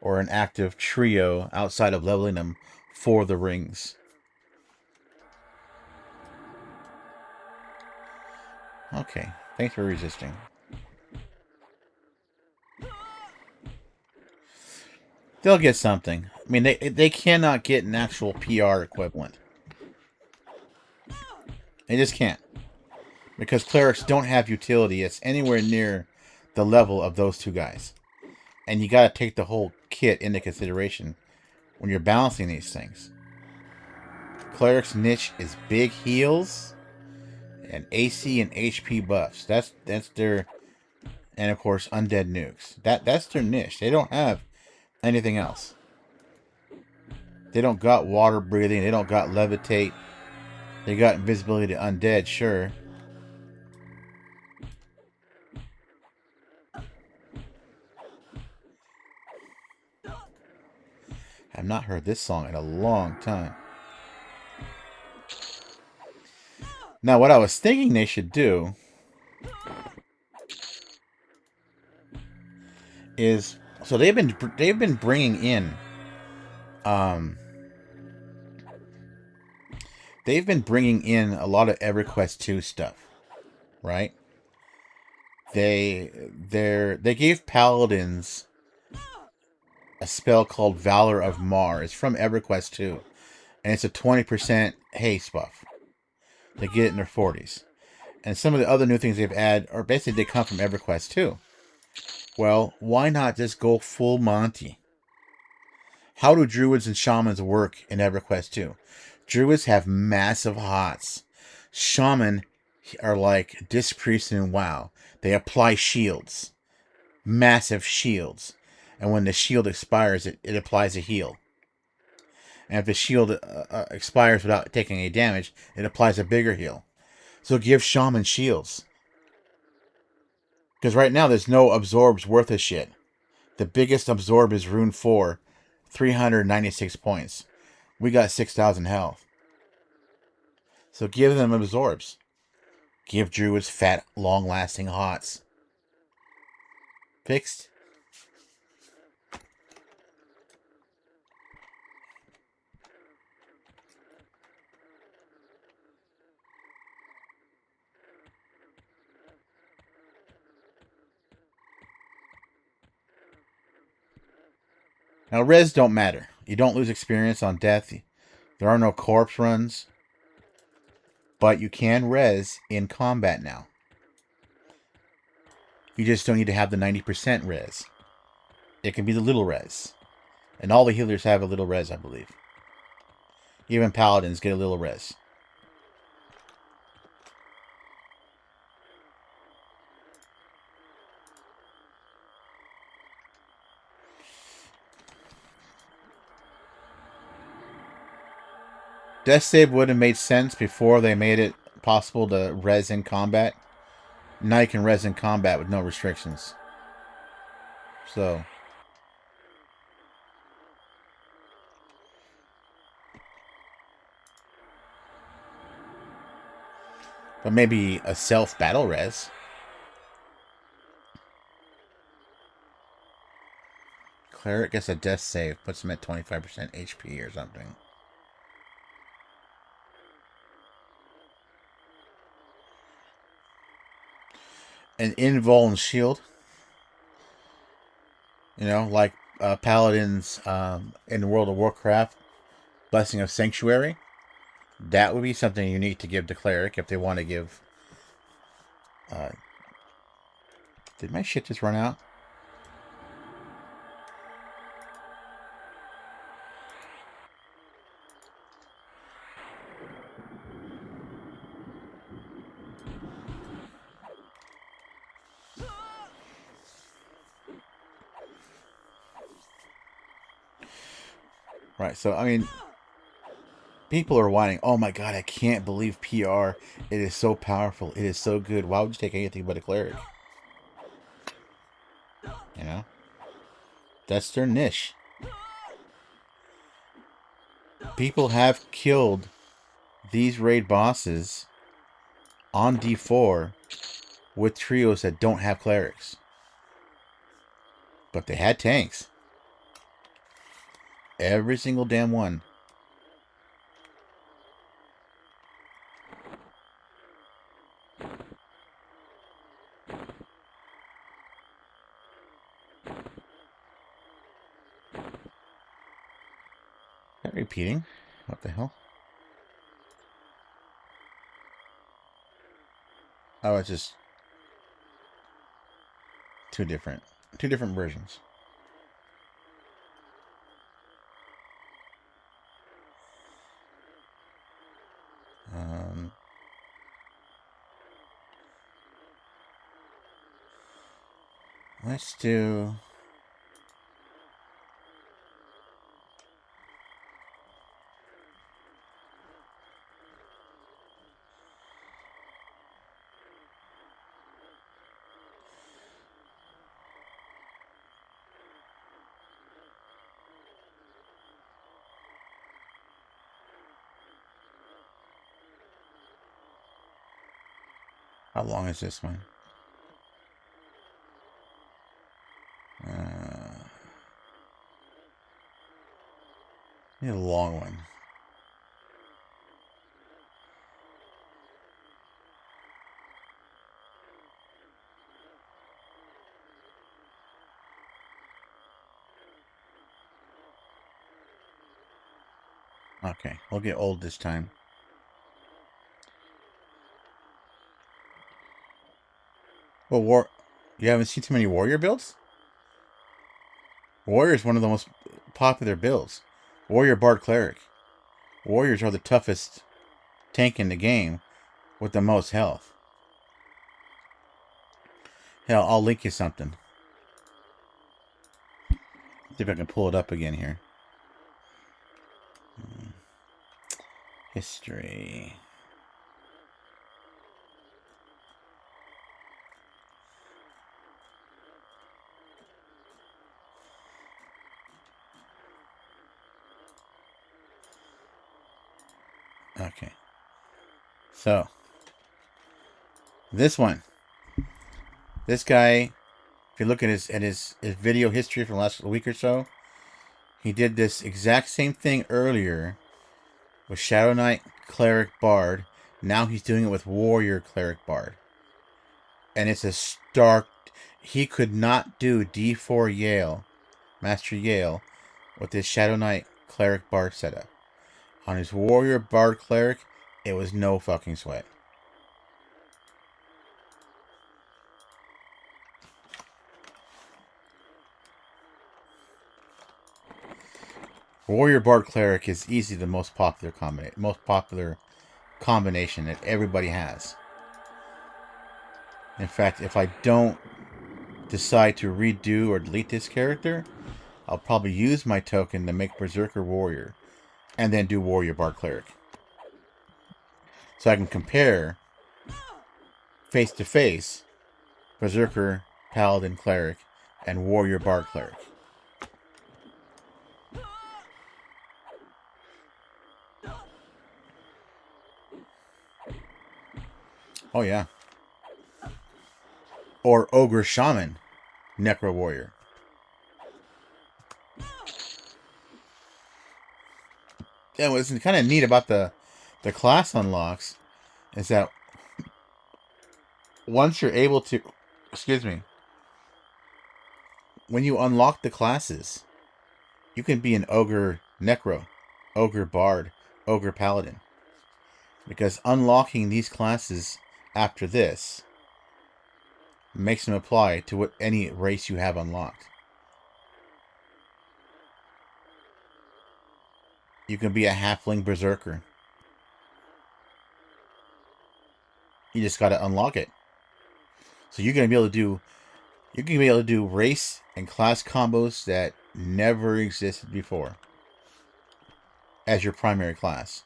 or an active trio outside of leveling them for the rings. Okay, thanks for resisting. They'll get something. I mean, they cannot get an actual PR equivalent. They just can't. Because clerics don't have utility. It's anywhere near the level of those 2 guys. And you gotta take the whole kit into consideration when you're balancing these things. Cleric's niche is big heals and AC and HP buffs. That's their, and of course undead nukes. That's their niche. They don't have anything else. They don't got water breathing. They don't got levitate. They got invisibility to undead, sure. I've not heard this song in a long time. Now, what I was thinking they should do is, so they've been bringing in, they've been bringing in a lot of EverQuest 2 stuff, right? They gave paladins a spell called Valor of Mar. It's from EverQuest 2, and it's a 20% haste buff. They get it in their 40s. And some of the other new things they've added are basically they come from EverQuest 2. Well, why not just go full Monty? How do druids and shamans work in EverQuest 2? Druids have massive hots. Shaman are like Disc Priest in WoW. They apply shields. Massive shields. And when the shield expires, it applies a heal. And if the shield expires without taking any damage, it applies a bigger heal. So give shaman shields. Because right now there's no absorbs worth a shit. The biggest absorb is Rune 4, 396 points. We got 6,000 health. So give them absorbs. Give druids fat, long-lasting hots. Fixed. Now, res don't matter. You don't lose experience on death. There are no corpse runs. But you can res in combat now. You just don't need to have the 90% res. It can be the little res. And all the healers have a little res, I believe. Even paladins get a little res. Death save would have made sense before they made it possible to res in combat. Now you can res in combat with no restrictions. So, but maybe a self battle res. Cleric gets a death save, puts him at 25% HP or something. An invuln and shield. You know, like paladins in World of Warcraft, Blessing of Sanctuary. That would be something unique to give to cleric if they want to give. Did my shit just run out? Right, so, I mean, people are whining, oh my god, I can't believe PR. It is so powerful. It is so good. Why would you take anything but a cleric? You know? That's their niche. People have killed these raid bosses on D4 with trios that don't have clerics. But they had tanks. Every single damn one. Is that repeating? What the hell? Oh, it's just two different versions. Let's do... How long is this one? Need a long one. Okay, we'll get old this time. Well, you haven't seen too many warrior builds? Warrior is one of the most popular builds. Warrior Bard Cleric. Warriors are the toughest tank in the game with the most health. Hell, I'll link you something. See if I can pull it up again here. History. Okay. So, this one. This guy, if you look at his video history from the last week or so, he did this exact same thing earlier with Shadow Knight, Cleric, Bard. Now he's doing it with Warrior, Cleric, Bard. And it's a stark... He could not do D4 Yale, Master Yale, with his Shadow Knight, Cleric, Bard setup. On his Warrior, Bard, Cleric, it was no fucking sweat. Warrior, Bard, Cleric is easily the most popular combination that everybody has. In fact, if I don't decide to redo or delete this character, I'll probably use my token to make Berserker Warrior and then do Warrior Bard Cleric. So I can compare face to face Berserker, Paladin Cleric, and Warrior Bard Cleric. Oh yeah. Or Ogre Shaman, Necro Warrior. Yeah, what's kind of neat about the class unlocks is that once you're able to, excuse me, when you unlock the classes, you can be an ogre necro, ogre bard, ogre paladin. Because unlocking these classes after this makes them apply to what any race you have unlocked. You can be a halfling berserker. You just got to unlock it. So you're going to be able to do race and class combos that never existed before as your primary class.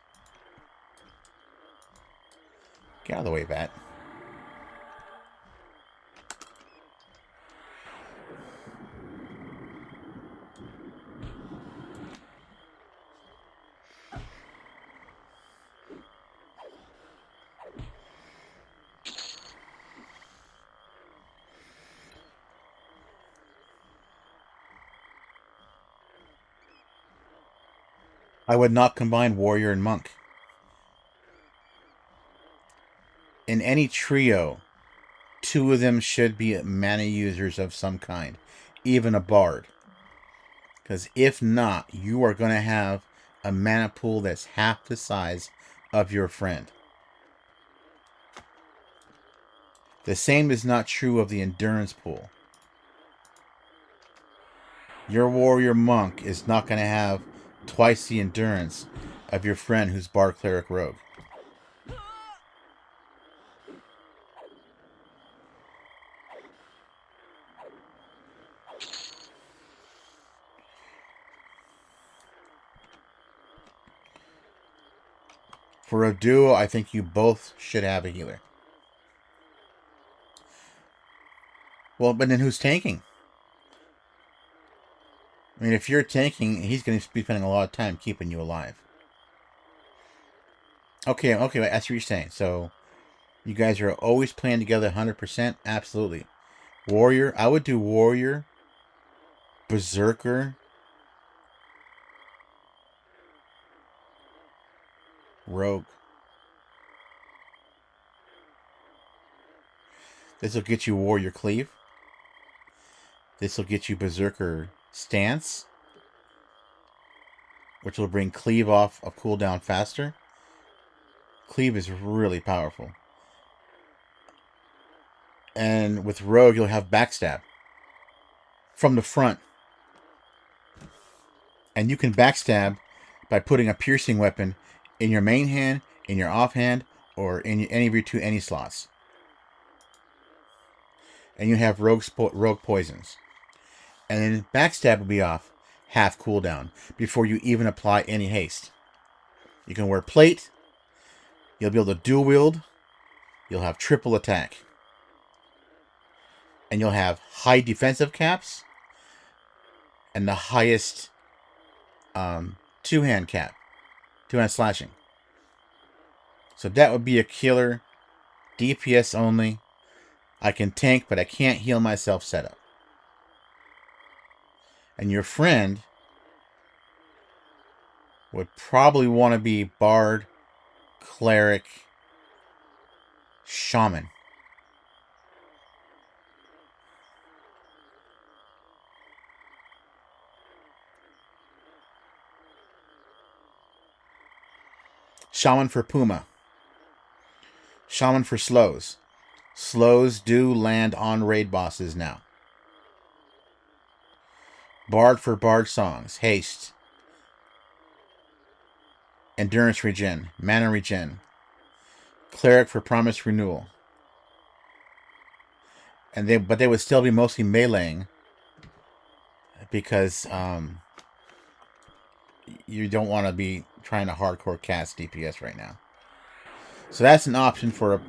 Get out of the way, Bat. I would not combine warrior and monk. In any trio, two of them should be mana users of some kind, even a bard. Because if not, you are going to have a mana pool that's half the size of your friend. The same is not true of the endurance pool. Your warrior monk is not going to have twice the endurance of your friend who's bard cleric rogue. For a duo, I think you both should have a healer. Well, but then who's tanking? I mean, if you're tanking, he's going to be spending a lot of time keeping you alive. Okay, that's what you're saying. So, you guys are always playing together 100%? Absolutely. Warrior, I would do warrior, berserker, rogue. This will get you warrior cleave. This will get you berserker stance, which will bring cleave off of cooldown faster. Cleave is really powerful. And with rogue, you'll have backstab from the front. And you can backstab by putting a piercing weapon in your main hand, in your offhand, or in any of your two any slots. And you have rogue poisons. And then backstab will be off half cooldown before you even apply any haste. You can wear plate. You'll be able to dual wield. You'll have triple attack. And you'll have high defensive caps and the highest two-hand cap. Two-hand slashing. So that would be a killer. DPS only. I can tank, but I can't heal myself setup. And your friend would probably want to be bard, cleric, shaman. Shaman for Puma. Shaman for slows. Slows do land on raid bosses now. Bard for bard songs. Haste. Endurance regen. Mana regen. Cleric for promise renewal. But they would still be mostly meleeing because you don't want to be trying to hardcore cast DPS right now. So that's an option for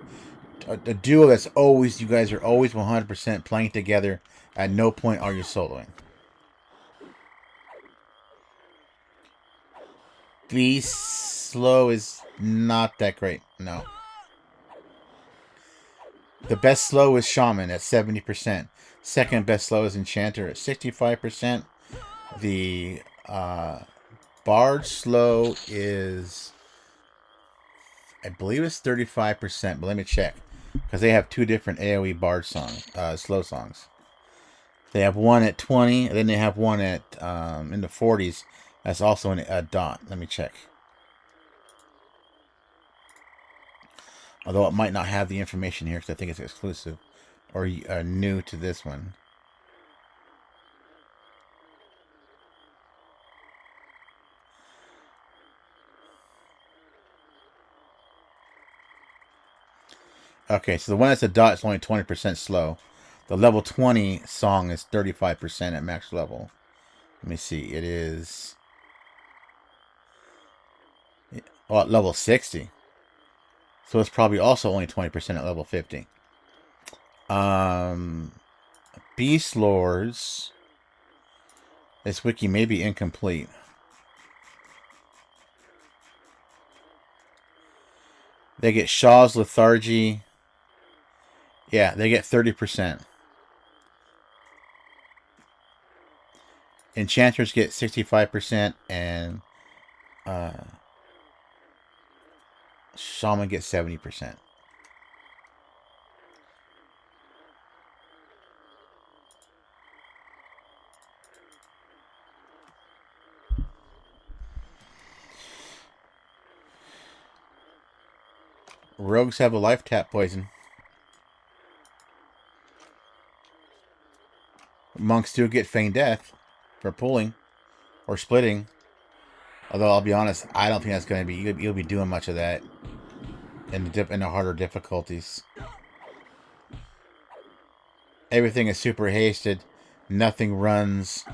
a duo that's always, you guys are always 100% playing together. At no point are you soloing. The slow is not that great, no. The best slow is Shaman at 70%. Second best slow is Enchanter at 65%. The Bard slow is, I believe it's 35%, but let me check. Because they have two different AoE Bard slow songs. They have one at 20, and then they have one at in the 40s. That's also a dot. Let me check. Although it might not have the information here because I think it's exclusive or new to this one. Okay, so the one that's a dot is only 20% slow. The level 20 song is 35% at max level. Let me see. It is... well, at level 60. So it's probably also only 20% at level 50. Beast Lords... this wiki may be incomplete. They get Shaw's Lethargy. Yeah, they get 30%. Enchanters get 65%, and Shaman gets 70%. Rogues have a life tap poison. Monks do get feign death for pulling or splitting. Although I'll be honest, I don't think that's going to be. You'll be doing much of that in the harder difficulties. Everything is super hasted. Nothing runs.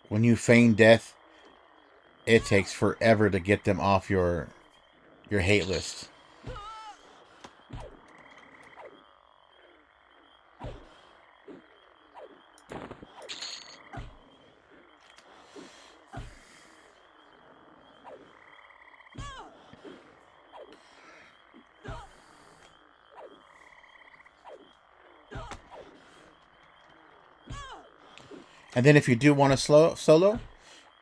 When you feign death, it takes forever to get them off your hate list. And then if you do want to solo,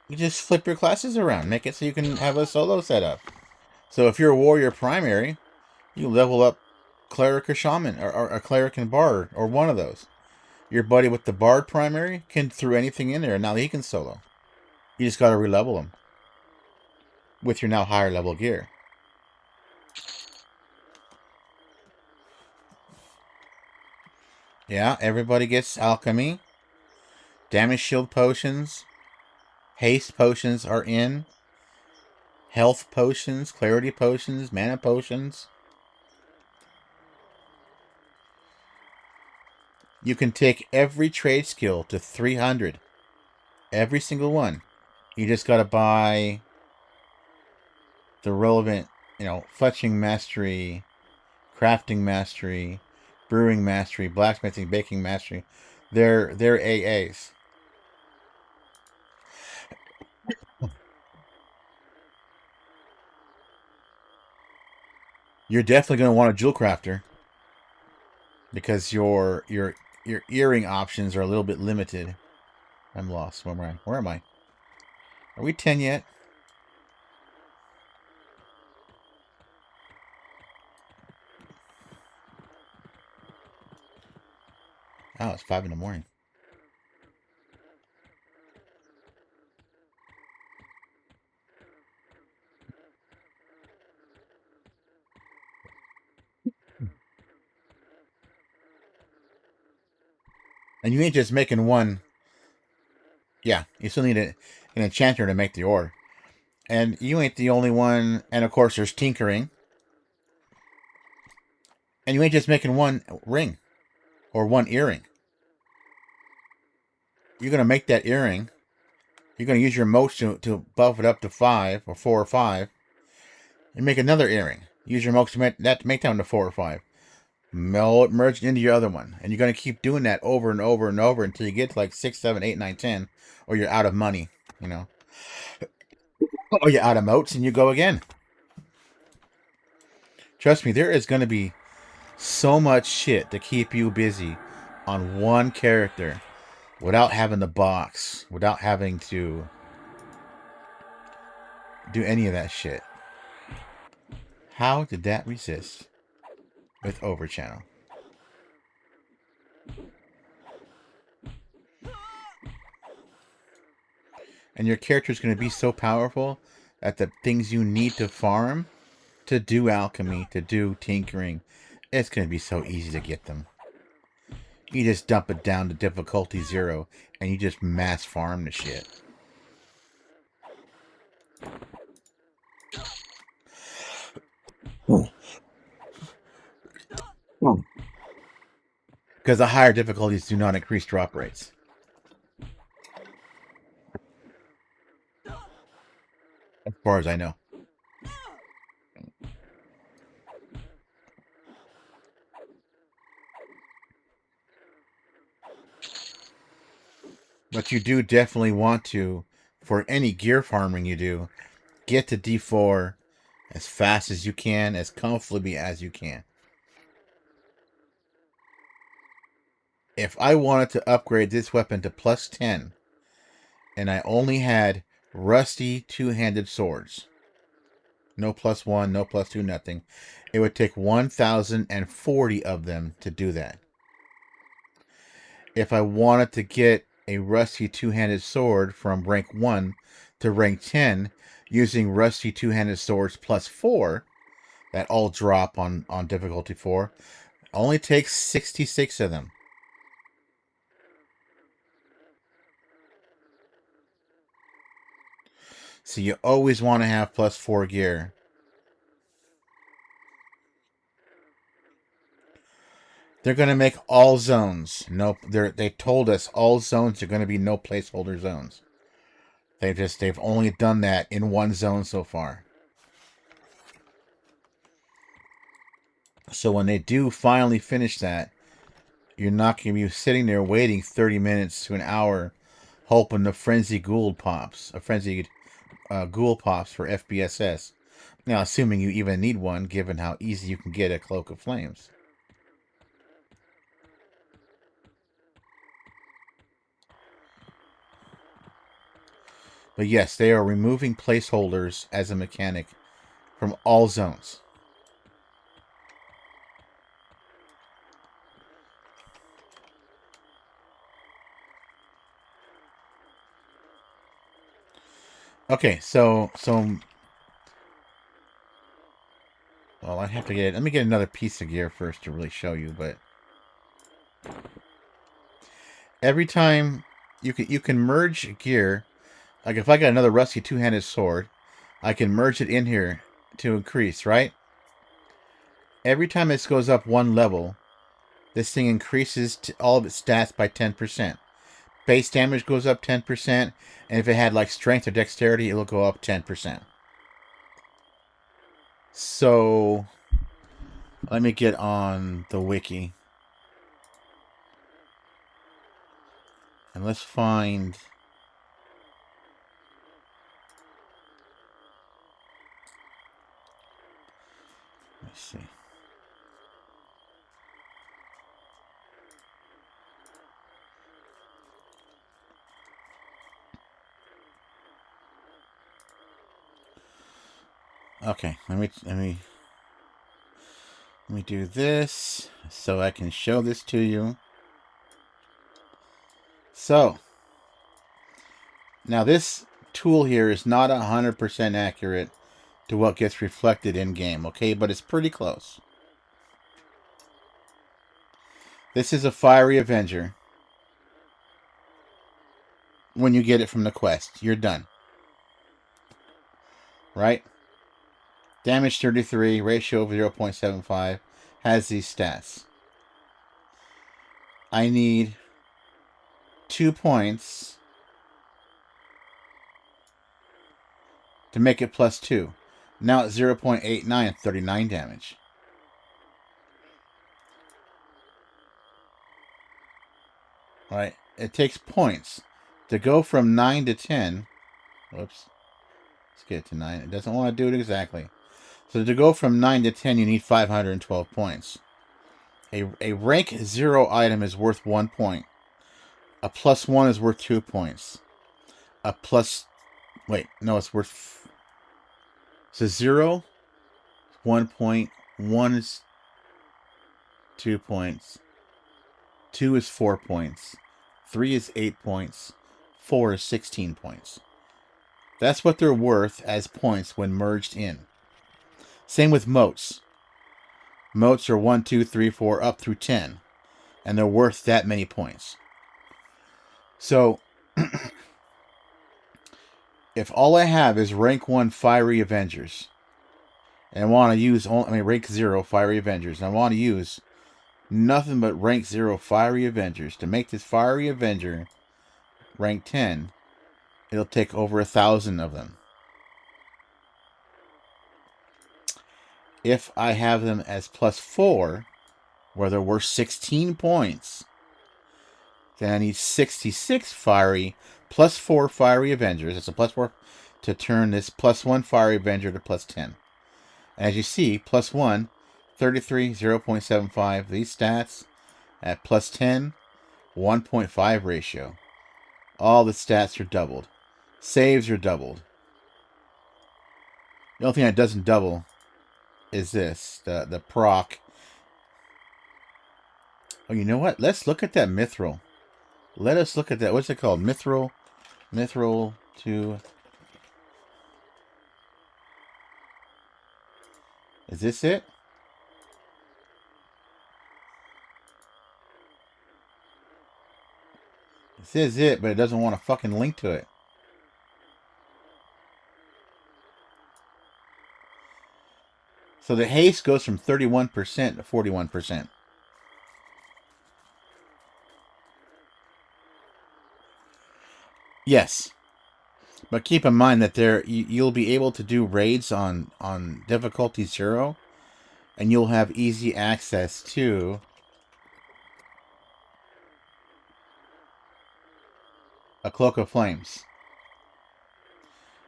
you just flip your classes around. Make it so you can have a solo setup. So if you're a warrior primary, you level up cleric or shaman, or a cleric and bard, or one of those. Your buddy with the bard primary can throw anything in there, and now he can solo. You just got to re-level him with your now higher level gear. Yeah, everybody gets alchemy. Damage shield potions. Haste potions are in. Health potions, clarity potions, mana potions. You can take every trade skill to 300. Every single one. You just got to buy the relevant, fletching mastery, crafting mastery, brewing mastery, blacksmithing, baking mastery. They're AAs. You're definitely going to want a jewel crafter because your earring options are a little bit limited. I'm lost. Where am I? Are we 10 yet? Oh, it's 5 in the morning. And you ain't just making one. Yeah, you still need an enchanter to make the ore. And you ain't the only one. And of course, there's tinkering. And you ain't just making one ring or one earring. You're going to make that earring. You're going to use your motes to buff it up to 5 or 4 or 5. And make another earring. Use your motes to make that down to 4 or 5. Merge it into your other one. And you're going to keep doing that over and over and over until you get to like 6, 7, 8, 9, 10. Or you're out of money, Or you're out of motes and you go again. Trust me, there is going to be so much shit to keep you busy on one character without having the box, without having to do any of that shit. How did that resist with overchannel? And your character is going to be so powerful that the things you need to farm, to do alchemy, to do tinkering, it's going to be so easy to get them. You just dump it down to difficulty 0, and you just mass farm the shit. Because the higher difficulties do not increase drop rates. As far as I know. But you do definitely want to, for any gear farming you do, get to D4 as fast as you can, as comfortably as you can. If I wanted to upgrade this weapon to plus 10, and I only had rusty two-handed swords, no plus 1, no plus 2, nothing, it would take 1,040 of them to do that. If I wanted to get a rusty two-handed sword from rank 1 to rank 10 using rusty two-handed swords plus 4, that all drop on difficulty 4, only takes 66 of them. So you always want to have plus 4 gear. They're going to make all zones. Nope, they told us all zones are going to be no placeholder zones. They've only done that in one zone so far. So when they do finally finish that, you're not going to be sitting there waiting 30 minutes to an hour hoping the frenzied ghoul pops. A frenzied ghoul pops for FBSS. Now, assuming you even need one, given how easy you can get a Cloak of Flames. But yes, they are removing placeholders as a mechanic from all zones. Okay, so well, I have to let me get another piece of gear first to really show you, but every time you can merge gear, like if I got another rusty two-handed sword, I can merge it in here to increase, right? Every time this goes up one level, this thing increases all of its stats by 10%. Base damage goes up 10%, and if it had like strength or dexterity, it'll go up 10%. So, let me get on the wiki. And let's find... Let's see. Okay, let me do this so I can show this to you. So, now this tool here is not 100% accurate to what gets reflected in game, okay? But it's pretty close. This is a Fiery Avenger. When you get it from the quest, you're done. Right? Damage 33, ratio of 0.75, has these stats. I need 2 points to make it plus 2. Now it's 0.89, 39 damage. Right? It takes points to go from 9 to 10. Whoops. Let's get to 9. It doesn't want to do it exactly. So to go from 9 to 10, you need 512 points. A rank 0 item is worth 1 point. A plus 1 is worth 2 points. A plus... Wait, no, it's worth... So 0, 1 point, 1 is 2 points, 2 is 4 points, 3 is 8 points, 4 is 16 points. That's what they're worth as points when merged in. Same with motes. Motes are 1, 2, 3, 4, up through 10. And they're worth that many points. So, if all I have is rank 1 Fiery Avengers, and I want to use, rank 0 Fiery Avengers, and I want to use nothing but rank 0 Fiery Avengers to make this Fiery Avenger rank 10, it'll take over 1,000 of them. If I have them as +4, where they're worth 16 points, then I need 66 Fiery +4 Fiery Avengers. That's a +4 to turn this +1 Fiery Avenger to +10. And as you see, +1, 33, 0.75. These stats at +10, 1.5 ratio. All the stats are doubled. Saves are doubled. The only thing that doesn't double is this, the proc. Oh, you know what? Let's look at that mithril. Let us look at that. What's it called? Mithril 2. Is this it? This is it, but it doesn't want to fucking link to it. So the haste goes from 31% to 41%. Yes. But keep in mind that you'll be able to do raids on difficulty 0, and you'll have easy access to a Cloak of Flames,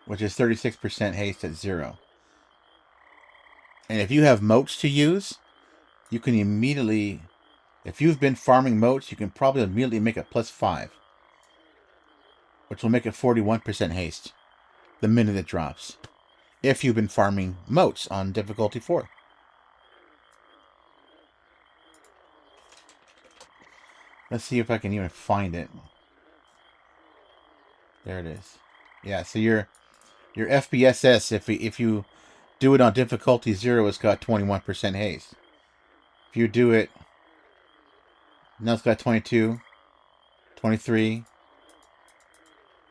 which is 36% haste at 0. And if you have motes to use, you can immediately, if you've been farming motes, you can probably immediately make it +5, which will make it 41% haste the minute it drops, if you've been farming motes on difficulty 4. Let's see if I can even find it. There it is. Yeah, so your FBSS, if you do it on difficulty 0, it's got 21% haste. If you do it, now it's got 22, 23.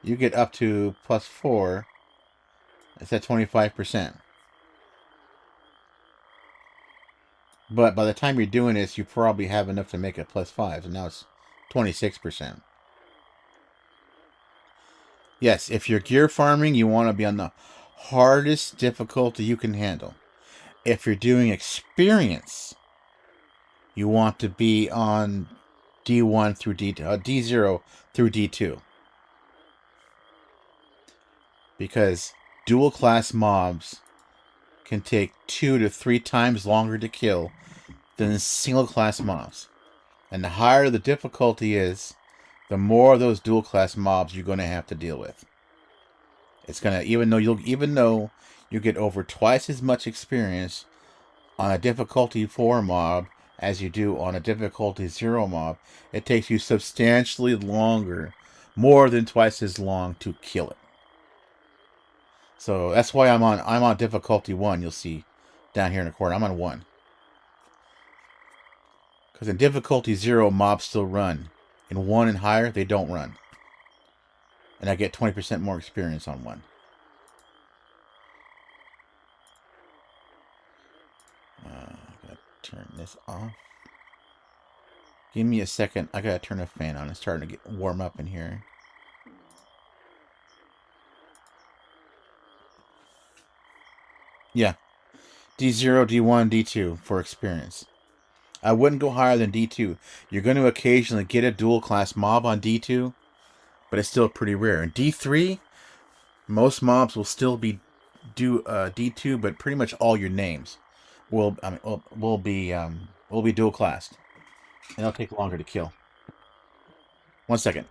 You get up to +4. It's at 25%. But by the time you're doing this, you probably have enough to make it +5. And now it's 26%. Yes, if you're gear farming, you want to be on the hardest difficulty you can handle. If you're doing experience, you want to be on D1 through D0 through D2. Because dual class mobs can take 2 to 3 times longer to kill than single class mobs. And the higher the difficulty is, the more of those dual class mobs you're going to have to deal with. It's going to, even though you get over twice as much experience on a difficulty 4 mob as you do on a difficulty 0 mob, it takes you substantially longer, more than twice as long, to kill it. So that's why I'm on difficulty 1. You'll see down here in the corner. I'm on 1. Because in difficulty 0, mobs still run. In 1 and higher, they don't run. And I get 20% more experience on 1. I gotta turn this off. Give me a second. I gotta turn the fan on. It's starting to get warm up in here. Yeah. D0, D1, D2 for experience. I wouldn't go higher than D2. You're going to occasionally get a dual class mob on D2, but it's still pretty rare. In D3, most mobs will still be D2, but pretty much all your names will be dual classed, and it'll take longer to kill. 1 second.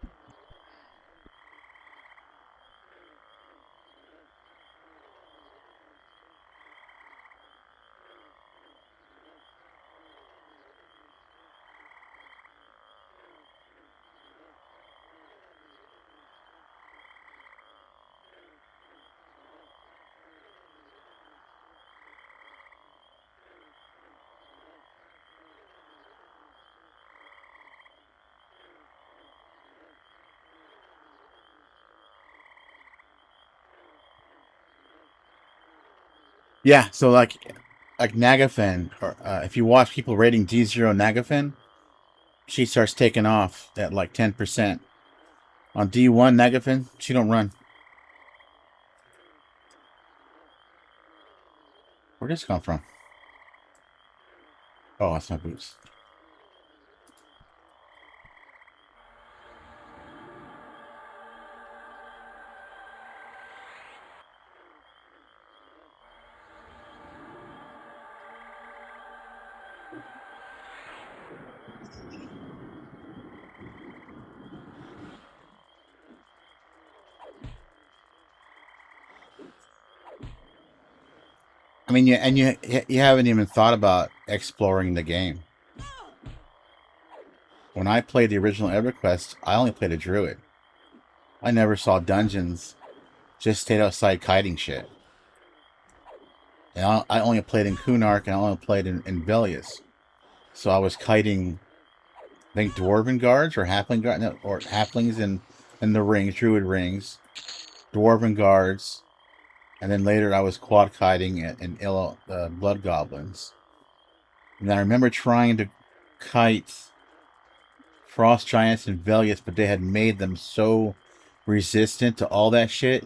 Yeah, so like Nagafen, or if you watch people rating D0 Nagafen, she starts taking off at like 10%. On D1 Nagafen, she don't run. Where'd this come from? Oh, that's my boots. I mean, you haven't even thought about exploring the game. When I played the original EverQuest, I only played a druid. I never saw dungeons. Just stayed outside kiting shit. And I only played in Kunark, and I only played in Velius. So I was kiting, I think, Dwarven guards or halfling guards, no, or halflings in the rings, druid rings, Dwarven guards, and then later I was quad kiting in blood goblins. And I remember trying to kite frost giants and Velius, but they had made them so resistant to all that shit.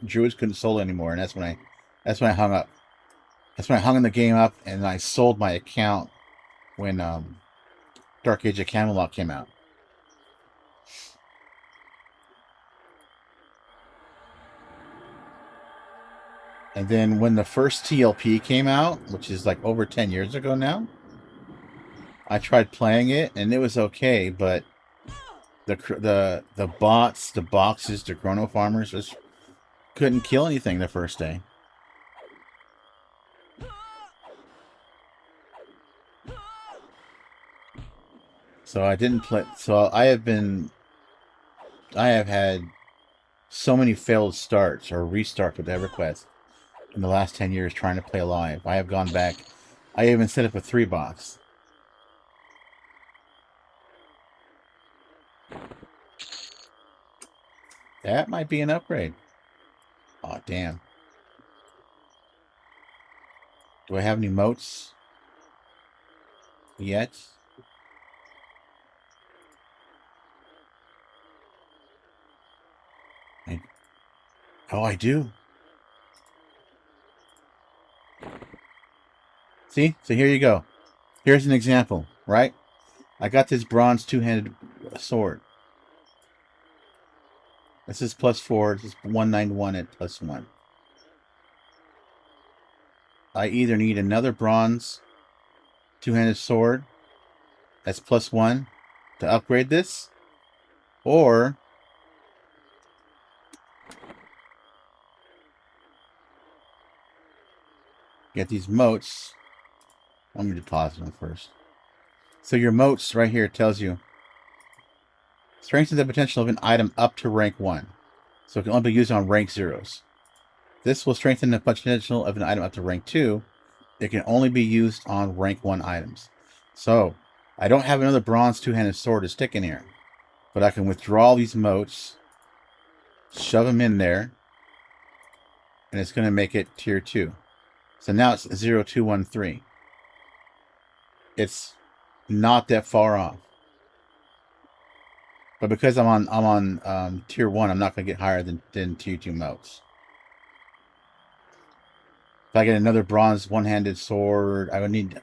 Druids couldn't solo anymore, and that's when I hung up. That's when I hung the game up, and I sold my account when Dark Age of Camelot came out. And then when the first TLP came out, which is like over 10 years ago now, I tried playing it, and it was okay, but the bots, the boxes, the chrono farmers just couldn't kill anything the first day. So I didn't play. So I have had so many failed starts or restarts with EverQuest in the last 10 years trying to play live. I have gone back. I even set up a 3-box. That might be an upgrade. Oh, damn. Do I have any moats yet? Oh, I do. See? So here you go. Here's an example, right? I got this bronze 2-handed sword. This is +4. This is 191 at +1. I either need another bronze 2-handed sword that's +1 to upgrade this, or get these moats. Let me deposit them first. So your moats right here tells you strengthen the potential of an item up to rank 1. So it can only be used on rank 0s. This will strengthen the potential of an item up to rank 2. It can only be used on rank 1 items. So I don't have another bronze 2-handed sword to stick in here, but I can withdraw these moats, shove them in there, and it's going to make it tier 2. So now it's 0213. It's not that far off. But because I'm on tier 1, I'm not going to get higher than tier 2 moats. If I get another bronze 1-handed sword, I would need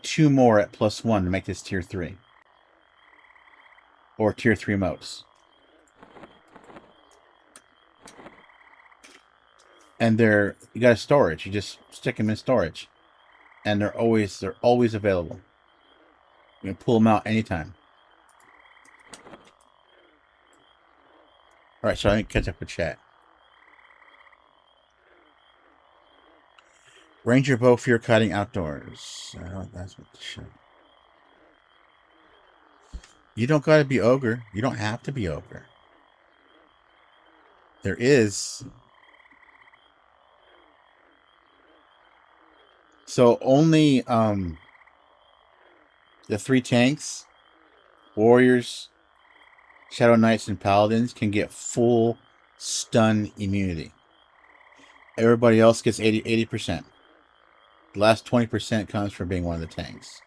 2 more at +1 to make this tier 3. Or tier 3 moats. And you got a storage. You just stick them in storage. And they're always available. You can pull them out anytime. Alright, so I need to catch up with chat. Ranger bow fear cutting outdoors. That's what the shit. You don't gotta be Ogre. You don't have to be Ogre. There is. So only the 3 tanks, warriors, Shadow Knights, and Paladins can get full stun immunity. Everybody else gets 80%. The last 20% comes from being one of the tanks.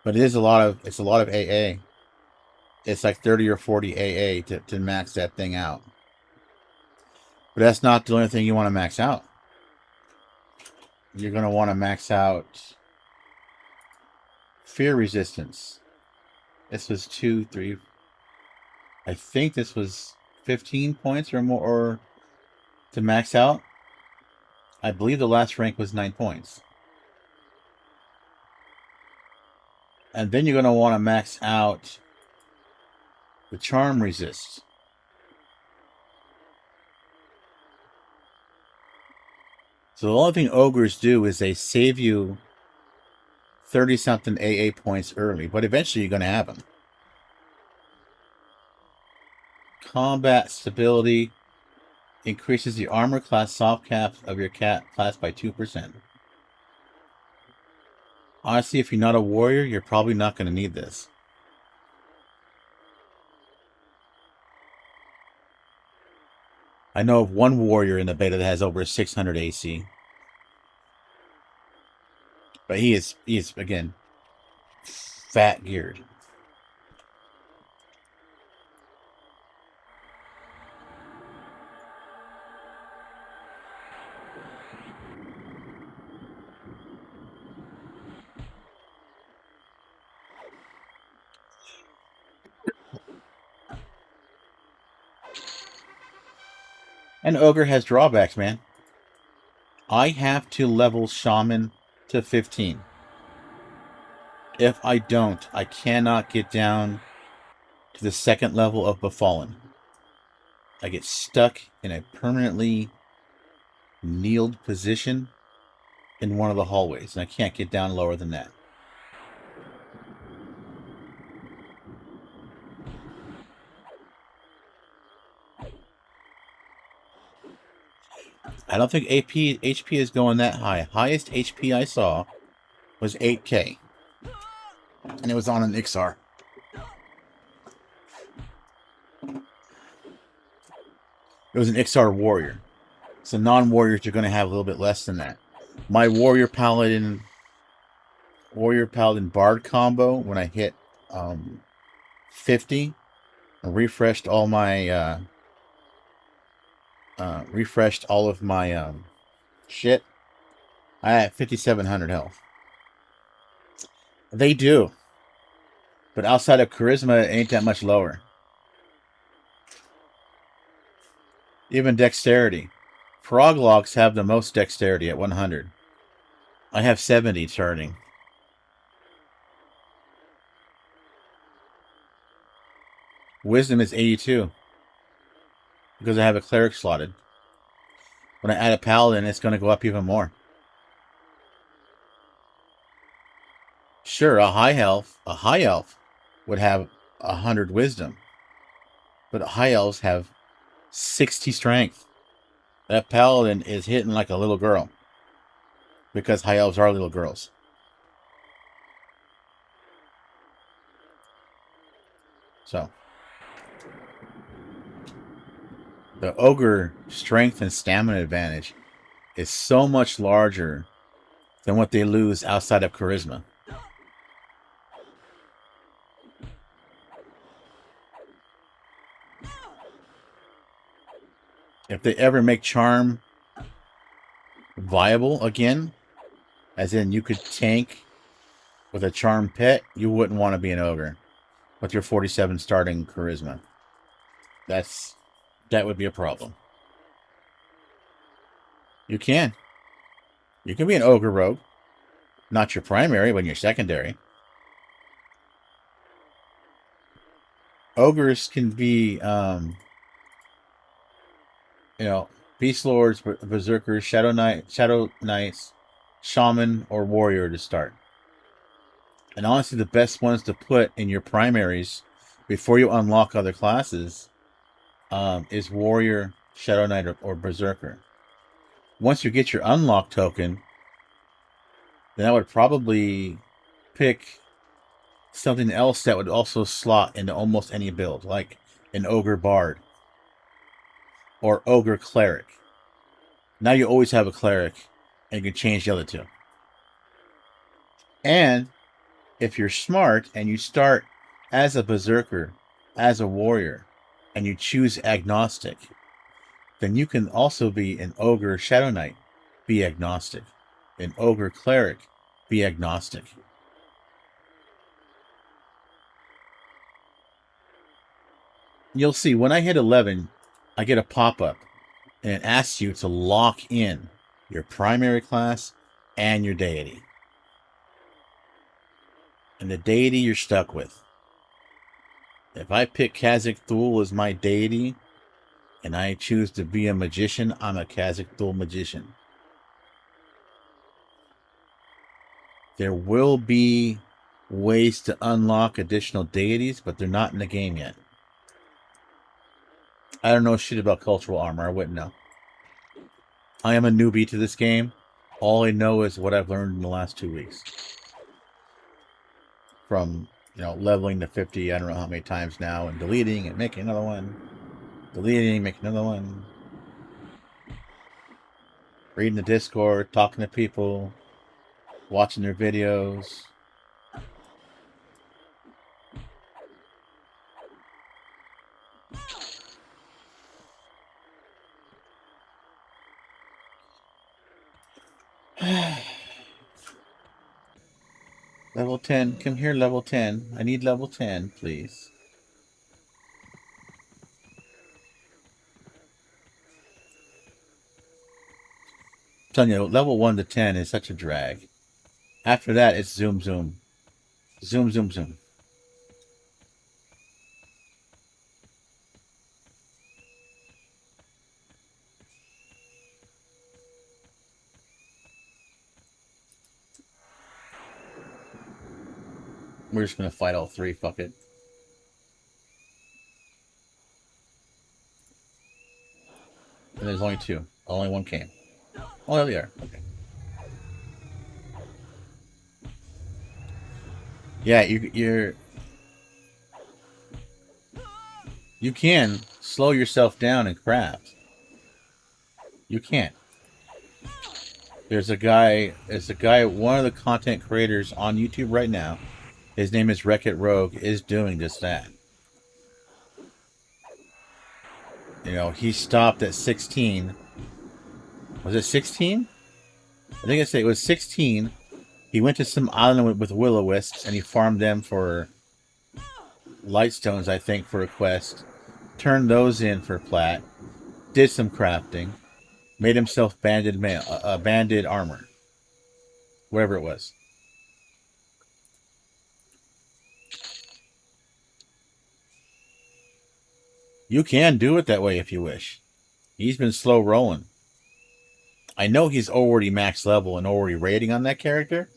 But it's a lot of AA. It's like 30 or 40 AA to max that thing out. But that's not the only thing you want to max out. You're going to want to max out fear resistance. This was 2, 3. I think this was 15 points or more to max out. I believe the last rank was 9 points. And then you're going to want to max out the charm resist. So the only thing ogres do is they save you 30-something AA points early, but eventually you're going to have them. Combat stability increases the armor class soft cap of your cat class by 2%. Honestly, if you're not a warrior, you're probably not going to need this. I know of one warrior in the beta that has over 600 AC. But he is again, fat geared. And Ogre has drawbacks, man. I have to level Shaman to 15. If I don't, I cannot get down to the second level of Befallen. I get stuck in a permanently kneeled position in one of the hallways, and I can't get down lower than that. I don't think HP is going that high. Highest HP I saw was 8K. And it was on an Ixar. It was an Ixar warrior. So non-warriors, you're going to have a little bit less than that. My warrior paladin bard combo, when I hit 50, I refreshed all my shit. I had 5,700 health. They do. But outside of charisma, it ain't that much lower. Even dexterity. Froglogs have the most dexterity at 100. I have 70 starting. Wisdom is 82. Because I have a cleric slotted. When I add a paladin, it's going to go up even more. Sure, a high elf would have 100 wisdom. But high elves have 60 strength. That paladin is hitting like a little girl. Because high elves are little girls. So. The ogre strength and stamina advantage is so much larger than what they lose outside of charisma. If they ever make charm viable again, as in you could tank with a charm pet, you wouldn't want to be an ogre with your 47 starting charisma. That would be a problem. You can. You can be an ogre rogue. Not your primary, but your secondary. Ogres can be, Beast Lords, Berserkers, Shadow Knights, Shaman, or Warrior to start. And honestly, the best ones to put in your primaries before you unlock other classes is Warrior, Shadow Knight, or Berserker. Once you get your unlock token, then I would probably pick something else that would also slot into almost any build, like an Ogre Bard or Ogre Cleric. Now you always have a cleric, and you can change the other two. And if you're smart and you start as a berserker, as a warrior, and you choose agnostic, then you can also be an ogre shadow knight, be agnostic. An ogre cleric, be agnostic. You'll see when I hit 11, I get a pop-up, and it asks you to lock in your primary class and your deity. And the deity you're stuck with. If I pick Khazak Thul as my deity, and I choose to be a magician, I'm a Khazak Thul magician. There will be ways to unlock additional deities, but they're not in the game yet. I don't know shit about cultural armor. I wouldn't know. I am a newbie to this game. All I know is what I've learned in the last 2 weeks. From, leveling to 50, I don't know how many times now, and deleting and making another one. Deleting, making another one. Reading the Discord, talking to people, watching their videos. Level 10. Come here, level 10. I need level 10, please. I'm telling you, level 1 to 10 is such a drag. After that, it's zoom, zoom. Zoom, zoom, zoom. We're just going to fight all three. Fuck it. And there's only two. Only one came. Oh, there they are. Okay. Yeah, you can slow yourself down and craft. You can't. There's a guy, one of the content creators on YouTube right now. His name is Wreck-It Rogue, is doing just that. He stopped at 16. Was it 16? I think it was 16. He went to some island with will-o-wisps, and he farmed them for lightstones, I think, for a quest. Turned those in for plat. Did some crafting. Made himself banded armor. Whatever it was. You can do it that way if you wish. He's been slow rolling. I know he's already max level and already rating on that character.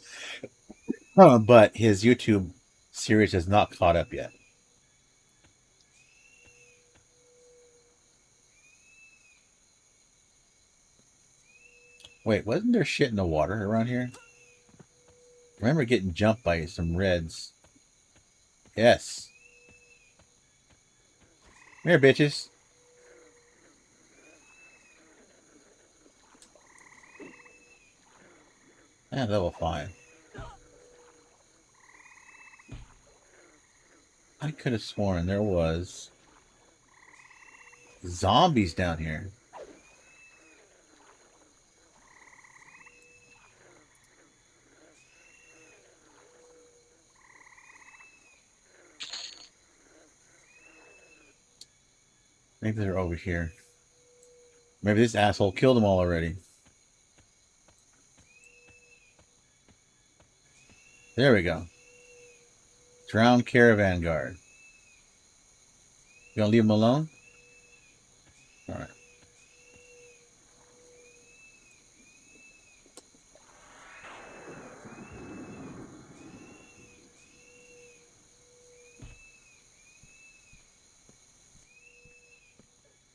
But his YouTube series has not caught up yet. Wait, wasn't there shit in the water around here? I remember getting jumped by some reds. Yes. Come here, bitches. Level 5. I could have sworn there was zombies down here. Maybe they're over here. Maybe this asshole killed them all already. There we go. Drowned caravan guard. You gonna leave him alone? Alright.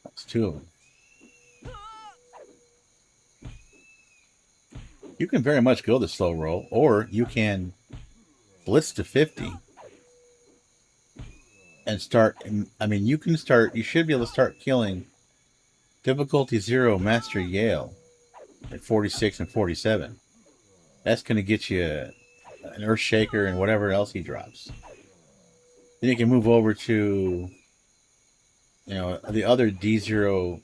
That's two of them. You can very much go the slow roll, or you can blitz to 50 and start. I mean, you should be able to start killing difficulty 0 Master Yale at 46 and 47. That's going to get you an Earth Shaker and whatever else he drops. Then you can move over to, you know, the other D0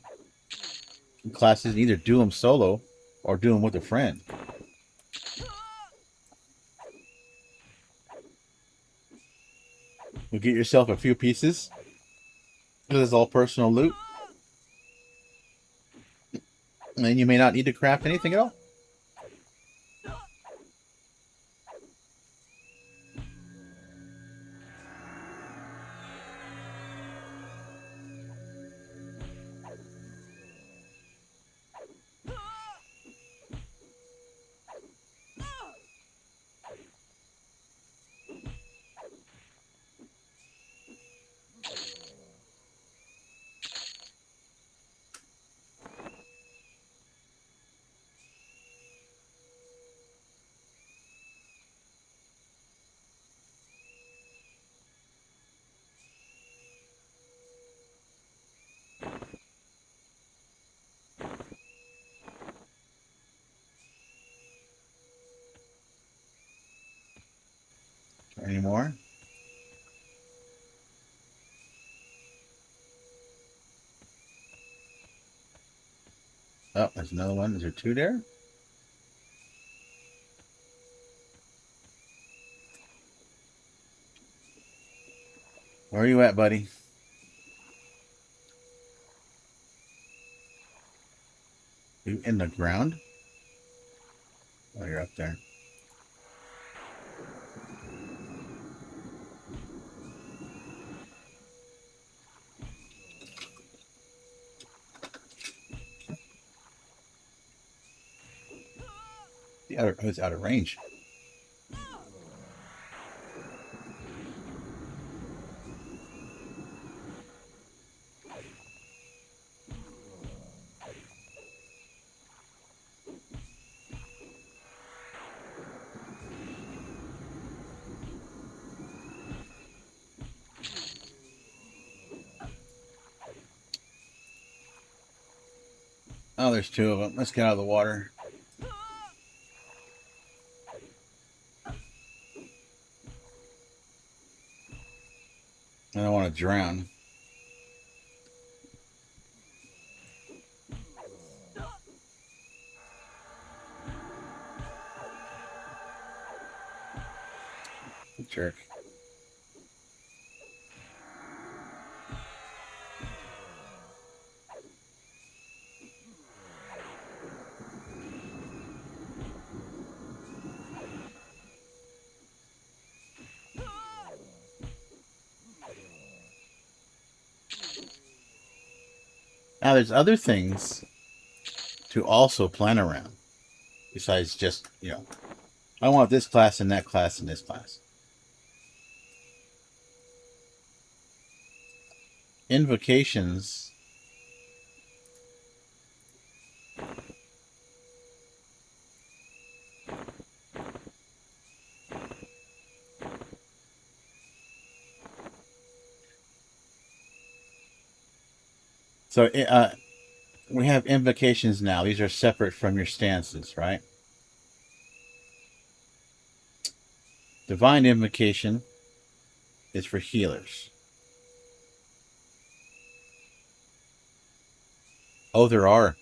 classes and either do them solo or do them with a friend. You'll get yourself a few pieces. This is all personal loot. And then you may not need to craft anything at all. Any more? Oh, there's another one. Is there two there? Where are you at, buddy? You in the ground? Oh, you're up there. It's out of range. Oh, there's two of them. Let's get out of the water. I don't want to drown. Jerk. Now, there's other things to also plan around besides just, you know, I want this class and that class and this class. Invocations. So, we have invocations now. These are separate from your stances, right? Divine invocation is for healers. Oh, there are.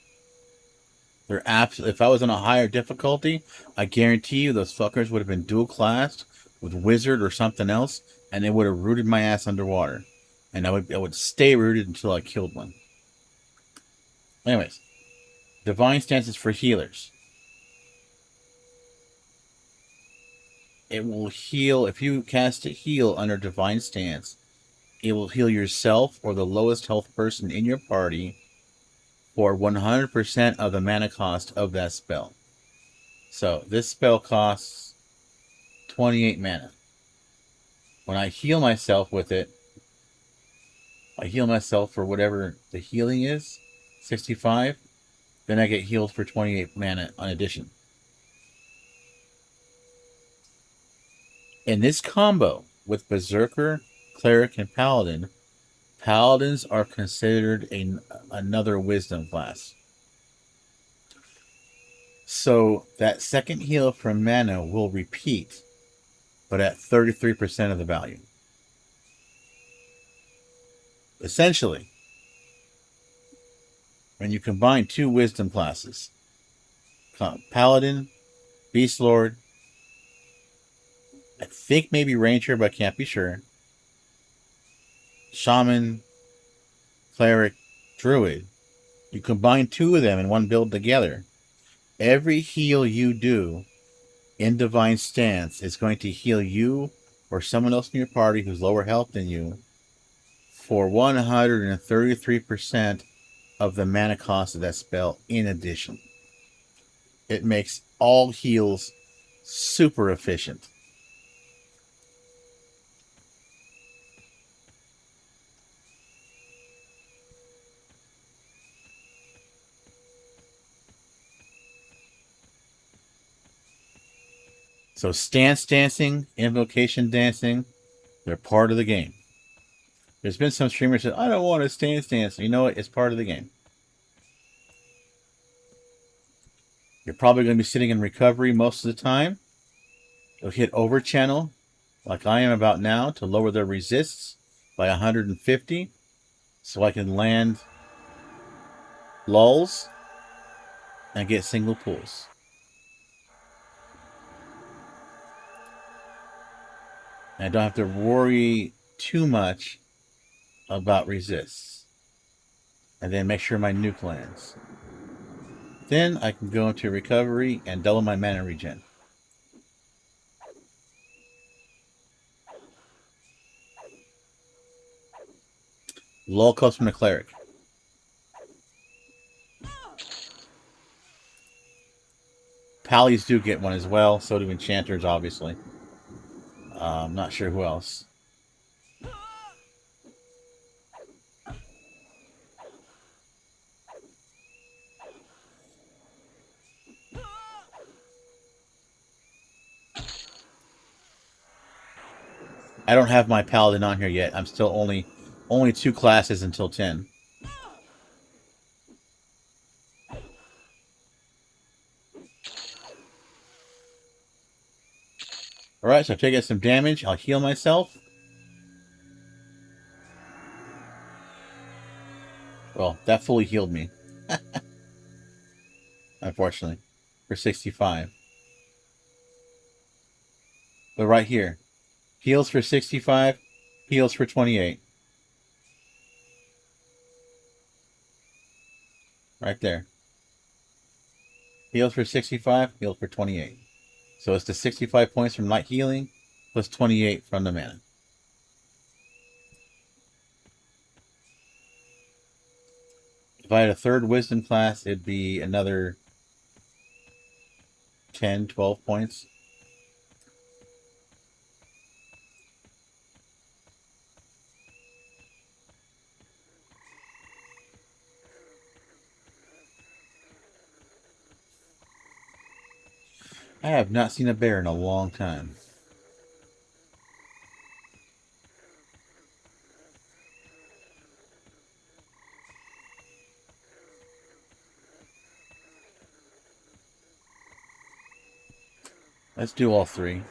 They're absolutely. If I was on a higher difficulty, I guarantee you those fuckers would have been dual classed with wizard or something else, and they would have rooted my ass underwater, and I would stay rooted until I killed one. Anyways, divine stance is for healers. It will heal if you cast a heal under divine stance. It will heal yourself or the lowest health person in your party for 100% of the mana cost of that spell. So this spell costs 28 mana. When I heal myself with it, I heal myself for whatever the healing is, 65. Then I get healed for 28 mana in addition. In this combo with Berserker, Cleric, and Paladin, Paladins are considered another wisdom class. So that second heal from mana will repeat, but at 33% of the value. Essentially, when you combine two wisdom classes, Paladin, Beast Lord, I think maybe Ranger, but I can't be sure, Shaman, Cleric, Druid, you combine two of them in one build together. Every heal you do in Divine Stance is going to heal you or someone else in your party who's lower health than you for 133% of the mana cost of that spell in addition. It makes all heals super efficient. So stance dancing, invocation dancing, they're part of the game. There's been some streamers that I don't want to stance dance. You know what? It's part of the game. You're probably going to be sitting in recovery most of the time. You'll hit over channel, like I am about now, to lower their resists by 150, so I can land lulls and get single pulls. And I don't have to worry too much about resists. And then make sure my nuke lands. Then I can go into recovery and double my mana regen. Lull comes from the cleric. Pallies do get one as well, so do enchanters, obviously. I'm not sure who else. I don't have my paladin on here yet. I'm still only 2 classes until 10. Alright, so I've taken some damage. I'll heal myself. Well, that fully healed me. Unfortunately. For 65. But right here. Heals for 65. Heals for 28. Right there. Heals for 65. Heals for 28. So it's the 65 points from light healing. Plus 28 from the mana. If I had a third wisdom class, it'd be another 10, 12 points. I have not seen a bear in a long time. Let's do all 3.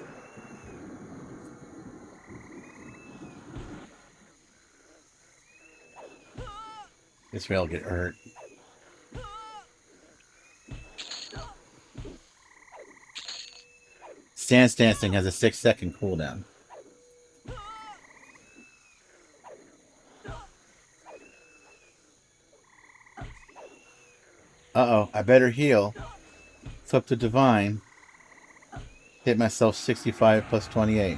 This way I'll get hurt. Stance dancing has a 6-second cooldown. Uh-oh, I better heal. It's up to Divine. Hit myself 65 plus 28.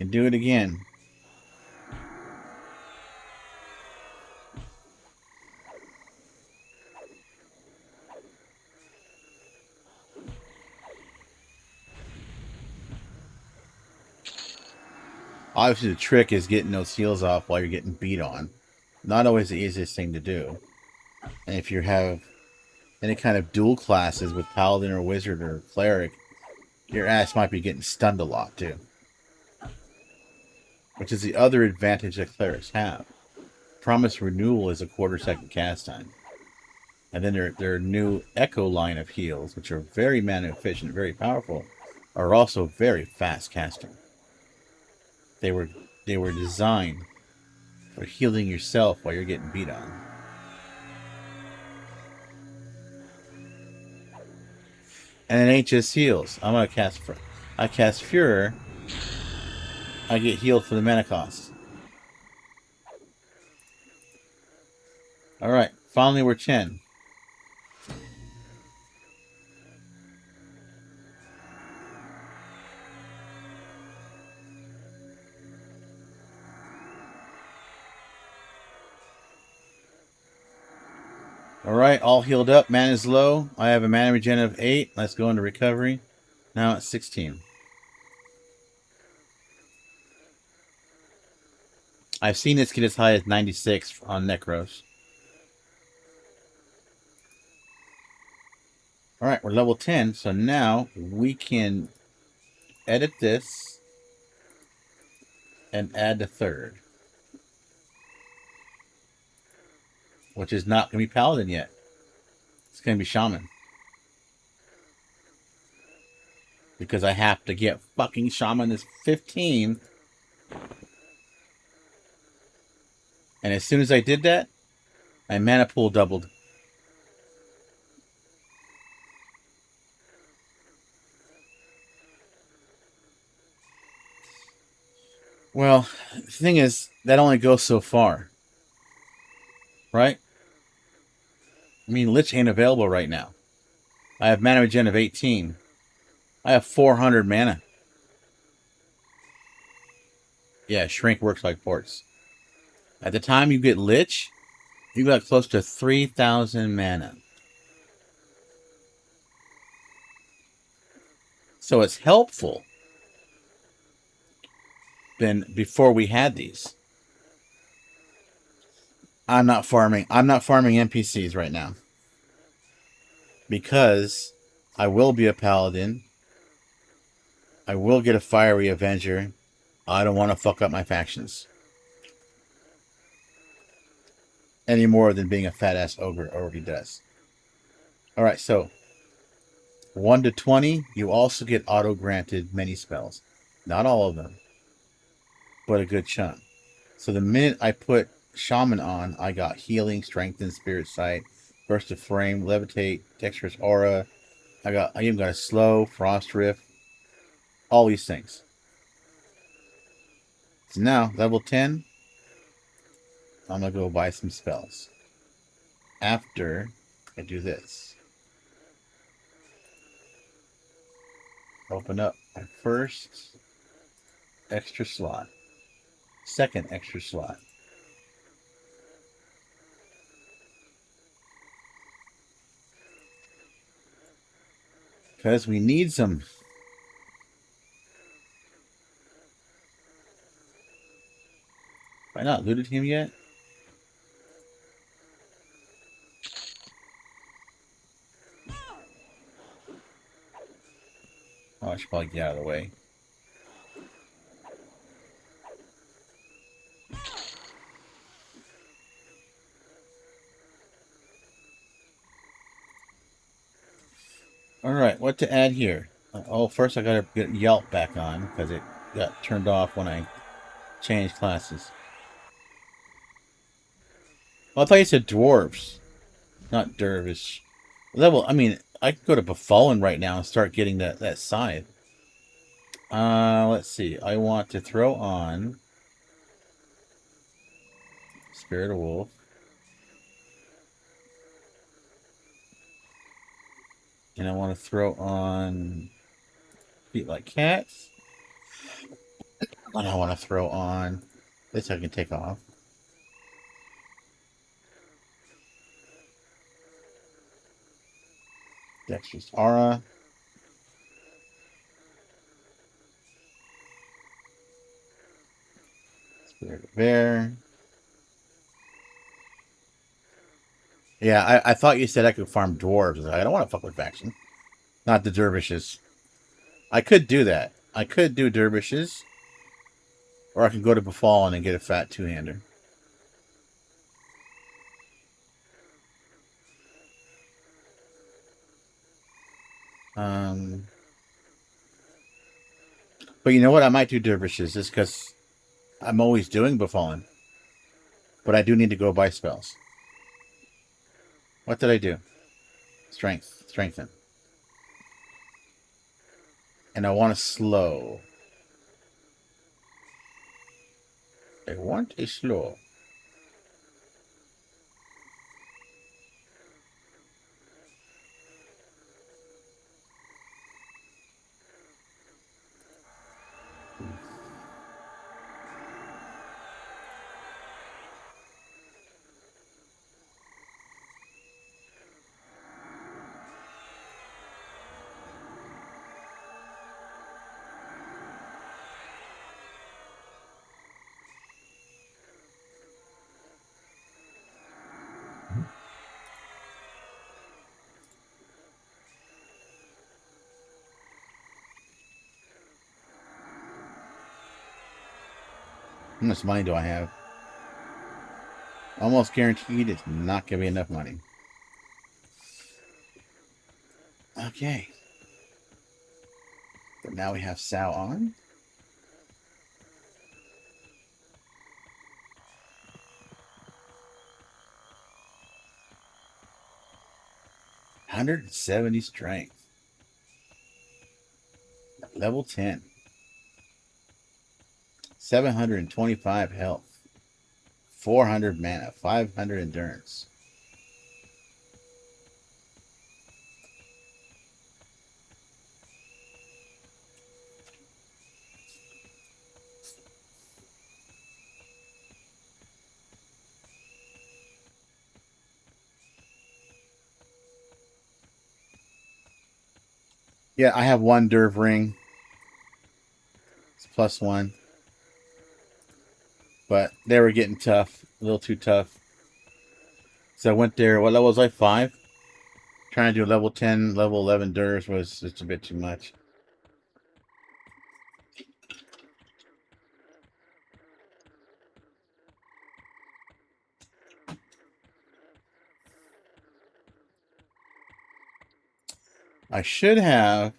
And do it again. Obviously, the trick is getting those heals off while you're getting beat on. Not always the easiest thing to do. And if you have any kind of dual classes with Paladin or Wizard or Cleric, your ass might be getting stunned a lot, too. Which is the other advantage that Clerics have. promised renewal is a quarter-second cast time. And then their new Echo line of heals, which are very mana efficient, very powerful, are also very fast casting. They were designed for healing yourself while you're getting beat on. And it ain't just heals. I'm gonna cast I cast Furor. I get healed for the mana cost. Alright, finally we're 10. Alright, all healed up. Mana's low. I have a mana regen of 8. Let's go into recovery. Now it's 16. I've seen this get as high as 96 on Necros. Alright, we're level 10, so now we can edit this and add the third. Which is not going to be Paladin yet. It's going to be Shaman. Because I have to get fucking Shaman is 15. And as soon as I did that, my mana pool doubled. Well, the thing is, that only goes so far. Right? I mean, Lich ain't available right now. I have mana regen of 18. I have 400 mana. Yeah, Shrink works like ports. At the time you get Lich, you got close to 3,000 mana. So it's helpful than before we had these. I'm not farming NPCs right now. Because I will be a Paladin. I will get a Fiery Avenger. I don't want to fuck up my factions. Any more than being a fat-ass Ogre already does. Alright, so 1 to 20, you also get auto-granted many spells. Not all of them, but a good chunk. So the minute I put Shaman on, I got Healing, Strengthen, Spirit Sight, Burst of Flame, Levitate, Dexterous Aura. I even got a Slow, Frost Rift, all these things. So now, level 10, I'm going to go buy some spells. After I do this. Open up my first extra slot. Second extra slot. Because we need some. Have I not looted him yet? Oh, I should probably get out of the way. Alright, what to add here? Oh, first I gotta get Yelp back on, because it got turned off when I changed classes. Well, I thought you said dwarves, not dervish. Level, I mean, I could go to Befallen right now and start getting that scythe. Let's see. I want to throw on Spirit of Wolf. And I want to throw on Feet Like Cats. And I want to throw on this I can take off. Dexterous Aura. Spirit of Bear. Yeah, I thought you said I could farm dwarves. I don't want to fuck with faction. Not the dervishes. I could do that. I could do dervishes. Or I can go to Befallen and get a fat two-hander. But you know what? I might do dervishes just because I'm always doing befallen. But I do need to go buy spells. What did I do? Strength. Strengthen. And I want to slow. I want a slow. How much money do I have? Almost guaranteed it's not going to be enough money. Okay. But now we have Sal on. $170 strength. Level 10. 725 health. 400 mana. 500 endurance. Yeah, I have one Derv ring. It's +1. But they were getting tough. A little too tough. So I went there. What level was I? 5? Trying to do level 10, level 11 Dervs was just a bit too much. I should have.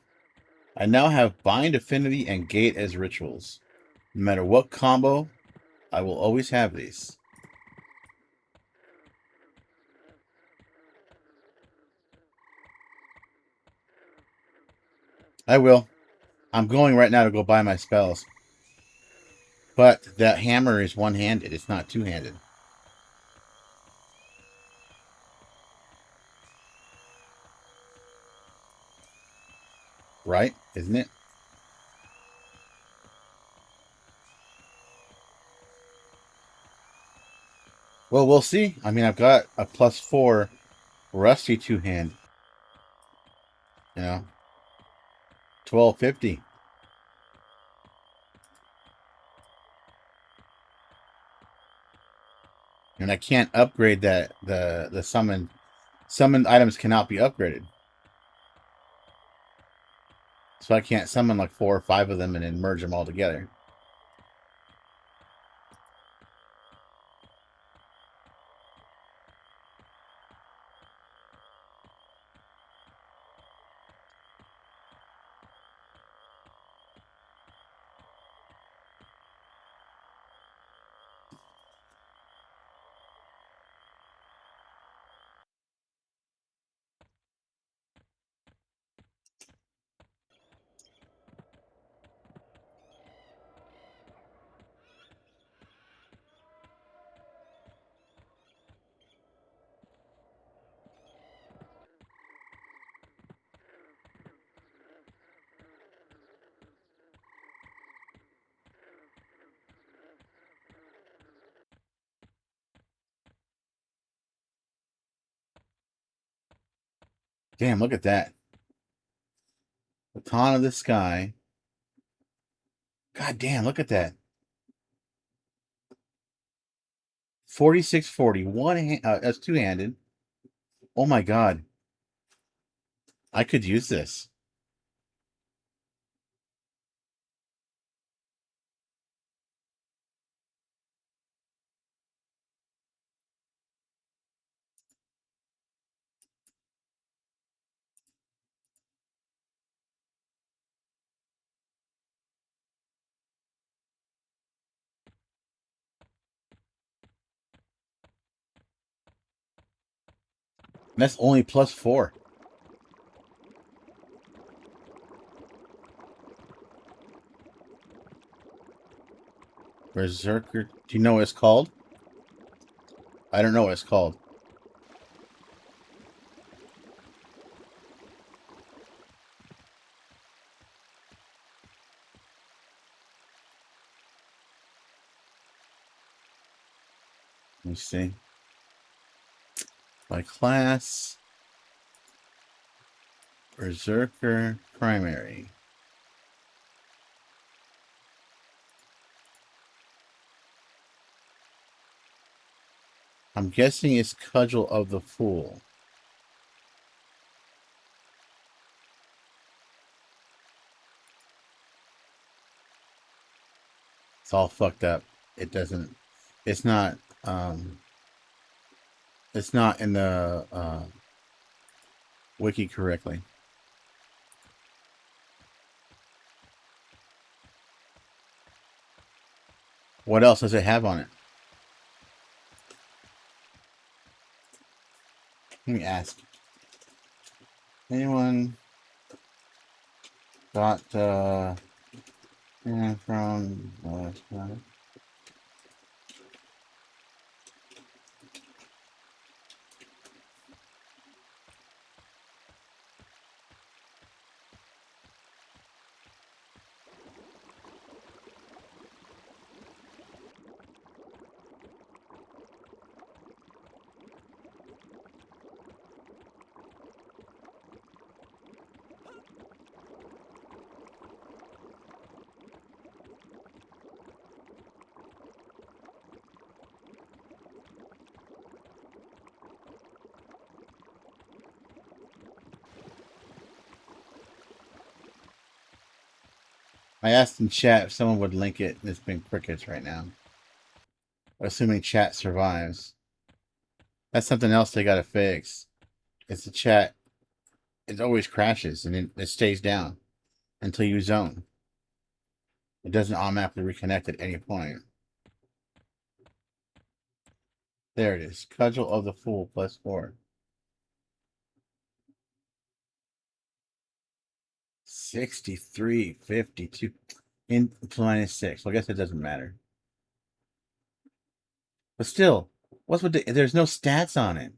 I now have Bind Affinity and Gate as rituals. No matter what combo, I will always have these. I will. I'm going right now to go buy my spells. But that hammer is one-handed. It's not two-handed. Right? Isn't it? Well, we'll see. I mean, I've got a +4 rusty two-hand. You know, 1250. And I can't upgrade that. The summoned items cannot be upgraded. So I can't summon like 4 or 5 of them and then merge them all together. Damn, look at that. Baton of the Sky. God damn, look at that. 4640. That's two-handed. Oh my god. I could use this. That's only +4. Berserker. Do you know what it's called? I don't know what it's called. Let me see. By class. Berserker primary. I'm guessing it's Cudgel of the Fool. It's all fucked up. It doesn't. It's not. It's not in the wiki correctly. What else does it have on it? Let me ask. Anyone got from I asked in chat if someone would link it, and it's been crickets right now. Assuming chat survives. That's something else they gotta fix. It's the chat. It always crashes and it stays down until you zone. It doesn't automatically reconnect at any point. There it is. Cudgel of the Fool +4. 63.52 in -6. Well, I guess it doesn't matter. But still, what's with there's no stats on it.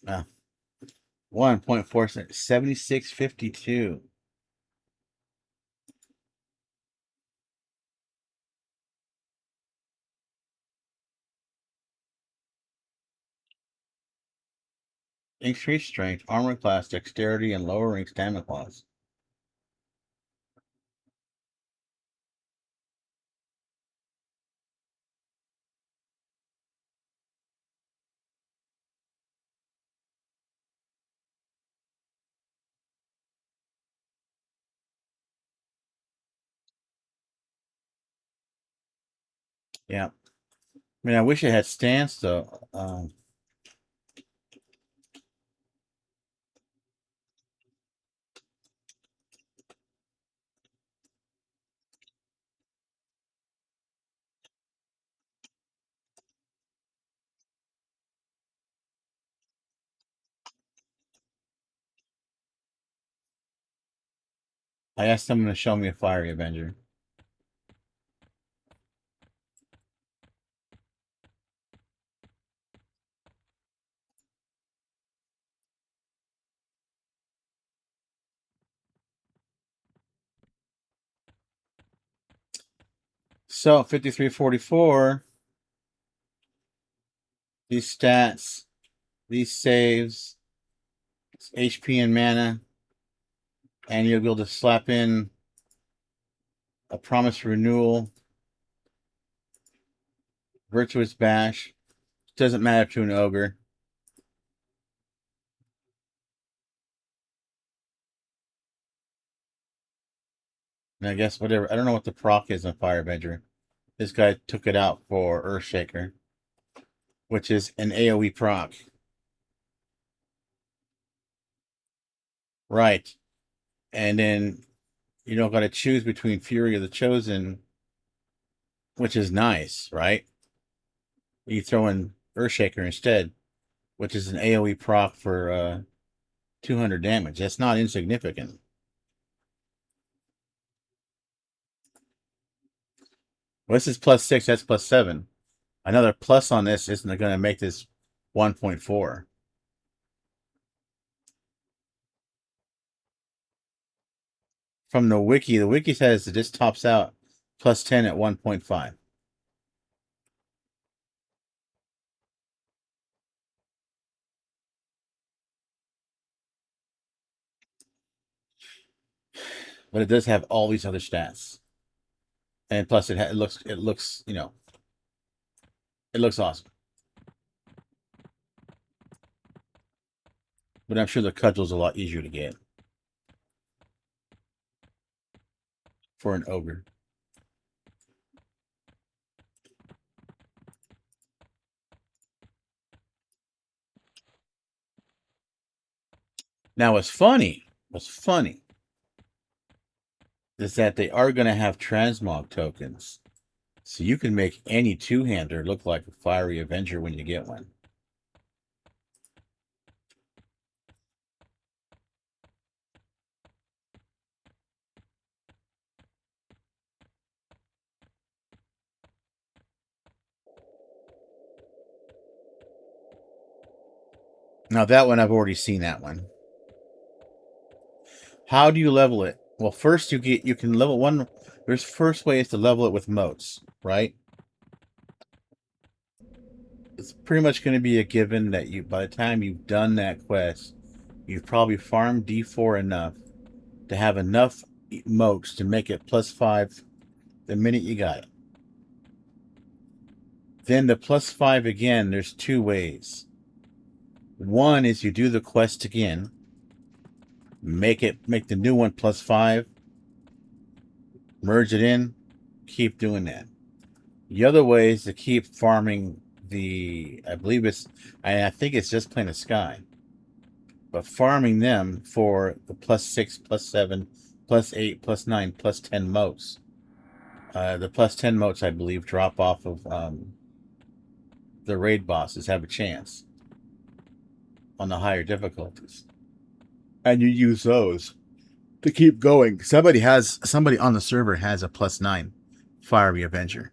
Ah, 1.4 76.52. Increased strength, armor class, dexterity, and lowering stamina class. Yeah. I mean, I wish it had stance though. I asked someone to show me a fiery Avenger. So 53.44. These stats, these saves, HP and mana, and you'll be able to slap in a promised renewal, virtuous bash. Doesn't matter to an ogre. And I guess whatever. I don't know what the proc is on Firebencher. This guy took it out for Earthshaker, which is an AoE proc. Right. And then you don't got to choose between Fury or the Chosen, which is nice, right? You throw in Earthshaker instead, which is an AoE proc for 200 damage. That's not insignificant. Well, this is +6, that's +7. Another plus on this isn't going to make this 1.4. From the wiki says that this tops out +10 at 1.5. But it does have all these other stats. And plus it looks, you know, it looks awesome. But I'm sure the cudgel's a lot easier to get for an ogre. Now what's funny is that they are going to have transmog tokens. So you can make any two-hander look like a fiery Avenger when you get one. Now that one, I've already seen that one. How do you level it? Well, first you can level one. There's first way is to level it with motes, right? It's pretty much going to be a given that you, by the time you've done that quest, you've probably farmed D4 enough to have enough motes to make it +5 the minute you got it. Then the +5 again, there's two ways. One is you do the quest again, make the new one +5, merge it in, keep doing that. The other way is to keep farming I think it's just Planet Sky, but farming them for the +6, +7, +8, +9, +10 motes. The +10 motes, I believe, drop off of the raid bosses, have a chance on the higher difficulties. And you use those to keep going. Somebody on the server has a +9 Fiery Avenger.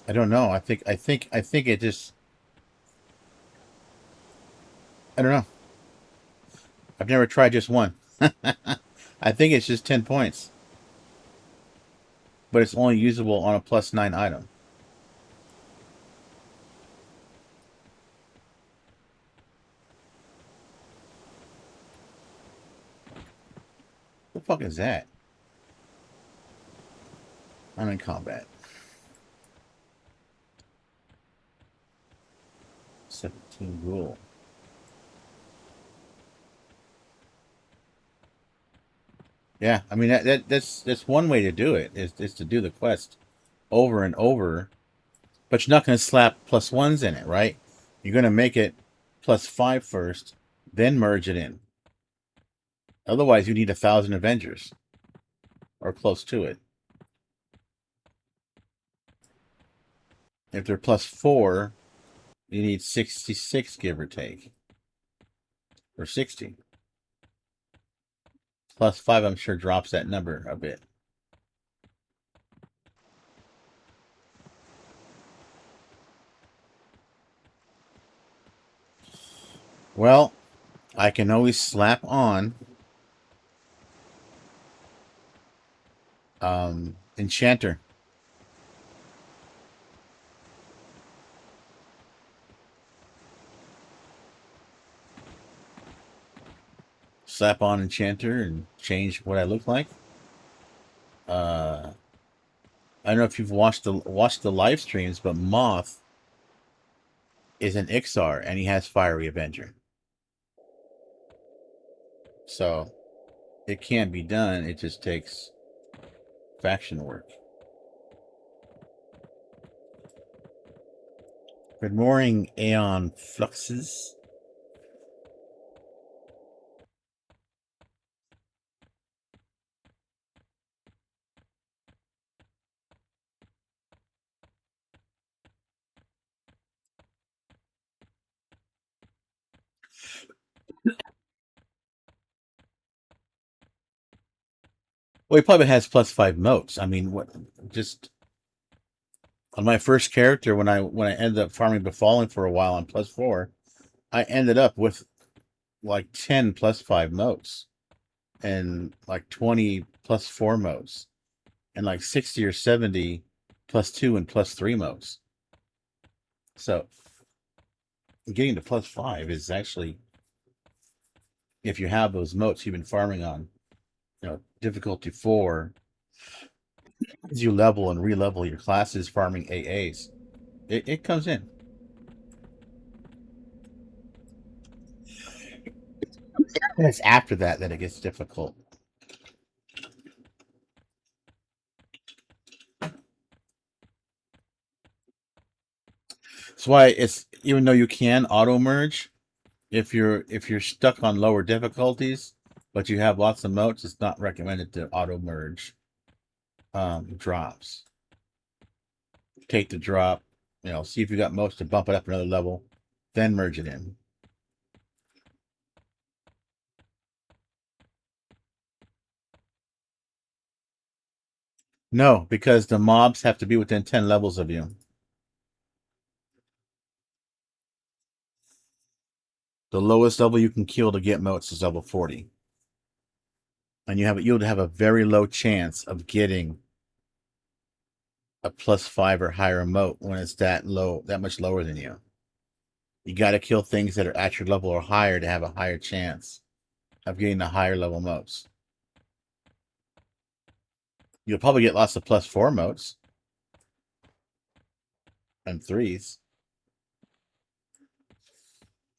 I don't know. I think it just, I don't know. I've never tried just one. I think it's just 10 points. But it's only usable on a +9 item. What the fuck is that? I'm in combat. 17 rule. Yeah, I mean that's one way to do it is to do the quest over and over, but you're not going to slap +1s in it, right? You're going to make it +5 first, then merge it in. Otherwise, you need 1,000 Avengers or close to it. If they're +4, you need 66, give or take, or 60. +5, I'm sure, drops that number a bit. Well, I can always slap on Enchanter. Slap on Enchanter and change what I look like. I don't know if you've watched the live streams, but Moth is an Ixar and he has Fiery Avenger. So it can be done. It just takes faction work. Good morning, Aeon Fluxes. Well, he probably has +5 moats. I mean, what? Just on my first character, when I ended up farming Befallen for a while on +4, I ended up with like 10 +5 moats, and like 20 +4 moats, and like 60 or 70 +2 and +3 moats. So getting to +5 is actually, if you have those moats you've been farming on, difficulty 4, as you level and re-level your classes farming AAs, it comes in. And it's after that it gets difficult. That's why it's, even though you can auto merge, if you're stuck on lower difficulties, but you have lots of moats, it's not recommended to auto merge drops. Take the drop, see if you got moats to bump it up another level, then merge it in. No, because the mobs have to be within 10 levels of you. The lowest level you can kill to get moats is level 40. And you'll have a very low chance of getting a +5 or higher moat when it's that much lower than you. You got to kill things that are at your level or higher to have a higher chance of getting the higher level moats. You'll probably get lots of +4 moats and 3s.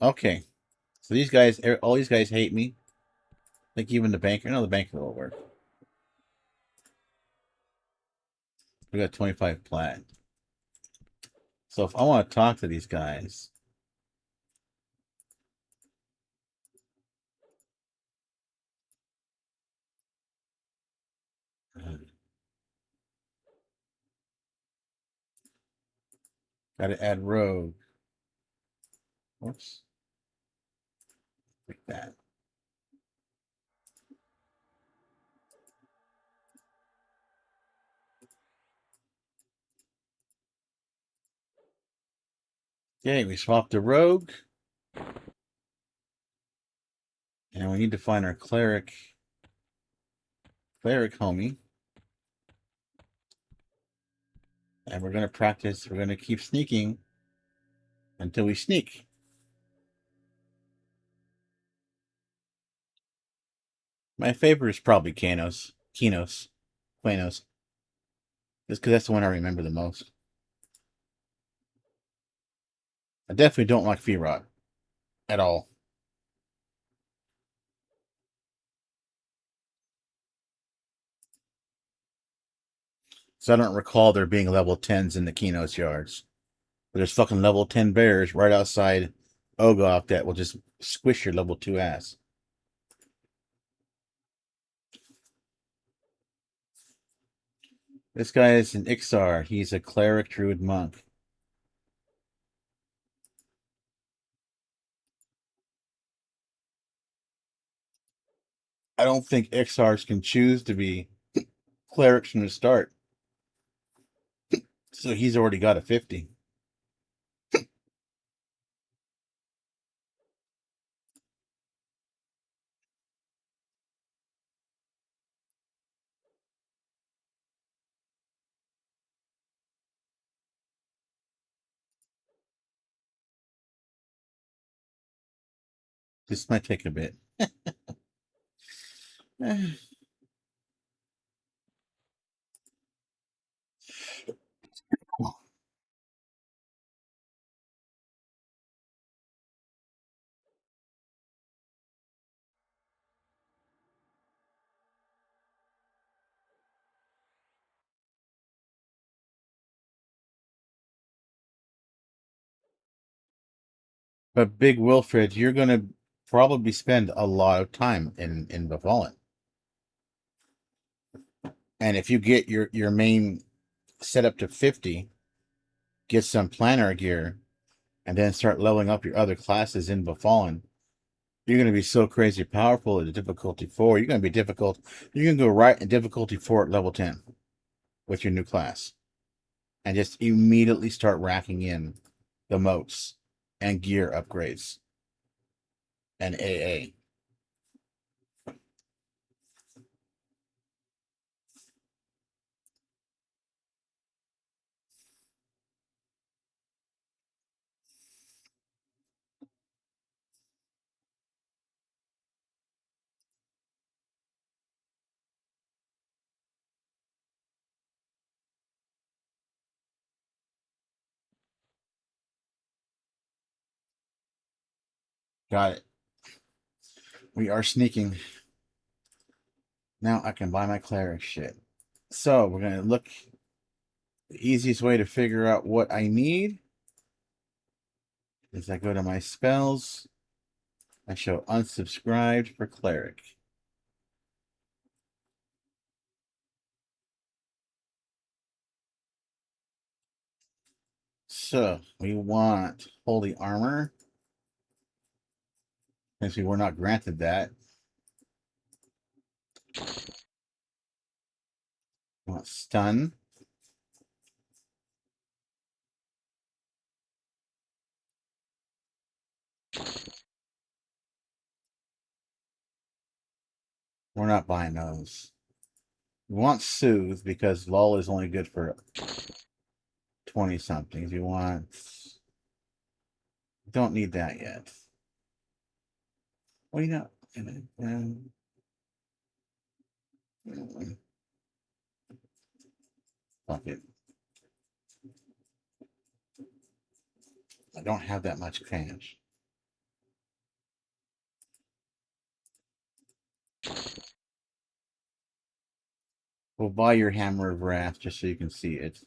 Okay, so all these guys hate me. I think even the banker. No, the banker will work. We got 25 plat. So if I want to talk to these guys, got to add rogue. Whoops. Like that. Okay, we swapped the rogue. And we need to find our cleric homie. And we're going to practice. We're going to keep sneaking until we sneak. My favorite is probably Qanos. Just because that's the one I remember the most. I definitely don't like Fearot at all. So I don't recall there being level 10s in the Qanos yards. But there's fucking level 10 bears right outside Ogre that will just squish your level 2 ass. This guy is an Ixar. He's a cleric druid monk. I don't think Ixars can choose to be clerics from the start. So he's already got a 50. This might take a bit. But Big Wilfred, you're gonna probably spend a lot of time in Befallen. And if you get your main set up to 50, get some planner gear, and then start leveling up your other classes in Befallen, you're gonna be so crazy powerful at difficulty 4. You're gonna be difficult. You can go right in difficulty 4 at level 10 with your new class, and just immediately start racking in the motes and gear upgrades and AA. Got it. We are sneaking. Now I can buy my cleric shit. So we're gonna look the easiest way to figure out what I need is I go to my spells. I show unsubscribed for cleric. So we want holy armor, since we were not granted that. We want stun. We're not buying those. We want soothe because lull is only good for 20 somethings. You want. Don't need that yet. Well, you know. Fuck it. I don't have that much cash. We'll buy your Hammer of Wrath just so you can see it.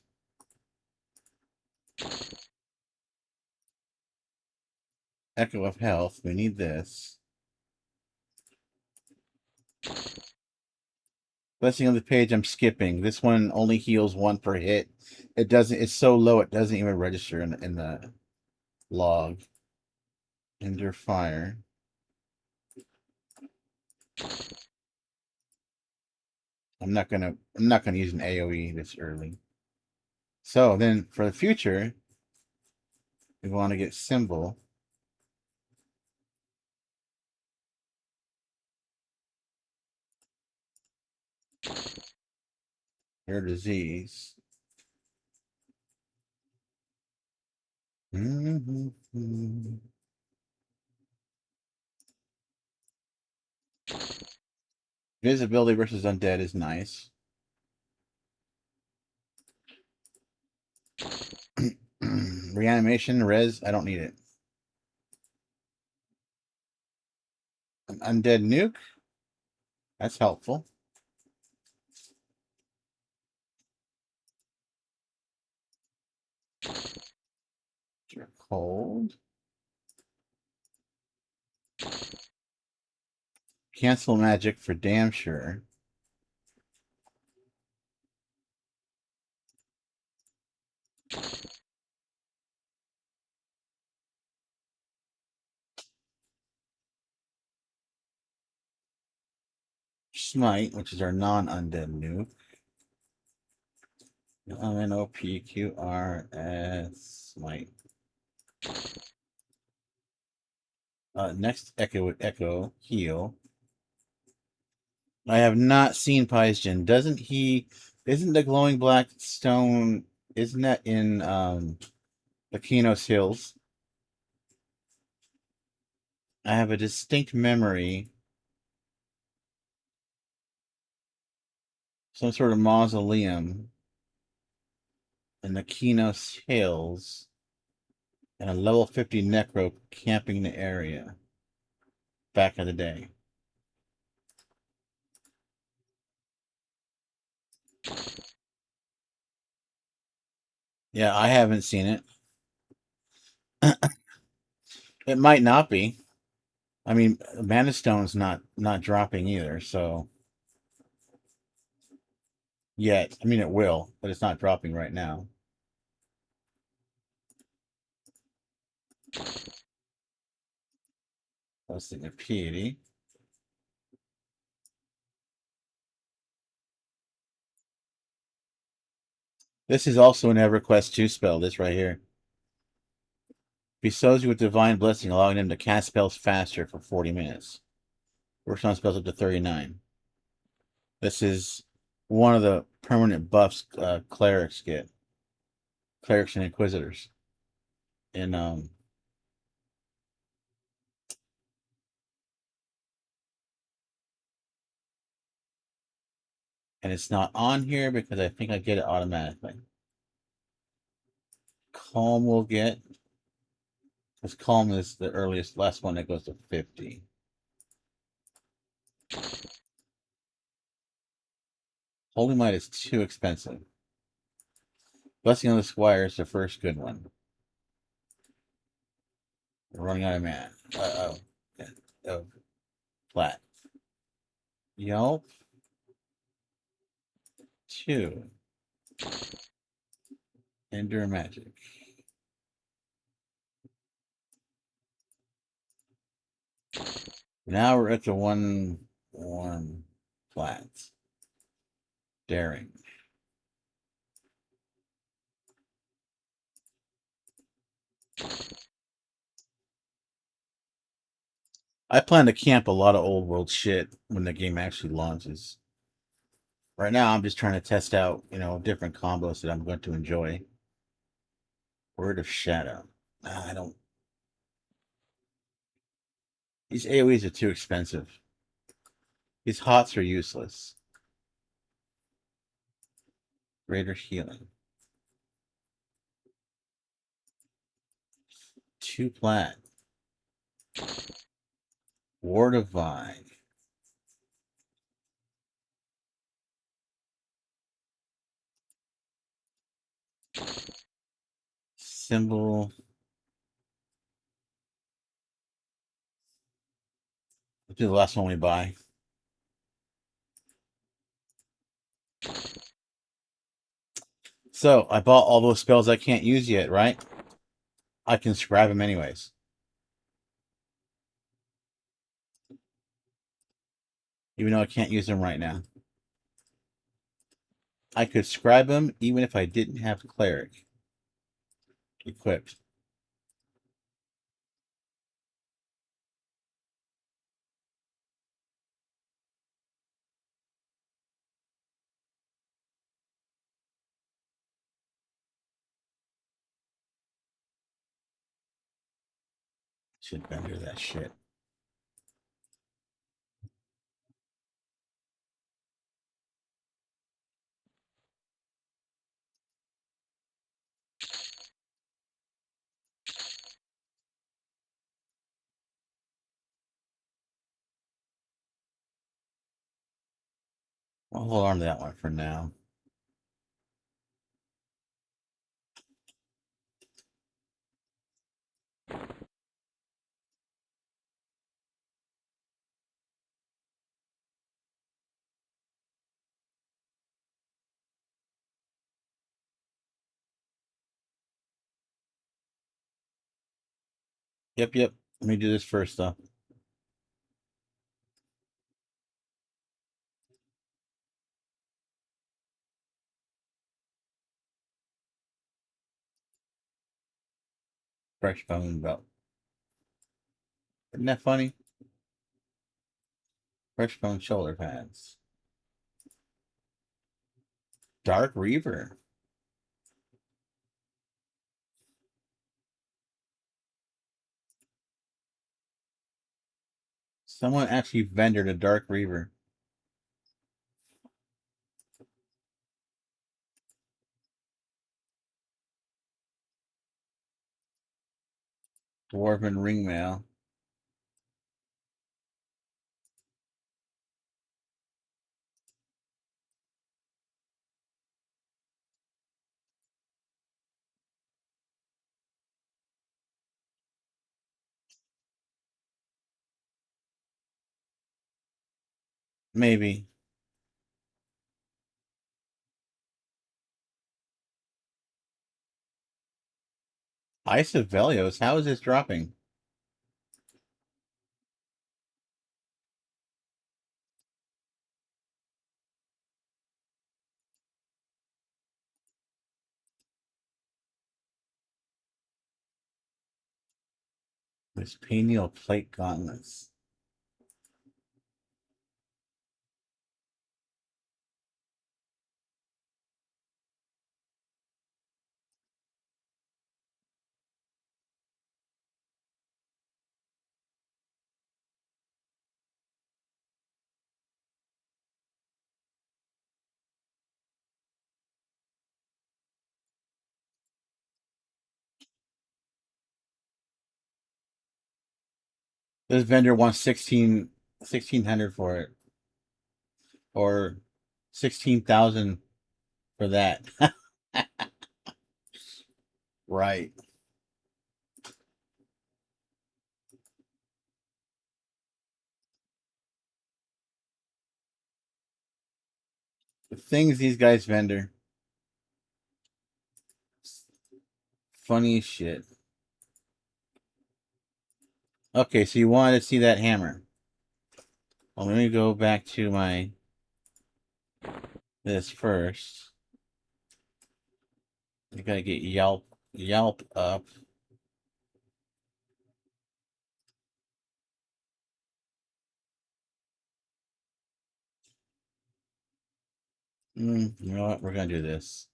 Echo of Health. We need this. Blessing on the page I'm skipping. This one only heals 1 per hit. It doesn't. It's so low it doesn't even register in the log. Ender Fire. I'm not gonna use an AoE this early. So then for the future, we want to get Symbol. Rare Disease. Visibility versus Undead is nice. Reanimation, res, I don't need it. An Undead Nuke, that's helpful. You're cold. Cancel magic for damn sure. Smite, which is our non-undead nuke. MNOPQRS Smite. Next Echo heal. I have not seen Pyzgen. Doesn't he? Isn't the glowing black stone? Isn't that in the Kinos Hills? I have a distinct memory. Some sort of mausoleum in the Kinos Hills, and a level 50 necro camping the area back in the day. Yeah, I haven't seen it. It might not be. I mean, Mana Stone's not dropping either, so yet. I mean, it will, but it's not dropping right now. Blessing of Piety. This is also an EverQuest 2 spell, this right here. Bestows you with Divine Blessing, allowing him to cast spells faster for 40 minutes. Works on spells up to 39. This is one of the permanent buffs clerics get. Clerics and Inquisitors. And it's not on here because I think I get it automatically. Calm will get, because Calm is the earliest, last one that goes to 50. Holy Might is too expensive. Blessing on the Squire is the first good one. We're running out of mana. Of flat. Yelp. 2. Endure Magic. Now we're at the 1/1 flats. Daring. I plan to camp a lot of old world shit when the game actually launches. Right now, I'm just trying to test out, different combos that I'm going to enjoy. Word of Shadow. I don't. These AoEs are too expensive. These hots are useless. Greater Healing. 2 plat. Ward of Vine. Symbol. Let's do the last one we buy. So, I bought all those spells I can't use yet, right? I can scribe them anyways. Even though I can't use them right now. I could scribe them even if I didn't have Cleric equipped. Should vendor that shit. I'll hold on to that one for now. Yep. Let me do this first, though. Fresh bone belt. Isn't that funny? Fresh bone shoulder pads. Dark Reaver. Someone actually vendored a Dark Reaver. Dwarven Ringmail. Maybe. Ice of Velios. How is this dropping? This pineal plate gauntlets. This vendor wants 1,600 for it. Or 16,000 for that. Right. The things these guys vendor. Funny as shit. Okay, so you wanted to see that hammer. Well, let me go back to my this first. You gotta get Yelp up. You know what? We're gonna do this.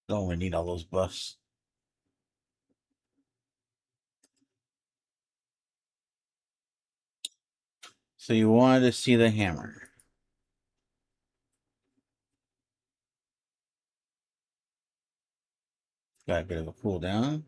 Don't we need all those buffs? So you wanted to see the hammer. Got a bit of a cooldown.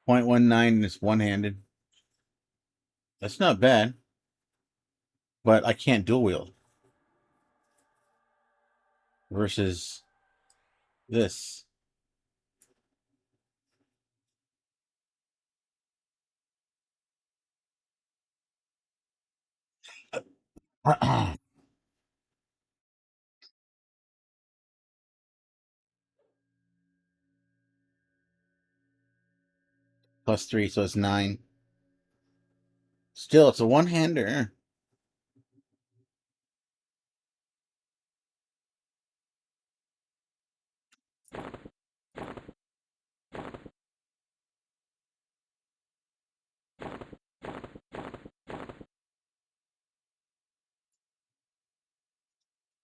.19 is one-handed. That's not bad. But I can't dual wield. Versus this. +3, so it's 9. Still, it's a one-hander.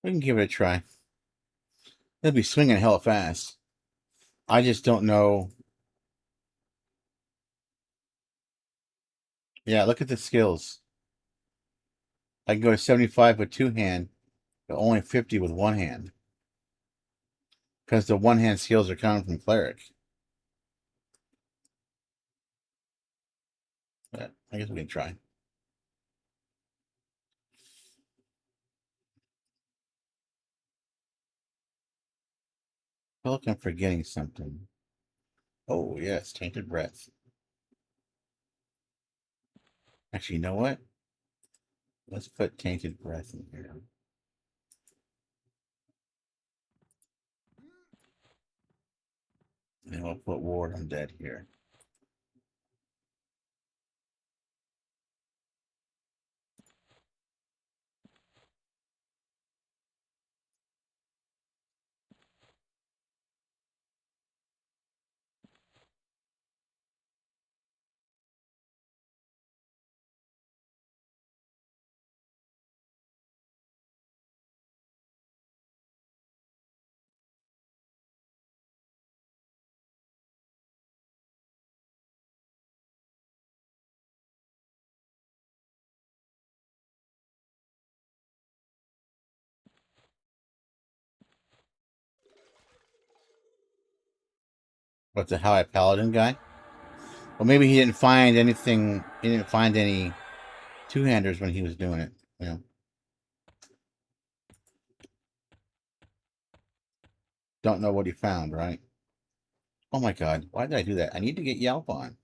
We can give it a try. It'll be swinging hell fast. I just don't know. Yeah, look at the skills. I can go to 75 with two hand, but only 50 with one hand. Because the one hand skills are coming from cleric. But I guess we can try. I feel like I'm forgetting something. Oh, yes, tainted breath. Actually, you know what? Let's put tainted breath in here. And we'll put ward undead here. What's the High Paladin guy? Well, maybe he didn't find anything. He didn't find any two-handers when he was doing it. You know, don't know what he found, right? Oh my god, why did I do that? I need to get Yelp on.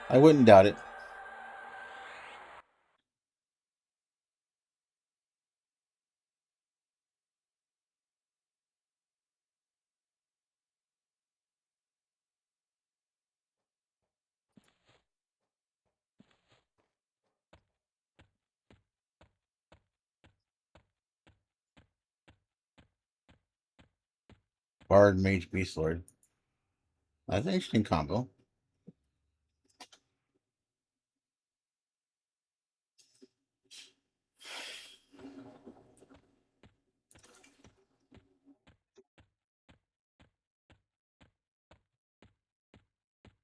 I wouldn't doubt it. Bard, Mage, Beast Lord. That's an interesting combo.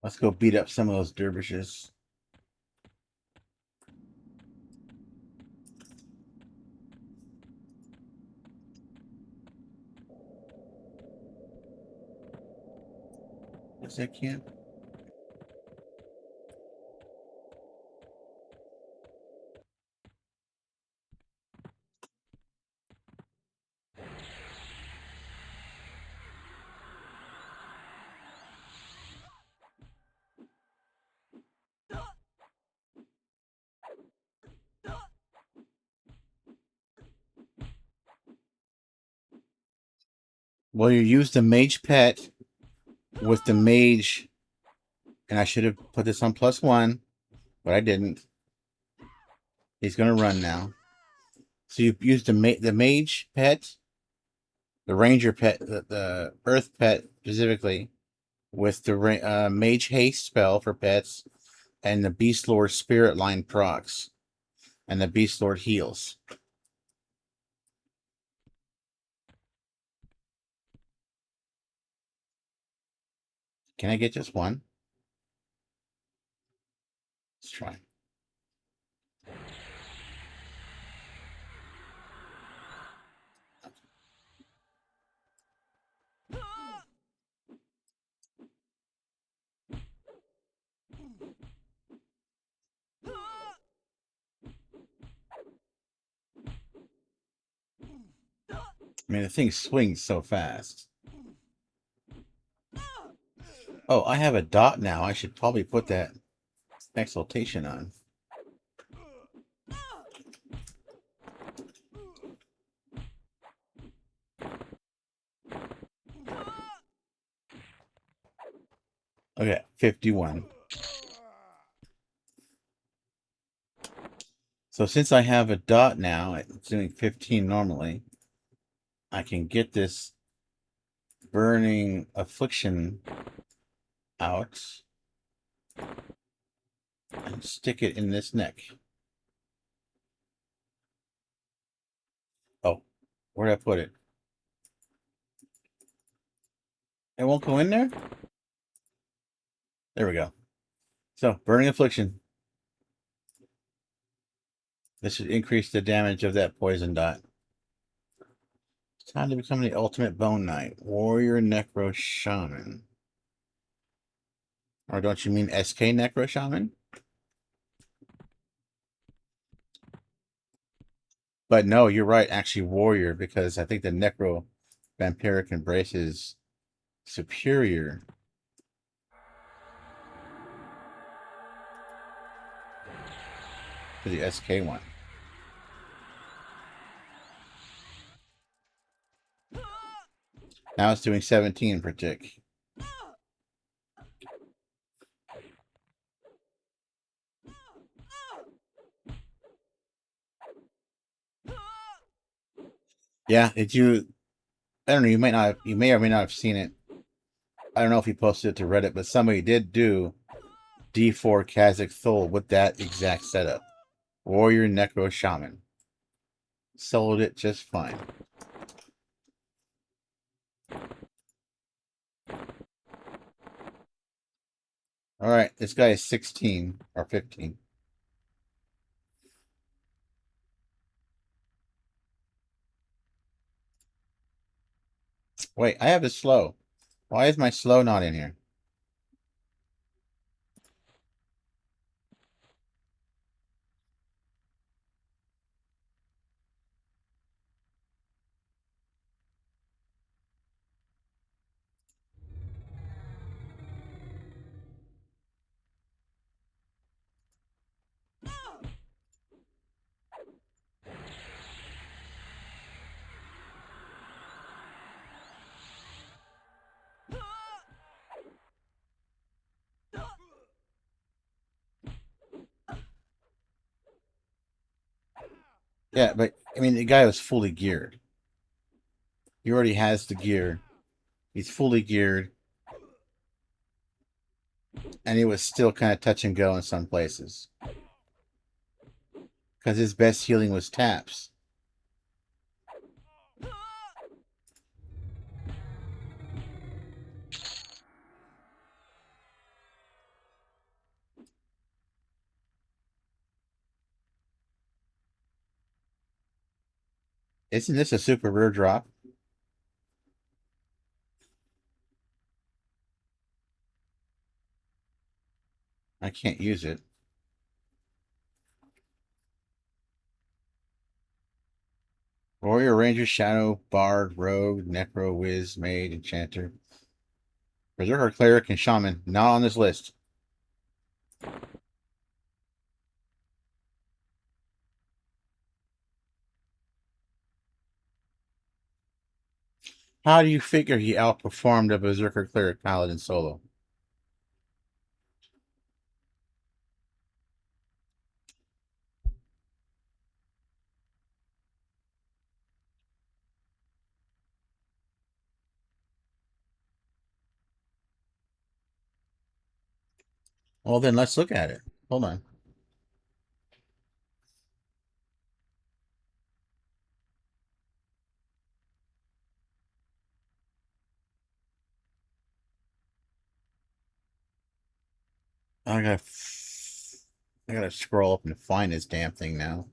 Let's go beat up some of those dervishes. What's that camp? Well, you use the mage pet with the mage, and I should have put this on +1, but I didn't. He's gonna run now. So you use the mage pet, the ranger pet, the earth pet specifically, with the mage haste spell for pets, and the beast lord spirit line procs, and the beast lord heals. Can I get just one? Let's try. I mean, the thing swings so fast. Oh, I have a dot now. I should probably put that exaltation on. Okay, 51. So since I have a dot now, it's doing 15 normally, I can get this burning affliction out and stick it in this neck. Oh, where did I put it? It won't go in there? There we go. So, burning affliction. This should increase the damage of that poison dot. Time to become the ultimate bone knight. Warrior Necro Shaman. Or don't you mean SK Necro Shaman? But no, you're right. Actually, warrior, because I think the Necro Vampiric Embrace is superior to the SK one. Now it's doing 17 per tick. Yeah, did you? I don't know. You might not. You may or may not have seen it. I don't know if he posted it to Reddit, but somebody did do D4 Kazakh Thul with that exact setup. Warrior Necro Shaman. Sold it just fine. All right, this guy is 16 or 15. Wait, I have a slow. Why is my slow not in here? Yeah, but I mean, the guy was fully geared. He already has the gear. He's fully geared, and he was still kind of touch and go in some places because his best healing was taps. Isn't this a super rare drop? I can't use it. Warrior, Ranger, Shadow, Bard, Rogue, Necro, Wiz, Mage, Enchanter, Berserker, Cleric, and Shaman. Not on this list. How do you figure he outperformed a Berserker, Cleric, Paladin solo? Well, then let's look at it. Hold on. I gotta, I gotta scroll up and find this damn thing now.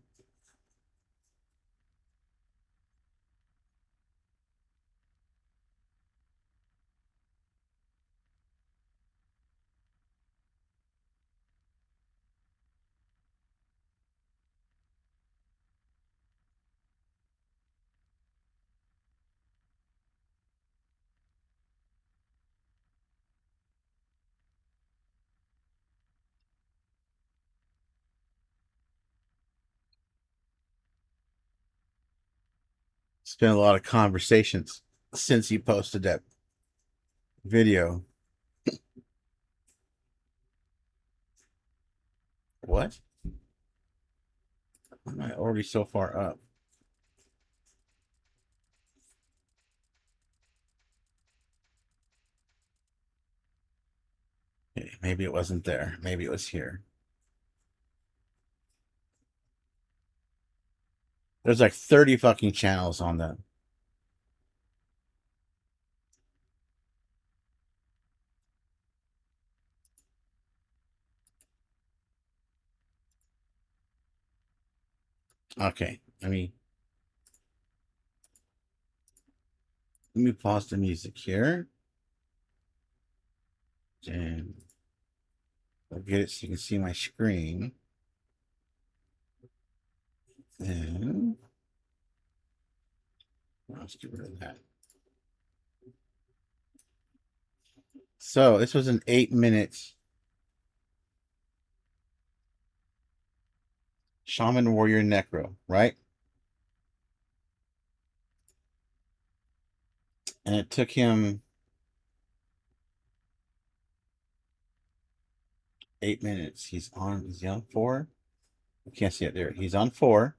It's been a lot of conversations since he posted that video. What? Am I already so far up? Okay, maybe it wasn't there. Maybe it was here. There's like 30 fucking channels on that. Okay, I mean, Let me pause the music here. And I'll get it so you can see my screen. And let's get rid of that. So this was an 8-minute Shaman Warrior Necro, right? And it took him 8 minutes. Is he on 4? I can't see it there. He's on 4.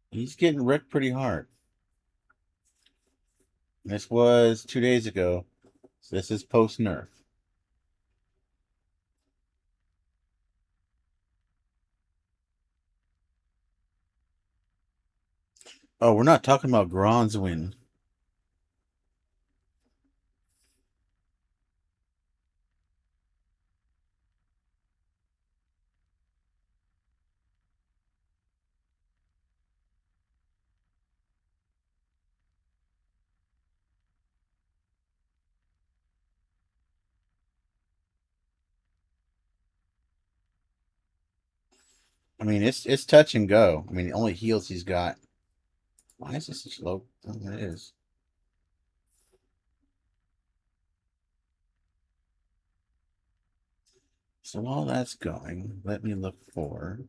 He's getting wrecked pretty hard. This was 2 days ago. So this is post nerf. Oh, we're not talking about Bronzewin. I mean, it's touch and go. I mean, the only heals he's got. Why is this such low? Oh, it is. So while that's going, let me look for.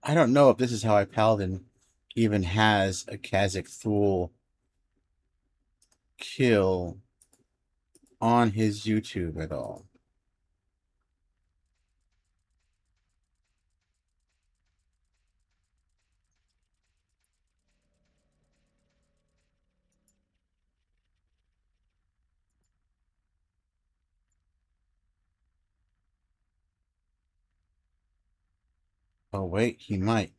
I don't know if this is how I Paladin even has a Kazakh Thule kill on his YouTube at all. Oh, wait, he might.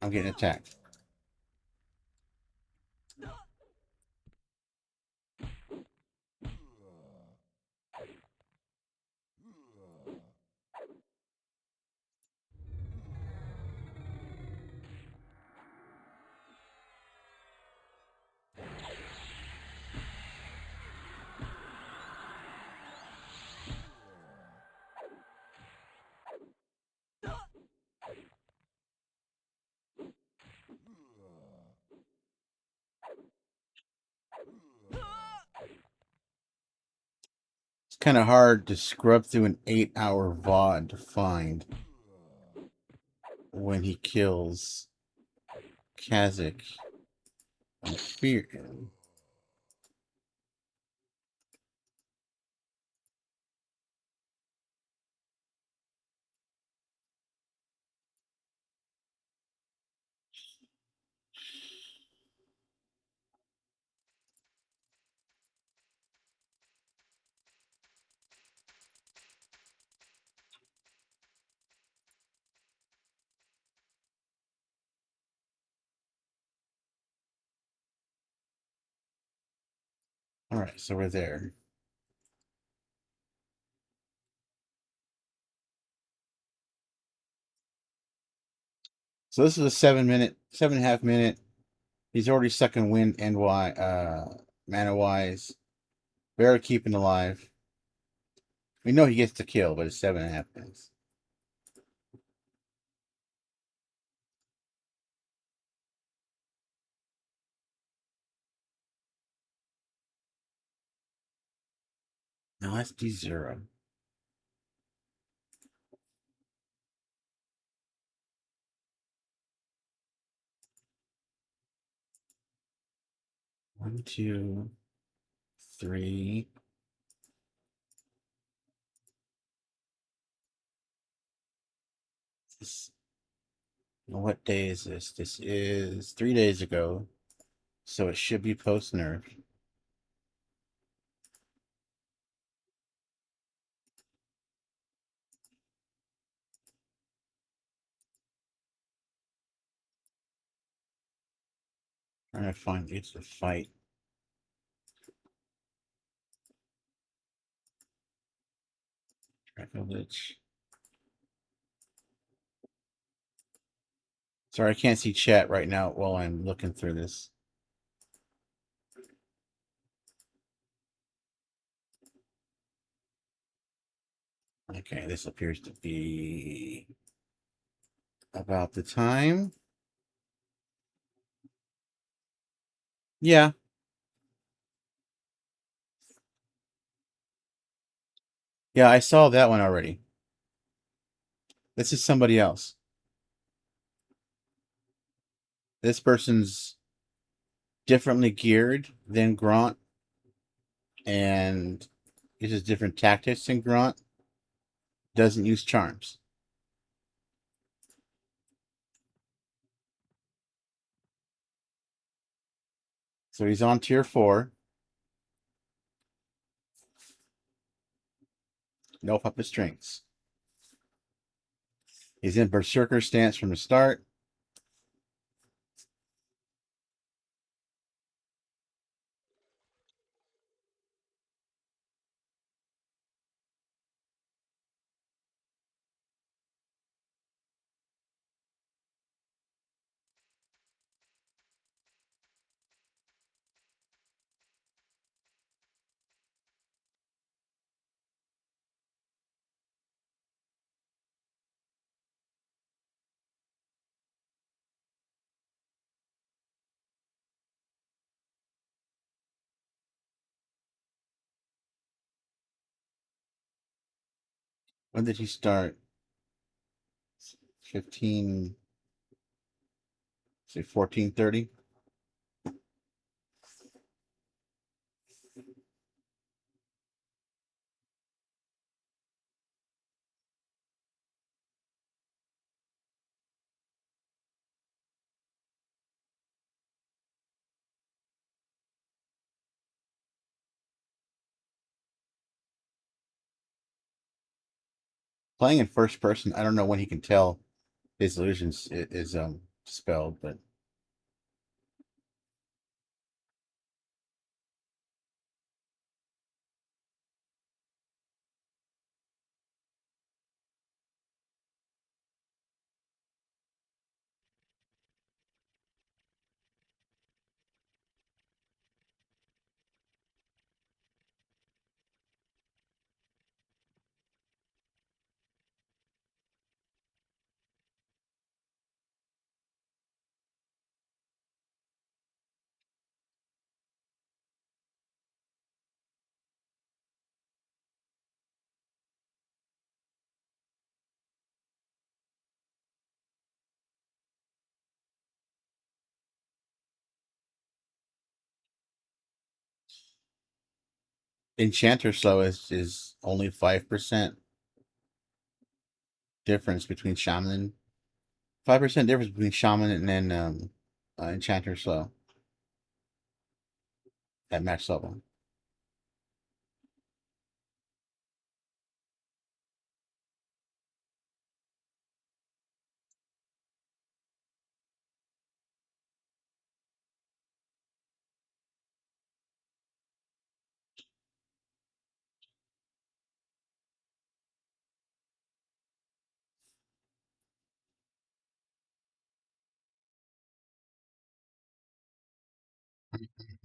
I'm getting attacked. It's kind of hard to scrub through an 8-hour VOD to find when he kills Kazakh and Fear. All right, so we're there. So this is a 7-minute, 7.5 minute. He's already sucking wind and mana wise. Barely keeping alive. We know he gets the kill, but it's 7.5 minutes. No, that's D0. 1, 2, 3. This, what day is this? This is 3 days ago. So it should be post nerf. Trying to find it's a fight. Village. Sorry, I can't see chat right now while I'm looking through this. Okay, this appears to be about the time. Yeah. Yeah, I saw that one already. This is somebody else. This person's differently geared than Grant and uses different tactics than Grant. Doesn't use charms. So he's on tier 4. No puppet strings. He's in Berserker stance from the start. When did he start? 15, say 14:30. Playing in first person, I don't know when he can tell his illusions is spelled, but Enchanter Slow is only 5% difference between Shaman. 5% difference between Shaman and then Enchanter Slow at max level.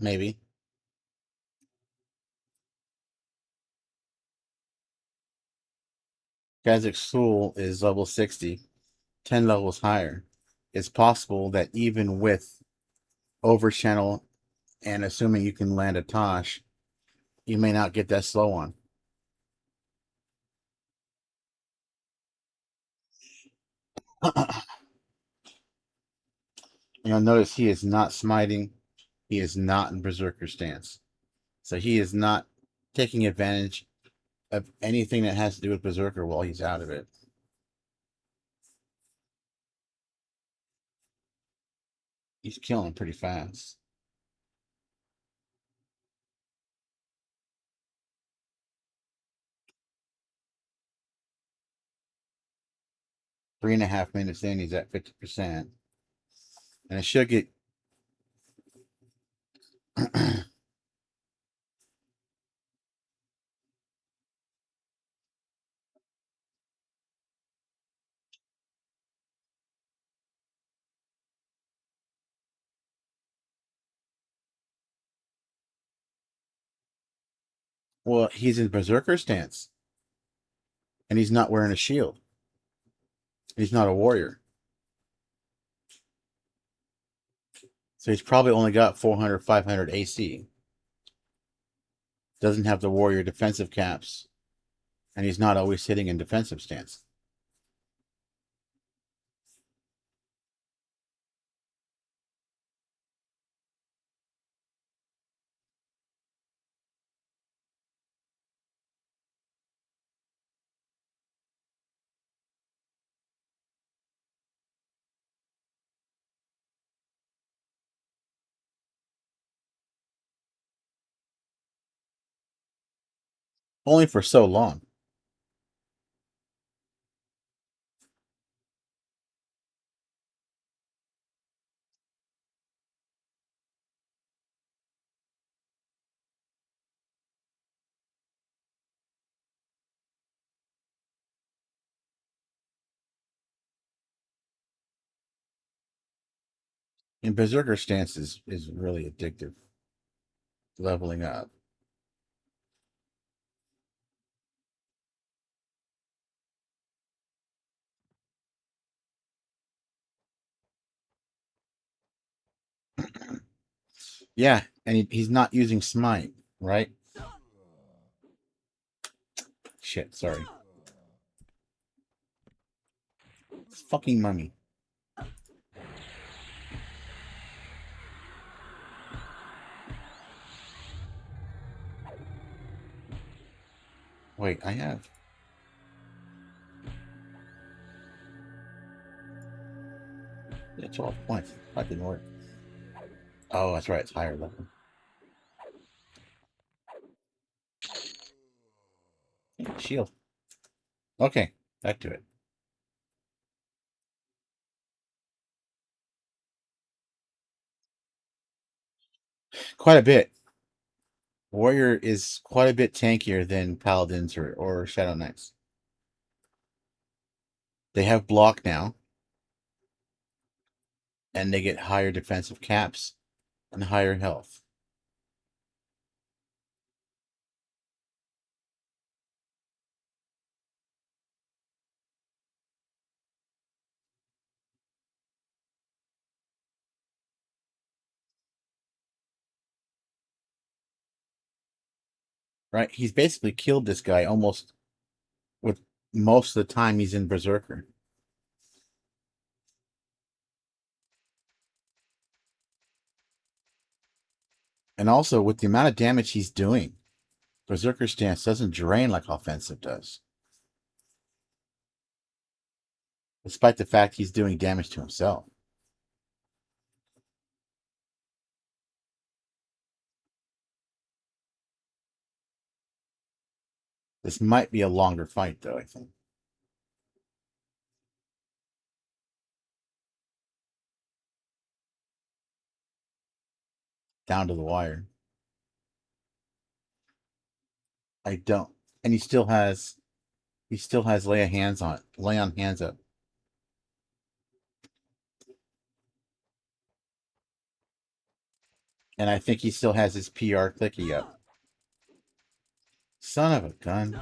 Maybe. Kazakh Soul is level 60, 10 levels higher. It's possible that even with Overchannel and assuming you can land a Tosh, you may not get that slow on. You'll notice he is not smiting He is not in Berserker stance. So he is not taking advantage of anything that has to do with Berserker while he's out of it. He's killing pretty fast. Three and a half minutes in, he's at 50%. And it should get well, he's in Berserker stance. And he's not wearing a shield. He's not a warrior. So he's probably only got 400, 500 AC. Doesn't have the warrior defensive caps. And he's not always sitting in defensive stance. Only for so long. And Berserker stance is really addictive. Leveling up. Yeah, and he's not using smite, right? Shit, sorry. It's fucking mummy. Wait, I have. Yeah, 12 points. That didn't work. Oh, that's right. It's higher level. Shield. Okay, back to it. Quite a bit. Warrior is quite a bit tankier than Paladins or Shadow Knights. They have block now, and they get higher defensive caps and higher health. Right? He's basically killed this guy almost with most of the time he's in Berserker. And also, with the amount of damage he's doing, Berserker stance doesn't drain like offensive does. Despite the fact he's doing damage to himself. This might be a longer fight, though, I think. Down to the wire. I don't. And he still has lay on hands up. And I think he still has his PR clicky up. Son of a gun.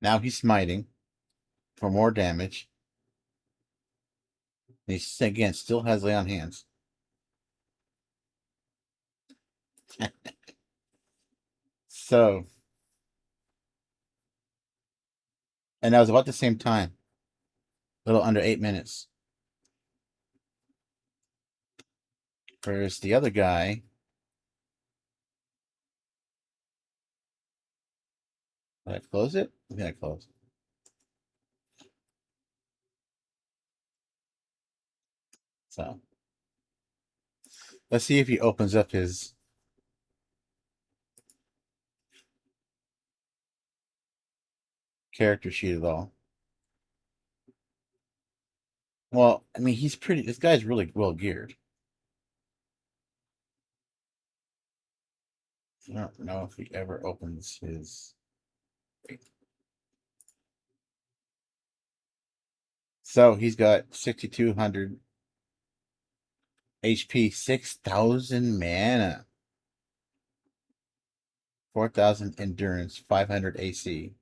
Now he's smiting for more damage. He's again still has lay on hands. So, and that was about the same time, a little under 8 minutes. Whereas the other guy, did I close it? I think I closed. So let's see if he opens up his character sheet at all. Well, I mean, he's pretty. This guy's really well geared. I don't know if he ever opens his. So he's got 6,200 HP, 6,000 mana, 4,000 endurance, 500 AC.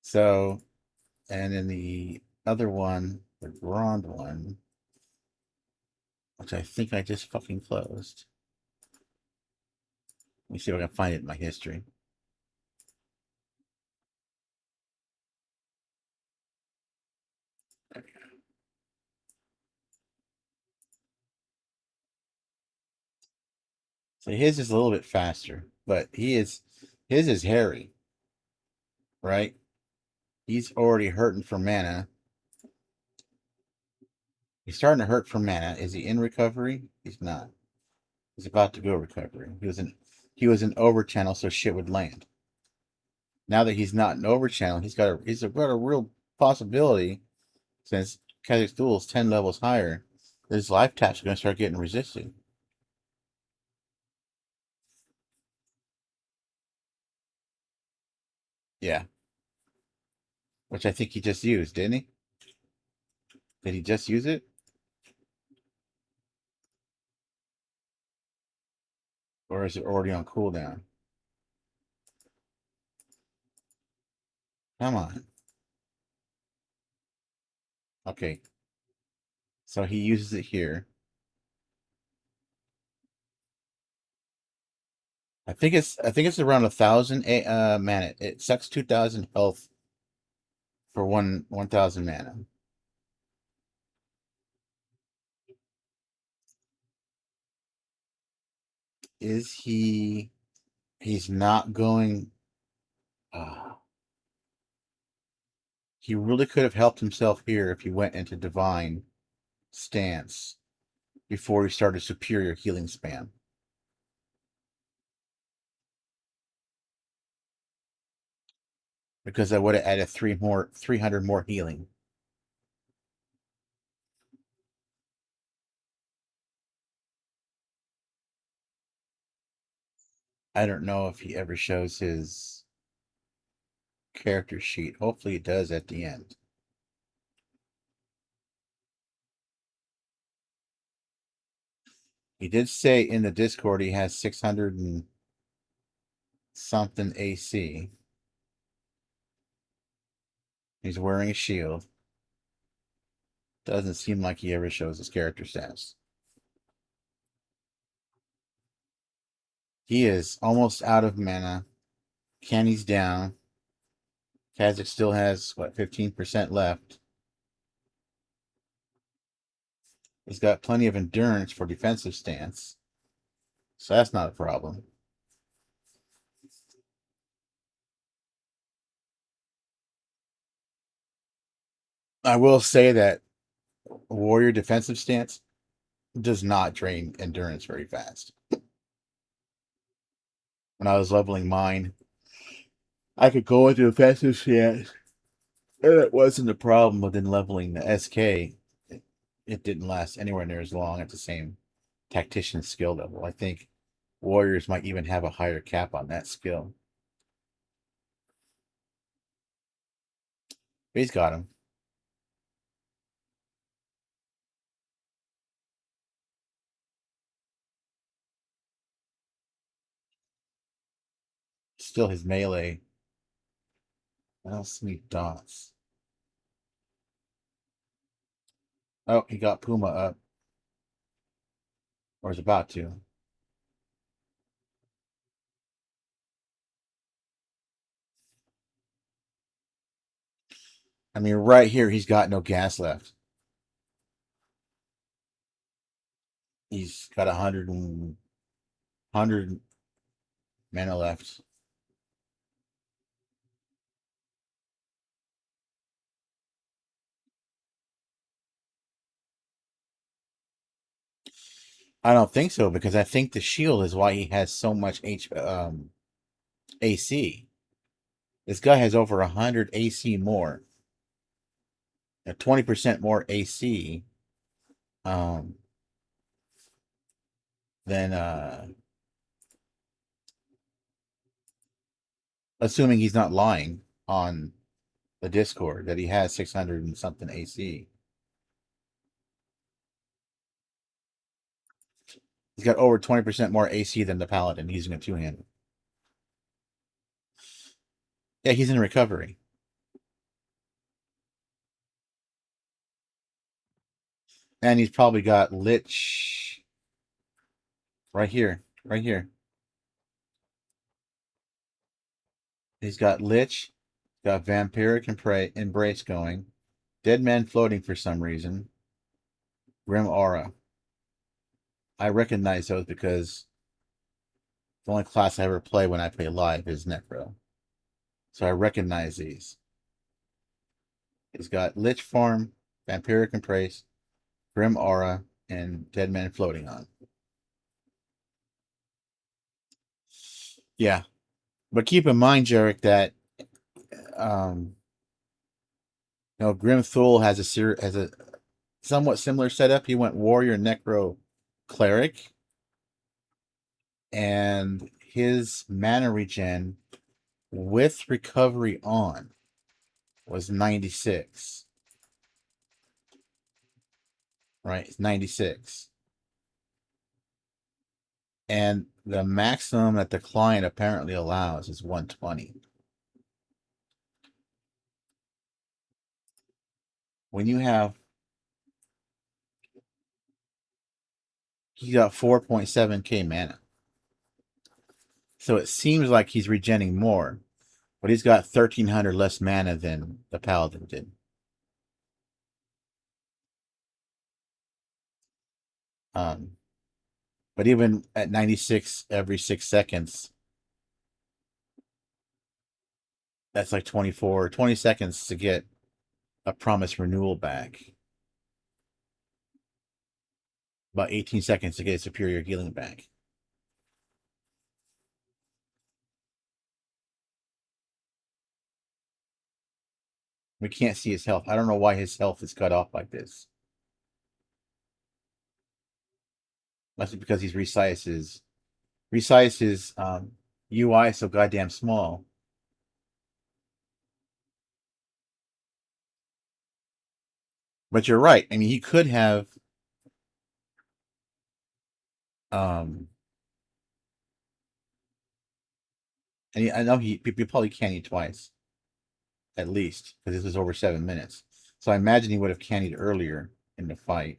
So, and then the other one, the Grand one, which I think I just fucking closed. Let me see if I can find it in my history. So his is a little bit faster, but his is hairy, right? He's already hurting for mana. He's starting to hurt for mana. Is he in recovery? He's not. He's about to go recovery. He was in over channel, so shit would land. Now that he's not in over channel, he's got a real possibility, since Kazakh's Duel is 10 levels higher, that his life taps are going to start getting resisted. Yeah. Which I think he just used, didn't he? Did he just use it? Or is it already on cooldown? Come on. Okay. So he uses it here. I think it's around 1,000 mana. It sucks 2,000 health for 1,000 mana. Is he? He's not going. Uh, he really could have helped himself here if he went into divine stance before he started superior healing spam. Because I would have added 300 more healing. I don't know if he ever shows his character sheet. Hopefully, he does at the end. He did say in the Discord he has 600 and something AC. He's wearing a shield. Doesn't seem like he ever shows his character stats. He is almost out of mana. Kenny's down. Kazakh still has, 15% left. He's got plenty of endurance for defensive stance. So that's not a problem. I will say that warrior defensive stance does not drain endurance very fast. When I was leveling mine, I could go into defensive stance, and it wasn't a problem. Within leveling the SK, it didn't last anywhere near as long at the same tactician skill level. I think warriors might even have a higher cap on that skill. But he's got him. Still his melee. I don't see dots. Oh, he got Puma up. Or is about to. I mean, right here, he's got no gas left. He's got 100 mana left. I don't think so, because I think the shield is why he has so much AC. This guy has over 100 AC more. 20% more AC um, than assuming he's not lying on the Discord that he has 600 and something AC. He's got over 20% more AC than the Paladin using a two-handed. Yeah, he's in recovery. And he's probably got Lich right here. Right here. He's got Lich, got Vampiric Embrace going, Dead Man Floating for some reason, Grim Aura. I recognize those because the only class I ever play when I play live is Necro. So I recognize these. He's got Lich Form, Vampiric Embrace, Grim Aura, and Dead Man Floating on. Yeah. But keep in mind, Jarek, that um, Grim Thule has a somewhat similar setup. He went Warrior, Necro, Cleric, and his mana regen with recovery on was 96. Right? It's 96. And the maximum that the client apparently allows is 120. When you have, he got 4.7k mana. So it seems like he's regenning more, but he's got 1300 less mana than the Paladin did. But even at 96 every 6 seconds, that's like 20 seconds to get a promised renewal back. About 18 seconds to get a superior healing back. We can't see his health. I don't know why his health is cut off like this. Must be because he's resized his UI so goddamn small. But you're right. I mean, he could have and I know he probably cannied twice at least because this was over 7 minutes. So I imagine he would have cannied earlier in the fight.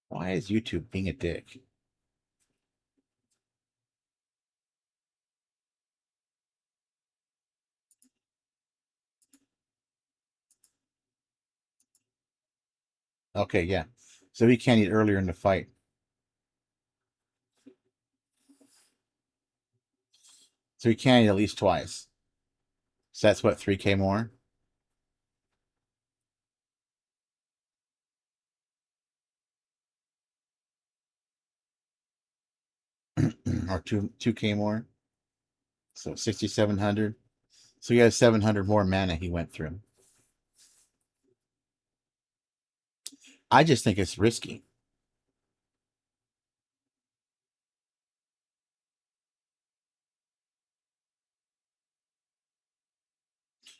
Why is YouTube being a dick? Okay, yeah. So he cannied earlier in the fight. So he cannied at least twice. So that's what, 3k more? Or 2k more? So 6,700. So he has 700 more mana he went through. I just think it's risky.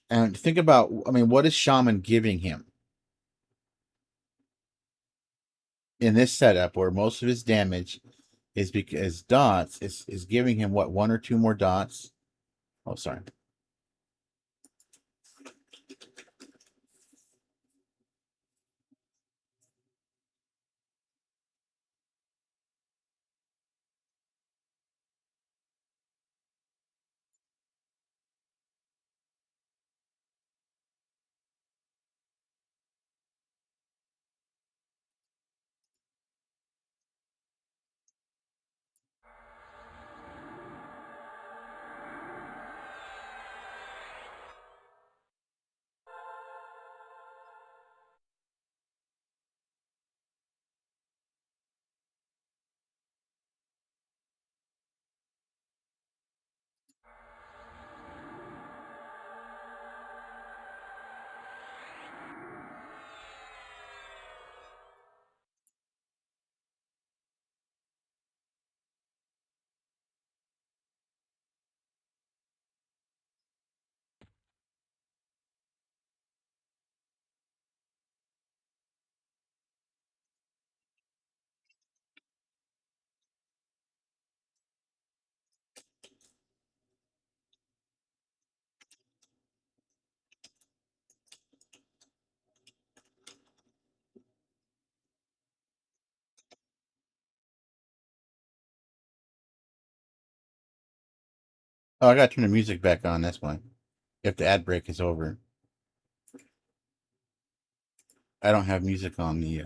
And think about, I mean, what is Shaman giving him in this setup where most of his damage is because dots is giving him what, one or two more dots? Oh, sorry. Oh, I gotta turn the music back on. That's why. If the ad break is over, I don't have music on the.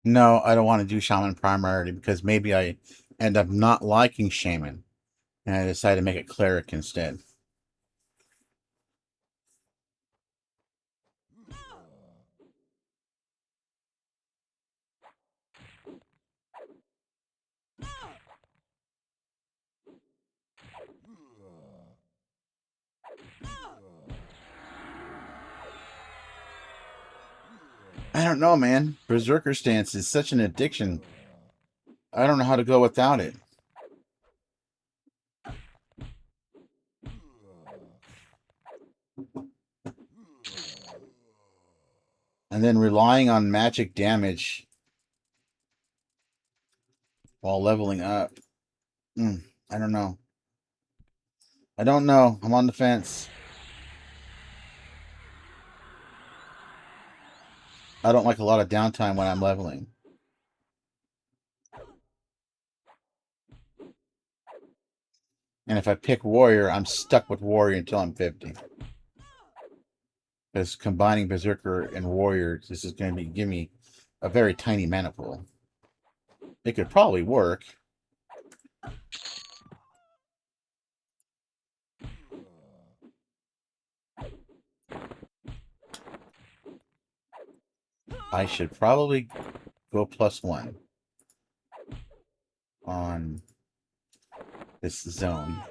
No, I don't want to do Shaman primarily because maybe I end up not liking Shaman, and I decide to make it Cleric instead. I don't know, man. Berserker stance is such an addiction. I don't know how to go without it. And then relying on magic damage while leveling up. I don't know. I don't know. I'm on the fence. I don't like a lot of downtime when I'm leveling. And if I pick Warrior, I'm stuck with Warrior until I'm 50. Because combining Berserker and Warrior, this is going to give me a very tiny mana pool. It could probably work. I should probably go +1 on this zone.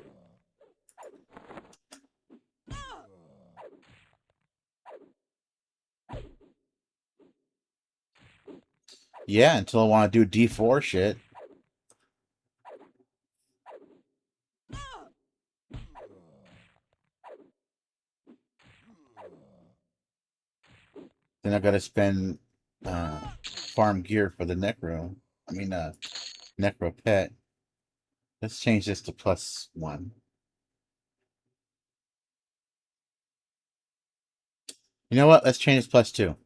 Yeah, until I want to do D4 shit. Then I got to spend farm gear for the Necro. I mean, Necro pet. Let's change this to +1. You know what? Let's change this +2.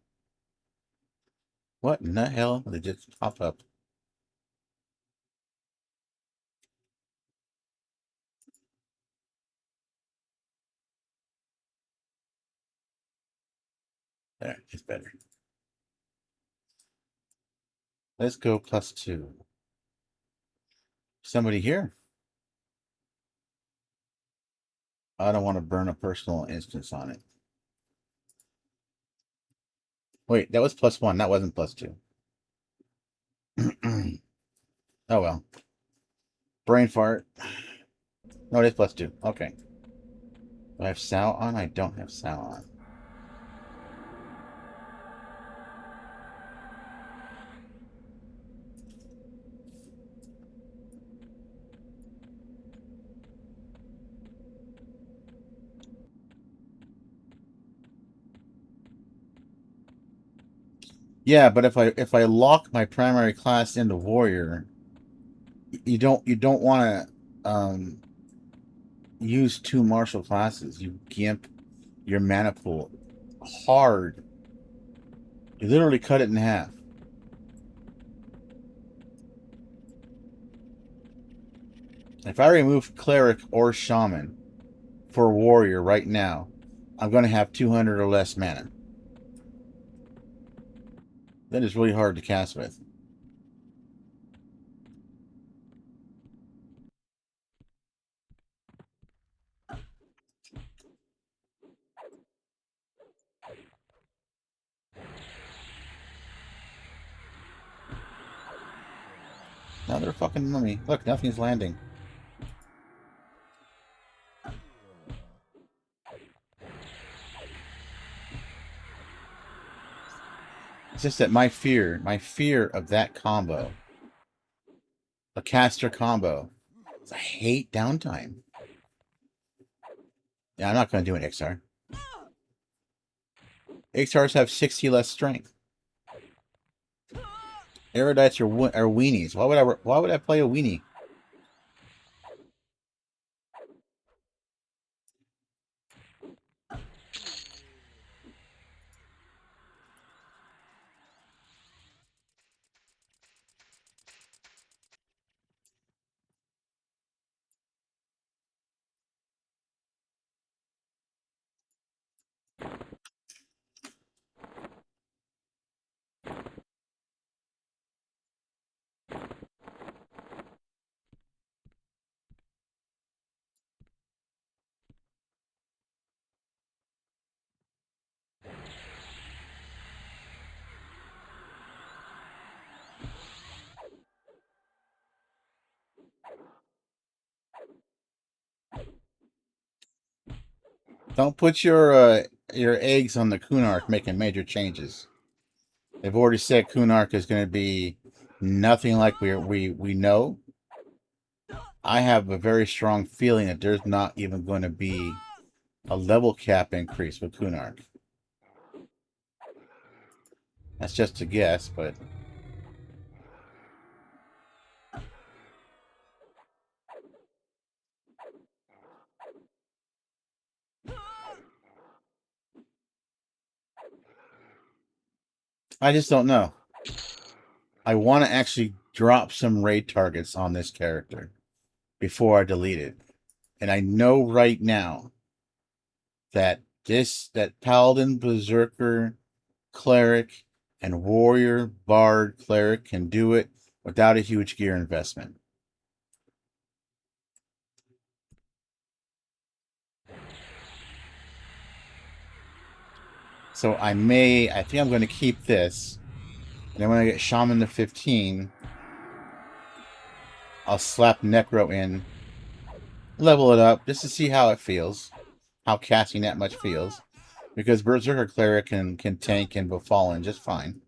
What in the hell did it just pop up? There, it's better. Let's go +2. Somebody here? I don't want to burn a personal instance on it. Wait, that was +1. That wasn't +2. Oh well. Brain fart. No, it is +2. Okay. Do I have Sal on? I don't have Sal on. Yeah, but if I lock my primary class into warrior, you don't want to use 2 martial classes. You gimp your mana pool hard. You literally cut it in half. If I remove cleric or shaman for warrior right now, I'm going to have 200 or less mana. That is really hard to cast with. Another fucking mummy. Look, nothing's landing. It's just that my fear of that combo, a caster combo, is I hate downtime. Yeah, I'm not going to do an Ixar. Ixars have 60 less strength. Erudites are weenies. Why would I play a weenie? Don't put your eggs on the Kunark making major changes. They've already said Kunark is going to be nothing like we know. I have a very strong feeling that there's not even going to be a level cap increase with Kunark. That's just a guess, but I just don't know. I want to actually drop some raid targets on this character before I delete it. And I know right now that Paladin, Berserker, Cleric, and Warrior, Bard, Cleric can do it without a huge gear investment. So I think I'm going to keep this. And then when I get Shaman to 15, I'll slap Necro in, level it up, just to see how it feels. How casting that much feels. Because Berserker Cleric can tank and Befallen just fine.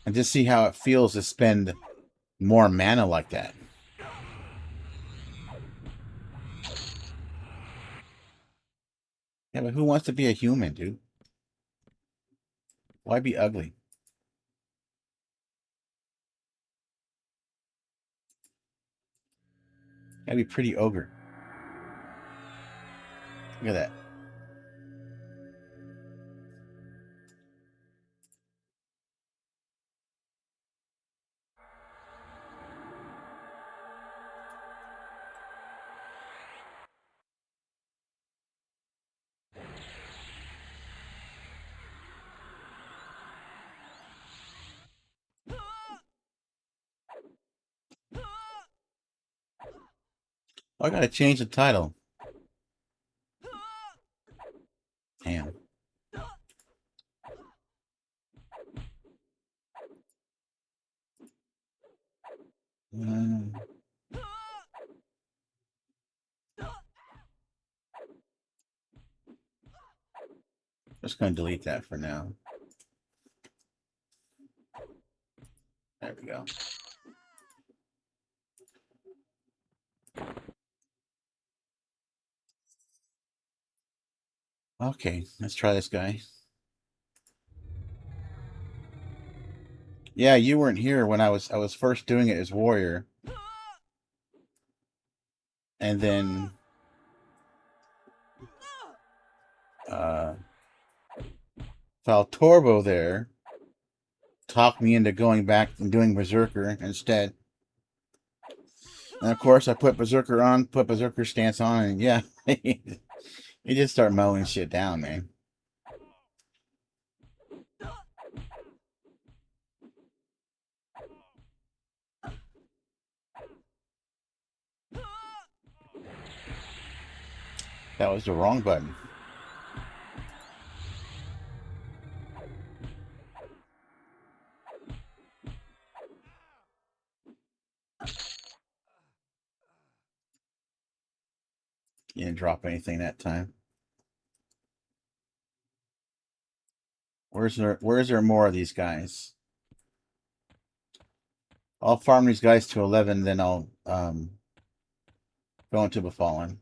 And just see how it feels to spend more mana like that. Yeah, but who wants to be a human, dude? Why be ugly? Gotta be pretty ogre. Look at that. Oh, I gotta change the title. Damn. Just gonna delete that for now. There we go. Okay, let's try this guy. Yeah, you weren't here when I was first doing it as warrior. And then Faltorbo there talked me into going back and doing Berserker instead. And of course I put Berserker on, put Berserker stance on, and yeah, he just start mowing shit down, man. That was the wrong button. You didn't drop anything that time. Where's there more of these guys? I'll farm these guys to 11, then I'll go into Befallen.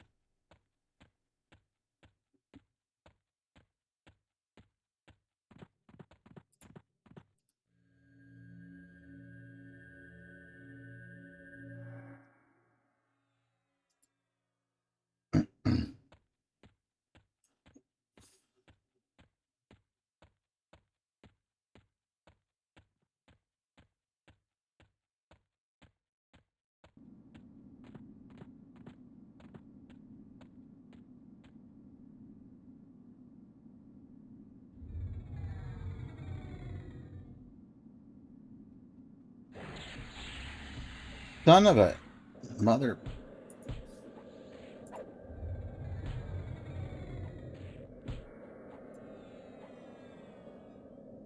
Son of a mother.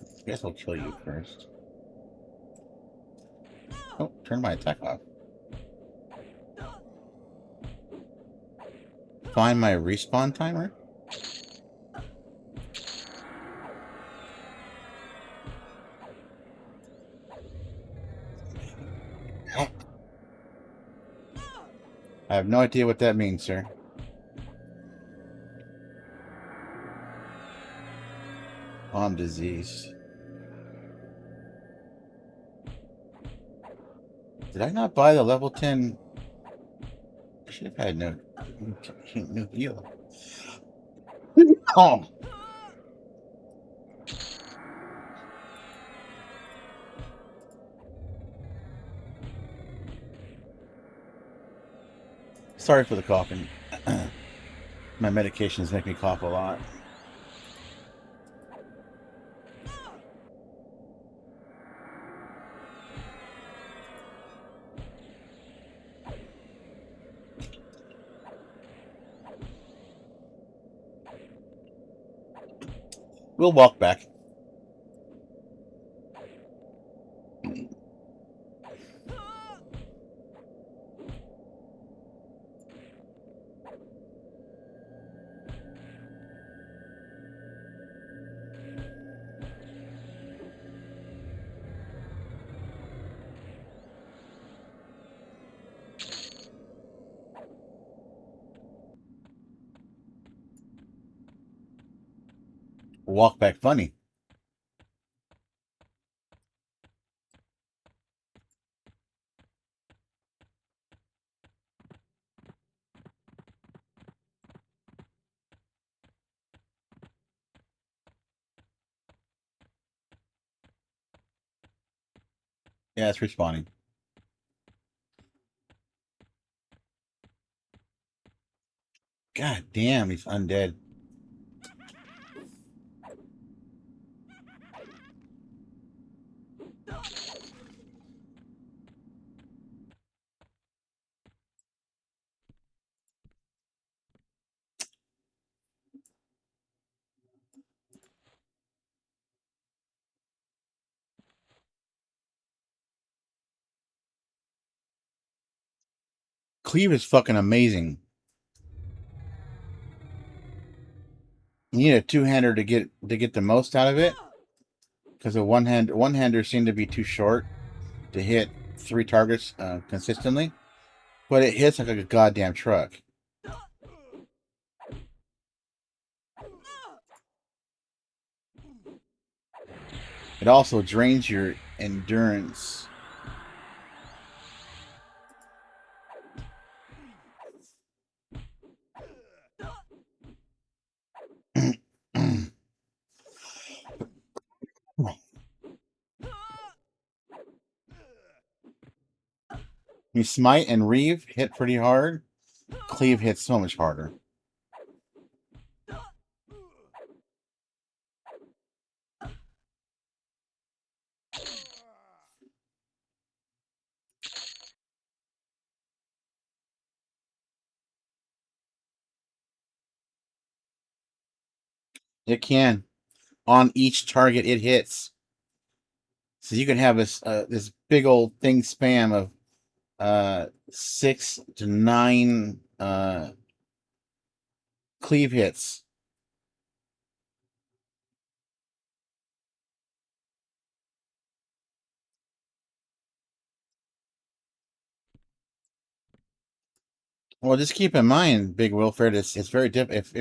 I guess I'll kill you first. Oh, turn my attack off. Find my respawn timer? I have no idea what that means, sir. Oh, I'm diseased. Did I not buy the level 10? I should have had no heal. Oh. Sorry for the coughing. My medications make me cough a lot. We'll walk back. Walk back funny. Yeah, it's respawning. God damn, he's undead. Cleave is fucking amazing. You need a two-hander to get the most out of it, because a one-hander seemed to be too short to hit 3 targets consistently, but it hits like a goddamn truck. It also drains your endurance. You smite and reeve hit pretty hard. Cleave hits so much harder. It can. On each target it hits. So you can have this big old thing spam of 6 to 9 cleave hits. Well, just keep in mind, Big Wilfred, it's very difficult.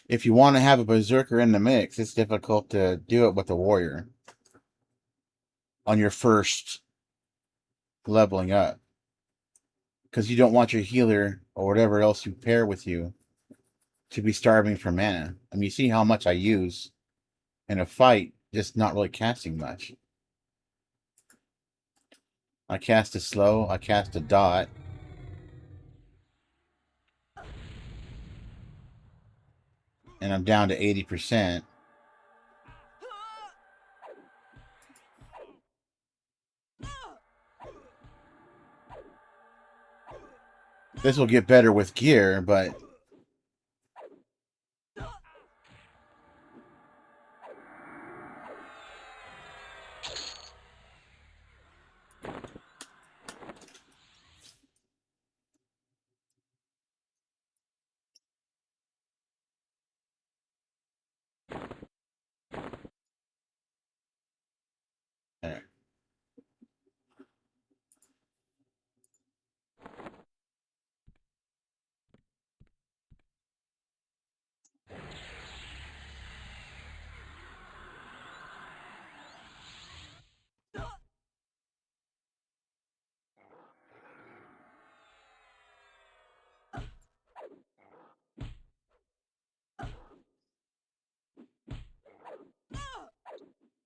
If you want to have a berserker in the mix, it's difficult to do it with a warrior on your first leveling up, because you don't want your healer or whatever else you pair with you to be starving for mana. I mean, you see how much I use in a fight, just not really casting much. I cast a slow, I cast a dot. And I'm down to 80%. This will get better with gear, but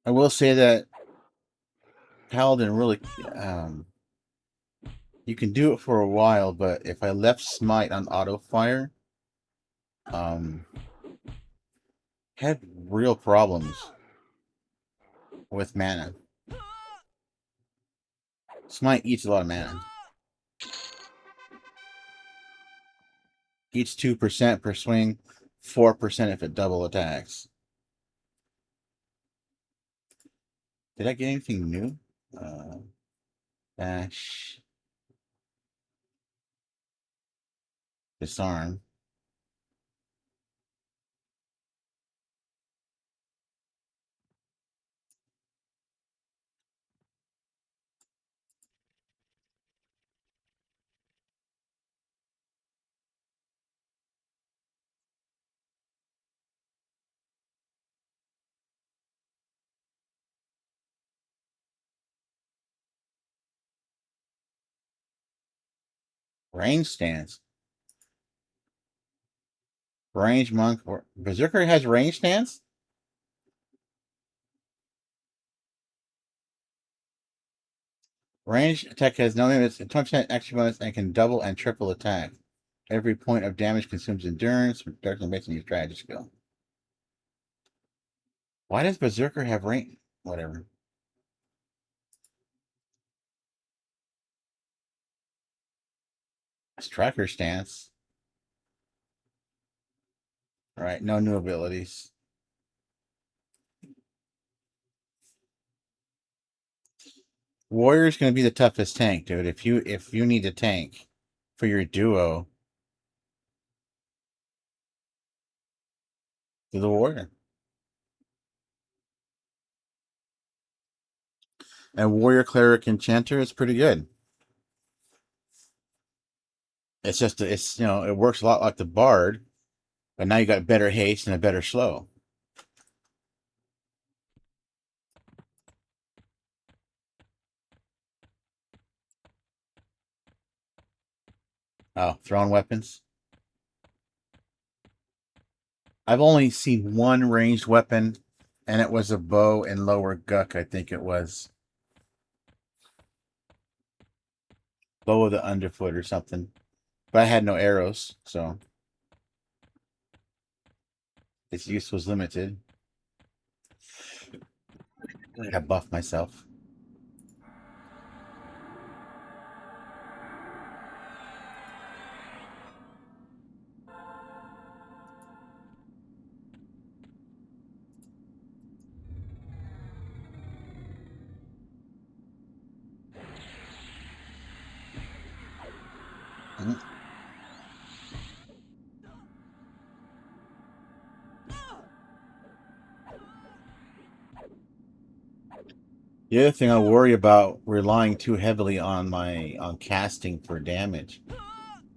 I will say that Paladin really, you can do it for a while, but if I left Smite on auto fire, had real problems with mana. Smite eats a lot of mana. Eats 2% per swing, 4% if it double attacks. Did I get anything new? Dash. Disarm. Range stance. Range monk. Or Berserker has range stance? Range attack has no limits, 20% extra bonus, and can double and triple attack. Every point of damage consumes endurance, darkly based on your strategy skill. Why does Berserker have range? Whatever. Striker stance. All right, no new abilities. Warrior's going to be the toughest tank, dude. If you need a tank for your duo, do the warrior. And warrior, cleric, enchanter is pretty good. It's just it's it works a lot like the bard, but now you got better haste and a better slow. Oh, thrown weapons. I've only seen one ranged weapon, and it was a bow and lower guck, I think it was. Bow of the underfoot or something. But I had no arrows, so its use was limited. I gotta buff myself. Mm. The other thing I worry about relying too heavily on on casting for damage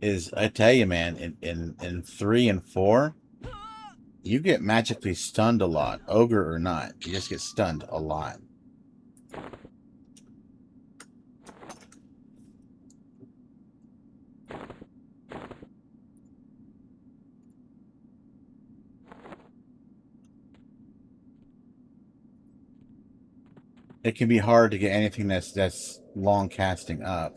is, I tell you, man, in 3 and 4, you get magically stunned a lot, ogre or not. You just get stunned a lot. It can be hard to get anything that's long casting up.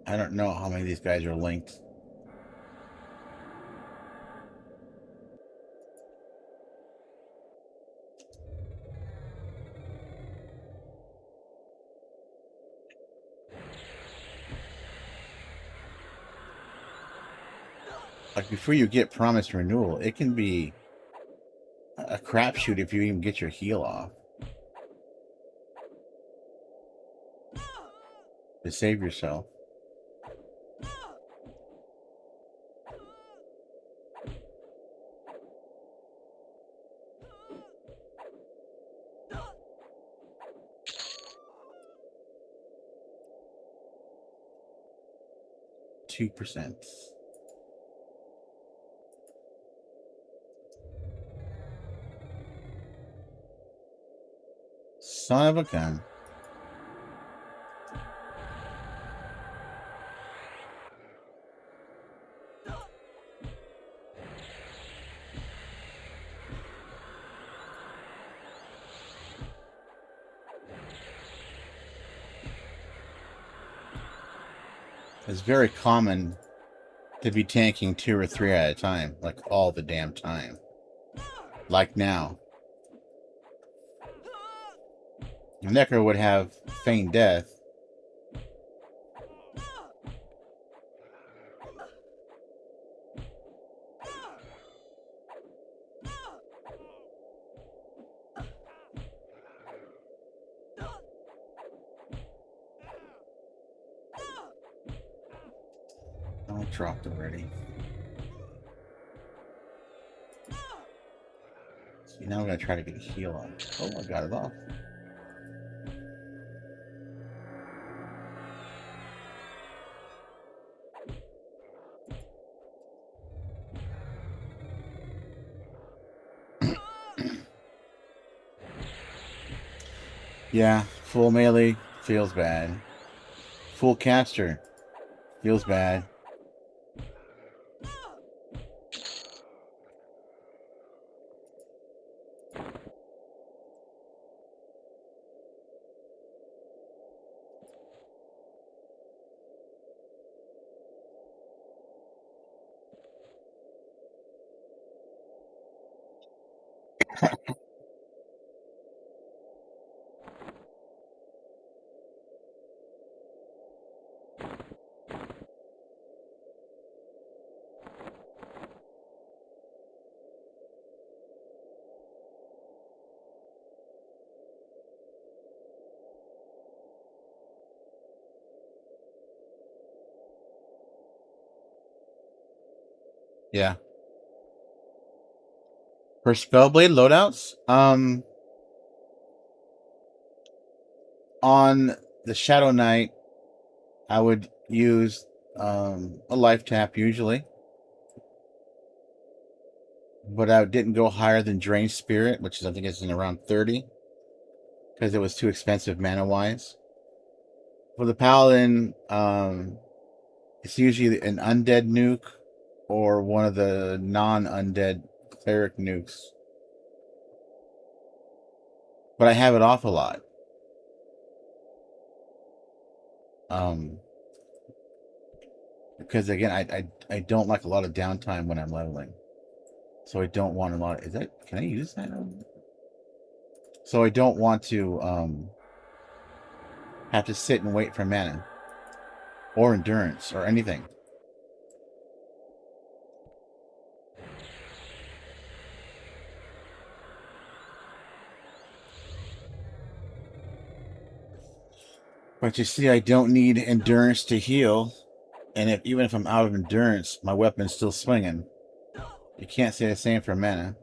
I don't know how many of these guys are linked. Like, before you get promised renewal, it can be a crapshoot if you even get your heal off to save yourself. %. Son of a gun. It's very common to be tanking 2 or 3 at a time, like all the damn time. Like now. Necker would have feigned death. Oh, I dropped already. See, now I'm going to try to get a heal on. Oh, I got it off. Yeah, full melee feels bad. Full caster feels bad. Yeah. For Spellblade loadouts, on the Shadow Knight, I would use a life tap usually, but I didn't go higher than Drain Spirit, which is I think it's in around 30, because it was too expensive mana wise. For the Paladin, it's usually an undead nuke or one of the non-undead cleric nukes, but I have it off a lot. Because again, I don't like a lot of downtime when I'm leveling, so I don't want a lot. Is that, can I use that? So I don't want to have to sit and wait for mana or endurance or anything. But you see, I don't need endurance to heal, and even if I'm out of endurance, my weapon's still swinging. You can't say the same for mana.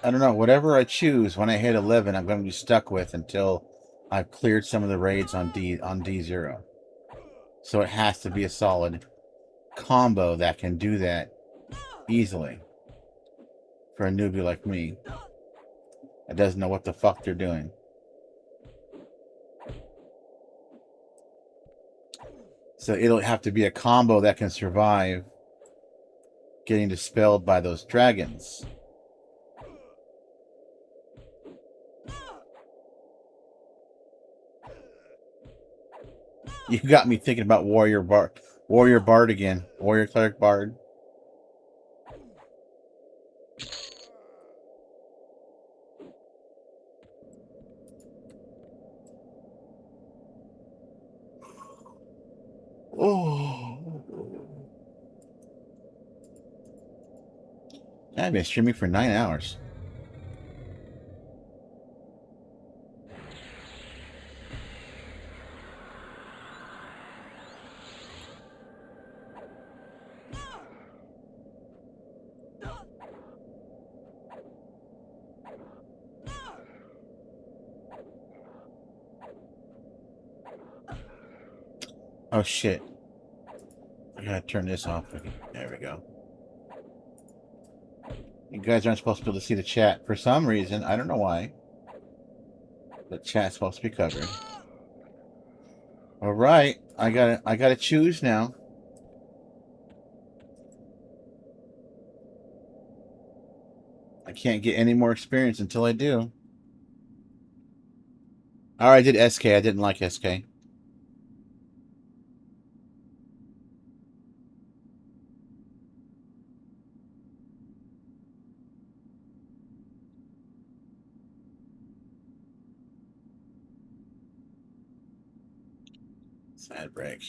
I don't know. Whatever I choose when I hit 11, I'm going to be stuck with until I've cleared some of the raids on D0. So it has to be a solid combo that can do that easily for a newbie like me that doesn't know what the fuck they're doing. So it'll have to be a combo that can survive getting dispelled by those dragons. You got me thinking about Warrior Bard again. Warrior Cleric Bard. Oh. I've been streaming for 9 hours. Oh shit. I gotta turn this off. There we go. You guys aren't supposed to be able to see the chat. For some reason, I don't know why. The chat's supposed to be covered. Alright. I gotta choose now. I can't get any more experience until I do. Alright, I did SK. I didn't like SK. Sad break.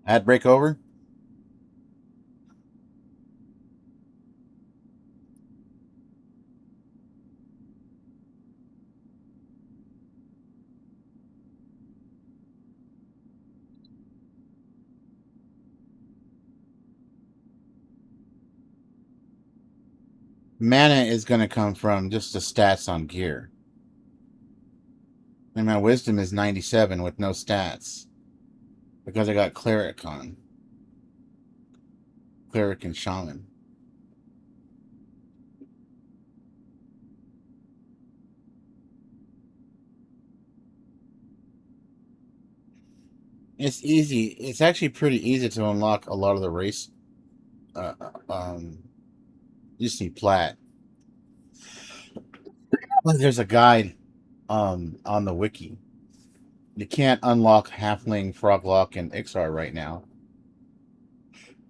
Ad break over? Mana is going to come from just the stats on gear. And my wisdom is 97 with no stats. Because I got cleric on. Cleric and shaman. It's easy. It's actually pretty easy to unlock a lot of the race. Uh, um, you see plat. There's a guide on the wiki. You can't unlock Halfling, Froglock, and Ixar right now.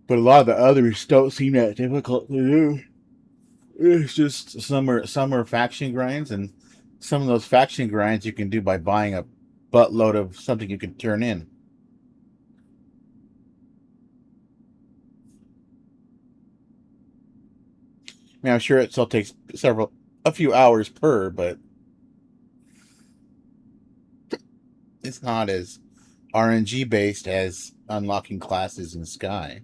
But a lot of the others don't seem that difficult to do. It's just some are faction grinds, and some of those faction grinds you can do by buying a buttload of something you can turn in. I mean, I'm sure it still takes a few hours per, but it's not as RNG based as unlocking classes in Sky.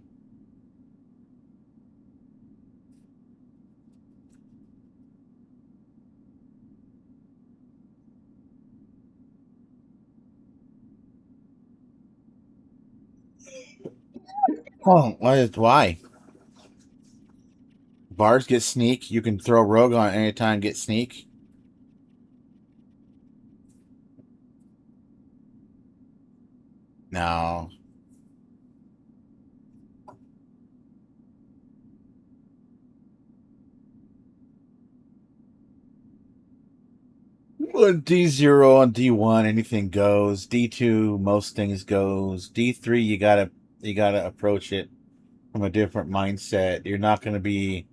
Oh, why? Bars get sneak. You can throw rogue on anytime. Get sneak. No. Well, D0 on D1, anything goes. D2, most things goes. D3, you gotta approach it from a different mindset. You're not gonna be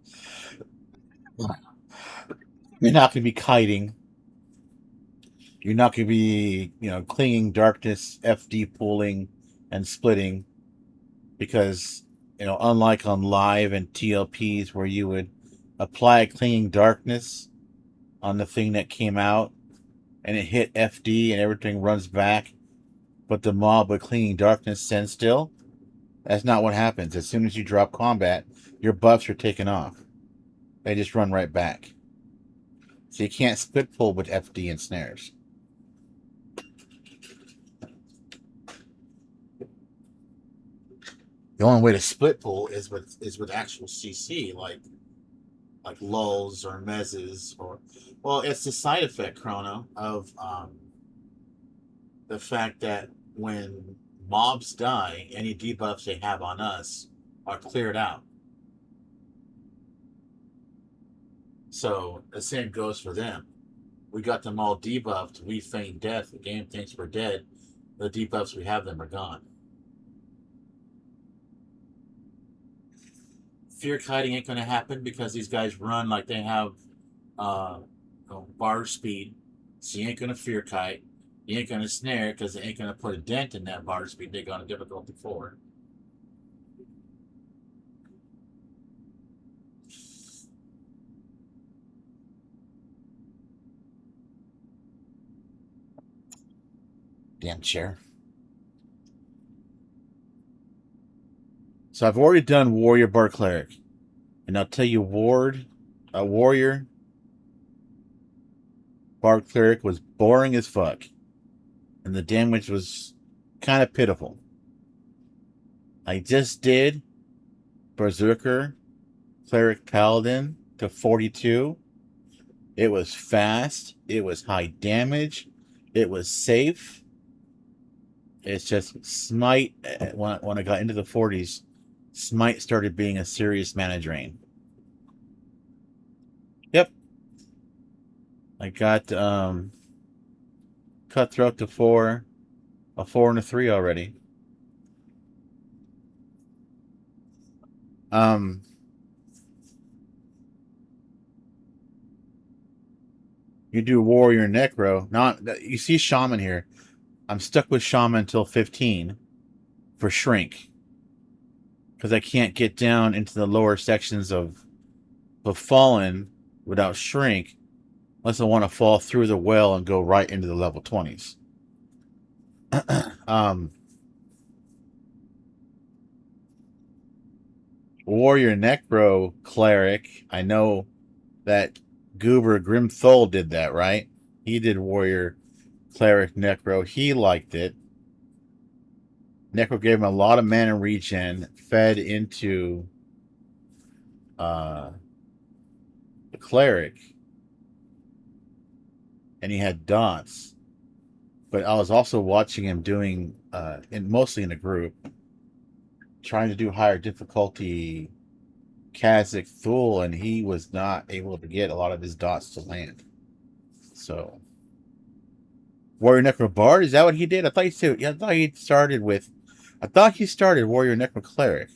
kiting. You're not gonna be clinging darkness, FD pulling, and splitting because unlike on live and TLPs where you would apply clinging darkness on the thing that came out and it hit FD and everything runs back, but the mob with clinging darkness sends still. That's not what happens. As soon as you drop combat, your buffs are taken off. They just run right back. So you can't split pull with FD and snares. The only way to split pull is with actual CC, like lulls or mezzes or well, it's the side effect chrono of the fact that when mobs die, any debuffs they have on us are cleared out. So the same goes for them. We got them all debuffed. We feign death. The game thinks we're dead. The debuffs we have them are gone. Fear kiting ain't going to happen because these guys run like they have uh, bar speed. So you ain't going to fear kite. You ain't going to snare because they ain't going to put a dent in that bar speed they got a difficulty 4. Damn chair. So I've already done Warrior Bar Cleric. And I'll tell you, Warrior Bar Cleric was boring as fuck. And the damage was kind of pitiful. I just did Berserker Cleric Paladin to 42. It was fast. It was high damage. It was safe. It's just Smite, when I got into the 40s, Smite started being a serious mana drain. Yep. I got Cutthroat to 4, a 4 and a 3 already. Um, you do Warrior Necro. Not you see Shaman here. I'm stuck with Shaman until 15. for shrink. Because I can't get down into the lower sections of Fallen without shrink unless I want to fall through the well and go right into the level 20s. um, Warrior Necro Cleric. I know that Goober Grimthol did that, right? He did Warrior Cleric Necro. He liked it. Necro gave him a lot of mana regen, fed into the Cleric, and he had dots. But I was also watching him doing, mostly in a group, trying to do higher difficulty Kazakh Thule, and he was not able to get a lot of his dots to land. So, Warrior Necro Bard, is that what he did? I thought he said, yeah, I thought he started with, I thought he started Warrior Necro Cleric.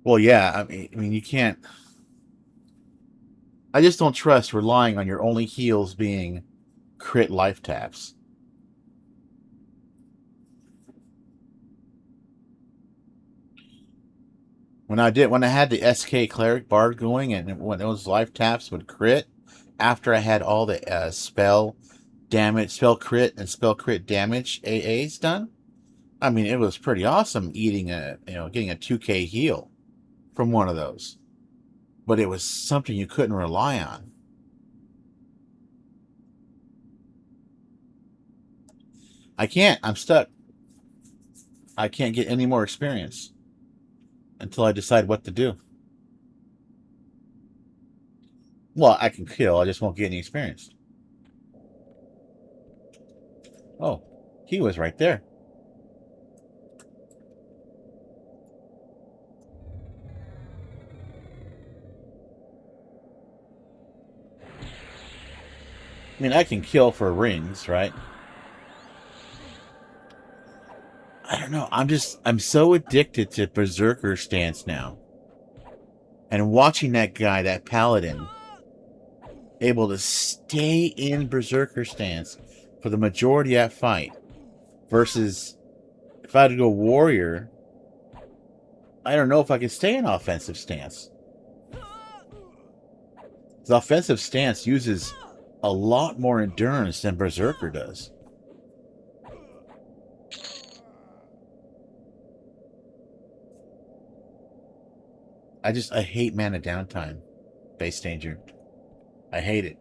Well, yeah, I mean, you can't. I just don't trust relying on your only heals being crit life taps. When I had the SK Cleric Bard going, and when those life taps would crit, after I had all the spell damage, spell crit, and spell crit damage AAs done, I mean, it was pretty awesome getting a 2K heal from one of those. But it was something you couldn't rely on. I can't. I'm stuck. I can't get any more experience until I decide what to do. Well, I can kill. I just won't get any experience. Oh, he was right there. I mean, I can kill for rings, right? I don't know. I'm so addicted to Berserker stance now. And watching that guy, that paladin, able to stay in Berserker stance for the majority of that fight versus if I had to go warrior, I don't know if I could stay in offensive stance. The offensive stance uses a lot more endurance than Berserker does. I hate mana downtime, base danger. I hate it.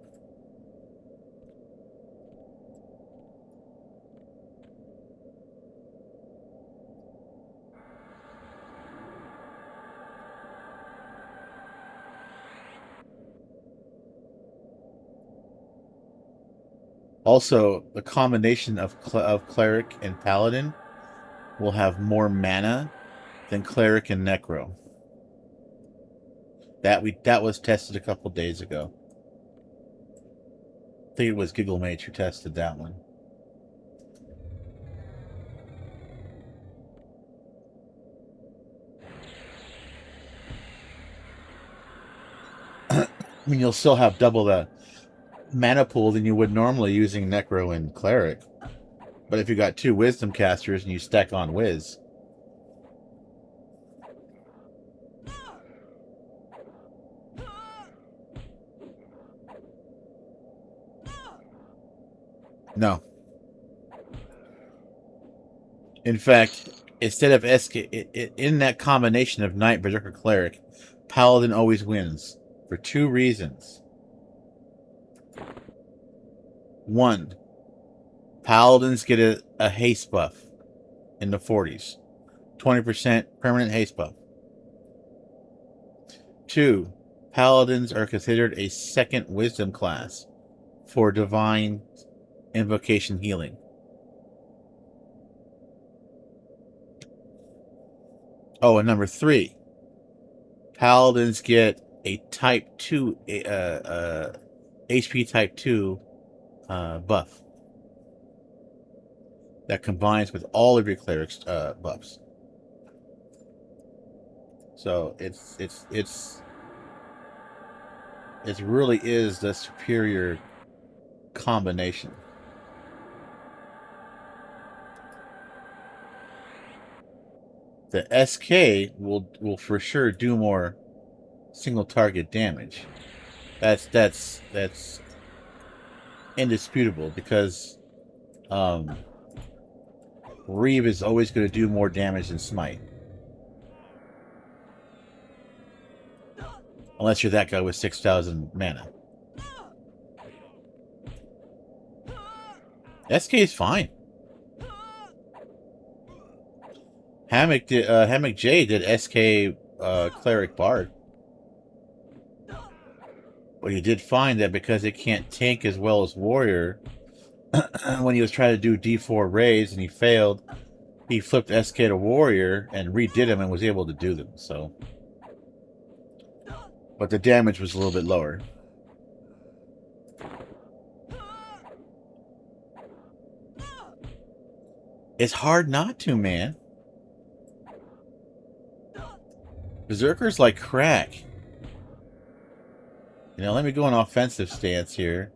Also, the combination of Cleric and Paladin will have more mana than Cleric and Necro. That was tested a couple days ago. I think it was Giggle Mage who tested that one. I mean, you'll still have double the mana pool than you would normally using Necro and Cleric. But if you got two Wisdom casters and you stack on Wiz, no. In fact, instead of in that combination of Knight, Berserker, Cleric, Paladin always wins for two reasons. One, Paladins get a haste buff in the 40s. 20% permanent haste buff. Two, Paladins are considered a second wisdom class for divine invocation healing. Oh, and number three, Paladins get a type 2, HP type 2 buff that combines with all of your cleric's buffs. So it's it really is the superior combination. The SK will for sure do more single target damage. That's indisputable because Reeve is always going to do more damage than Smite. Unless you're that guy with 6,000 mana. SK is fine. Hammock J did SK Cleric Bard. But he did find that because it can't tank as well as Warrior, when he was trying to do D4 raids and he failed, he flipped SK to Warrior and redid them and was able to do them. So, but the damage was a little bit lower. It's hard not to, man. Berserker's like crack. You know, let me go an offensive stance here.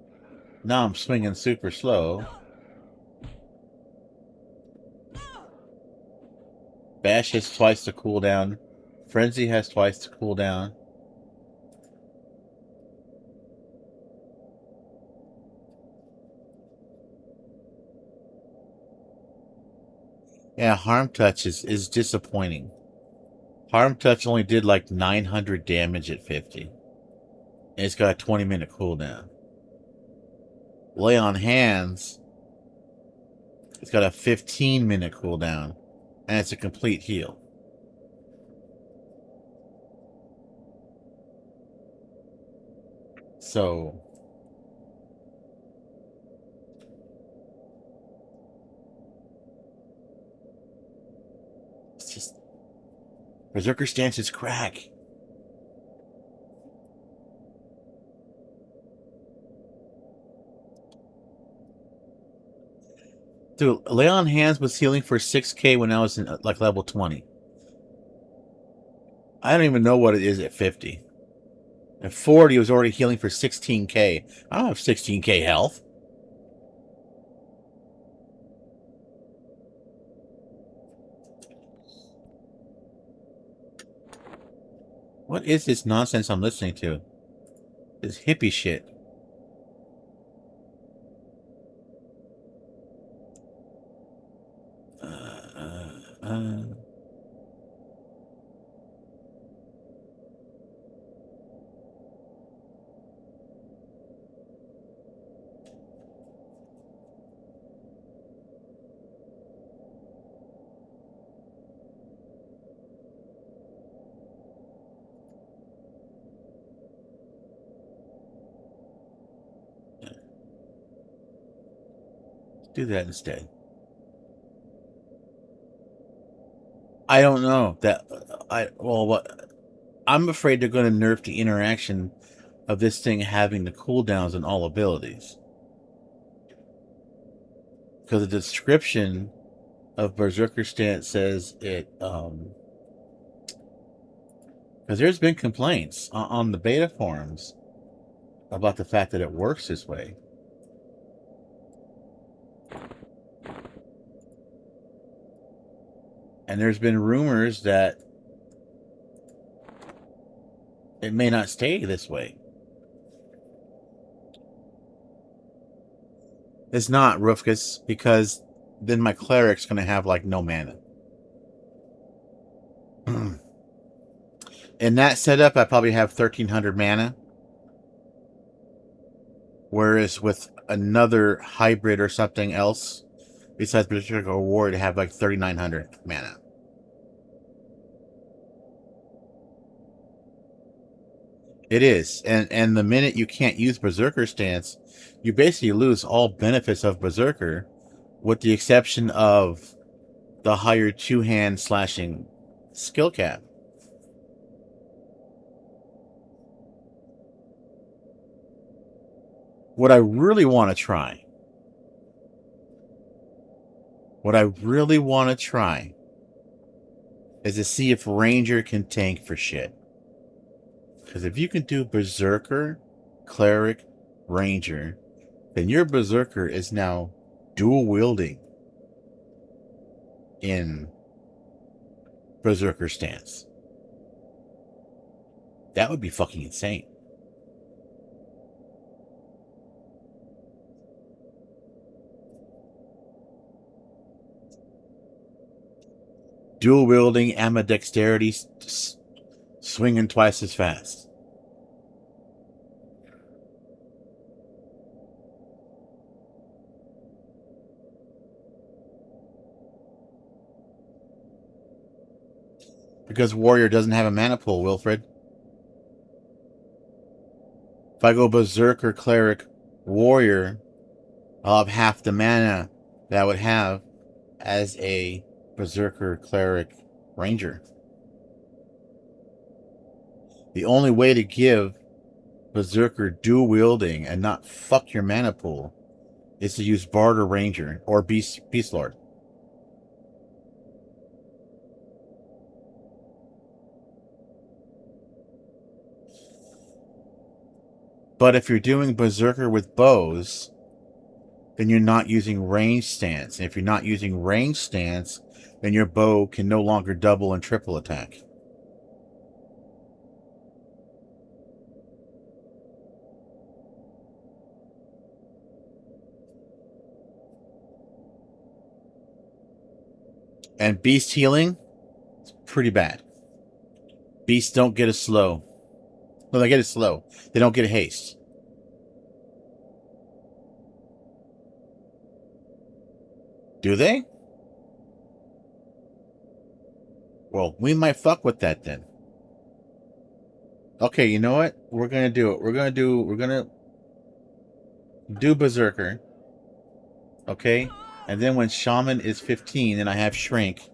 Now I'm swinging super slow. Bash has twice the cooldown. Frenzy has twice the cooldown. Yeah, Harm Touch is disappointing. Harm Touch only did like 900 damage at 50. And it's got a 20-minute cooldown. Lay on Hands, it's got a 15-minute cooldown. And it's a complete heal. So... it's just... Berserker Stance is crack. Dude, Lay on Hands was healing for 6k when I was in like level 20. I don't even know what it is at 50. At 40, it was already healing for 16k. I don't have 16k health. What is this nonsense I'm listening to? This hippie shit. Do that instead. I don't know that I'm afraid they're going to nerf the interaction of this thing having the cooldowns on all abilities. Because the description of Berserker Stance says it, because there's been complaints on the beta forums about the fact that it works this way. And there's been rumors that it may not stay this way. It's not, Rufkus, because then my cleric's going to have, like, no mana. In that setup, I probably have 1,300 mana. Whereas with another hybrid or something else, besides Berserker or War, to have, like, 3,900 mana. It is. And the minute you can't use Berserker Stance, you basically lose all benefits of Berserker, with the exception of the higher two-hand slashing skill cap. What I really want to try, is to see if Ranger can tank for shit. Because if you can do Berserker Cleric, Ranger, then your Berserker is now dual wielding in Berserker stance. That would be fucking insane. Dual wielding, ambidexterity, swinging twice as fast. Because Warrior doesn't have a mana pool, Wilfred. If I go Berserker, Cleric, Warrior, I'll have half the mana that I would have as a Berserker, Cleric, Ranger. The only way to give Berserker dual wielding and not fuck your mana pool is to use Bard or Ranger or Beast Lord. But if you're doing Berserker with bows, then you're not using range stance. And if you're not using range stance, then your bow can no longer double and triple attack. And beast healing, it's pretty bad. Beasts don't get a slow. No, they get a slow. They don't get a haste. Do they? Well, we might fuck with that then. Okay, you know what? We're gonna do it. We're gonna do Berserker. Okay? And then when Shaman is 15 and I have Shrink,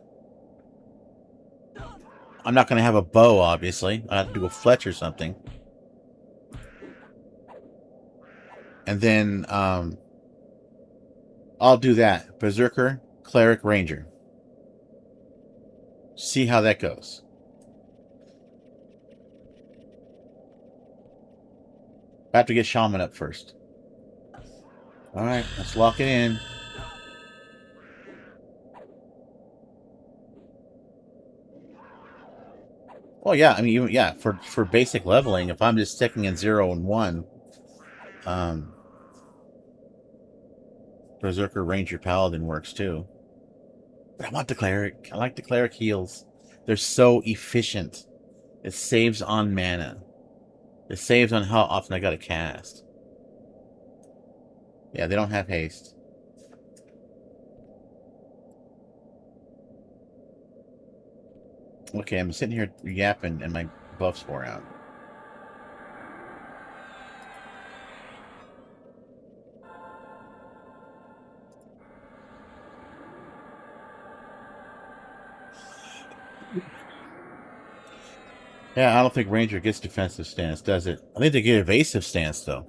I'm not gonna have a bow, obviously. I have to do a fletch or something. And then I'll do that. Berserker, Cleric, Ranger. See how that goes. I have to get Shaman up first. Alright, let's lock it in. Well, yeah, I mean, even, yeah, for basic leveling, if I'm just sticking in 0 and 1, Berserker, Ranger, Paladin works too. But I want the Cleric. I like the Cleric heals. They're so efficient. It saves on mana. It saves on how often I gotta cast. Yeah, they don't have haste. Okay, I'm sitting here yapping and my buffs wore out. Yeah, I don't think Ranger gets defensive stance, does it? I think they get evasive stance, though.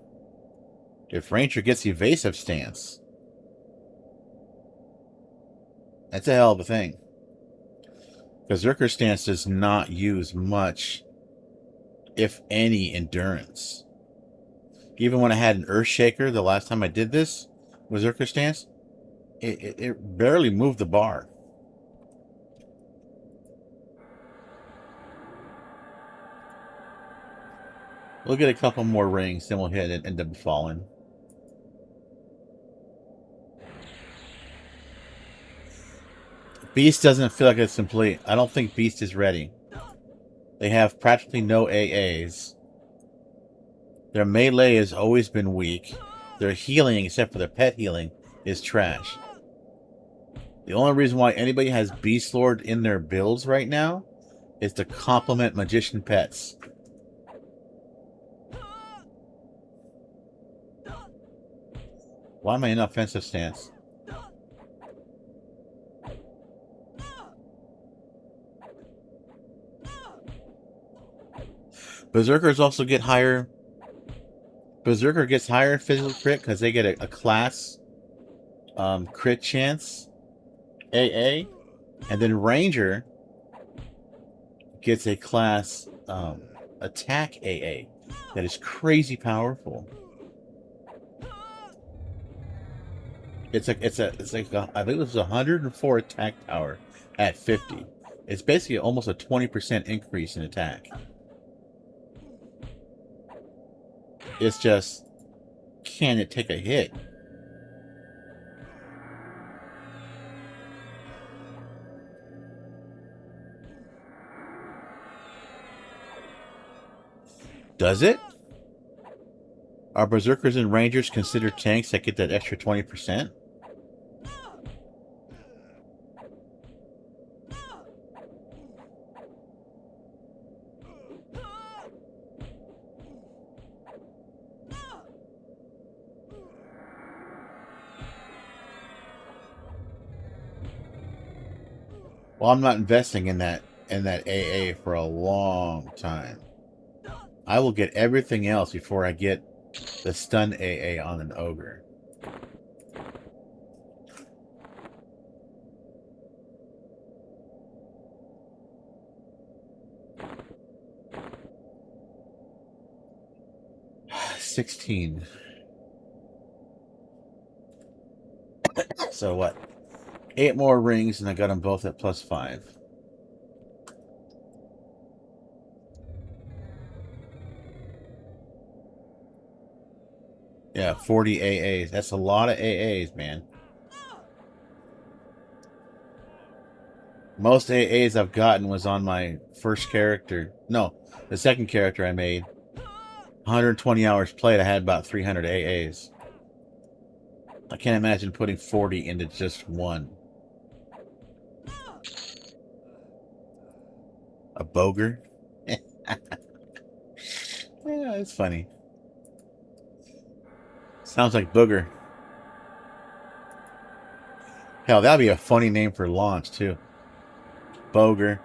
If Ranger gets evasive stance, that's a hell of a thing. Berserker stance does not use much, if any, endurance. Even when I had an Earthshaker, the last time I did this, Berserker stance, it barely moved the bar. We'll get a couple more rings, then we'll hit it and then Fallen. Beast doesn't feel like it's complete. I don't think Beast is ready. They have practically no AAs. Their melee has always been weak. Their healing, except for their pet healing, is trash. The only reason why anybody has Beast Lord in their builds right now is to complement Magician pets. Why am I in offensive stance? Berserkers also get higher. Berserker gets higher physical crit because they get a class crit chance AA, and then Ranger gets a class attack AA. that is crazy powerful. It's like I think it was 104 attack power at 50. It's basically almost a 20% increase in attack. It's just, can it take a hit? Does it? Are Berserkers and Rangers considered tanks that get that extra 20%? Well, I'm not investing in that AA for a long time. I will get everything else before I get the stun AA on an Ogre. $16. So what? 8 more rings, and I got them both at +5. Yeah, 40 AAs. That's a lot of AAs, man. Most AAs I've gotten was on my first character. No, the second character I made. 120 hours played, I had about 300 AAs. I can't imagine putting 40 into just one. A Bogre? Yeah, it's funny. Sounds like Booger. Hell, that'd be a funny name for launch, too. Bogre.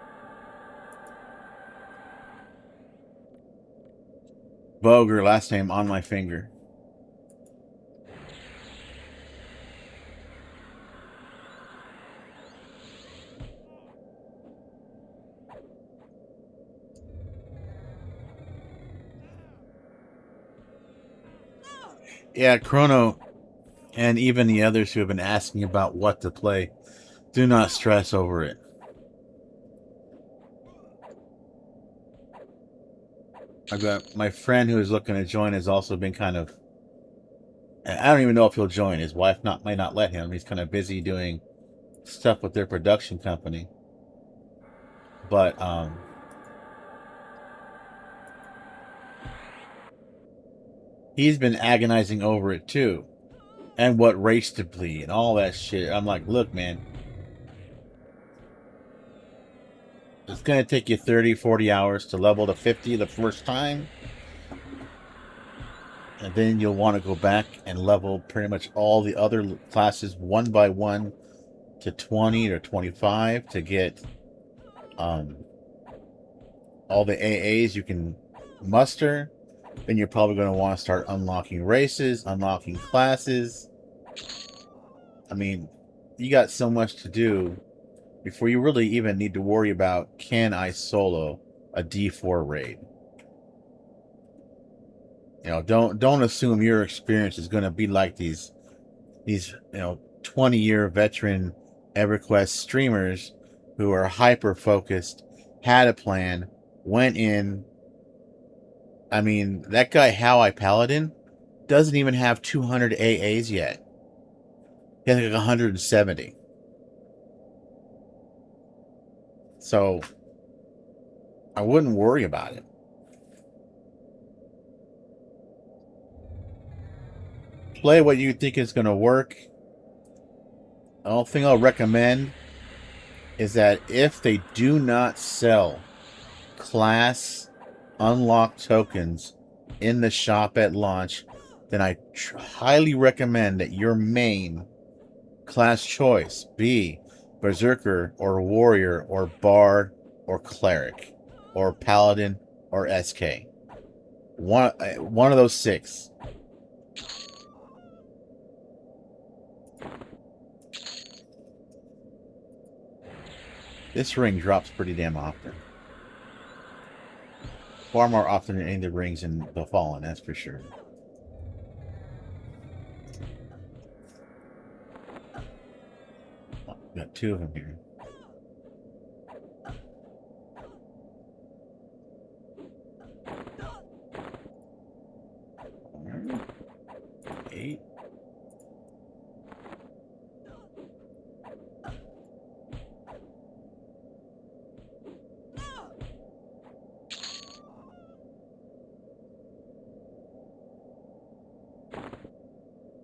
Bogre, last name on my finger. Yeah, Chrono and even the others who have been asking about what to play, do not stress over it. I've got my friend who is looking to join has also been kind of, I don't even know if he'll join. His wife might not let him. He's kind of busy doing stuff with their production company. But he's been agonizing over it too. And what race to play and all that shit. I'm like, look, man. It's going to take you 30, 40 hours to level to 50 the first time. And then you'll want to go back and level pretty much all the other classes one by one to 20 or 25 to get all the AAs you can muster. Then you're probably going to want to start unlocking races, unlocking classes. I mean, you got so much to do before you really even need to worry about, can I solo a D4 raid? You know, don't assume your experience is going to be like these 20-year veteran EverQuest streamers who are hyper focused, had a plan, went in. I mean, that guy How Paladin doesn't even have 200 AAs yet. He has like 170. So I wouldn't worry about it. Play what you think is going to work. The only thing I'll recommend is that if they do not sell class unlock tokens in the shop at launch, then I highly recommend that your main class choice be Berserker or Warrior or Bard or Cleric or Paladin or SK. One of those 6. This ring drops pretty damn often. Far more often than any of the rings in the Fallen, that's for sure. Oh, got two of them here. Right. 8.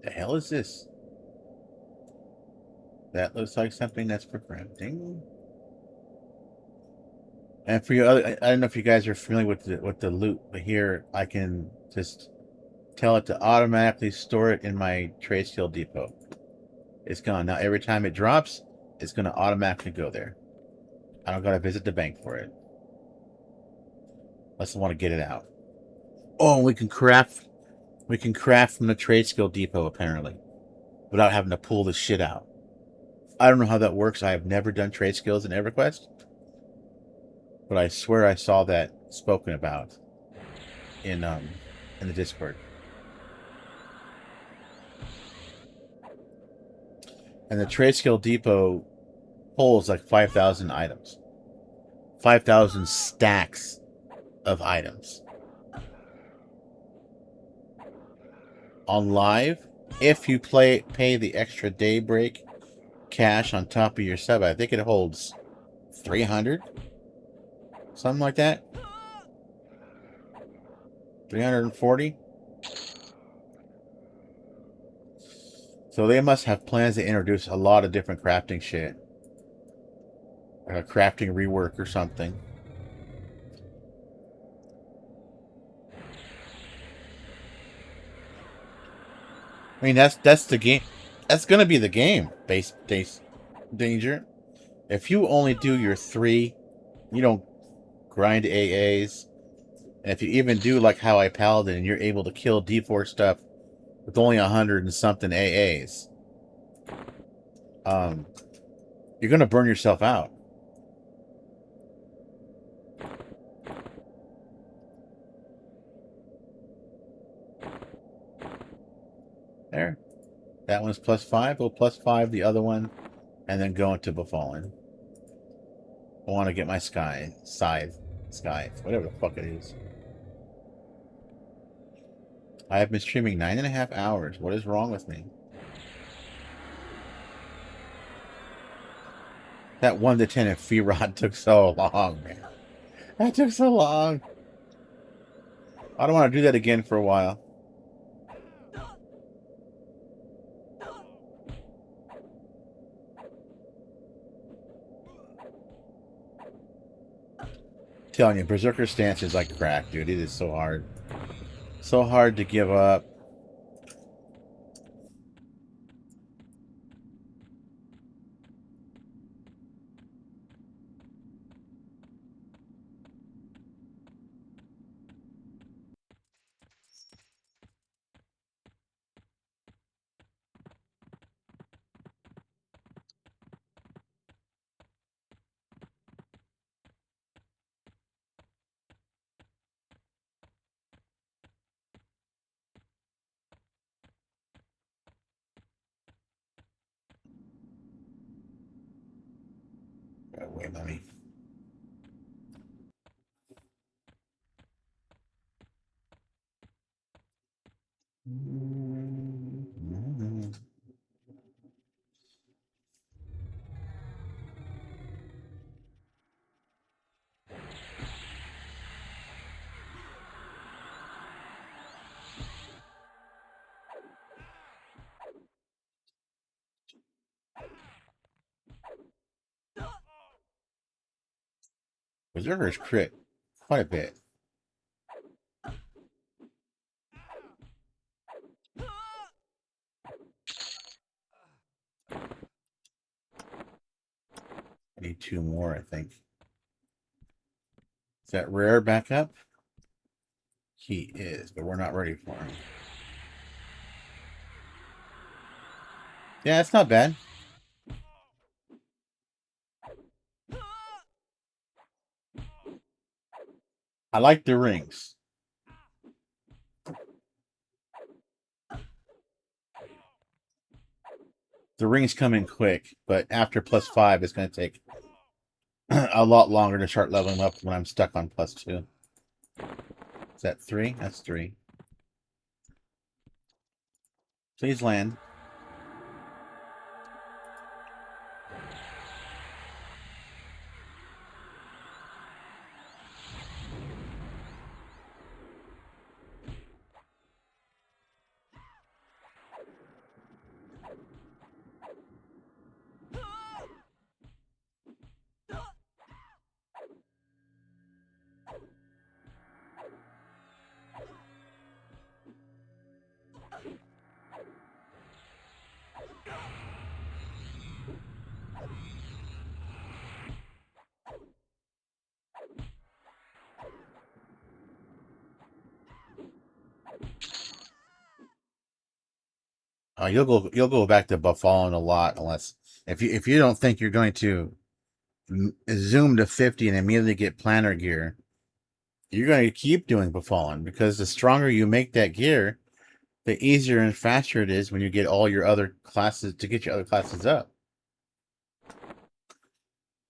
The hell is this? That looks like something that's for crafting. And for you other, I don't know if you guys are familiar with the loot, but here I can just tell it to automatically store it in my trade skill depot. It's gone. Now every time it drops, it's gonna automatically go there. I don't gotta visit the bank for it. Unless I want to get it out. Oh, we can craft from the trade skill depot apparently. Without having to pull this shit out. I don't know how that works. I have never done trade skills in EverQuest. But I swear I saw that spoken about in the Discord. And the trade skill depot holds like 5,000 items. 5,000 stacks of items. On live, if you pay the extra daybreak cash on top of your sub, I think it holds 300, something like that. 340. So they must have plans to introduce a lot of different crafting shit. Like a crafting rework or something. I mean, that's the game. That's gonna be the game. Base danger. If you only do your 3, you don't grind AAs. And if you even do like how I paladin, and you're able to kill D4 stuff with only 100 and something AAs, you're gonna burn yourself out. There. That one's +5. We'll +5 the other one, and then go into Befallen. I want to get my scythe, whatever the fuck it is. I have been streaming 9.5 hours. What is wrong with me? That 1 to 10 in Fearod took so long, man. That took so long. I don't want to do that again for a while. Telling you, Berserker stance is like crack, dude. It is so hard. So hard to give up. Wait, let me. Berserker's crit quite a bit. I need 2 more, I think. Is that rare back up? He is, but we're not ready for him. Yeah, it's not bad. I like the rings. The rings come in quick, but after +5, it's going to take a lot longer to start leveling up when I'm stuck on +2. Is that 3? That's 3. Please land. You'll go back to Buffalon a lot unless if you don't think you're going to zoom to 50 and immediately get planner gear, you're going to keep doing Buffalon because the stronger you make that gear, the easier and faster it is when you get all your other classes to get your other classes up.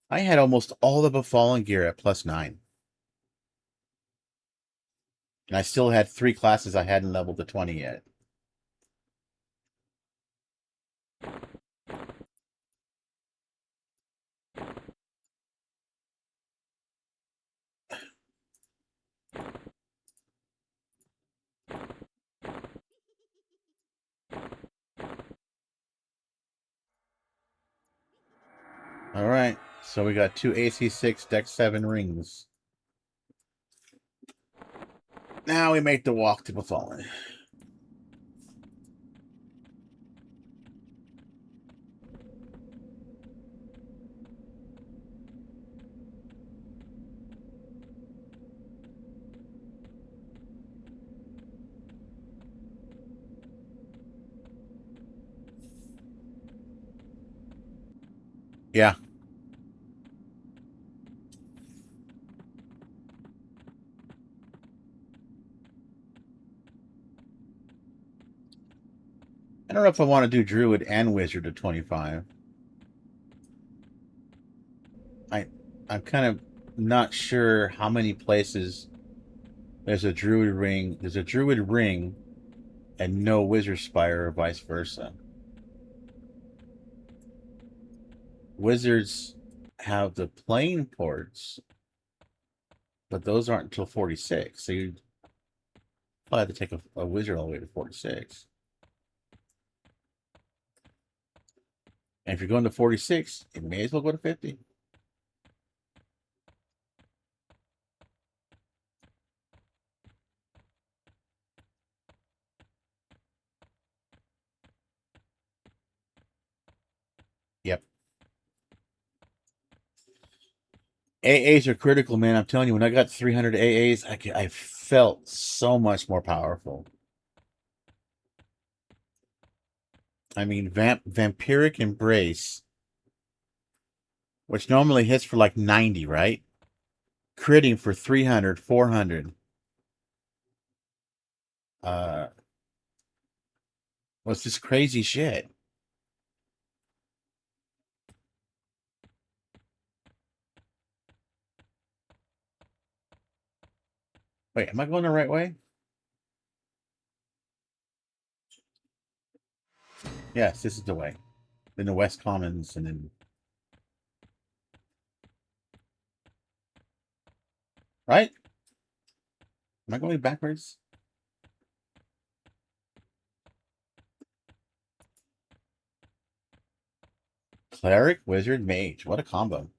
I had almost all the Buffalon gear at +9. And I still had 3 classes I hadn't leveled to 20 yet. Alright, so we got 2 AC6 Dex 7 rings. Now we make the walk to Buffalon. Yeah. I don't know if I want to do Druid and Wizard at 25. I'm kind of not sure how many places there's a Druid ring. There's a Druid ring and no Wizard Spire or vice versa. Wizards have the plane ports, but those aren't until 46. So you probably have to take a Wizard all the way to 46. And if you're going to 46, you may as well go to 50. Yep. AAs are critical, man. I'm telling you, when I got 300 AAs, I felt so much more powerful. I mean, Vampiric Embrace, which normally hits for like 90, right? Critting for 300, 400. Was just crazy shit. Wait, am I going the right way? Yes, this is the way. Then the West Commons, and then... Right? Am I going backwards? Cleric, Wizard, Mage. What a combo.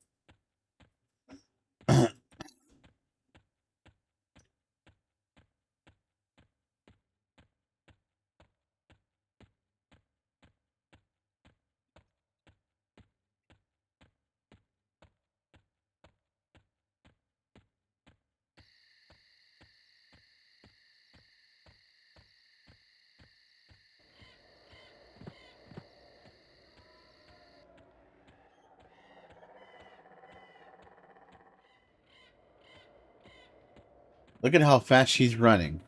Look at how fast she's running.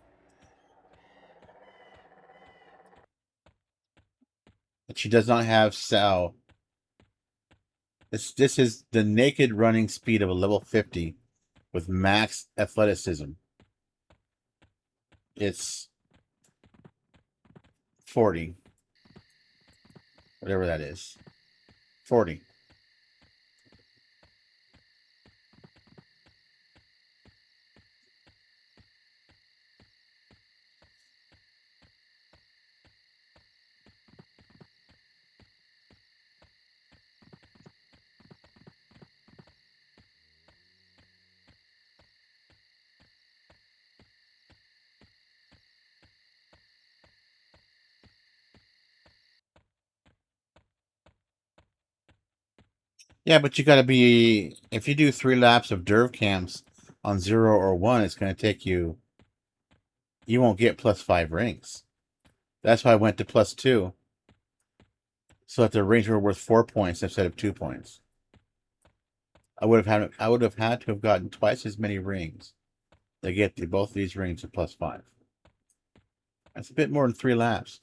But she does not have Sal. This is the naked running speed of a level 50 with max athleticism. It's 40. Whatever that is. 40. Yeah, but you got to be, if you do 3 laps of Derv camps on 0 or 1, it's going to take you, you won't get +5 rings. That's why I went to +2. So that the rings were worth 4 points instead of 2 points. I would have had to have gotten twice as many rings to get both of these rings at +5. That's a bit more than 3 laps.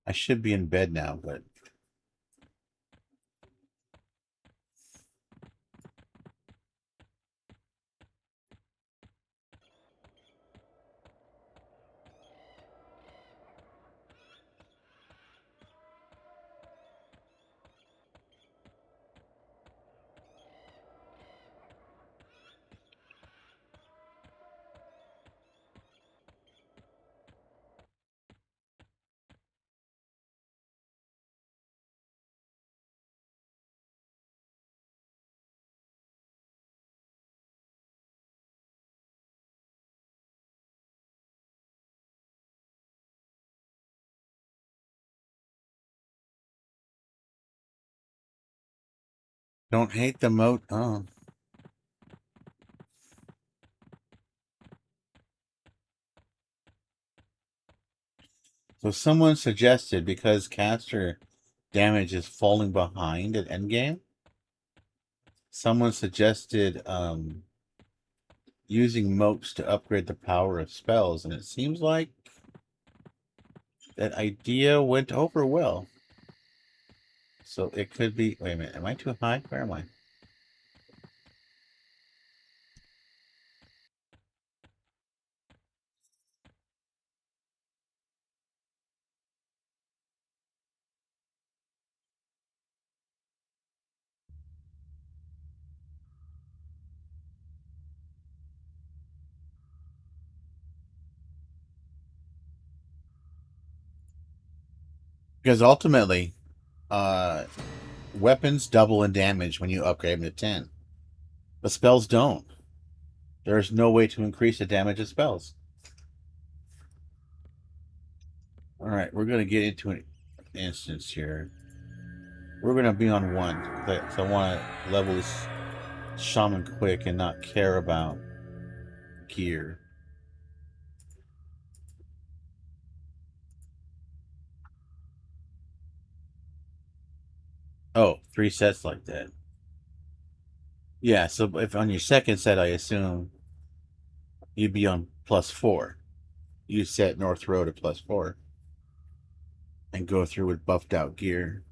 I should be in bed now, but don't hate the moat. Oh. So someone suggested, because caster damage is falling behind at endgame, someone suggested using moats to upgrade the power of spells, and it seems like that idea went over well. So it could be, wait a minute, am I too high? Where am I? Because ultimately, uh, weapons double in damage when you upgrade them to 10. But spells don't. There's no way to increase the damage of spells. Alright, we're going to get into an instance here. We're going to be on 1. Because I want to level this shaman quick and not care about gear. Oh, 3 sets like that. Yeah, so if on your second set, I assume you'd be on +4. You set North Road at +4 and go through with buffed out gear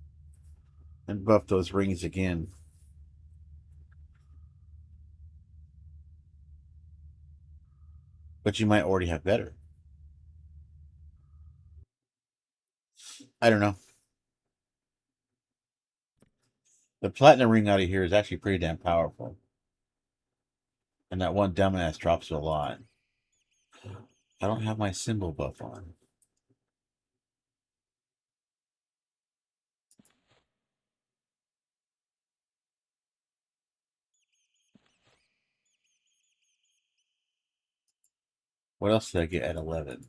and buff those rings again. But you might already have better. I don't know. The platinum ring out of here is actually pretty damn powerful. And that one dumbass drops a lot. I don't have my symbol buff on. What else did I get at 11?